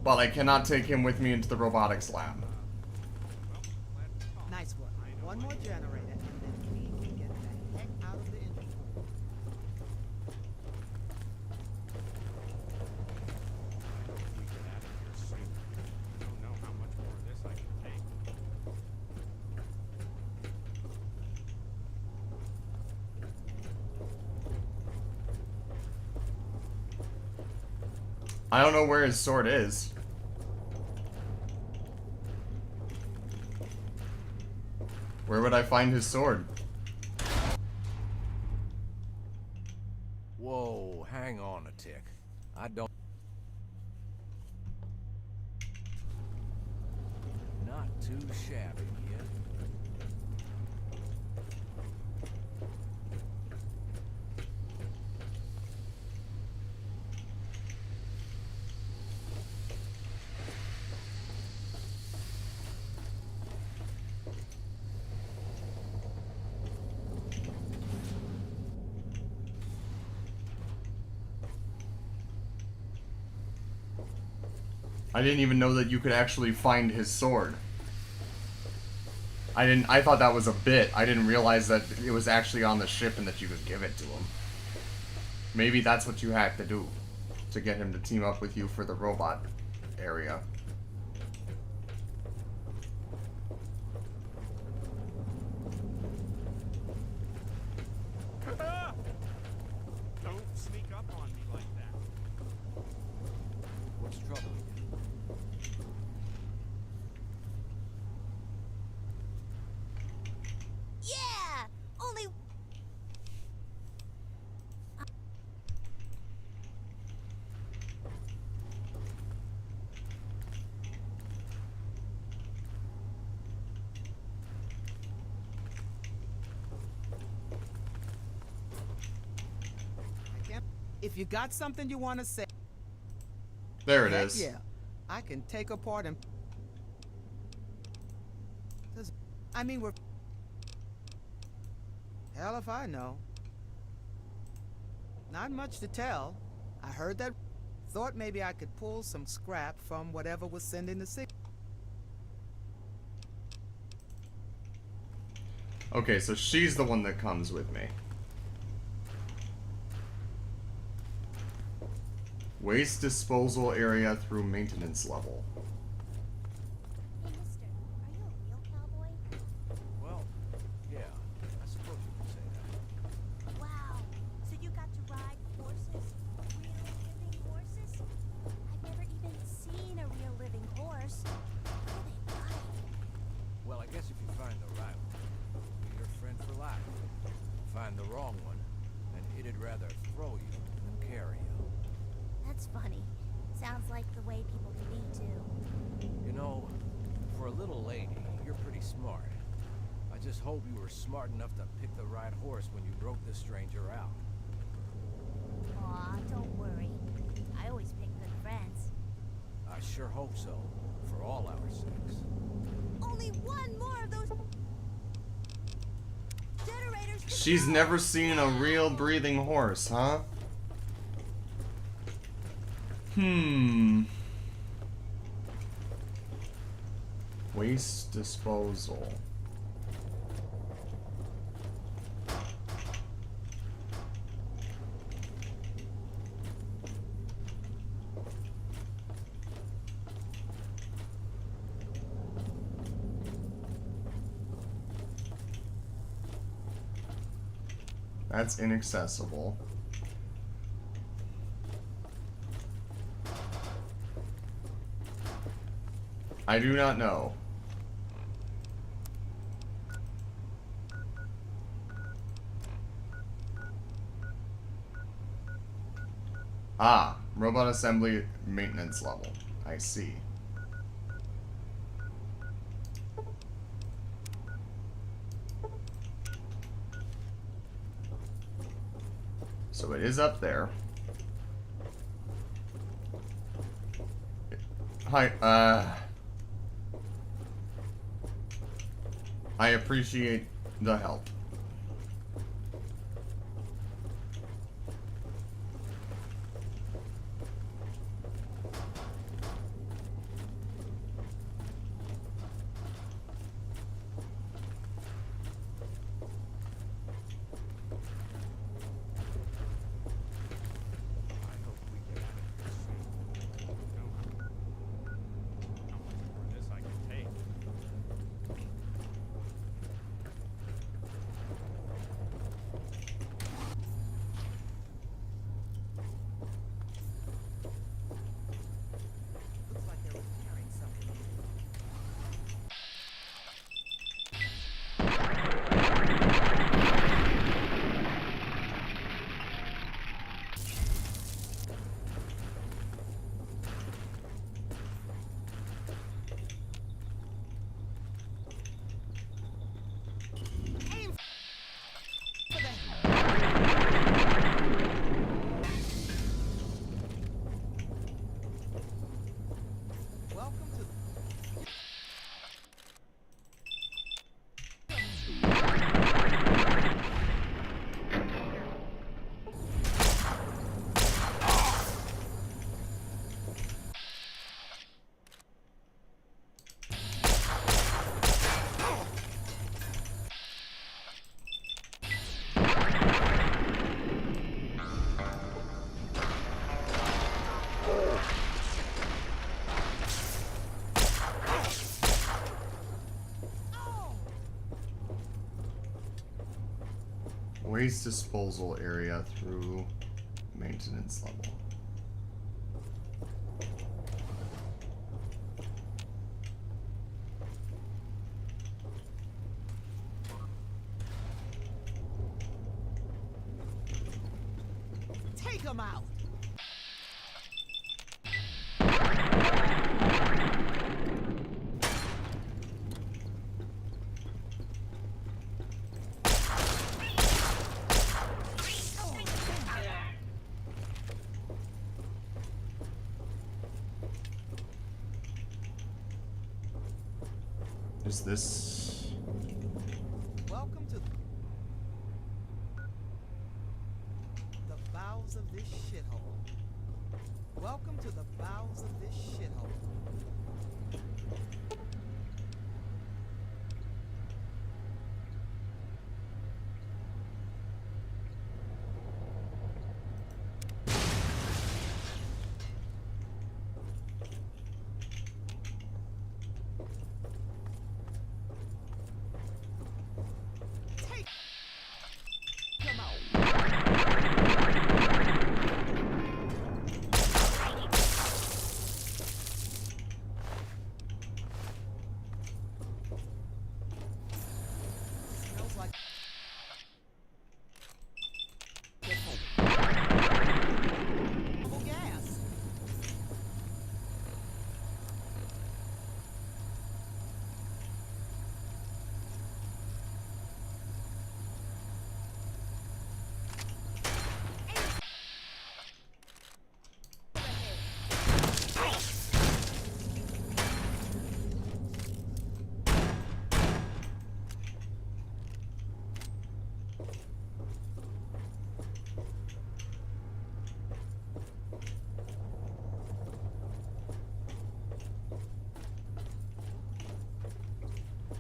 But I cannot take him with me into the robotics lab. Nice work. One more generator, and then we can get the heck out of the engine pool. We get out of here soon. I don't know how much more of this I can take. I don't know where his sword is. Where would I find his sword? Whoa, hang on a tick. I don't... Not too shabby yet. I didn't even know that you could actually find his sword. I thought that was a bit. I didn't realize that it was actually on the ship and that you could give it to him. Maybe that's what you had to do to get him to team up with you for the robot area. Don't sneak up on me like that. What's trouble? Yeah! Only... If you got something you want to say... There it heck is. Yeah, I can take apart and... I mean, we're... Hell if I know. Not much to tell. I heard that... Thought maybe I could pull some scrap from whatever was sending the signal. Okay, so she's the one that comes with me. Waste disposal area through maintenance level. Hey, mister, are you a real cowboy? Well, yeah, I suppose you could say that. Wow, so you got to ride horses? Real living horses? I've never even seen a real living horse. What are they like? Well, I guess if you find the right one, it'll be your friend for life. Find the wrong one, and it'd rather throw you than carry you. That's funny. Sounds like the way people can be, too. You know, for a little lady, you're pretty smart. I just hope you were smart enough to pick the right horse when you broke this stranger out. Aw, don't worry. I always pick good friends. I sure hope so, for all our sakes. Only one more of those generators. She's never seen a real breathing horse, huh? Waste disposal. That's inaccessible. I do not know. Ah, robot assembly maintenance level. I see. So it is up there. Hi, I appreciate the help. Waste disposal area through maintenance level. Take him out! Is this... Welcome to the bowels of this shithole. Welcome to the bowels of this shithole.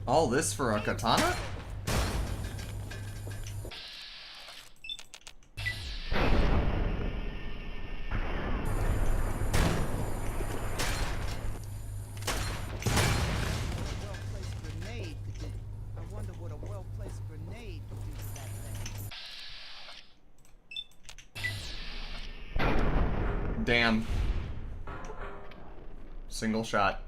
All this for a katana? Damn. Single shot.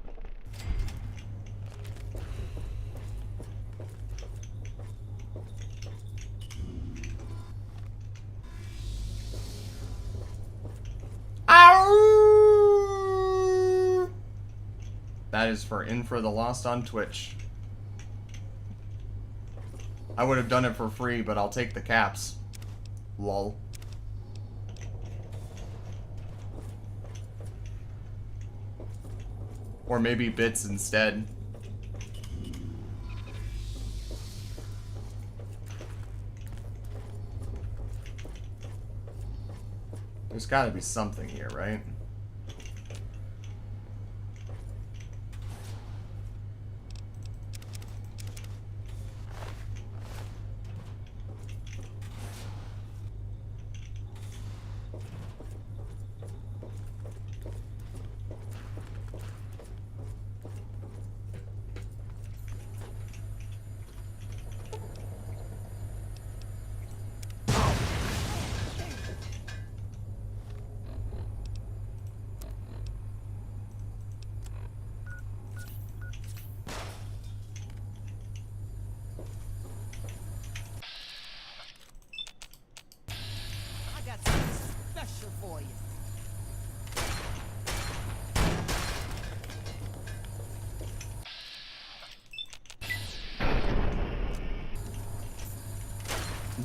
That is for In for the Lost on Twitch. I would have done it for free, but I'll take the caps. Lol. Or maybe bits instead. There's gotta be something here, right? For you.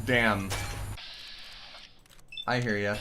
Damn. I hear ya.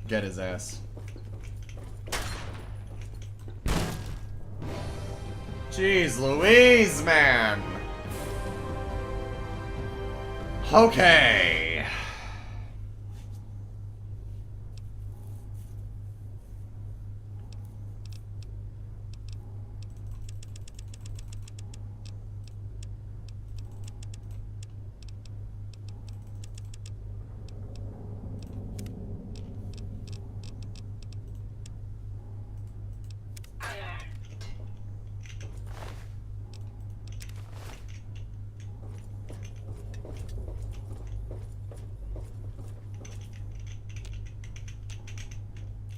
Get his ass. Jeez Louise, man. Okay.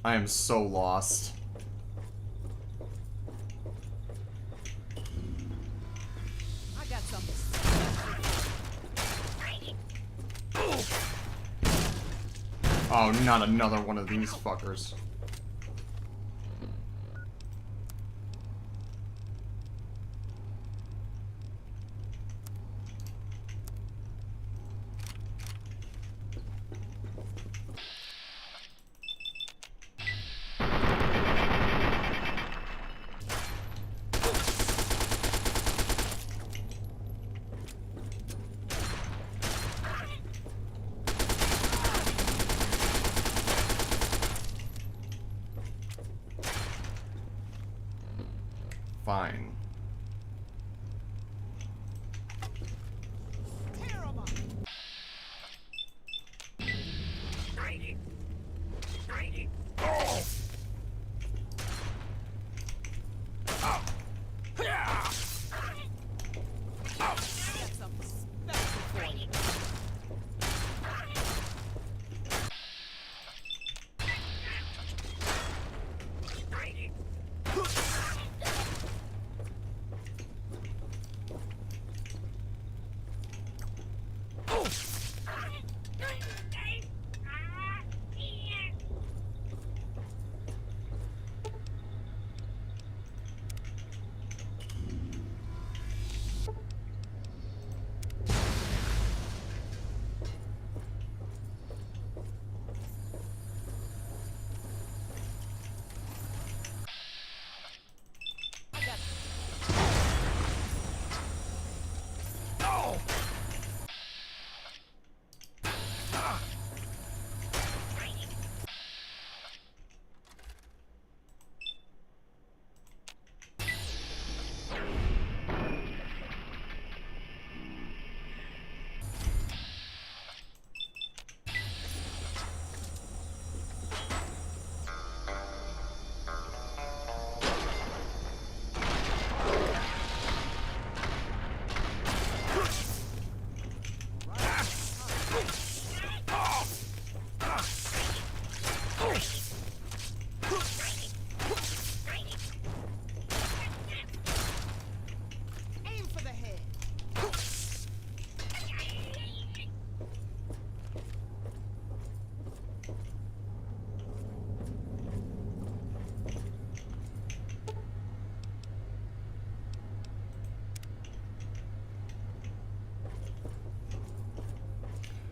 I am so lost. I got something. Oh, not another one of these fuckers. Fine.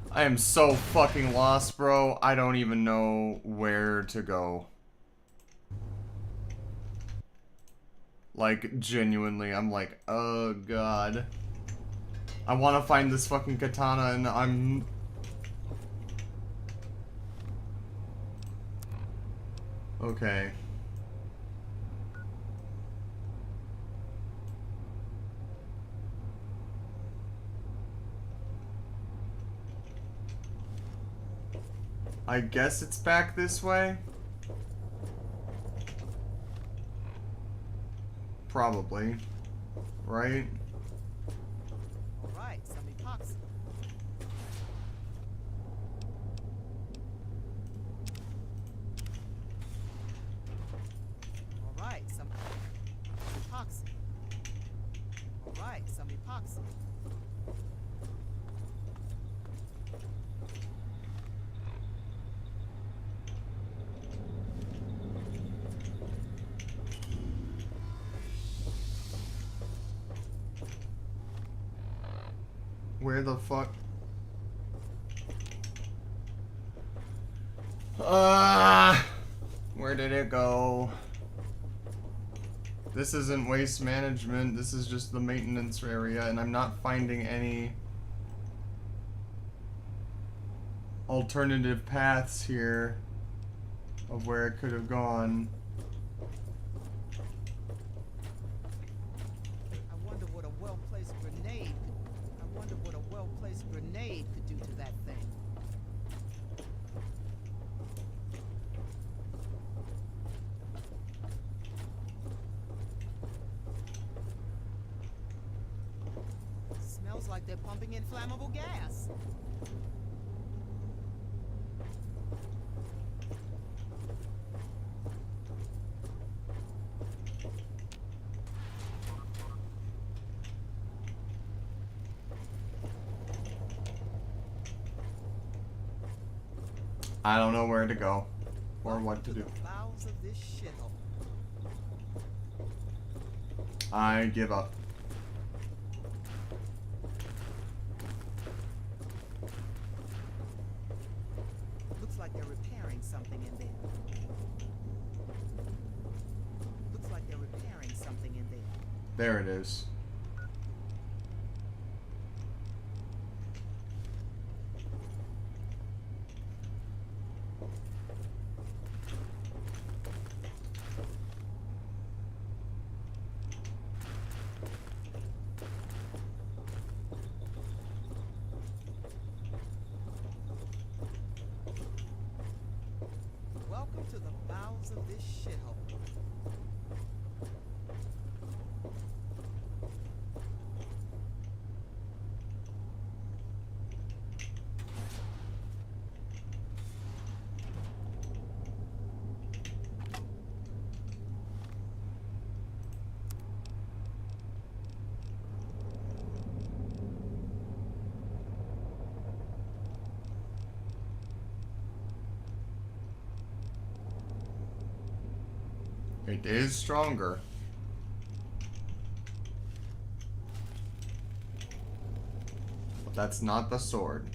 I am so fucking lost, bro. I don't even know where to go. Like, genuinely, I'm like, oh god. I want to find this fucking katana and I'm... Okay. I guess it's back this way? Probably. Right? Alright, some epoxy. Alright, some epoxy. Alright, some epoxy. Where the fuck? Where did it go? This isn't waste management, this is just the maintenance area, and I'm not finding any alternative paths here of where it could have gone. I wonder what a well-placed grenade could do to that thing. Smells like they're pumping in flammable gas. I don't know where to go or what to do. Bowels of this shithole. I give up. Looks like they're repairing something in there. Looks like they're repairing something in there. There it is. Welcome to the bowels of this shithole. It is stronger. But that's not the sword.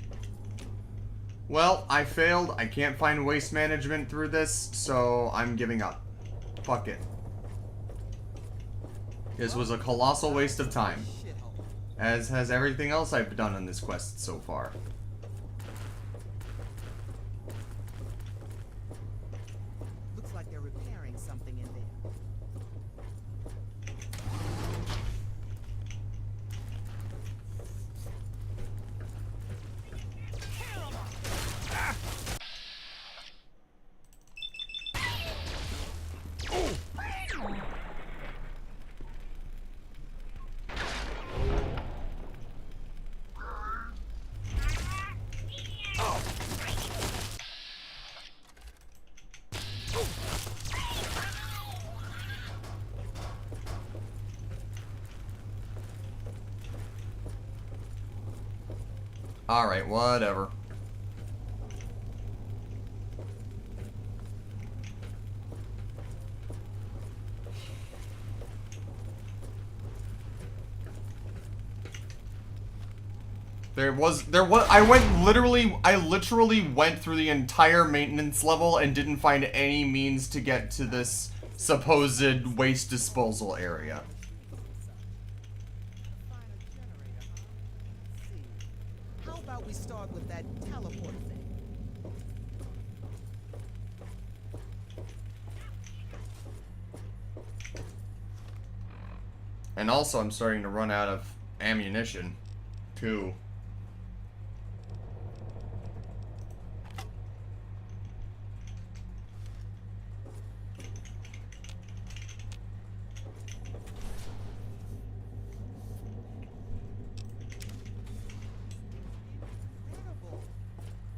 Well, I failed. I can't find waste management through this, so I'm giving up. Fuck it. This was a colossal waste of time. As has everything else I've done on this quest so far. Looks like they're repairing something in there. Alright, whatever. I literally went through the entire maintenance level and didn't find any means to get to this supposed waste disposal area. How about we start with that teleport thing? And also, I'm starting to run out of ammunition, too.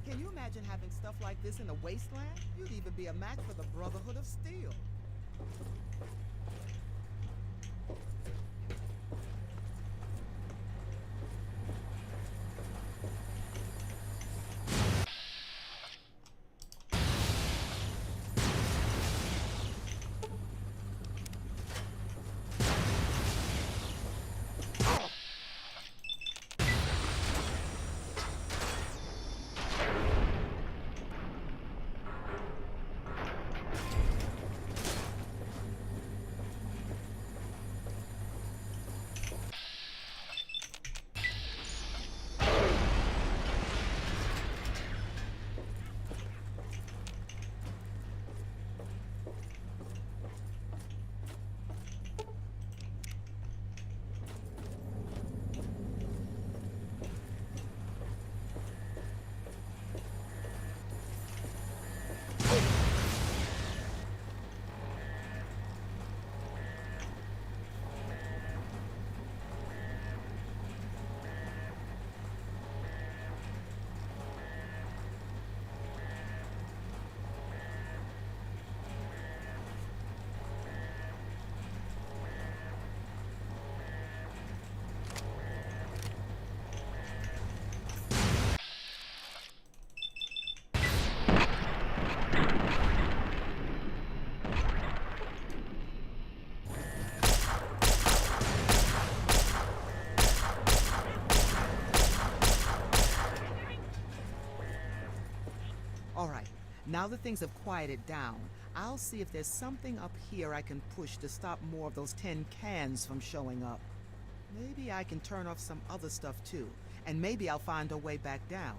Can you imagine having stuff like this in a wasteland? You'd even be a match for the Brotherhood of Steel. All right, now that things have quieted down, I'll see if there's something up here I can push to stop more of those tin cans from showing up. Maybe I can turn off some other stuff too, and maybe I'll find a way back down.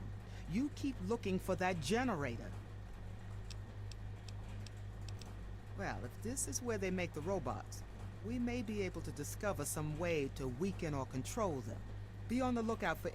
You keep looking for that generator. Well, if this is where they make the robots, we may be able to discover some way to weaken or control them. Be on the lookout for...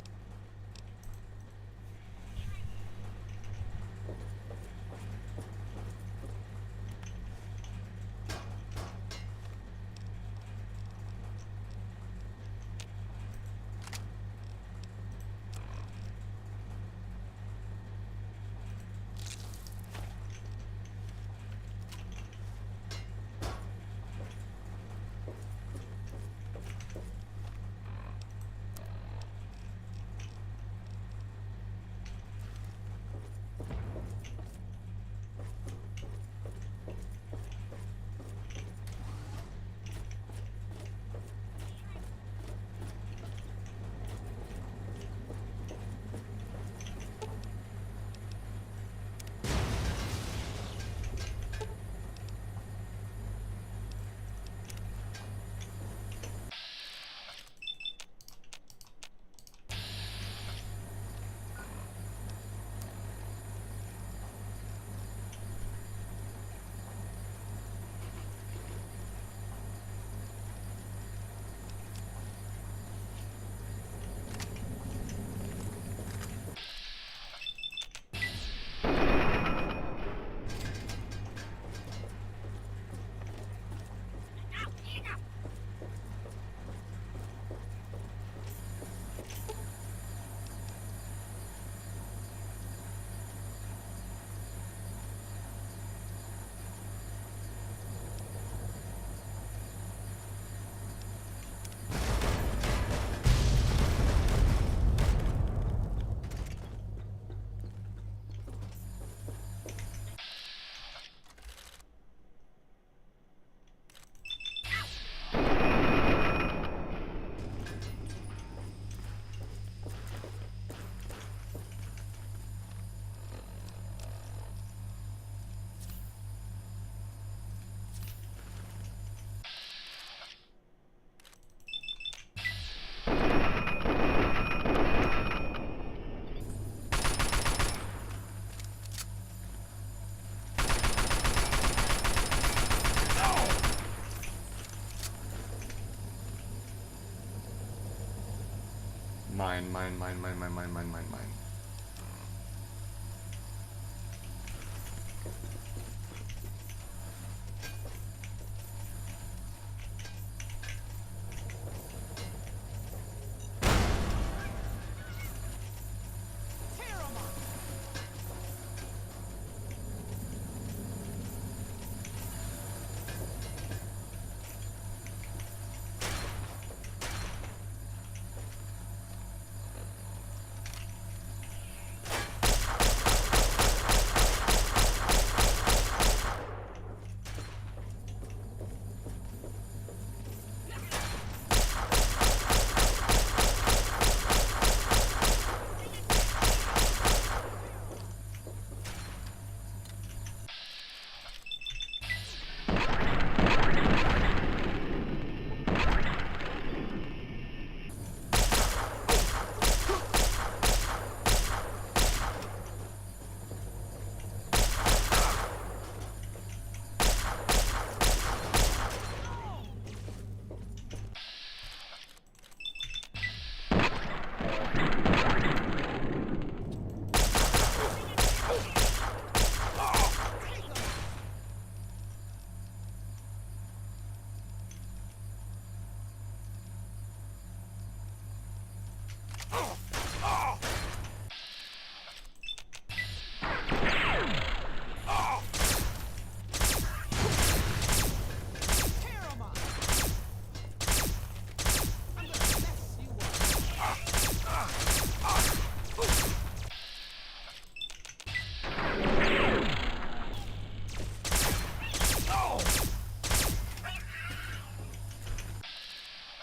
Mine.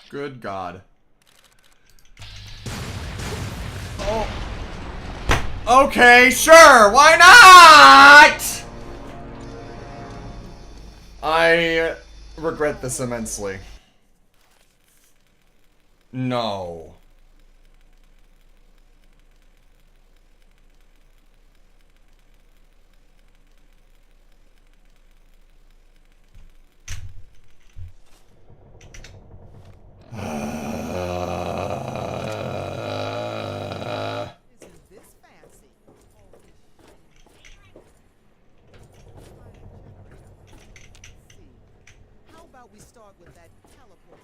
Good God. Oh! Okay, sure, why not? I regret this immensely. No. How about we start with that teleport?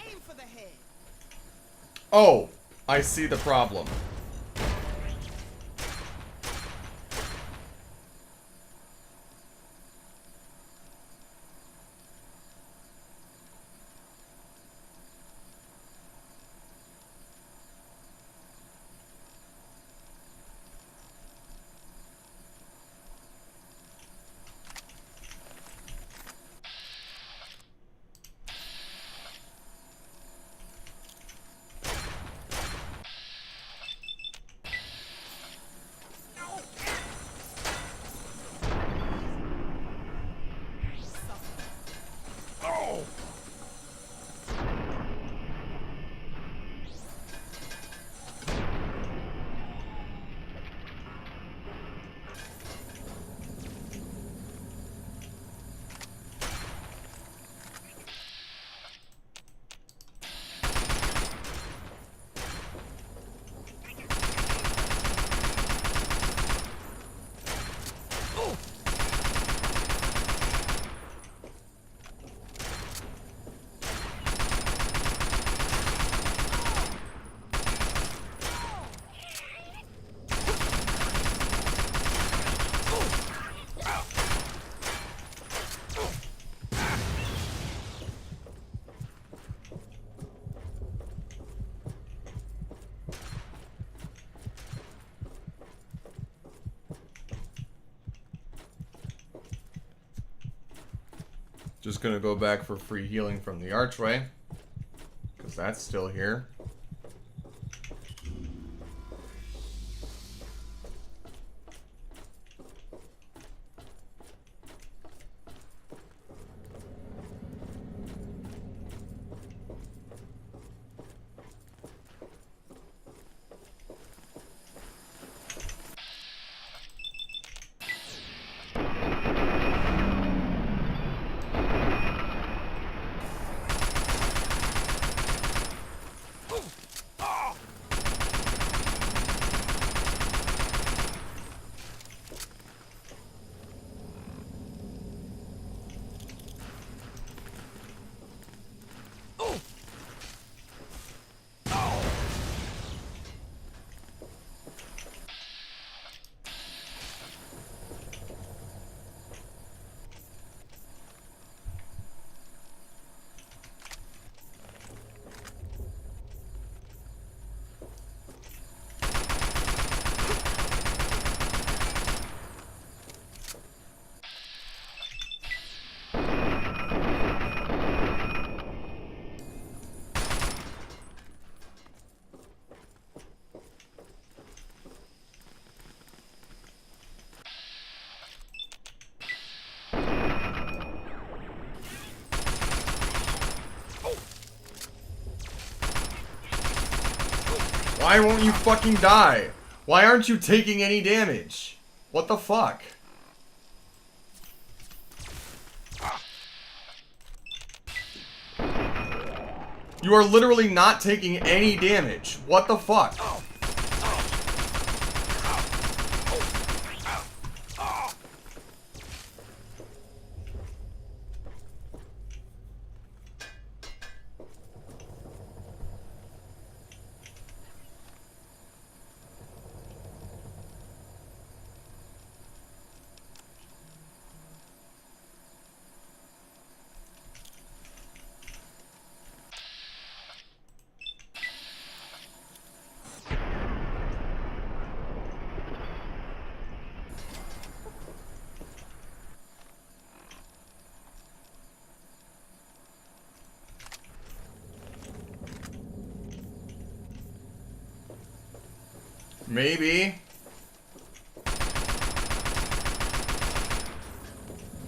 Aim for the head. Oh, I see the problem. Just gonna go back for free healing from the archway, because that's still here. Why won't you fucking die? Why aren't you taking any damage? What the fuck? You are literally not taking any damage. What the fuck? Maybe.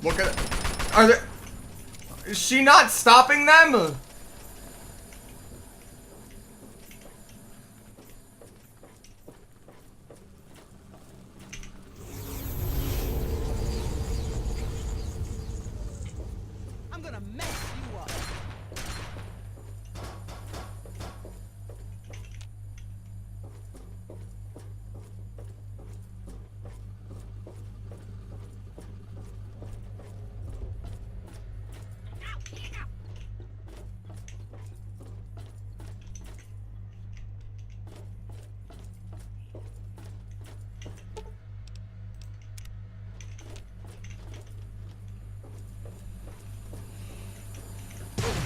Look at... Are there... Is she not stopping them? I'm gonna mess you up.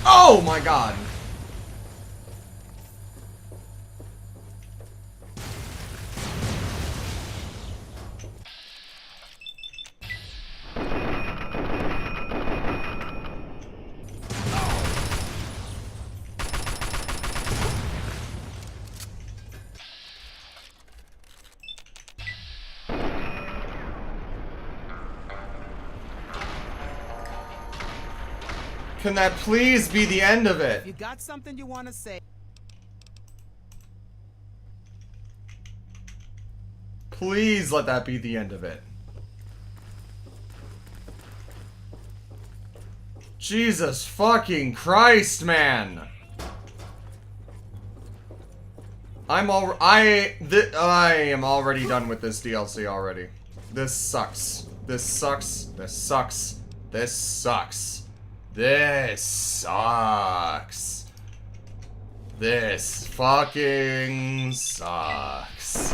Oh my god. Can that please be the end of it? If you got something you want to say. Please let that be the end of it. Jesus fucking Christ, man. I am already done with this DLC already. This sucks. This sucks. This sucks. This sucks. This sucks. This fucking sucks.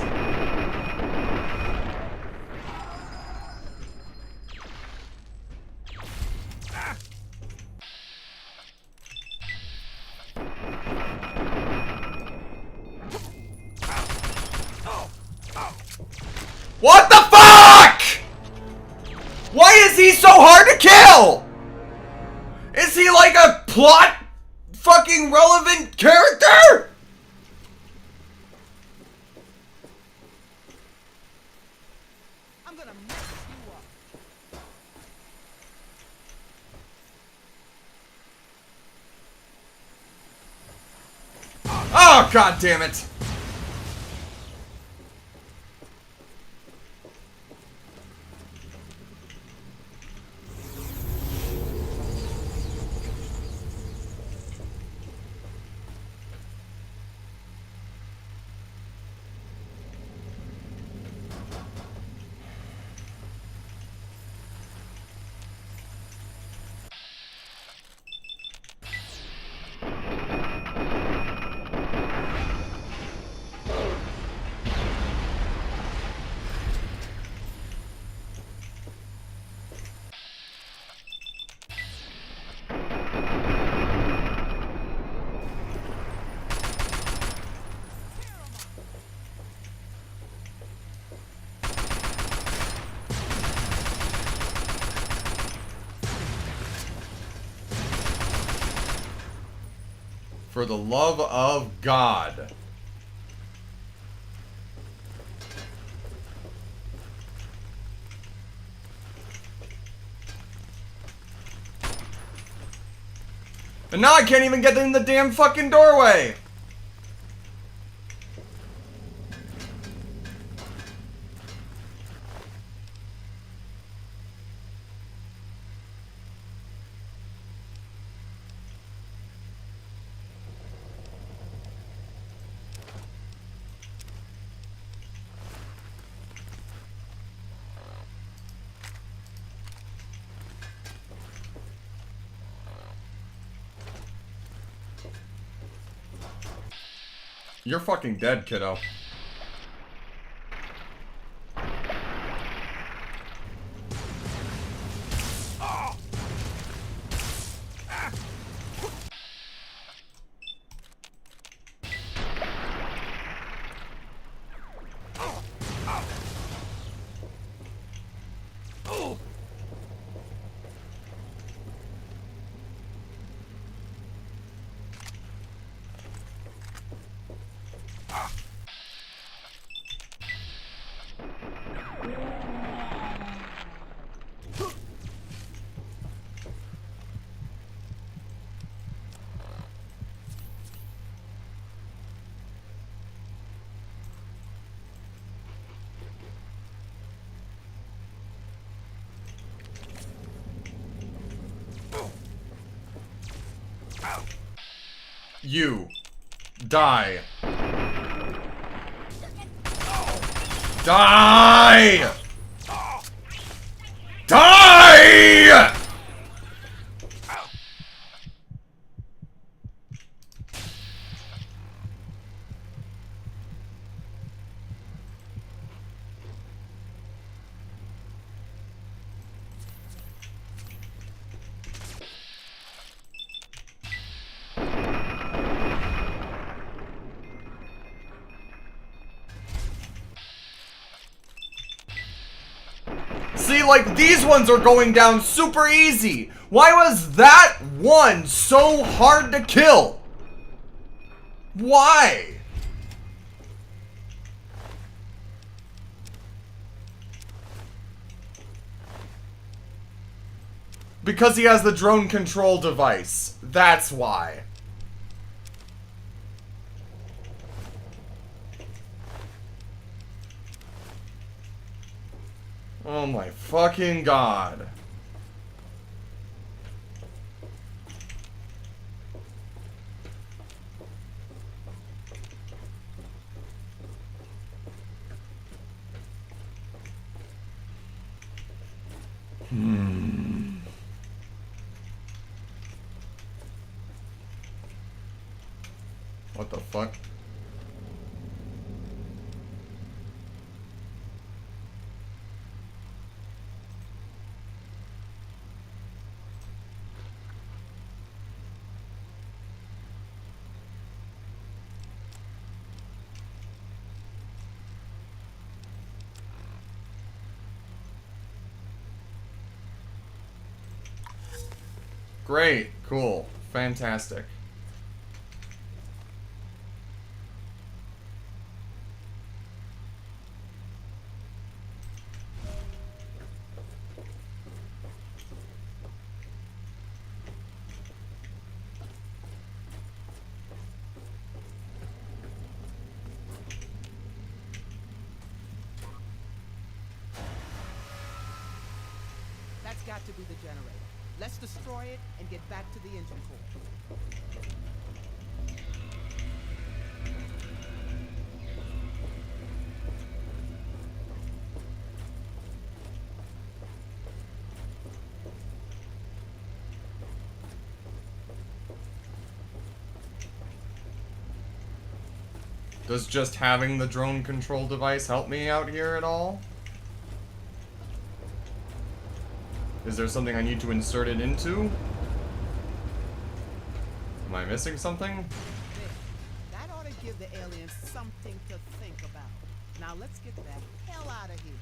What the fuck? Why is he so hard to kill? Is he like a plot fucking relevant character? I'm gonna mess you up. Oh, god damn it. For the love of God. And now I can't even get in the damn fucking doorway. You're fucking dead, kiddo. You die. Die! Die! See, like, these ones are going down super easy. Why was that one so hard to kill? Why? Because he has the drone control device. That's why. Oh my fucking god. What the fuck? Great, cool, fantastic. That's got to be the generator. Let's destroy it and get back to the engine core. Does just having the drone control device help me out here at all? Is there something I need to insert it into? Am I missing something? There. That ought to give the aliens something to think about. Now let's get the hell out of here.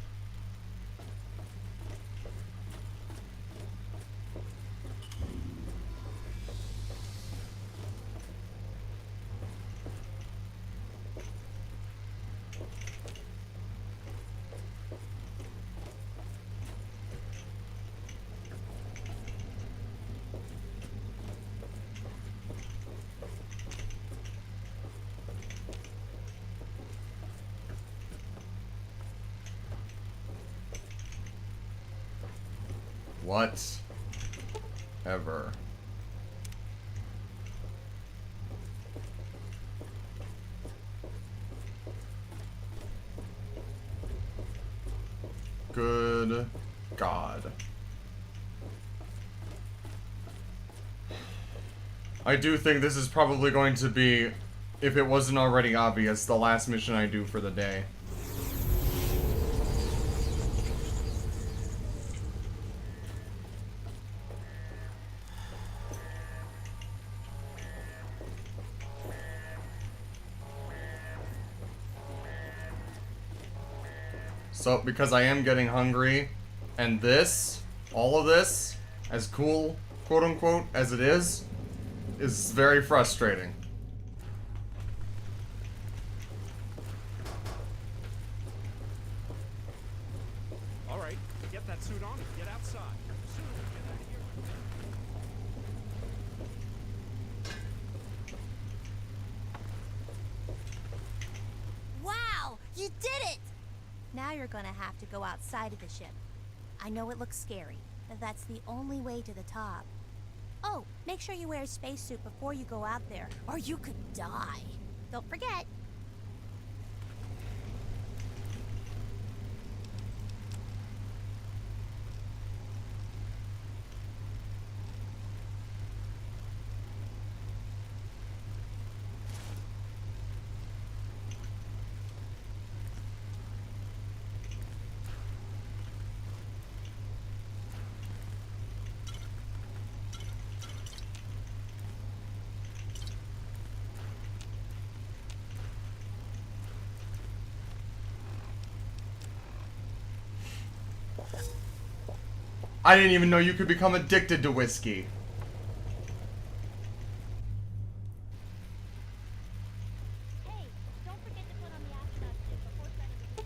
What? Ever. Good God. I do think this is probably going to be if it wasn't already obvious, the last mission I do for the day. So, because I am getting hungry, and this, all of this, as cool, quote-unquote, as it is very frustrating. All right, get that suit on and get outside. Soon we'll get out of here. Wow, you did it! Now you're gonna have to go outside of the ship. I know it looks scary, but that's the only way to the top. Oh, make sure you wear a spacesuit before you go out there, or you could die. Don't forget. I didn't even know you could become addicted to whiskey. Hey, don't forget to put on the astronaut suit before setting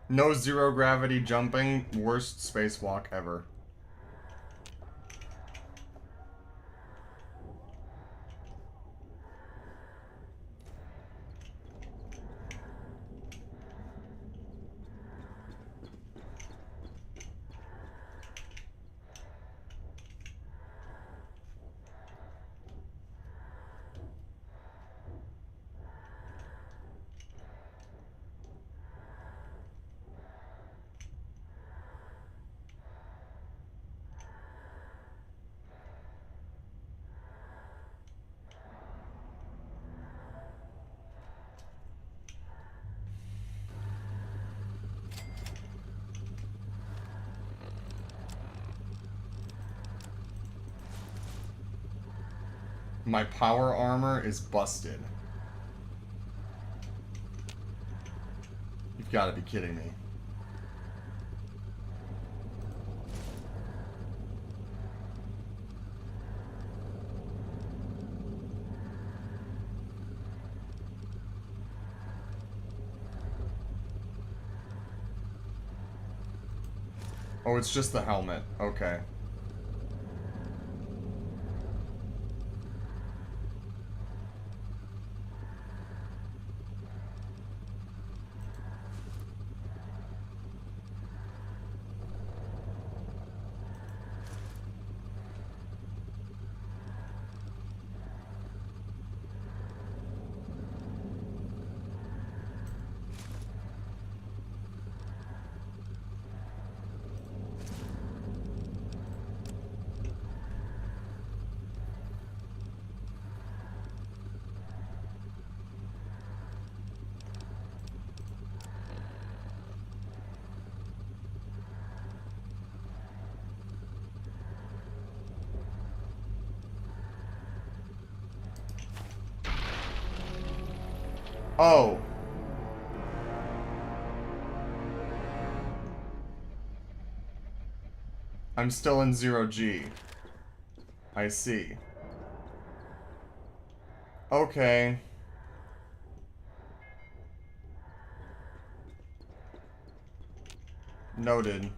No zero gravity jumping, worst spacewalk ever. My power armor is busted. You've got to be kidding me. Oh, it's just the helmet. Okay. Oh. I'm still in 0G. I see. Okay. Noted.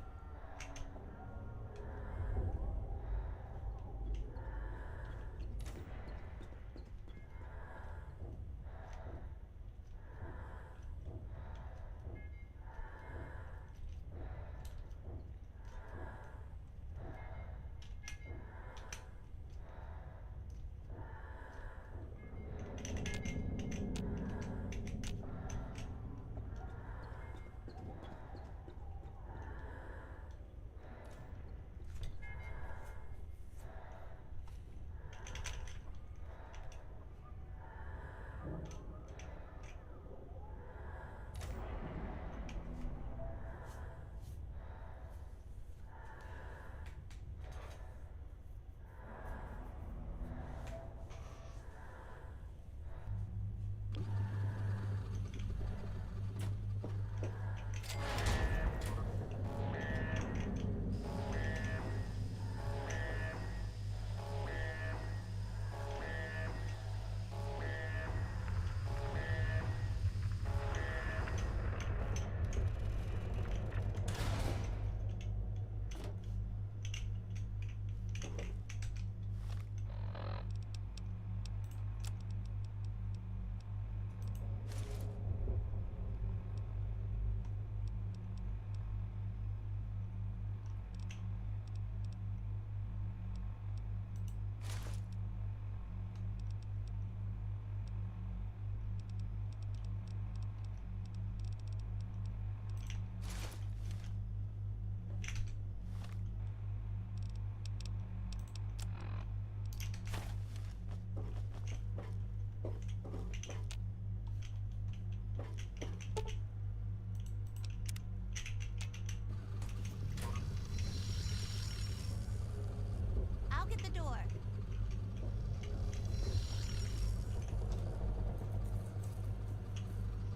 I'll get the door.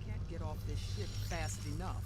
Can't get off this ship fast enough.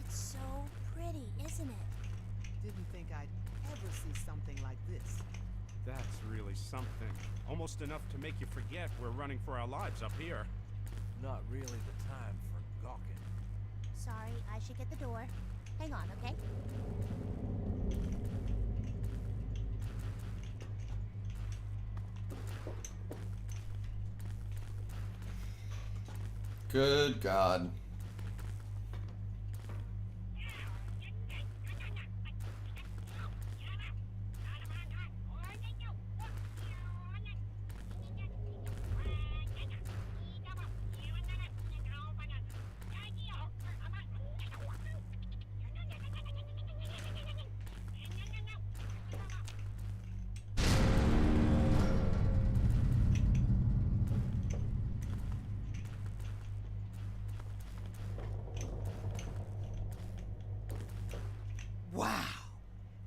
It's so pretty, isn't it? Didn't think I'd ever see something like this. That's really something. Almost enough to make you forget we're running for our lives up here. Not really the time for gawking. Sorry, I should get the door. Hang on, okay? Good God.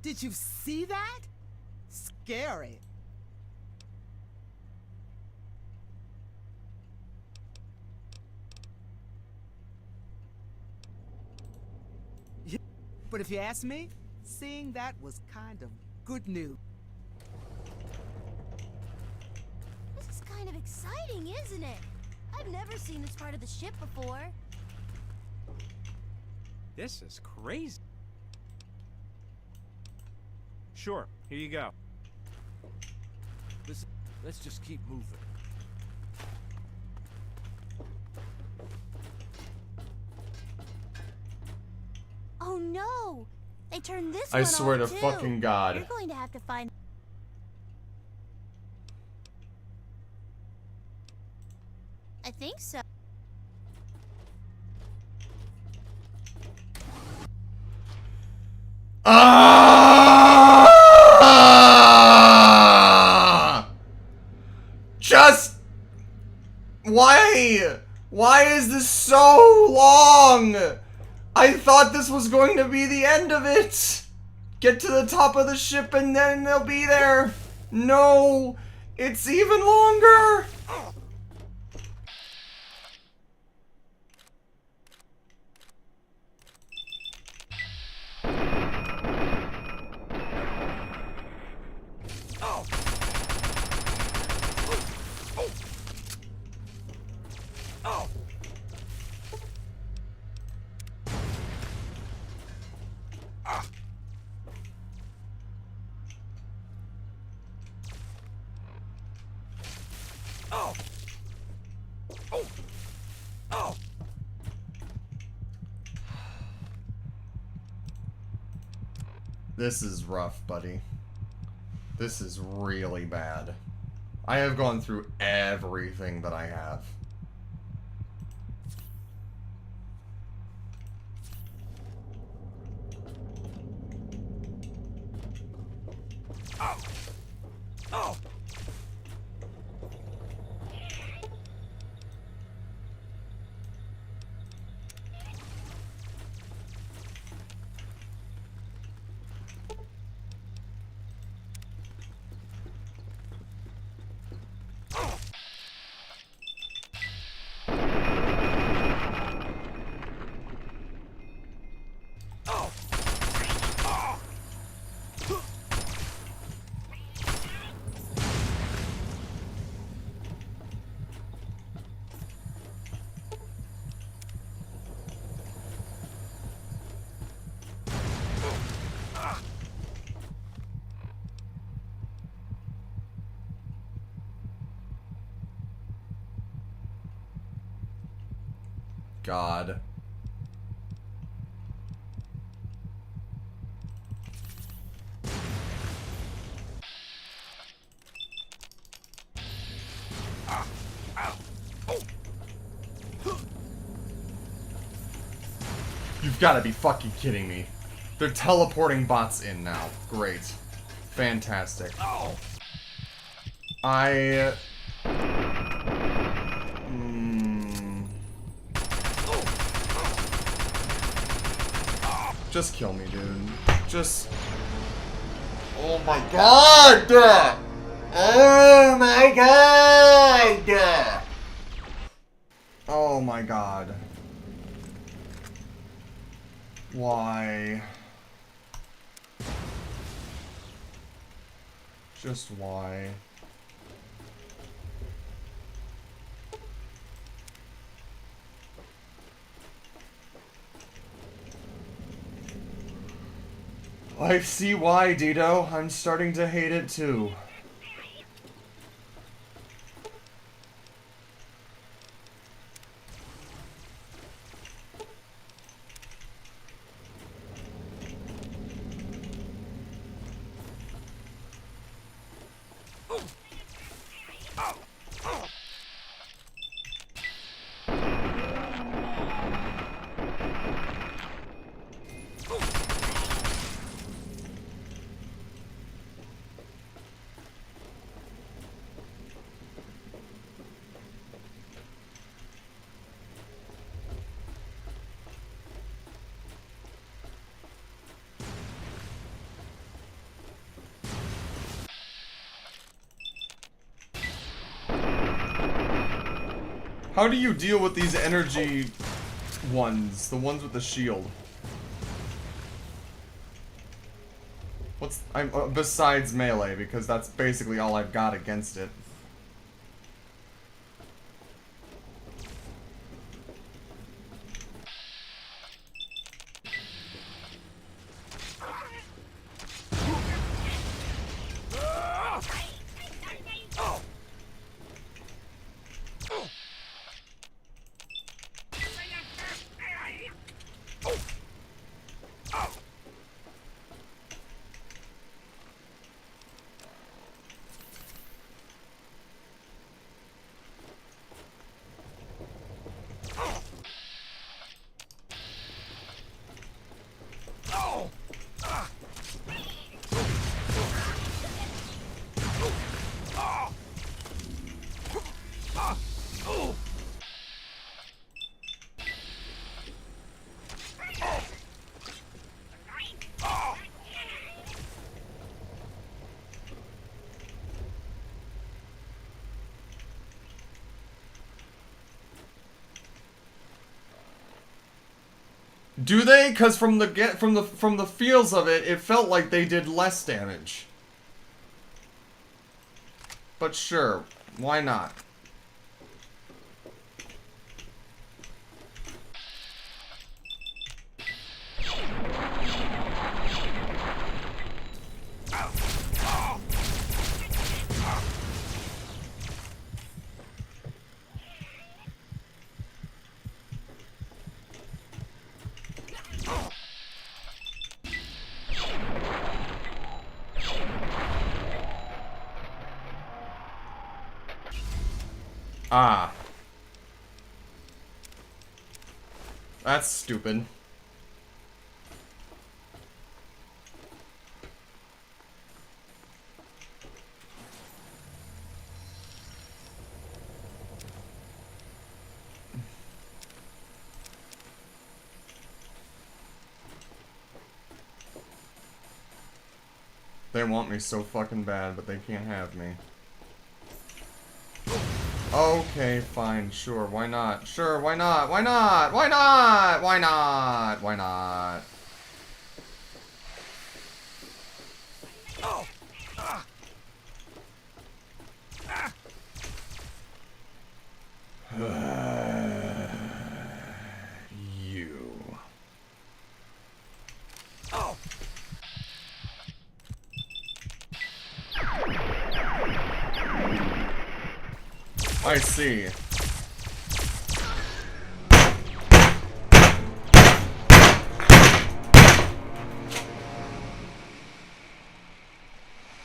Did you see that? Scary. But if you ask me, seeing that was kind of good news. This is kind of exciting, isn't it? I've never seen this part of the ship before. This is crazy. Sure, here you go. Let's just keep moving. Oh no! They turned this I one swear off to too. fucking God. You're going to have to find... I think so. Just... Why? Why is this so long? I thought this was going to be the end of it. Get to the top of the ship and then they'll be there. No, it's even longer. This is rough, buddy. This is really bad. I have gone through everything that I have. God. You've got to be fucking kidding me. They're teleporting bots in now. Great. Fantastic. Just kill me, dude. Just... Oh my god! Oh my god! Oh my god. Why? Just why? I see why, Dito. I'm starting to hate it too. How do you deal with these energy ones? The ones with the shield? What's... besides melee, because that's basically all I've got against it. Do they? Because from the feels of it, it felt like they did less damage. But sure, why not? Ah. That's stupid. They want me so fucking bad, but they can't have me. Okay, fine, sure, why not? Sure, why not? Why not? Why not? Why not? Why not? Oh! Ah! Ah! You. Oh! I see.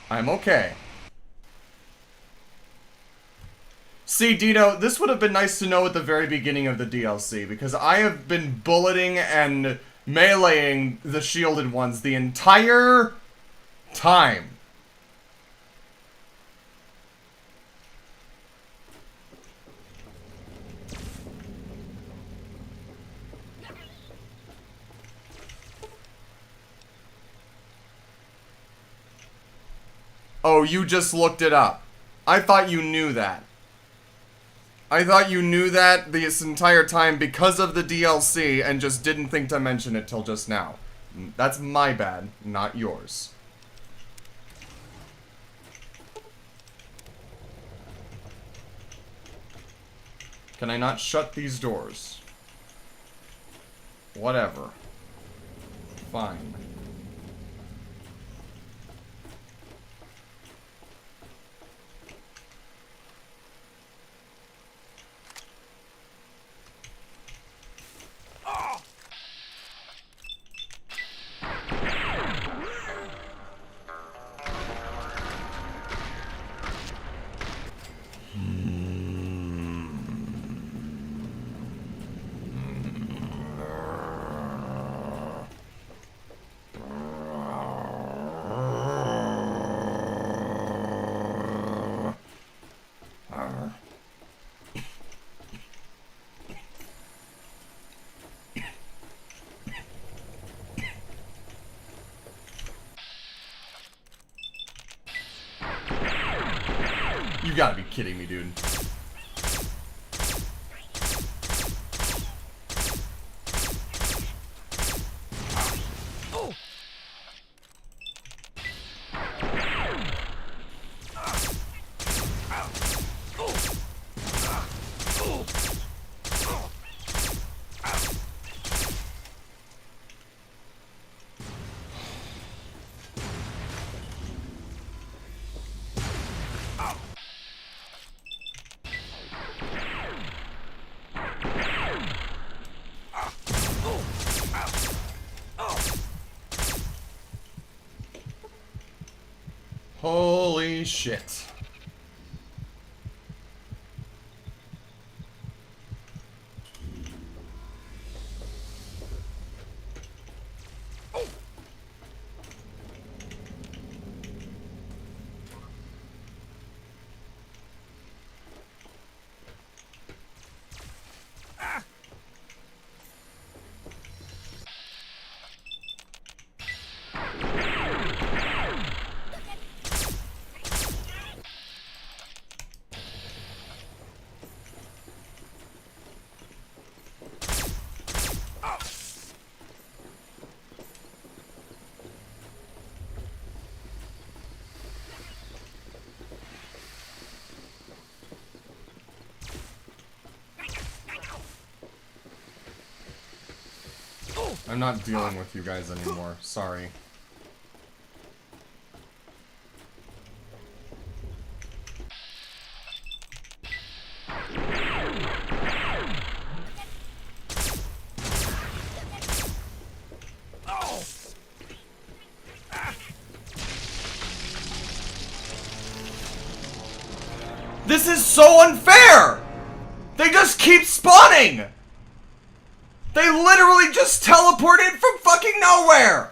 I'm okay. See, Dino, this would have been nice to know at the very beginning of the DLC, because I have been bulleting and meleeing the shielded ones the entire time. Oh, you just looked it up. I thought you knew that. I thought you knew that this entire time because of the DLC and just didn't think to mention it till just now. That's my bad, not yours. Can I not shut these doors? Whatever. Fine. You gotta be kidding me, dude. Holy shit. I'm not dealing with you guys anymore. Sorry. This is so unfair! They just keep spawning! They literally just teleported from fucking nowhere!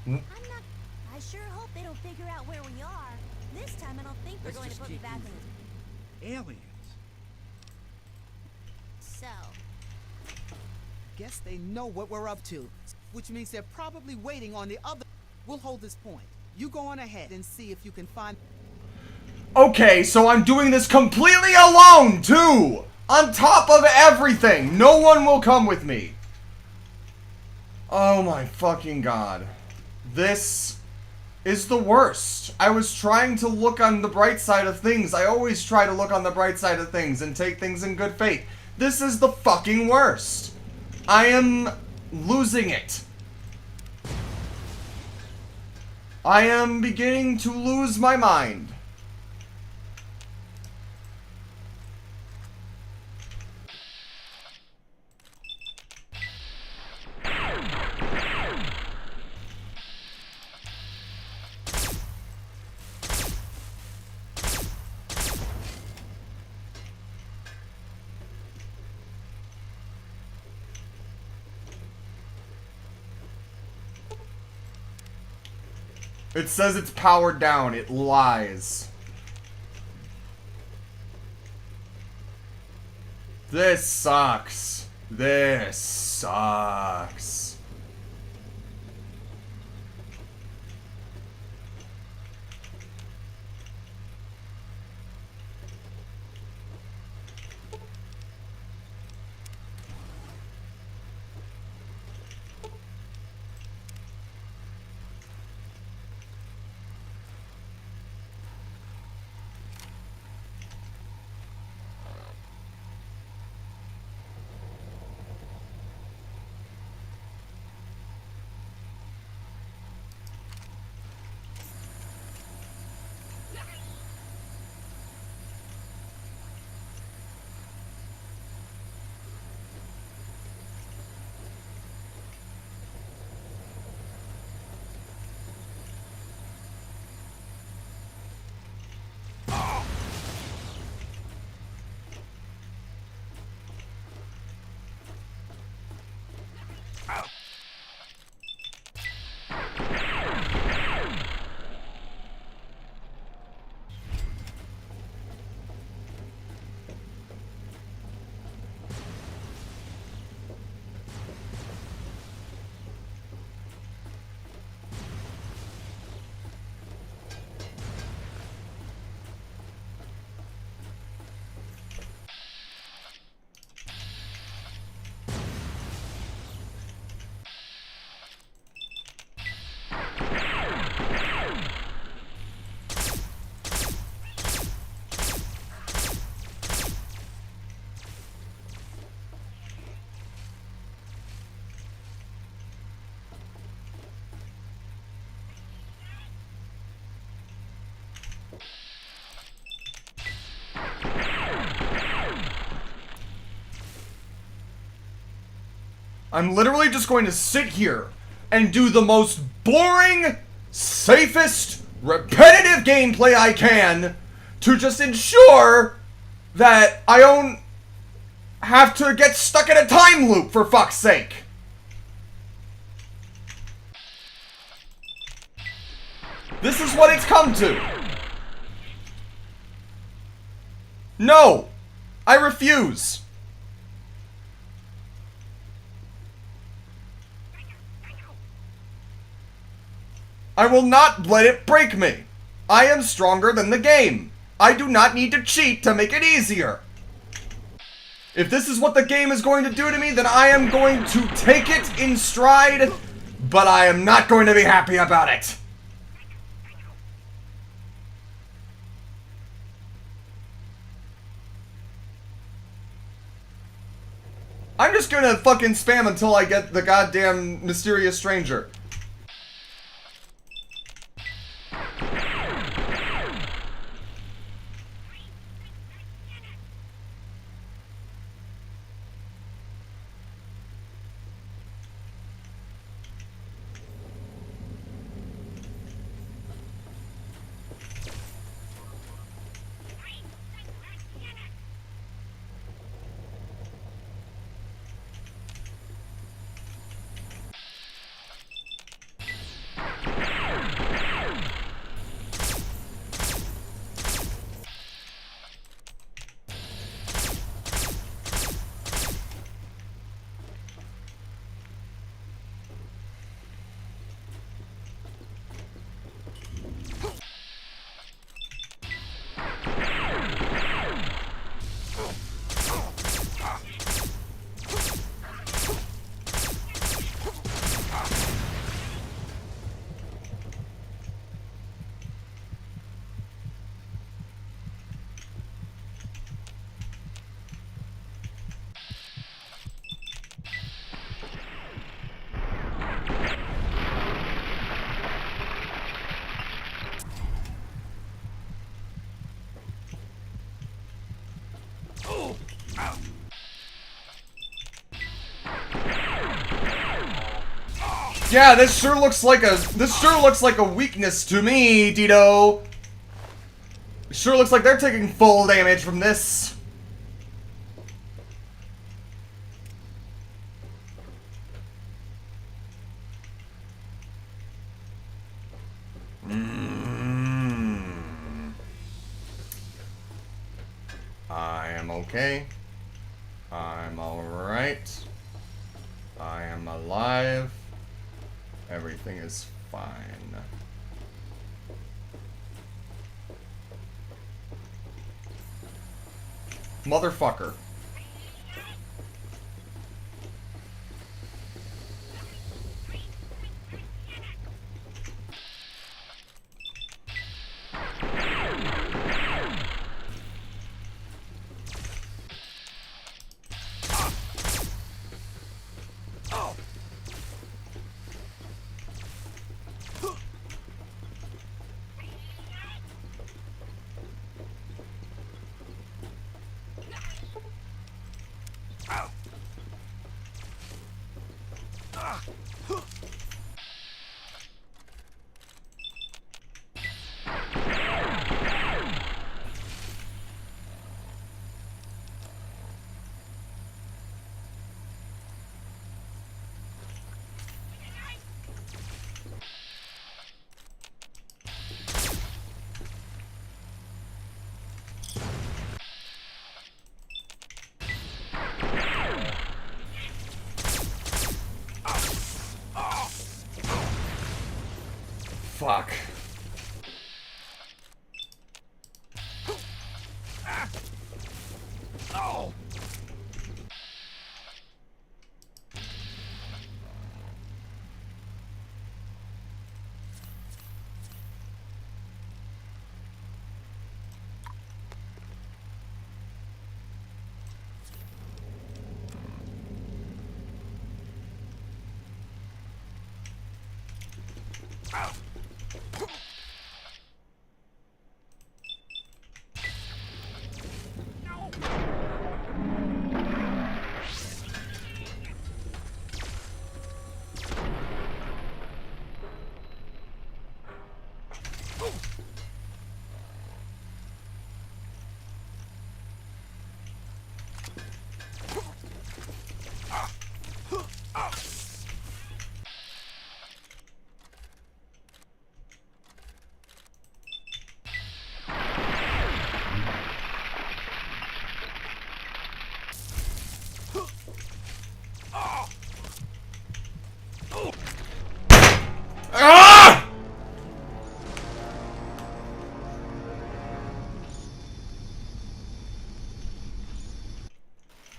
I sure hope they don't figure out where we are. This time I don't think they're going to put me back in. Aliens. So, Guess they know what we're up to, which means they're probably waiting on the other. We'll hold this point. You go on ahead and see if you can find. Okay, so I'm doing this completely alone, too! On top of everything! No one will come with me! Oh my fucking god. This is the worst. I was trying to look on the bright side of things. I always try to look on the bright side of things and take things in good faith. This is the fucking worst. I am losing it. I am beginning to lose my mind. It says it's powered down. It lies. This sucks. This sucks. I'm literally just going to sit here and do the most boring, safest, repetitive gameplay I can to just ensure that I don't have to get stuck in a time loop, for fuck's sake. This is what it's come to. No, I refuse. I will not let it break me. I am stronger than the game. I do not need to cheat to make it easier. If this is what the game is going to do to me, then I am going to take it in stride, but I am not going to be happy about it. I'm just gonna fucking spam until I get the goddamn mysterious stranger. Yeah, this sure looks like a weakness to me, Dito. It sure looks like they're taking full damage from this. I am okay. I'm alright. I am alive. Everything is fine. Motherfucker. Fuck. Oh. Ow.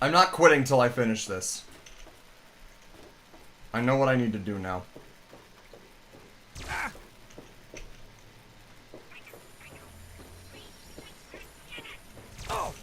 I'm not quitting till I finish this. I know what I need to do now. Oh!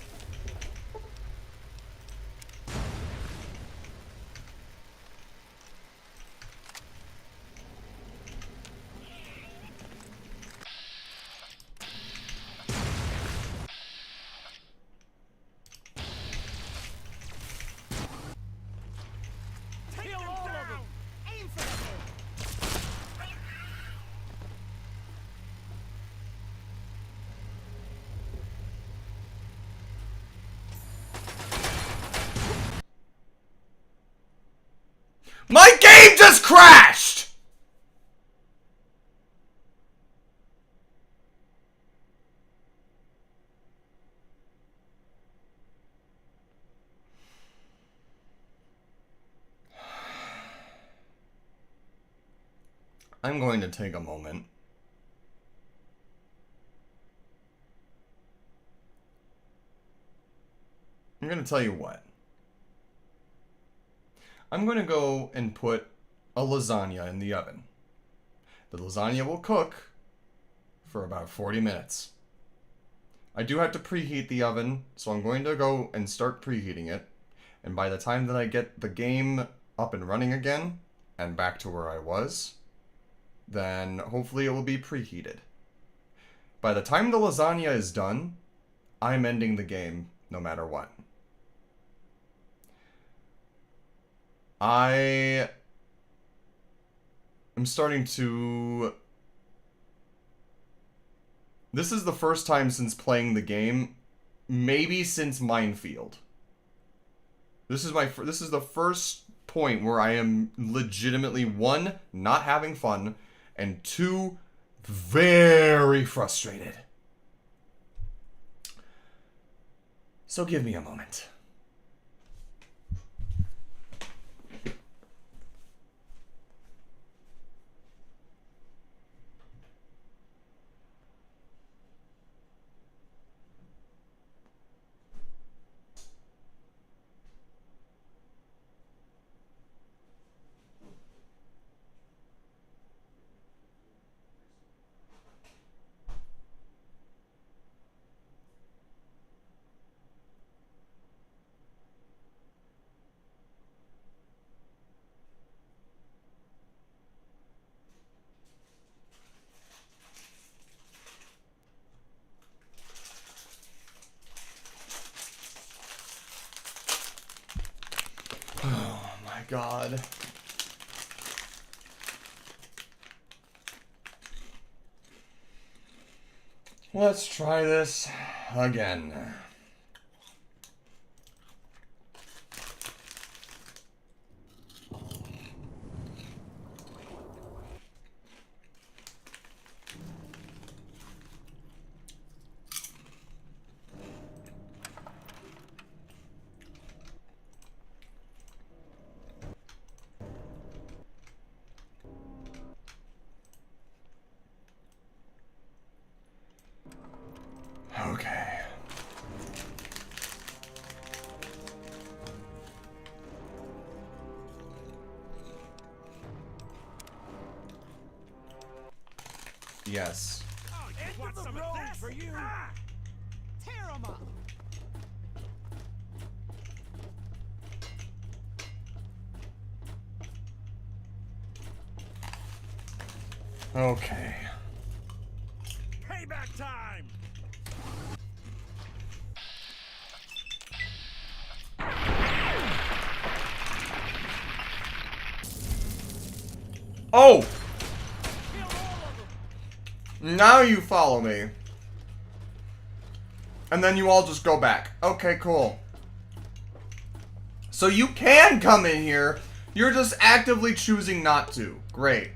My game just crashed! I'm going to take a moment. I'm going to tell you what. I'm going to go and put a lasagna in the oven. The lasagna will cook for about 40 minutes. I do have to preheat the oven, so I'm going to go and start preheating it. And by the time that I get the game up and running again, and back to where I was, then hopefully it will be preheated. By the time the lasagna is done, I'm ending the game no matter what. I am starting to... This is the first time since playing the game, maybe since Minefield. This is the first point where I am legitimately, 1, not having fun, and 2, very frustrated. So give me a moment. Oh my God. Let's try this again. Okay. Yes. End of the road for you! Tear 'em up! Okay. Payback time! Oh! Now you follow me. And then you all just go back. Okay, cool. So you can come in here. You're just actively choosing not to. Great.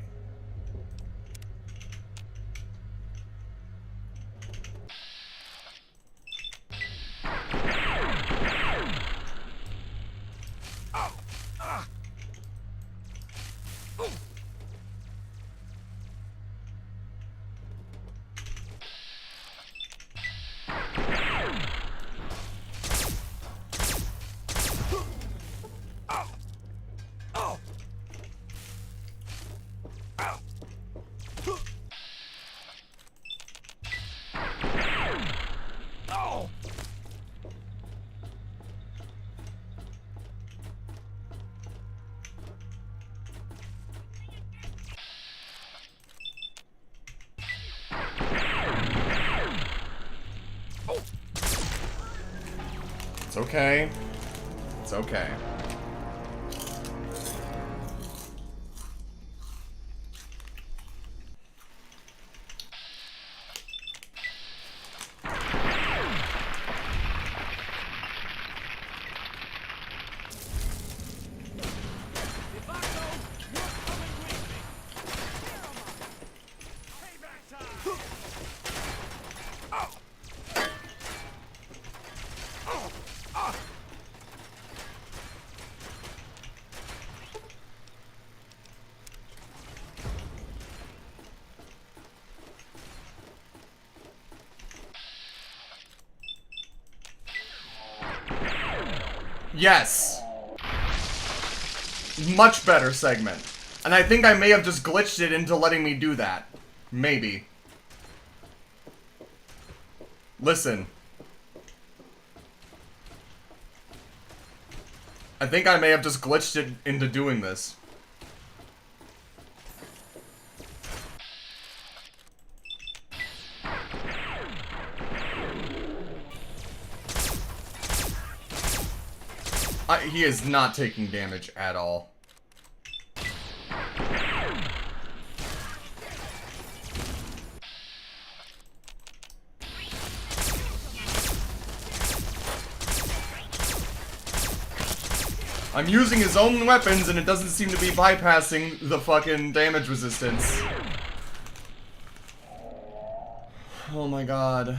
okay? It's okay. Yes! Much better segment. And I think I may have just glitched it into letting me do that. Maybe. Listen. I think I may have just glitched it into doing this. He is not taking damage at all. I'm using his own weapons and it doesn't seem to be bypassing the fucking damage resistance. Oh my god.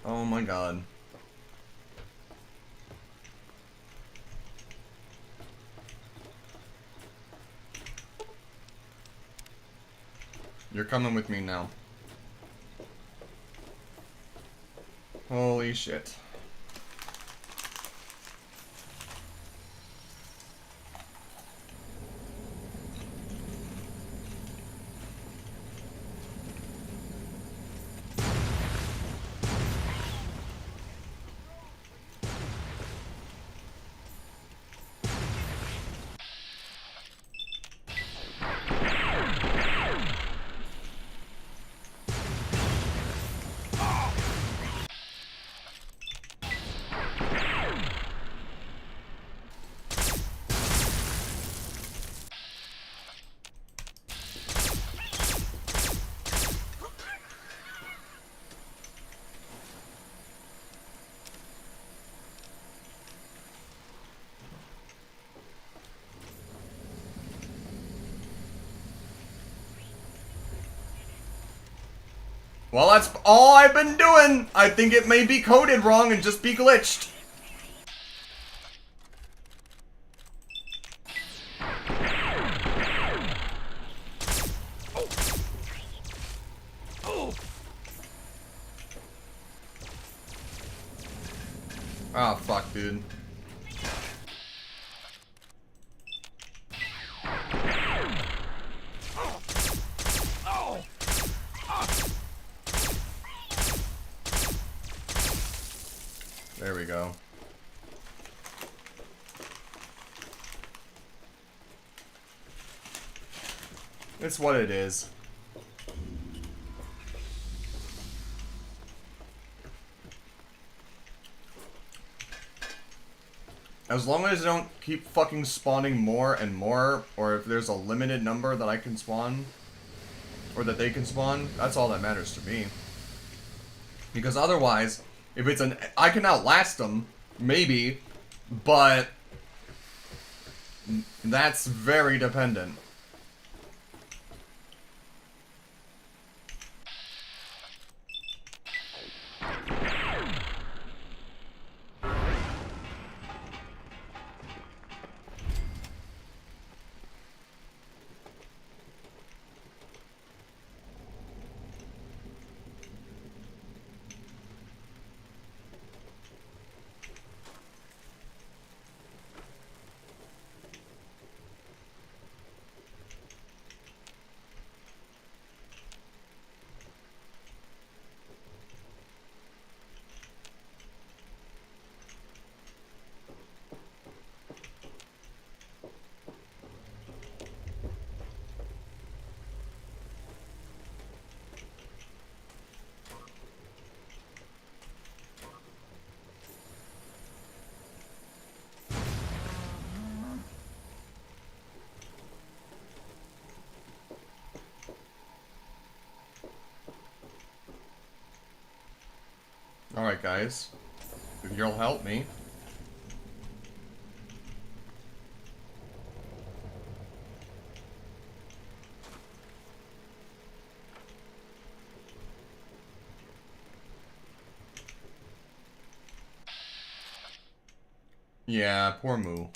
Oh my god. You're coming with me now. Holy shit. Well, that's all I've been doing. I think it may be coded wrong and just be glitched. Oh, fuck, dude. There we go. It's what it is. As long as I don't keep fucking spawning more and more, or if there's a limited number that I can spawn, or that they can spawn, that's all that matters to me. Because otherwise, if it's an... I can outlast them, maybe, but that's very dependent. Alright, guys. If you'll help me. Yeah, poor Moo.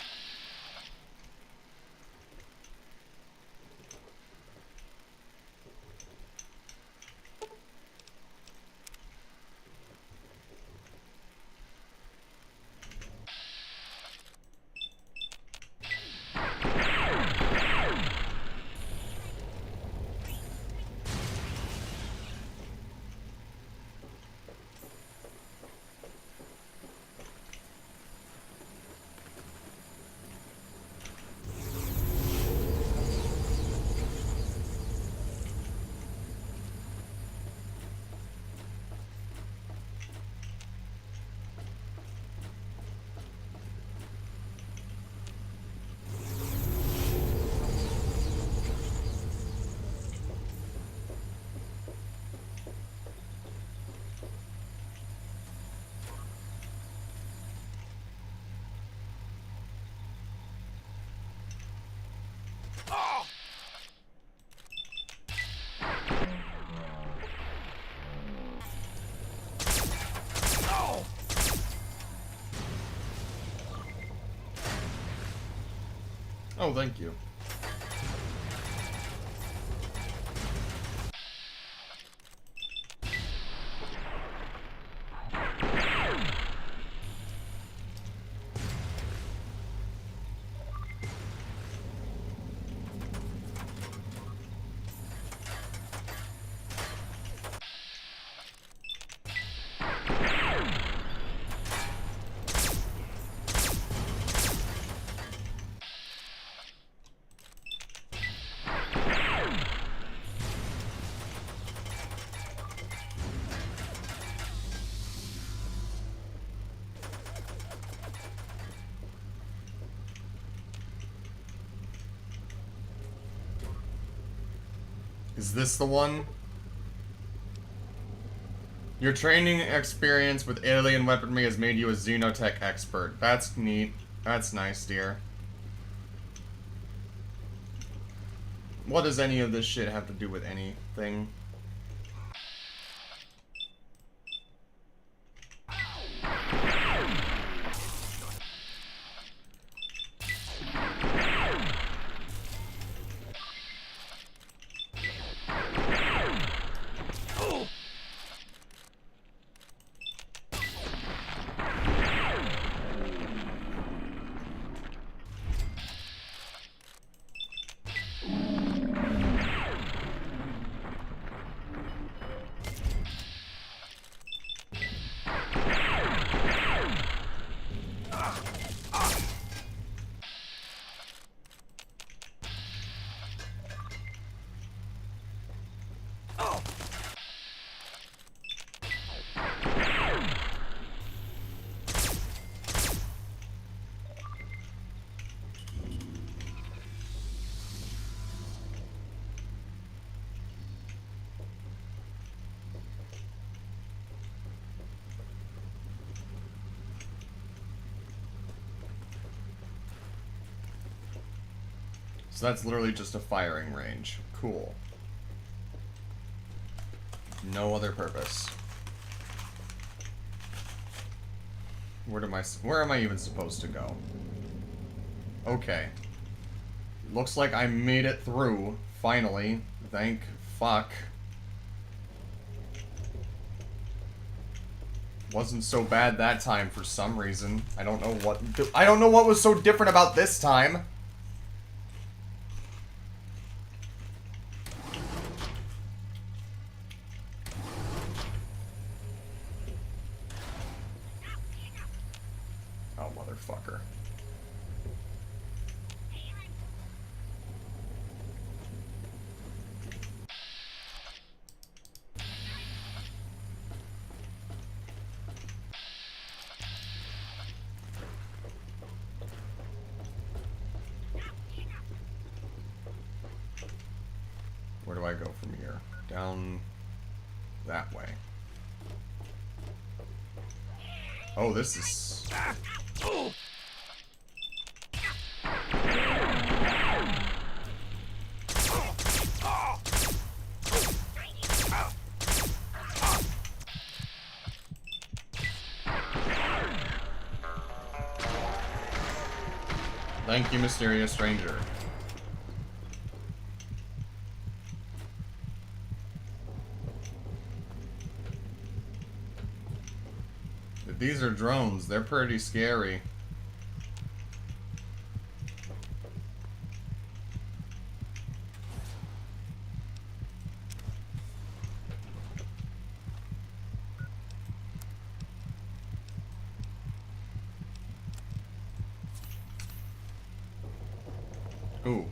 Oh, thank you. Is this the one? Your training experience with alien weaponry has made you a xenotech expert. That's neat. That's nice, dear. What does any of this shit have to do with anything? So that's literally just a firing range. Cool. No other purpose. Where am I even supposed to go? Okay. Looks like I made it through, finally. Thank fuck. Wasn't so bad that time for some reason. I don't know what was so different about this time. Oh, motherfucker. Where do I go from here? Down that way. Oh, this is... Thank you, mysterious stranger. If these are drones, they're pretty scary. Ooh.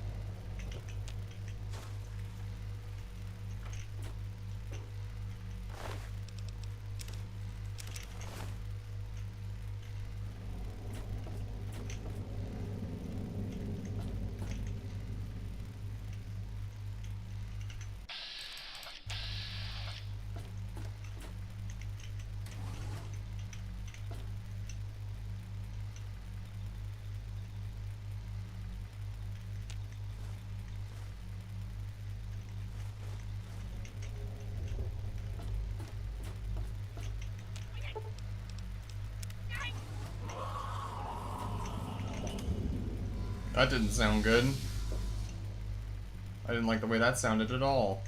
That didn't sound good. I didn't like the way that sounded at all.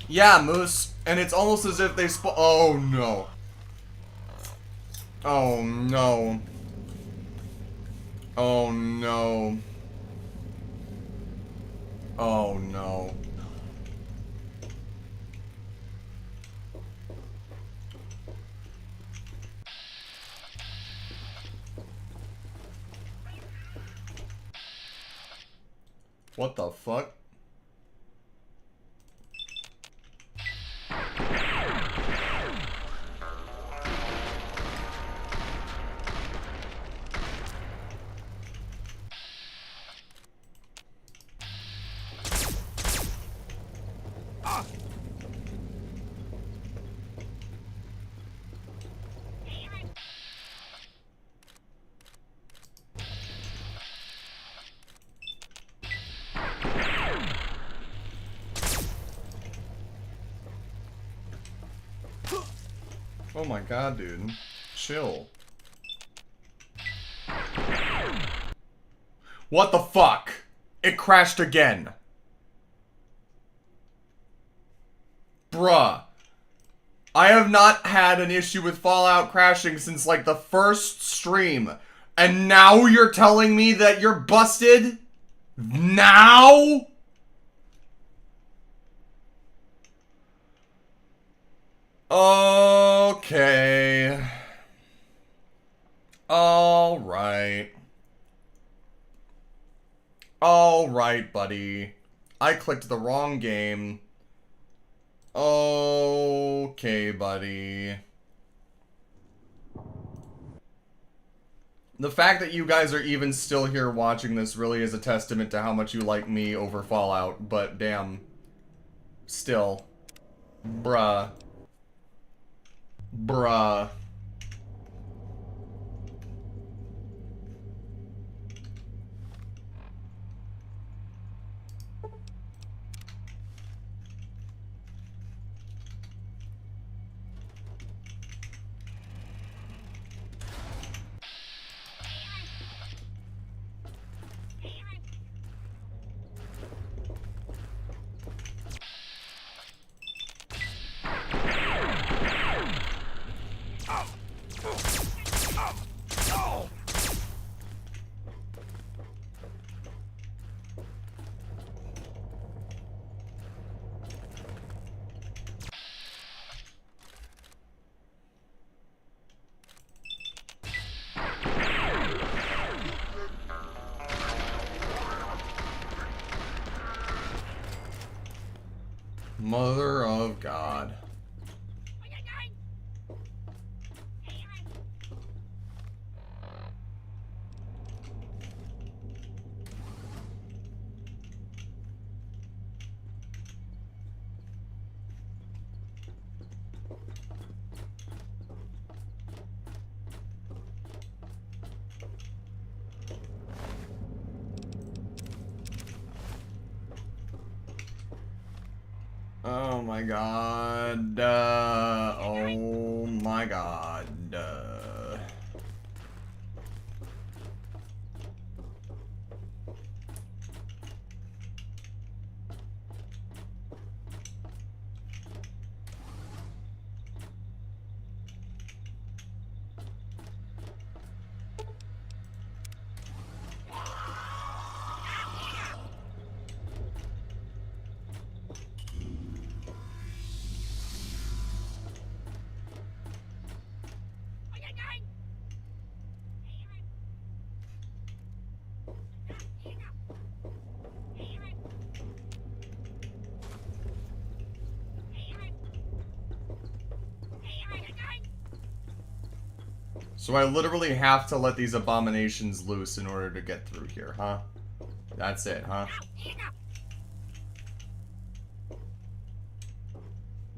Yeah, Moose. And it's almost as if they oh no. Oh no. Oh no. Oh no. What the fuck? Oh my god, dude. Chill. What the fuck? It crashed again. Bruh. I have not had an issue with Fallout crashing since like the first stream. And now you're telling me that you're busted? Now? Okay. Alright. Alright, buddy. I clicked the wrong game. Okay, buddy. The fact that you guys are even still here watching this really is a testament to how much you like me over Fallout, but damn. Still. Bruh. Bruh. Mother of God. Oh my god. Oh my god. So I literally have to let these abominations loose in order to get through here, huh? That's it, huh?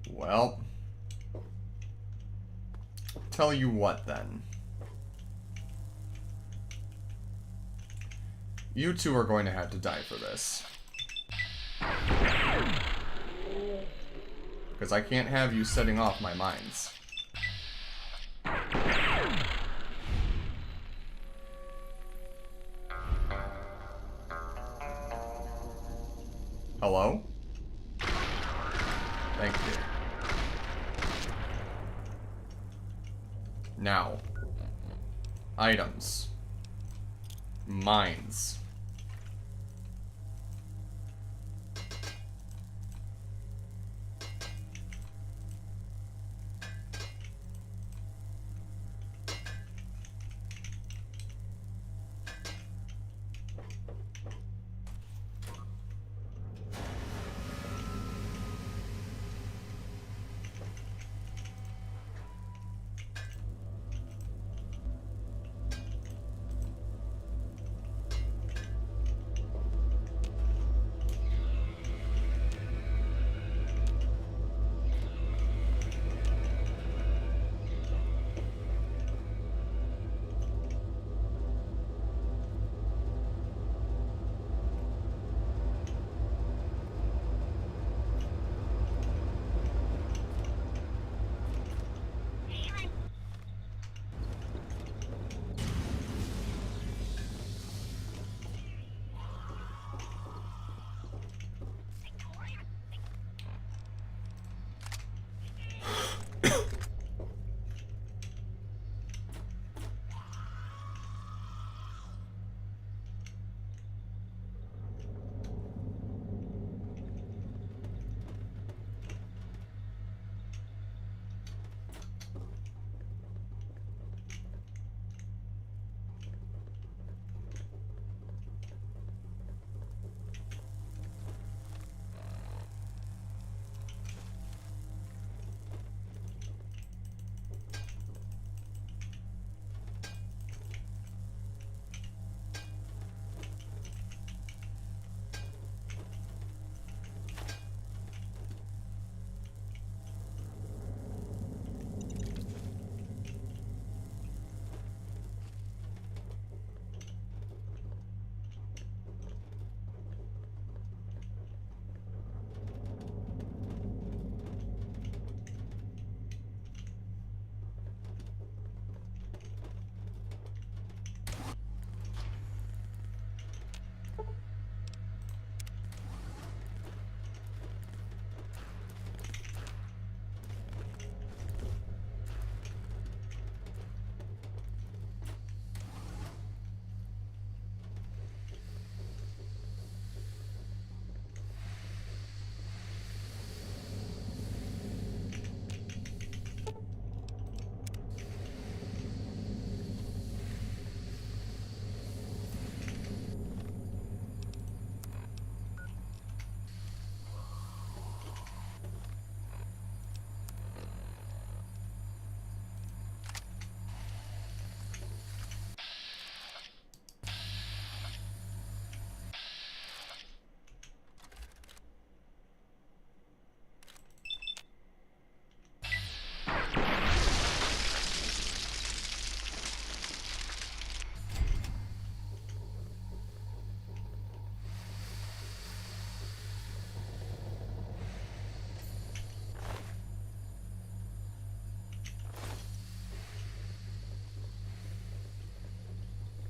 Well, tell you what then. You two are going to have to die for this. Because I can't have you setting off my mines. Hello? Thank you. Now. Items. Mines.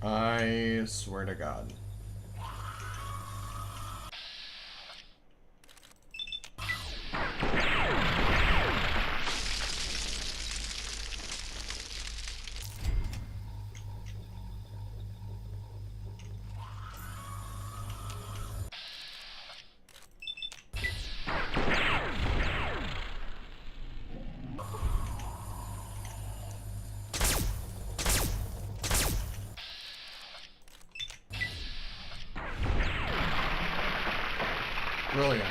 I swear to God. Brilliant.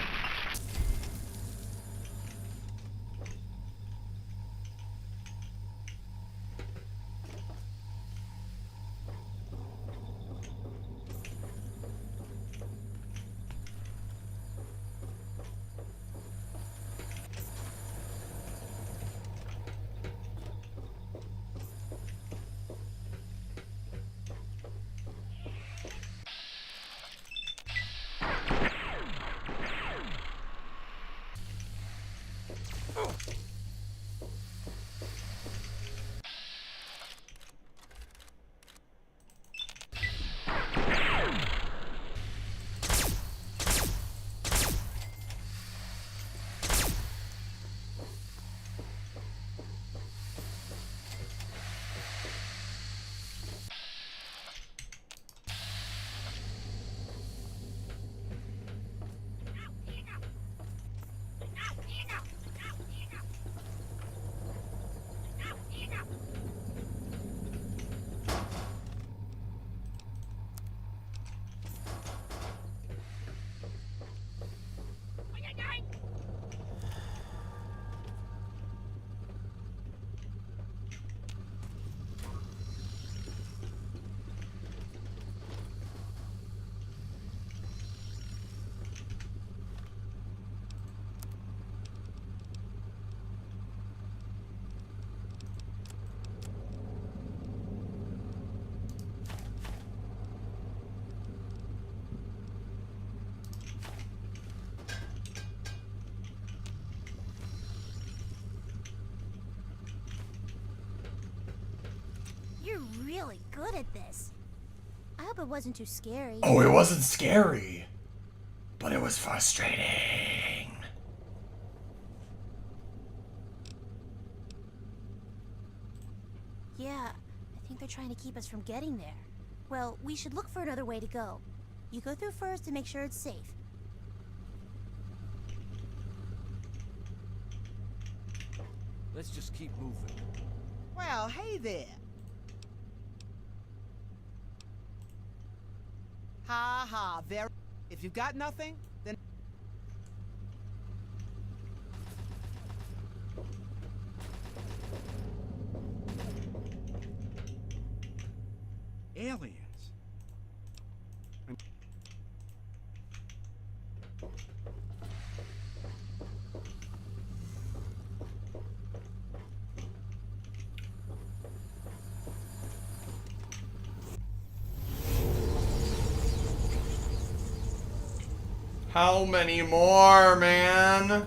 You're really good at this. I hope it wasn't too scary. Oh, it wasn't scary, but it was frustrating. Yeah, I think they're trying to keep us from getting there. Well, we should look for another way to go. You go through first to make sure it's safe. Let's just keep moving. Well, hey there. Ha ha, very. If you've got nothing, then. Aliens. How many more, man? You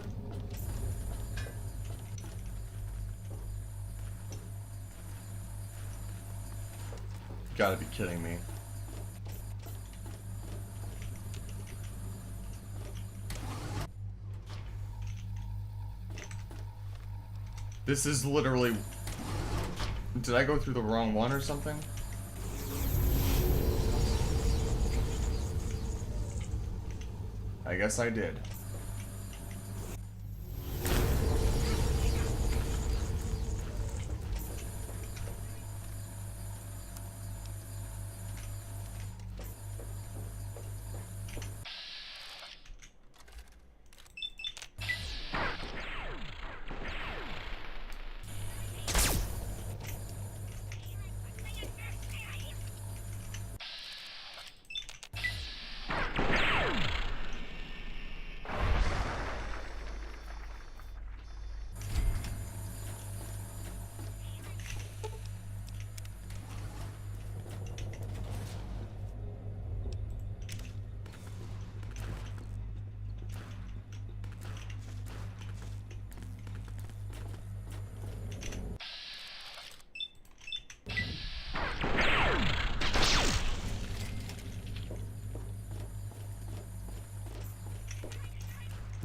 gotta be kidding me. This is literally... Did I go through the wrong one or something? I guess I did.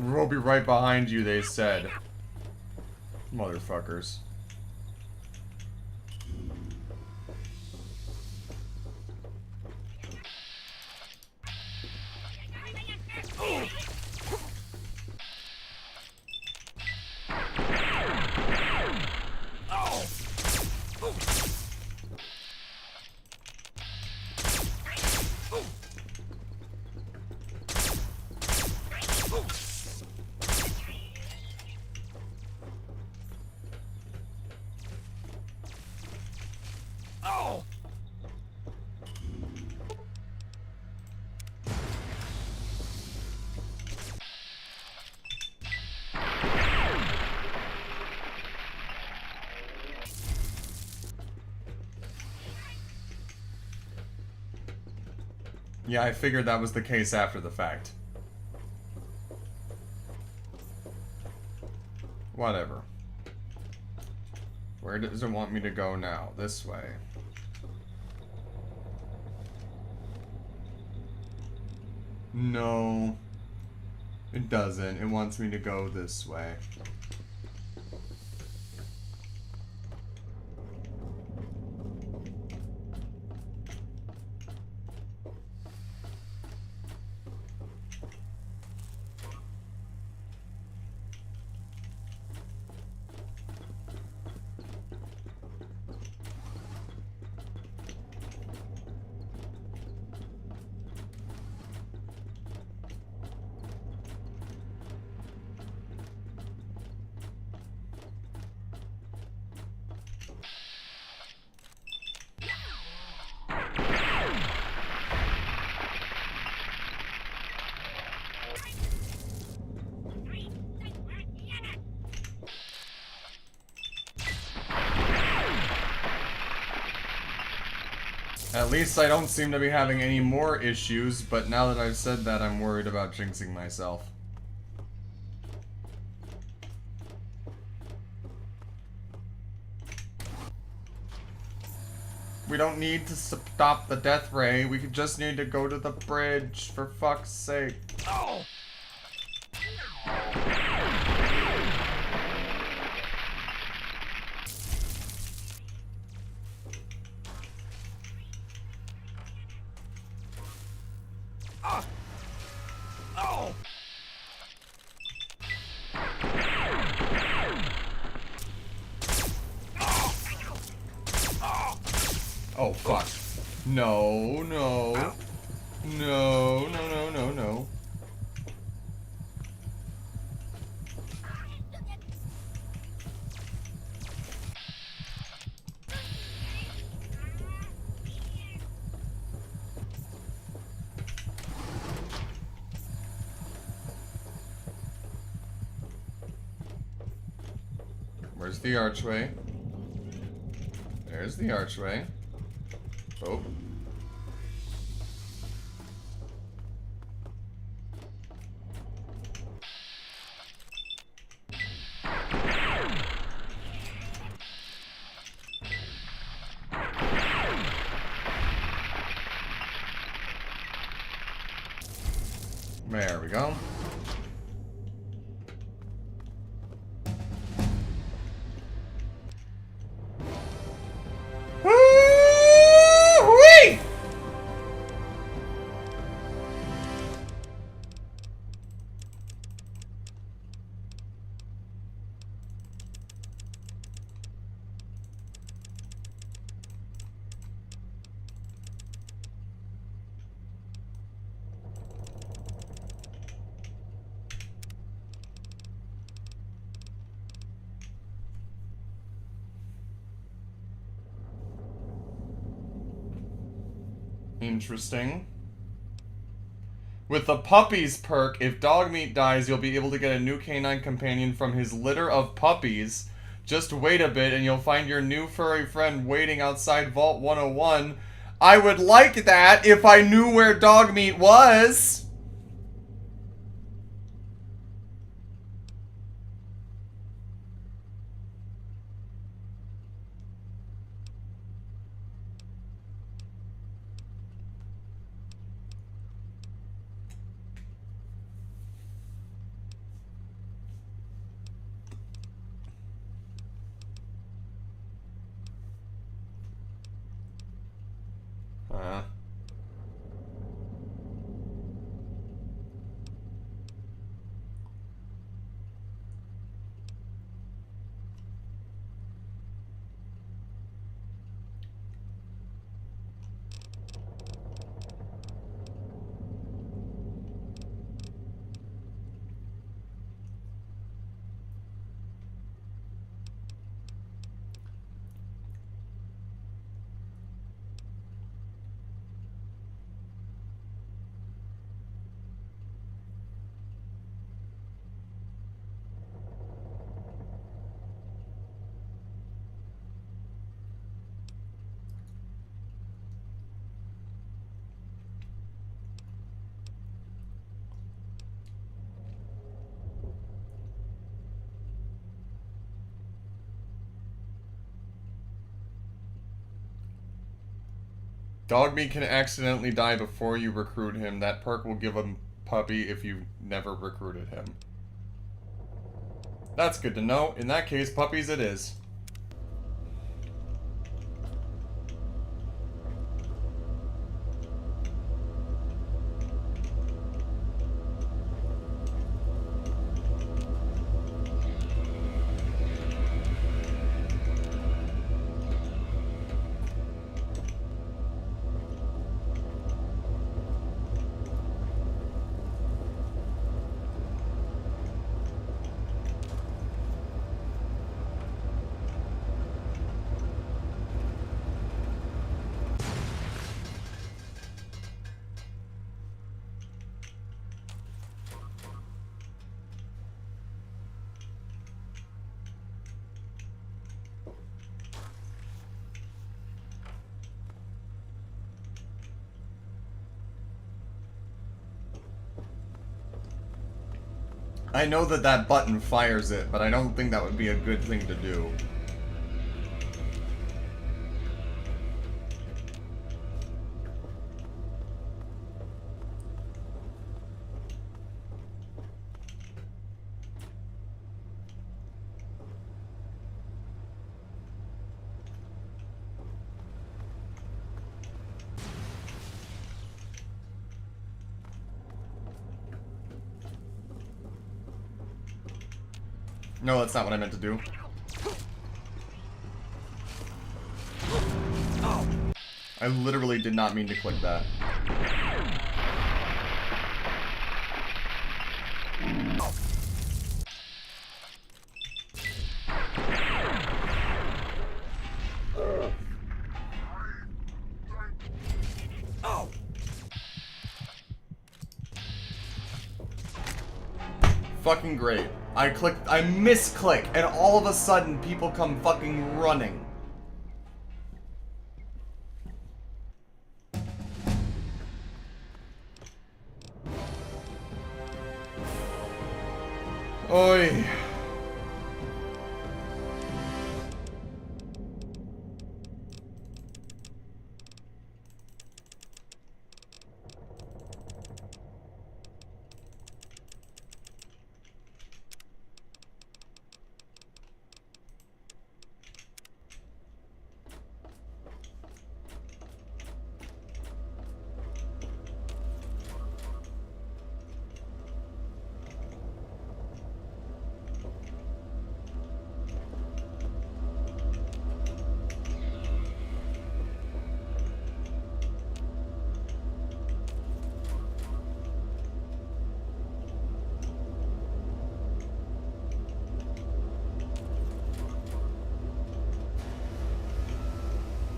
We'll be right behind you, they said. Motherfuckers. Yeah, I figured that was the case after the fact. Whatever. Where does it want me to go now? This way. No. It doesn't. It wants me to go this way. At least I don't seem to be having any more issues, but now that I've said that, I'm worried about jinxing myself. We don't need to stop the death ray, we just need to go to the bridge, for fuck's sake. Oh! Oh, fuck. No, no. No, no, no, no, no. Where's the archway? There's the archway. Oh. There we go. Interesting. With the puppies perk, if Dogmeat dies, you'll be able to get a new canine companion from his litter of puppies. Just wait a bit and you'll find your new furry friend waiting outside Vault 101. I would like that if I knew where Dogmeat was! Dogmeat can accidentally die before you recruit him. That perk will give him puppy if you never recruited him. That's good to know. In that case, puppies it is. I know that that button fires it, but I don't think that would be a good thing to do. No, that's not what I meant to do. I literally did not mean to click that. Fucking great. I misclick, and all of a sudden people come fucking running. Oi.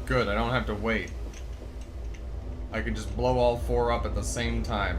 Good, I don't have to wait. I can just blow all four up at the same time.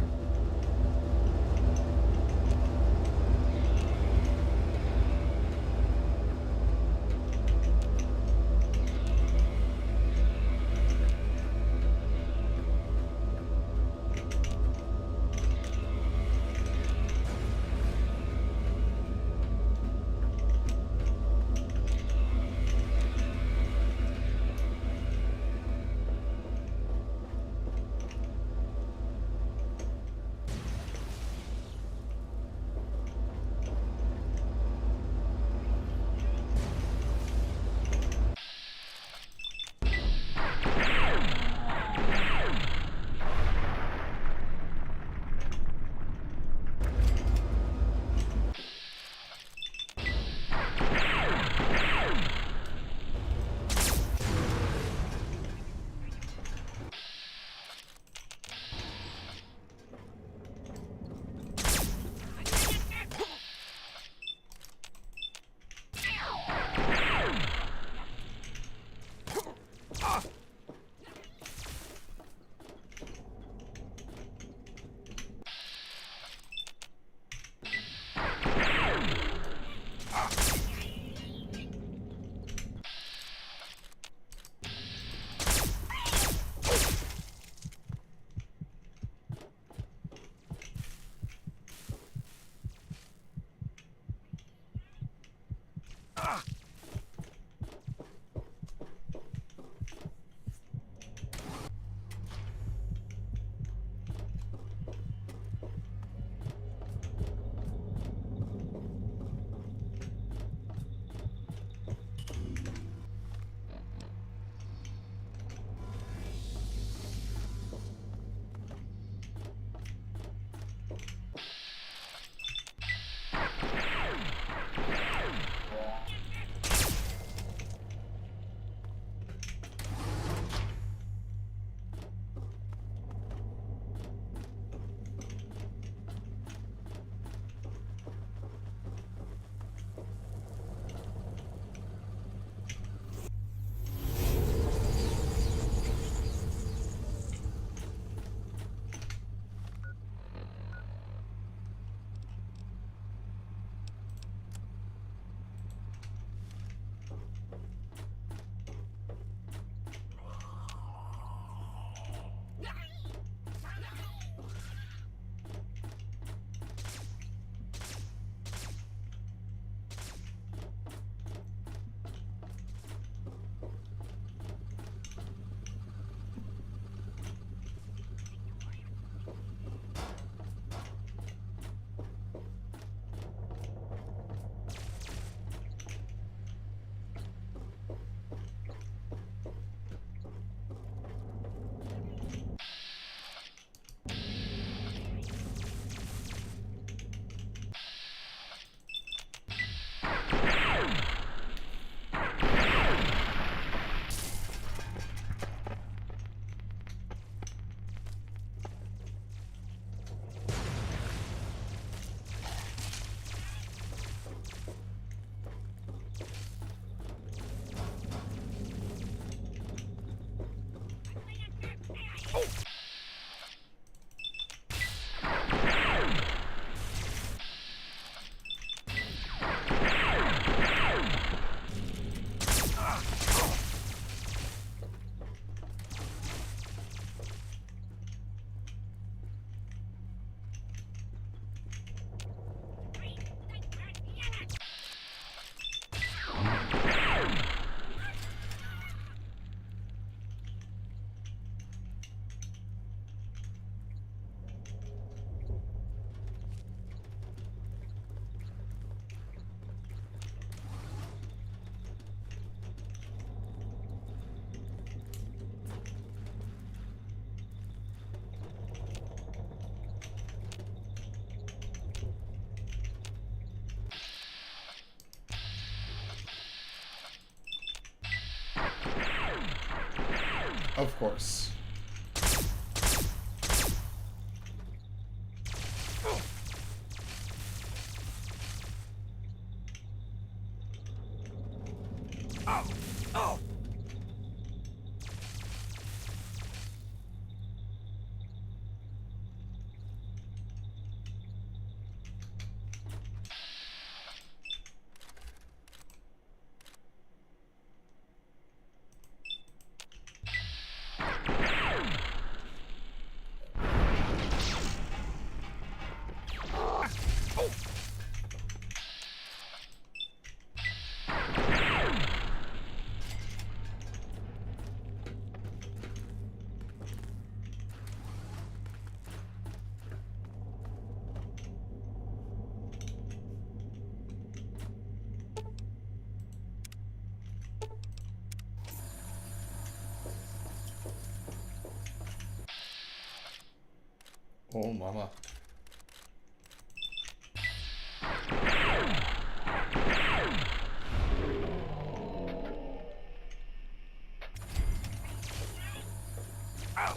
Of course. Oh! Oh! Oh, mama. Ow!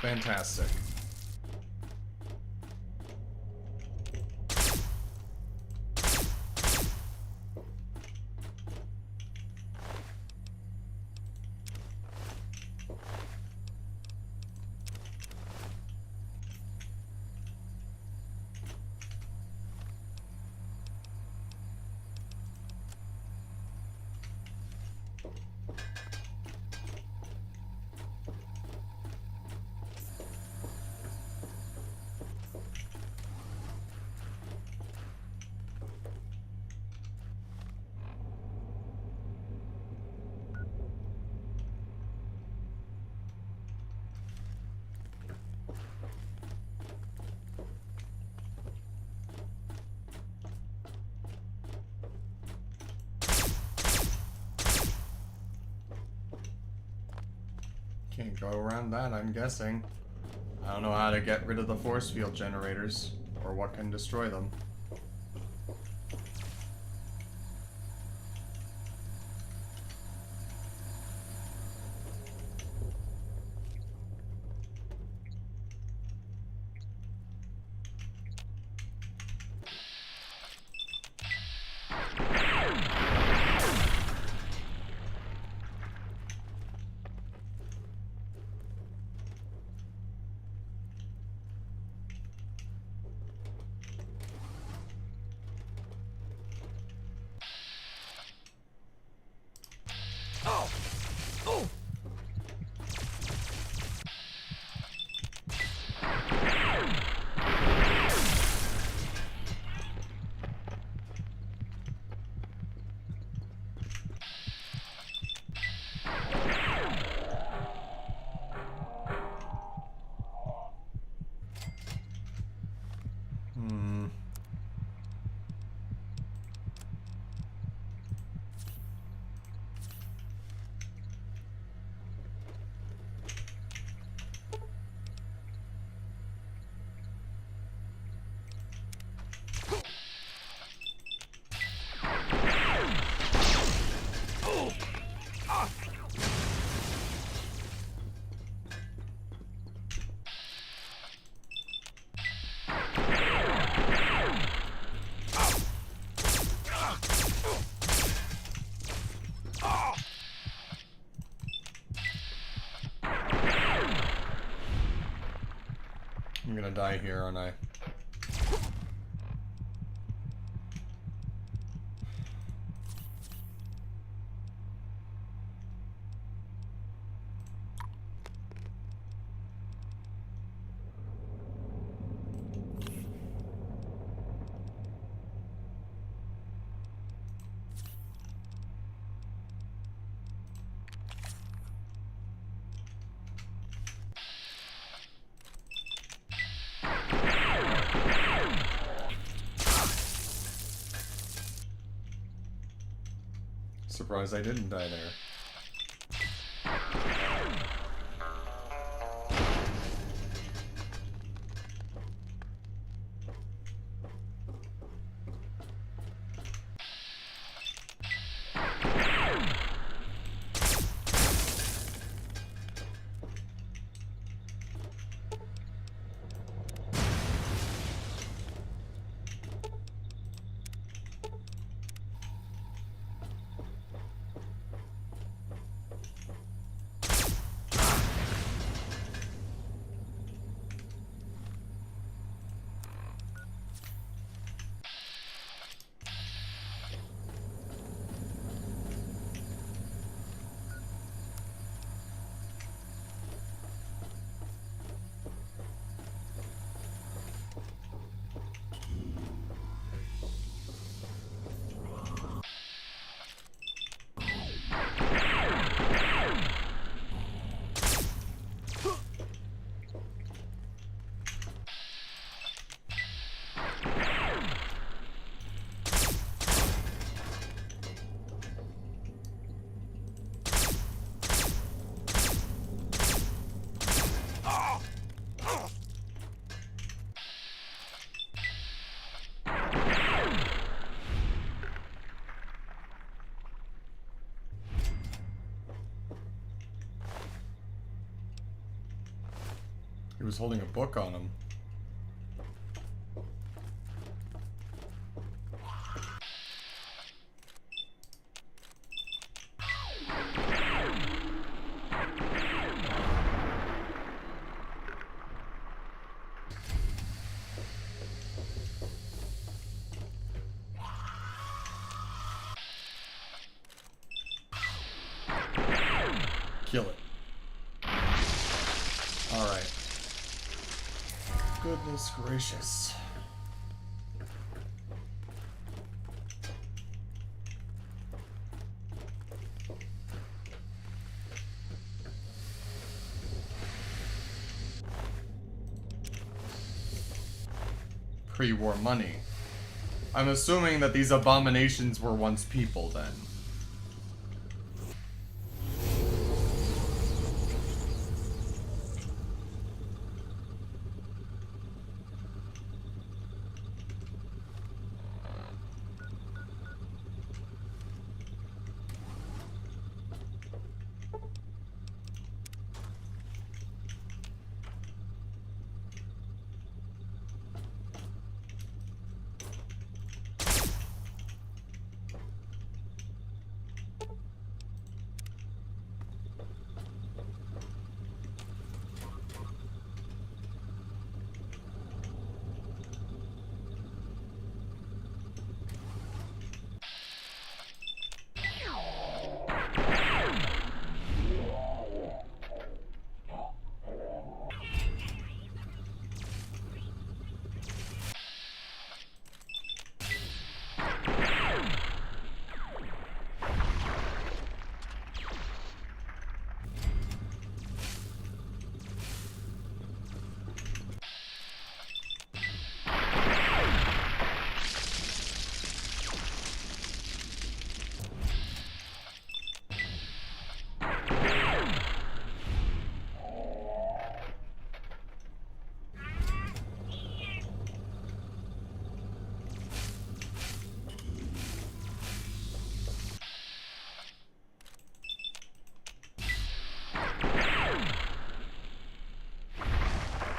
Fantastic. Can't go around that, I'm guessing. I don't know how to get rid of the force field generators, or what can destroy them. Oh! Oh! Hmm. Oh! Ah! I'm gonna die here, aren't I? Surprised I didn't die there. He was holding a book on him. Kill it. All right. Goodness gracious. Pre-war money. I'm assuming that these abominations were once people then.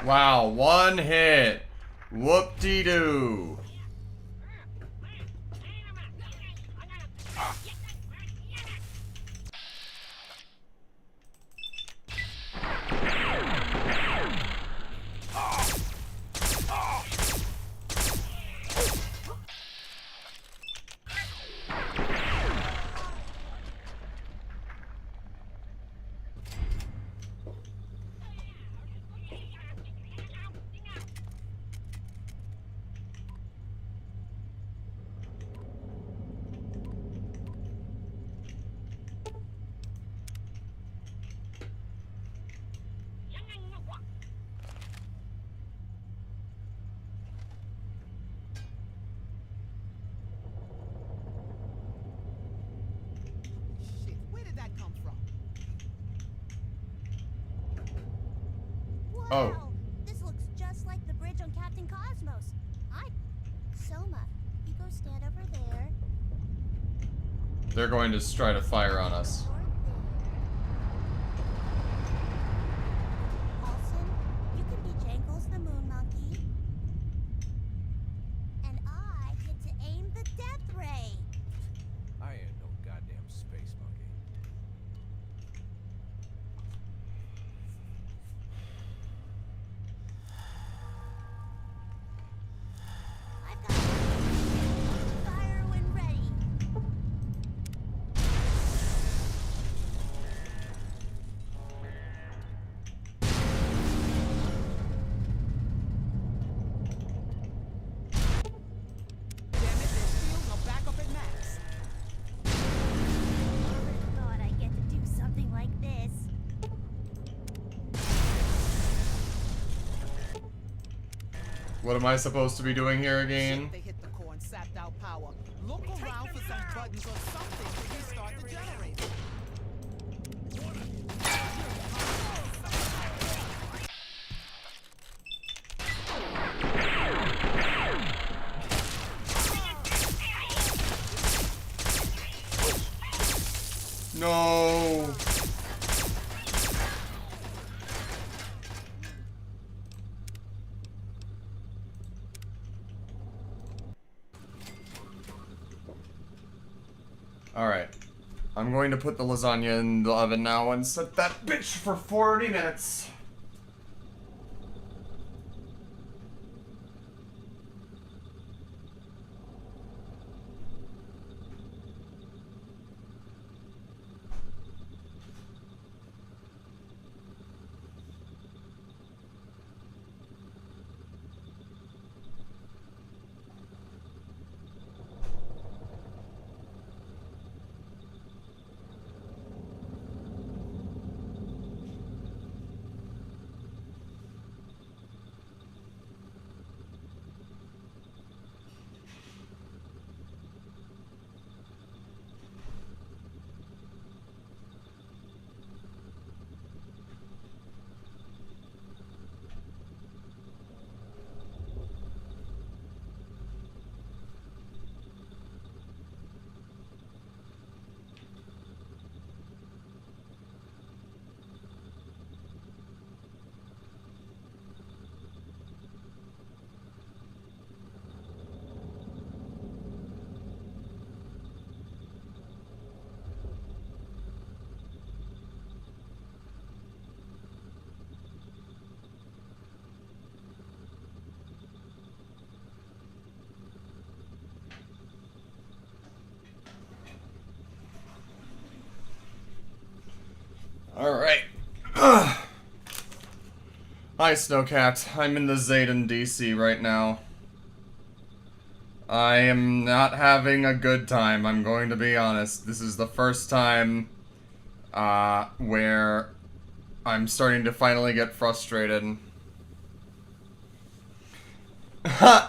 Wow, one hit. Whoop-de-doo. Oh. Wow, this looks just like the bridge on Captain Cosmos. Soma, you go stand over there. They're going to try to fire on us. Paulson, you can be Jangles the Moon Monkey. And I get to aim the death ray. I ain't no goddamn space monkey. I've got fire when ready. Damn it, their shields are back up at max. Never thought I'd get to do something like this. What am I supposed to be doing here again? They hit the core and sapped out power. Look around for some buttons or something to restart the generator. No. Alright. I'm going to put the lasagna in the oven now and set that bitch for 40 minutes. Alright. Hi, Snowcat. I'm in the Zayden DC right now. I am not having a good time, I'm going to be honest. This is the first time where I'm starting to finally get frustrated. I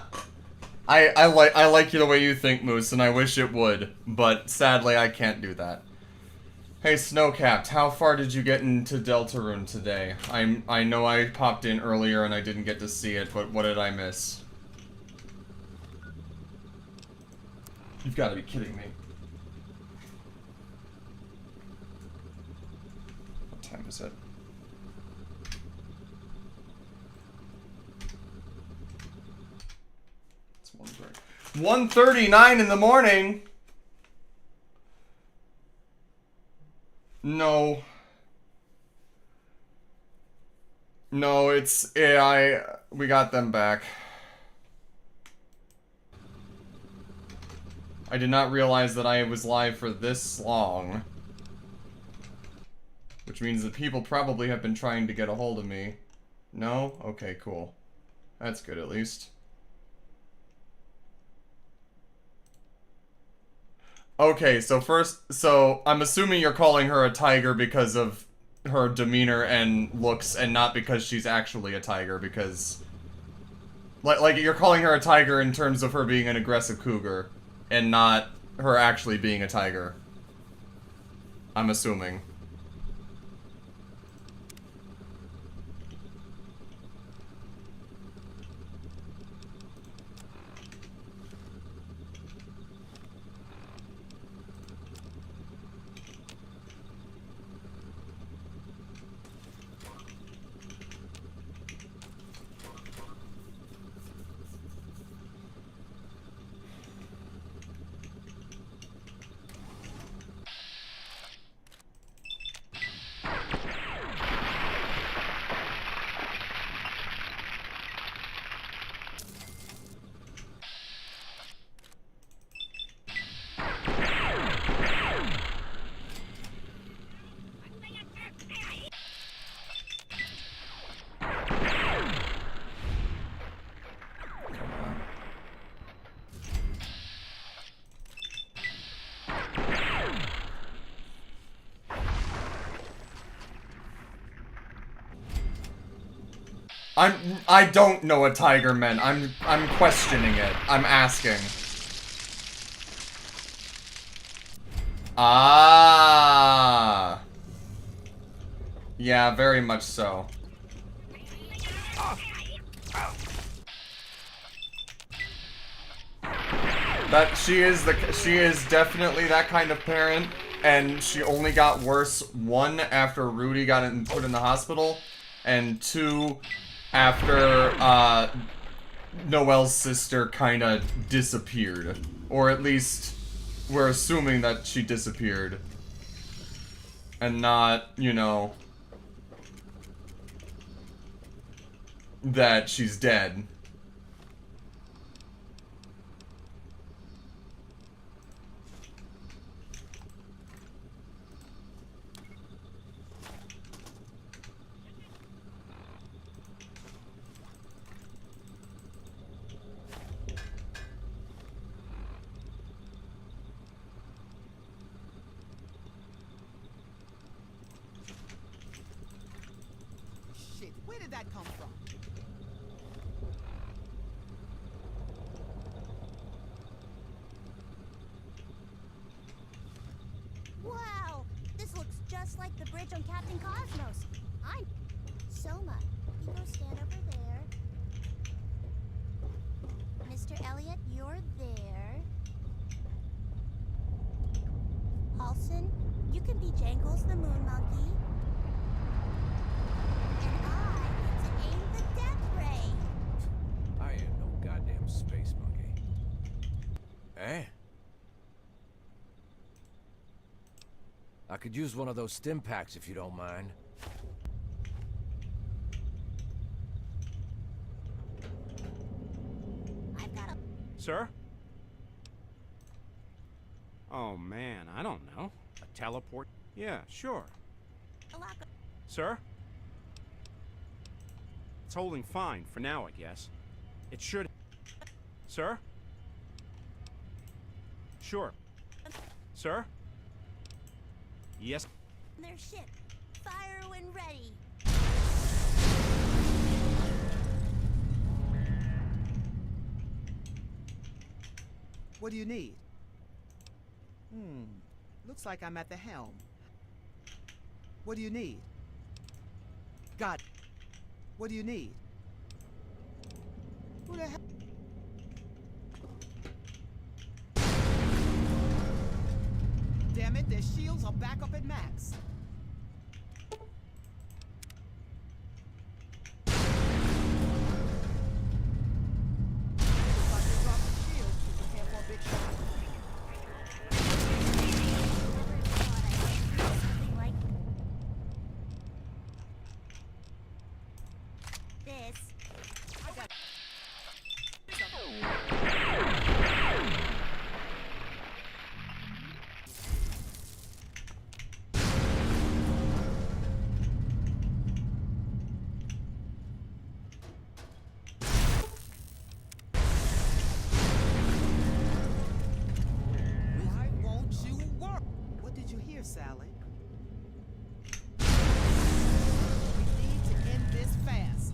like you the way you think, Moose, and I wish it would, but sadly I can't do that. Hey Snowcapped, how far did you get into Deltarune today? I know I popped in earlier and I didn't get to see it, but what did I miss? You've got to be kidding me. What time is it? It's 1:39 in the morning. No. No, it's AI. We got them back. I did not realize that I was live for this long. Which means that people probably have been trying to get a hold of me. No? Okay, cool. That's good at least. Okay, so I'm assuming you're calling her a tiger because of her demeanor and looks and not because she's actually a tiger, because... Like you're calling her a tiger in terms of her being an aggressive cougar, and not her actually being a tiger. I'm assuming. I don't know what tiger meant. I'm questioning it. I'm asking. Ah. Yeah, very much so. That she is definitely that kind of parent, and she only got worse, one, after Rudy got put in the hospital, and two, after Noelle's sister kind of disappeared. Or at least we're assuming that she disappeared. And not, you know, that she's dead. Shit, where did that come from? Wow, this looks just like the bridge on Captain Cosmos. I'm Soma. You go stand over there. Mr. Elliot, you're there. Halson, you can be Jangles the Moon Monkey. And I get to aim the Death Ray. I ain't no goddamn space monkey. Eh? I could use one of those stim packs if you don't mind. Sir? Oh man, I don't know. A teleport? Yeah, sure. Sir? It's holding fine for now, I guess. It should. Sir? Sure. Sir? Yes. Their ship. Fire when ready. What do you need? Looks like I'm at the helm. What do you need? Got. What do you need? Who the hell? Damn it, their shields are back up at max. Why won't you work? What did you hear, Sally? We need to end this fast.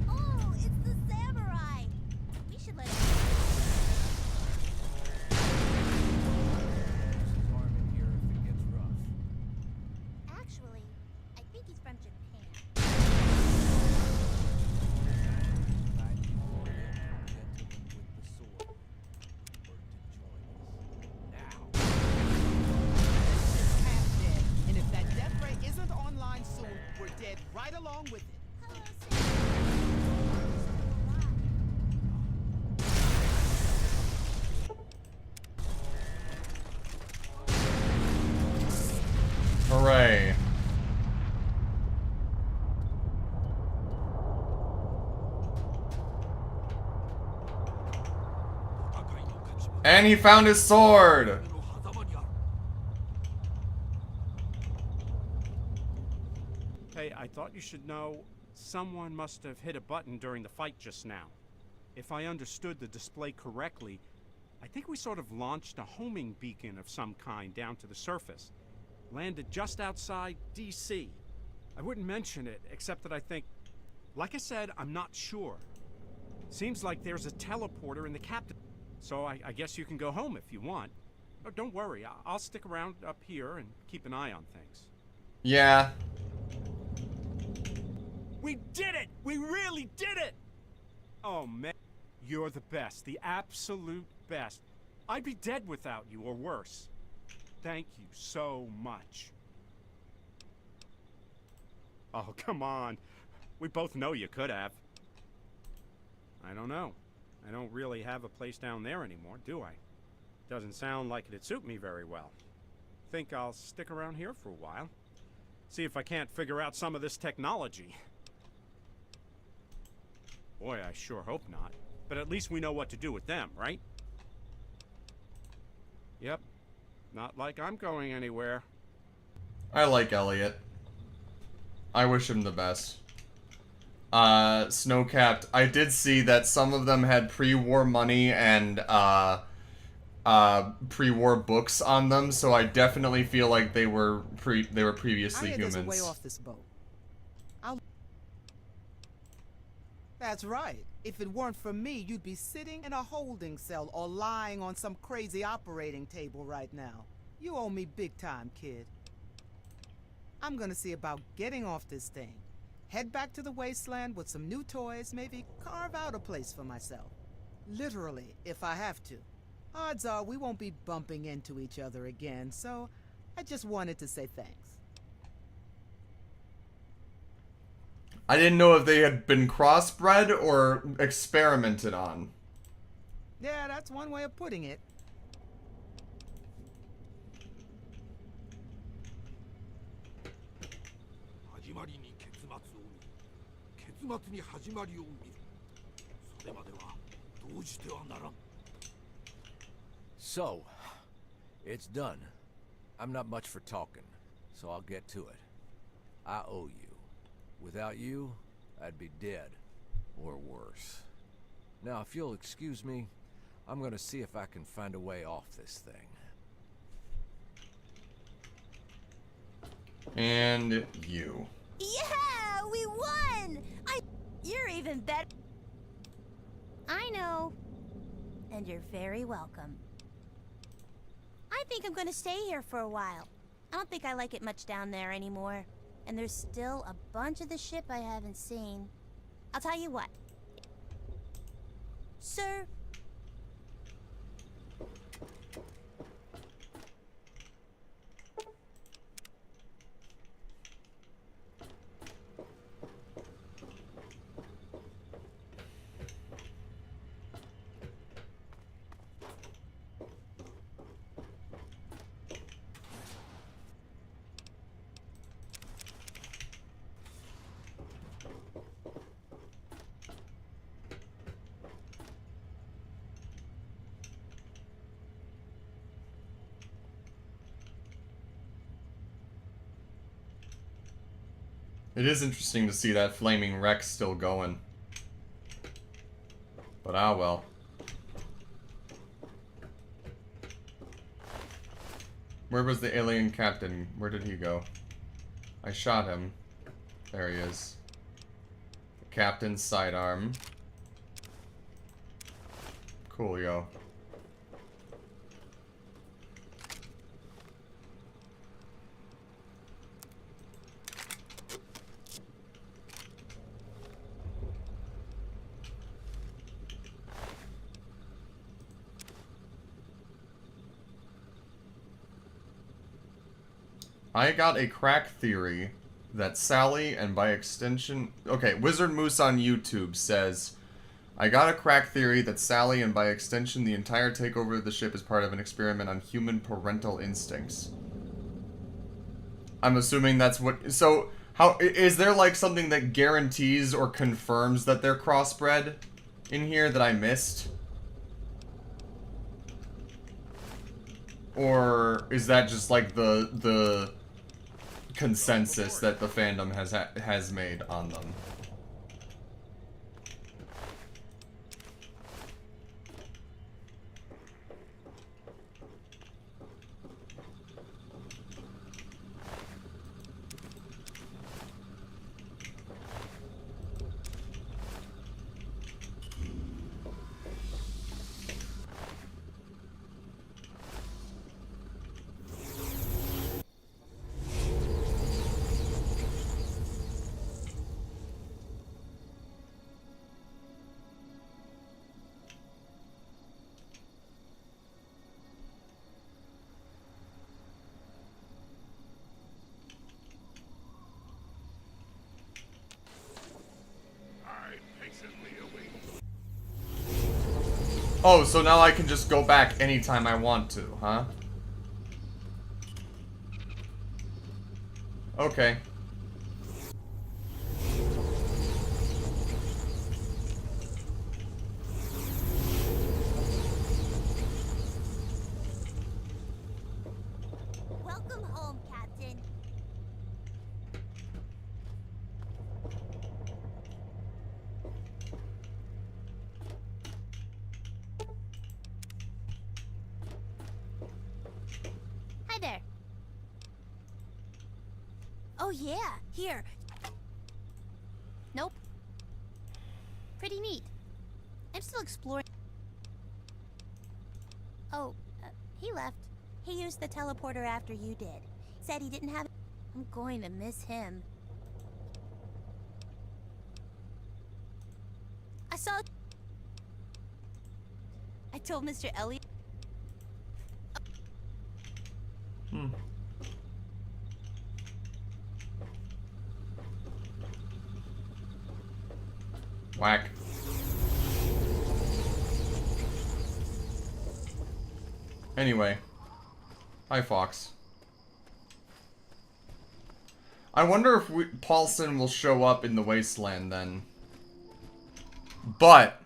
Oh, it's the samurai. We should let him. Actually, I think he's from Japan. Half dead, and if that death ray isn't online soon, we're dead right along with it. Hooray. And he found his sword! Hey, I thought you should know someone must have hit a button during the fight just now. If I understood the display correctly, I think we sort of launched a homing beacon of some kind down to the surface. Landed just outside D.C. I wouldn't mention it, except that I think... Like I said, I'm not sure. Seems like there's a teleporter in the captain... So I guess you can go home if you want. Oh, don't worry, I'll stick around up here and keep an eye on things. Yeah. We did it! We really did it! Oh, man. You're the best. The absolute best. I'd be dead without you, or worse. Thank you so much. Oh, come on. We both know you could have. I don't know. I don't really have a place down there anymore, do I? Doesn't sound like it'd suit me very well. Think I'll stick around here for a while. See if I can't figure out some of this technology. Boy, I sure hope not. But at least we know what to do with them, right? Yep. Not like I'm going anywhere. I like Elliot. I wish him the best. Snowcapped. I did see that some of them had pre-war money and pre-war books on them, so I definitely feel like they were previously humans. There's a way off this boat. That's right. If it weren't for me, you'd be sitting in a holding cell or lying on some crazy operating table right now. You owe me big time, kid. I'm gonna see about getting off this thing. Head back to the wasteland with some new toys, maybe carve out a place for myself. Literally, if I have to. Odds are we won't be bumping into each other again, so I just wanted to say thanks. I didn't know if they had been crossbred or experimented on. Yeah, that's one way of putting it. So, it's done. I'm not much for talking, so I'll get to it. I owe you. Without you, I'd be dead. Or worse. Now, if you'll excuse me, I'm gonna see if I can find a way off this thing. And you. Yeah, we won! You're even better. I know. And you're very welcome. I think I'm gonna stay here for a while. I don't think I like it much down there anymore. And there's still a bunch of the ship I haven't seen. I'll tell you what. Sir. It is interesting to see that flaming wreck still going. But ah well. Where was the alien captain? Where did he go? I shot him. There he is. The captain's sidearm. Coolio. I got a crack theory that Sally, and by extension... Okay, Wizard Moose on YouTube says, I got a crack theory that Sally, and by extension the entire takeover of the ship, is part of an experiment on human parental instincts. I'm assuming that's what... So, how is there like something that guarantees or confirms that they're crossbred in here that I missed? Or is that just like the consensus that the fandom has made on them? Oh, so now I can just go back anytime I want to, huh? Okay. Welcome home, Captain. Hi there. Oh yeah, here. Nope. Pretty neat. I'm still exploring. Oh, he left. He used the teleporter after you did. Said he didn't have it. I'm going to miss him. I told Mr. Elliot. Whack. Anyway. Hi, Fox. I wonder if Paulson will show up in the Wasteland then. But,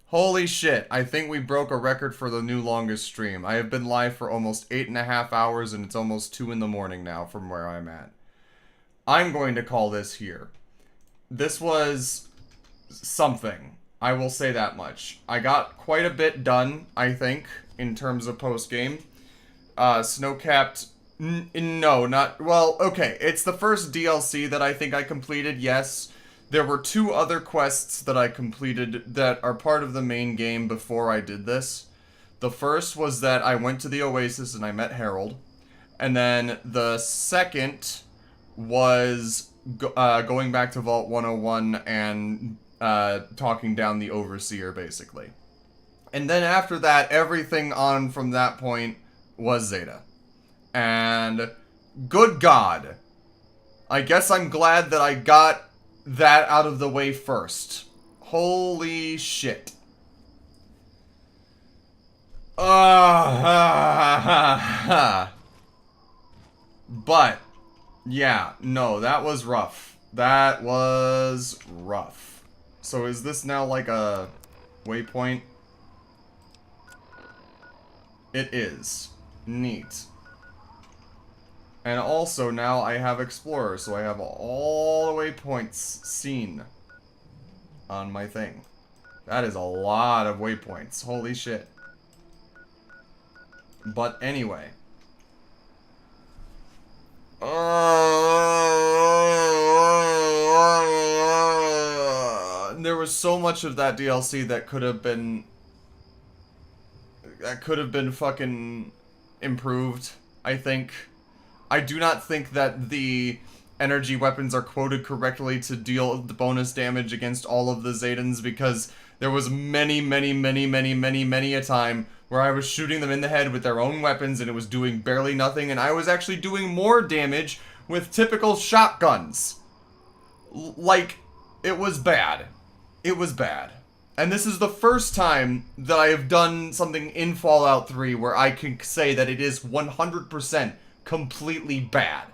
holy shit, I think we broke a record for the new longest stream. I have been live for almost 8.5 hours and it's almost 2 in the morning now from where I'm at. I'm going to call this here. This was something. I will say that much. I got quite a bit done, I think, in terms of post-game. Snowcapped... no, not... Well, okay, it's the first DLC that I think I completed, yes. There were 2 other quests that I completed that are part of the main game before I did this. The first was that I went to the Oasis and I met Harold. And then the second was going back to Vault 101 and talking down the Overseer, basically. And then after that, everything on from that point was Zeta. And good God, I guess I'm glad that I got that out of the way first. Holy shit. But, yeah, no, that was rough. That was rough. So is this now like a waypoint? It is. Neat. And also now I have Explorer, so I have all the waypoints seen on my thing. That is a lot of waypoints. Holy shit. But anyway. There was so much of that DLC that could have been fucking improved, I think. I do not think that the energy weapons are quoted correctly to deal the bonus damage against all of the Zetans, because there was many a time where I was shooting them in the head with their own weapons and it was doing barely nothing, and I was actually doing more damage with typical shotguns. Like, it was bad. It was bad. And this is the first time that I have done something in Fallout 3 where I can say that it is 100% completely bad.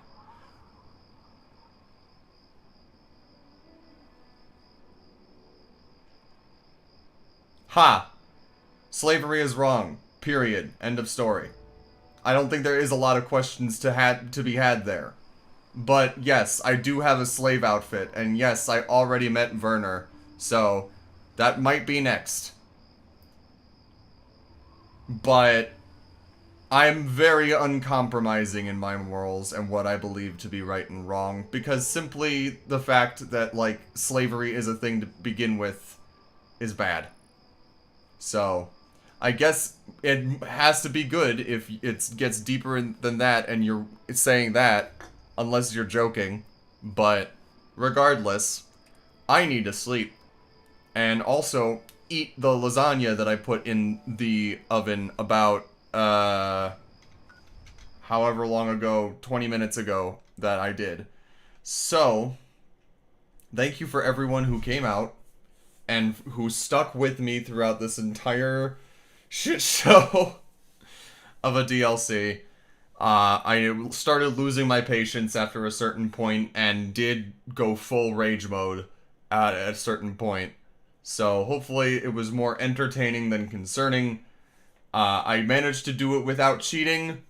Ha! Slavery is wrong. Period. End of story. I don't think there is a lot of questions to be had there. But yes, I do have a slave outfit, and yes, I already met Werner, so that might be next. But I'm very uncompromising in my morals and what I believe to be right and wrong, because simply the fact that, like, slavery is a thing to begin with is bad. So, I guess it has to be good if it gets deeper than that and you're saying that, unless you're joking. But, regardless, I need to sleep. And also, eat the lasagna that I put in the oven about however long ago, 20 minutes ago, that I did. So, thank you for everyone who came out and who stuck with me throughout this entire shit show of a DLC. I started losing my patience after a certain point and did go full rage mode at a certain point. So hopefully it was more entertaining than concerning. I managed to do it without cheating.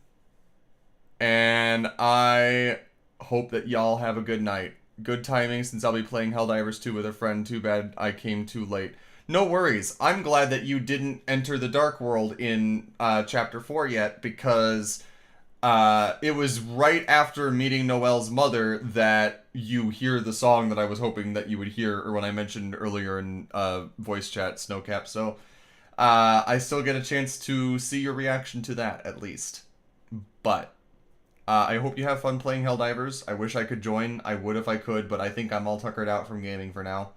And I hope that y'all have a good night. Good timing since I'll be playing Helldivers 2 with a friend. Too bad I came too late. No worries. I'm glad that you didn't enter the Dark World in Chapter 4 yet, because it was right after meeting Noelle's mother that you hear the song that I was hoping that you would hear, or when I mentioned earlier in voice chat, Snowcap. So I still get a chance to see your reaction to that, at least. But I hope you have fun playing Helldivers. I wish I could join. I would if I could, but I think I'm all tuckered out from gaming for now.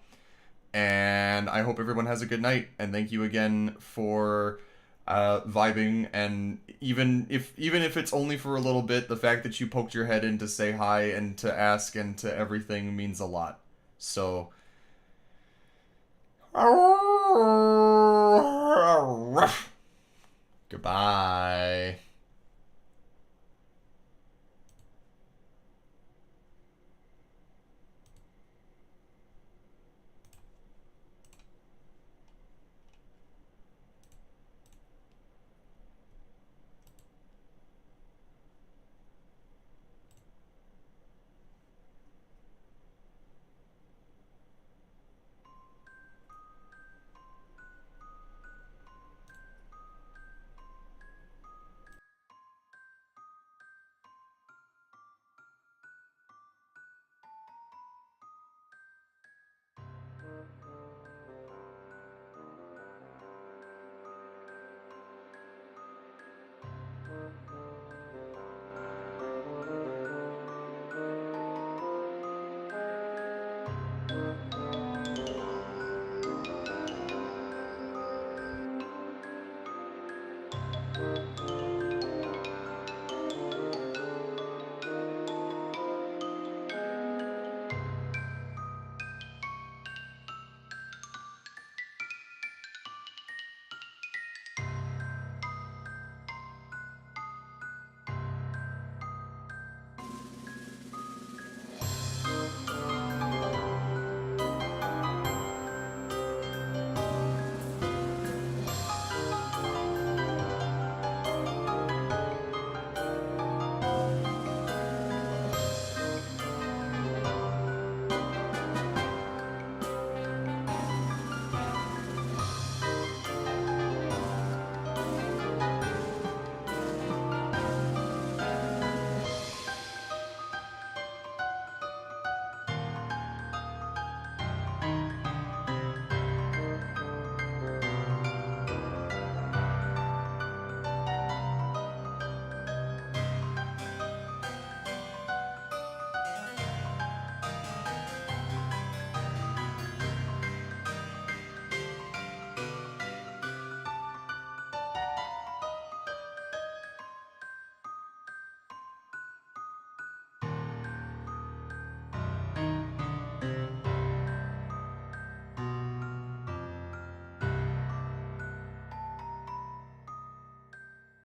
And I hope everyone has a good night. And thank you again for vibing. And even if it's only for a little bit, the fact that you poked your head in to say hi and to ask and to everything means a lot. So goodbye.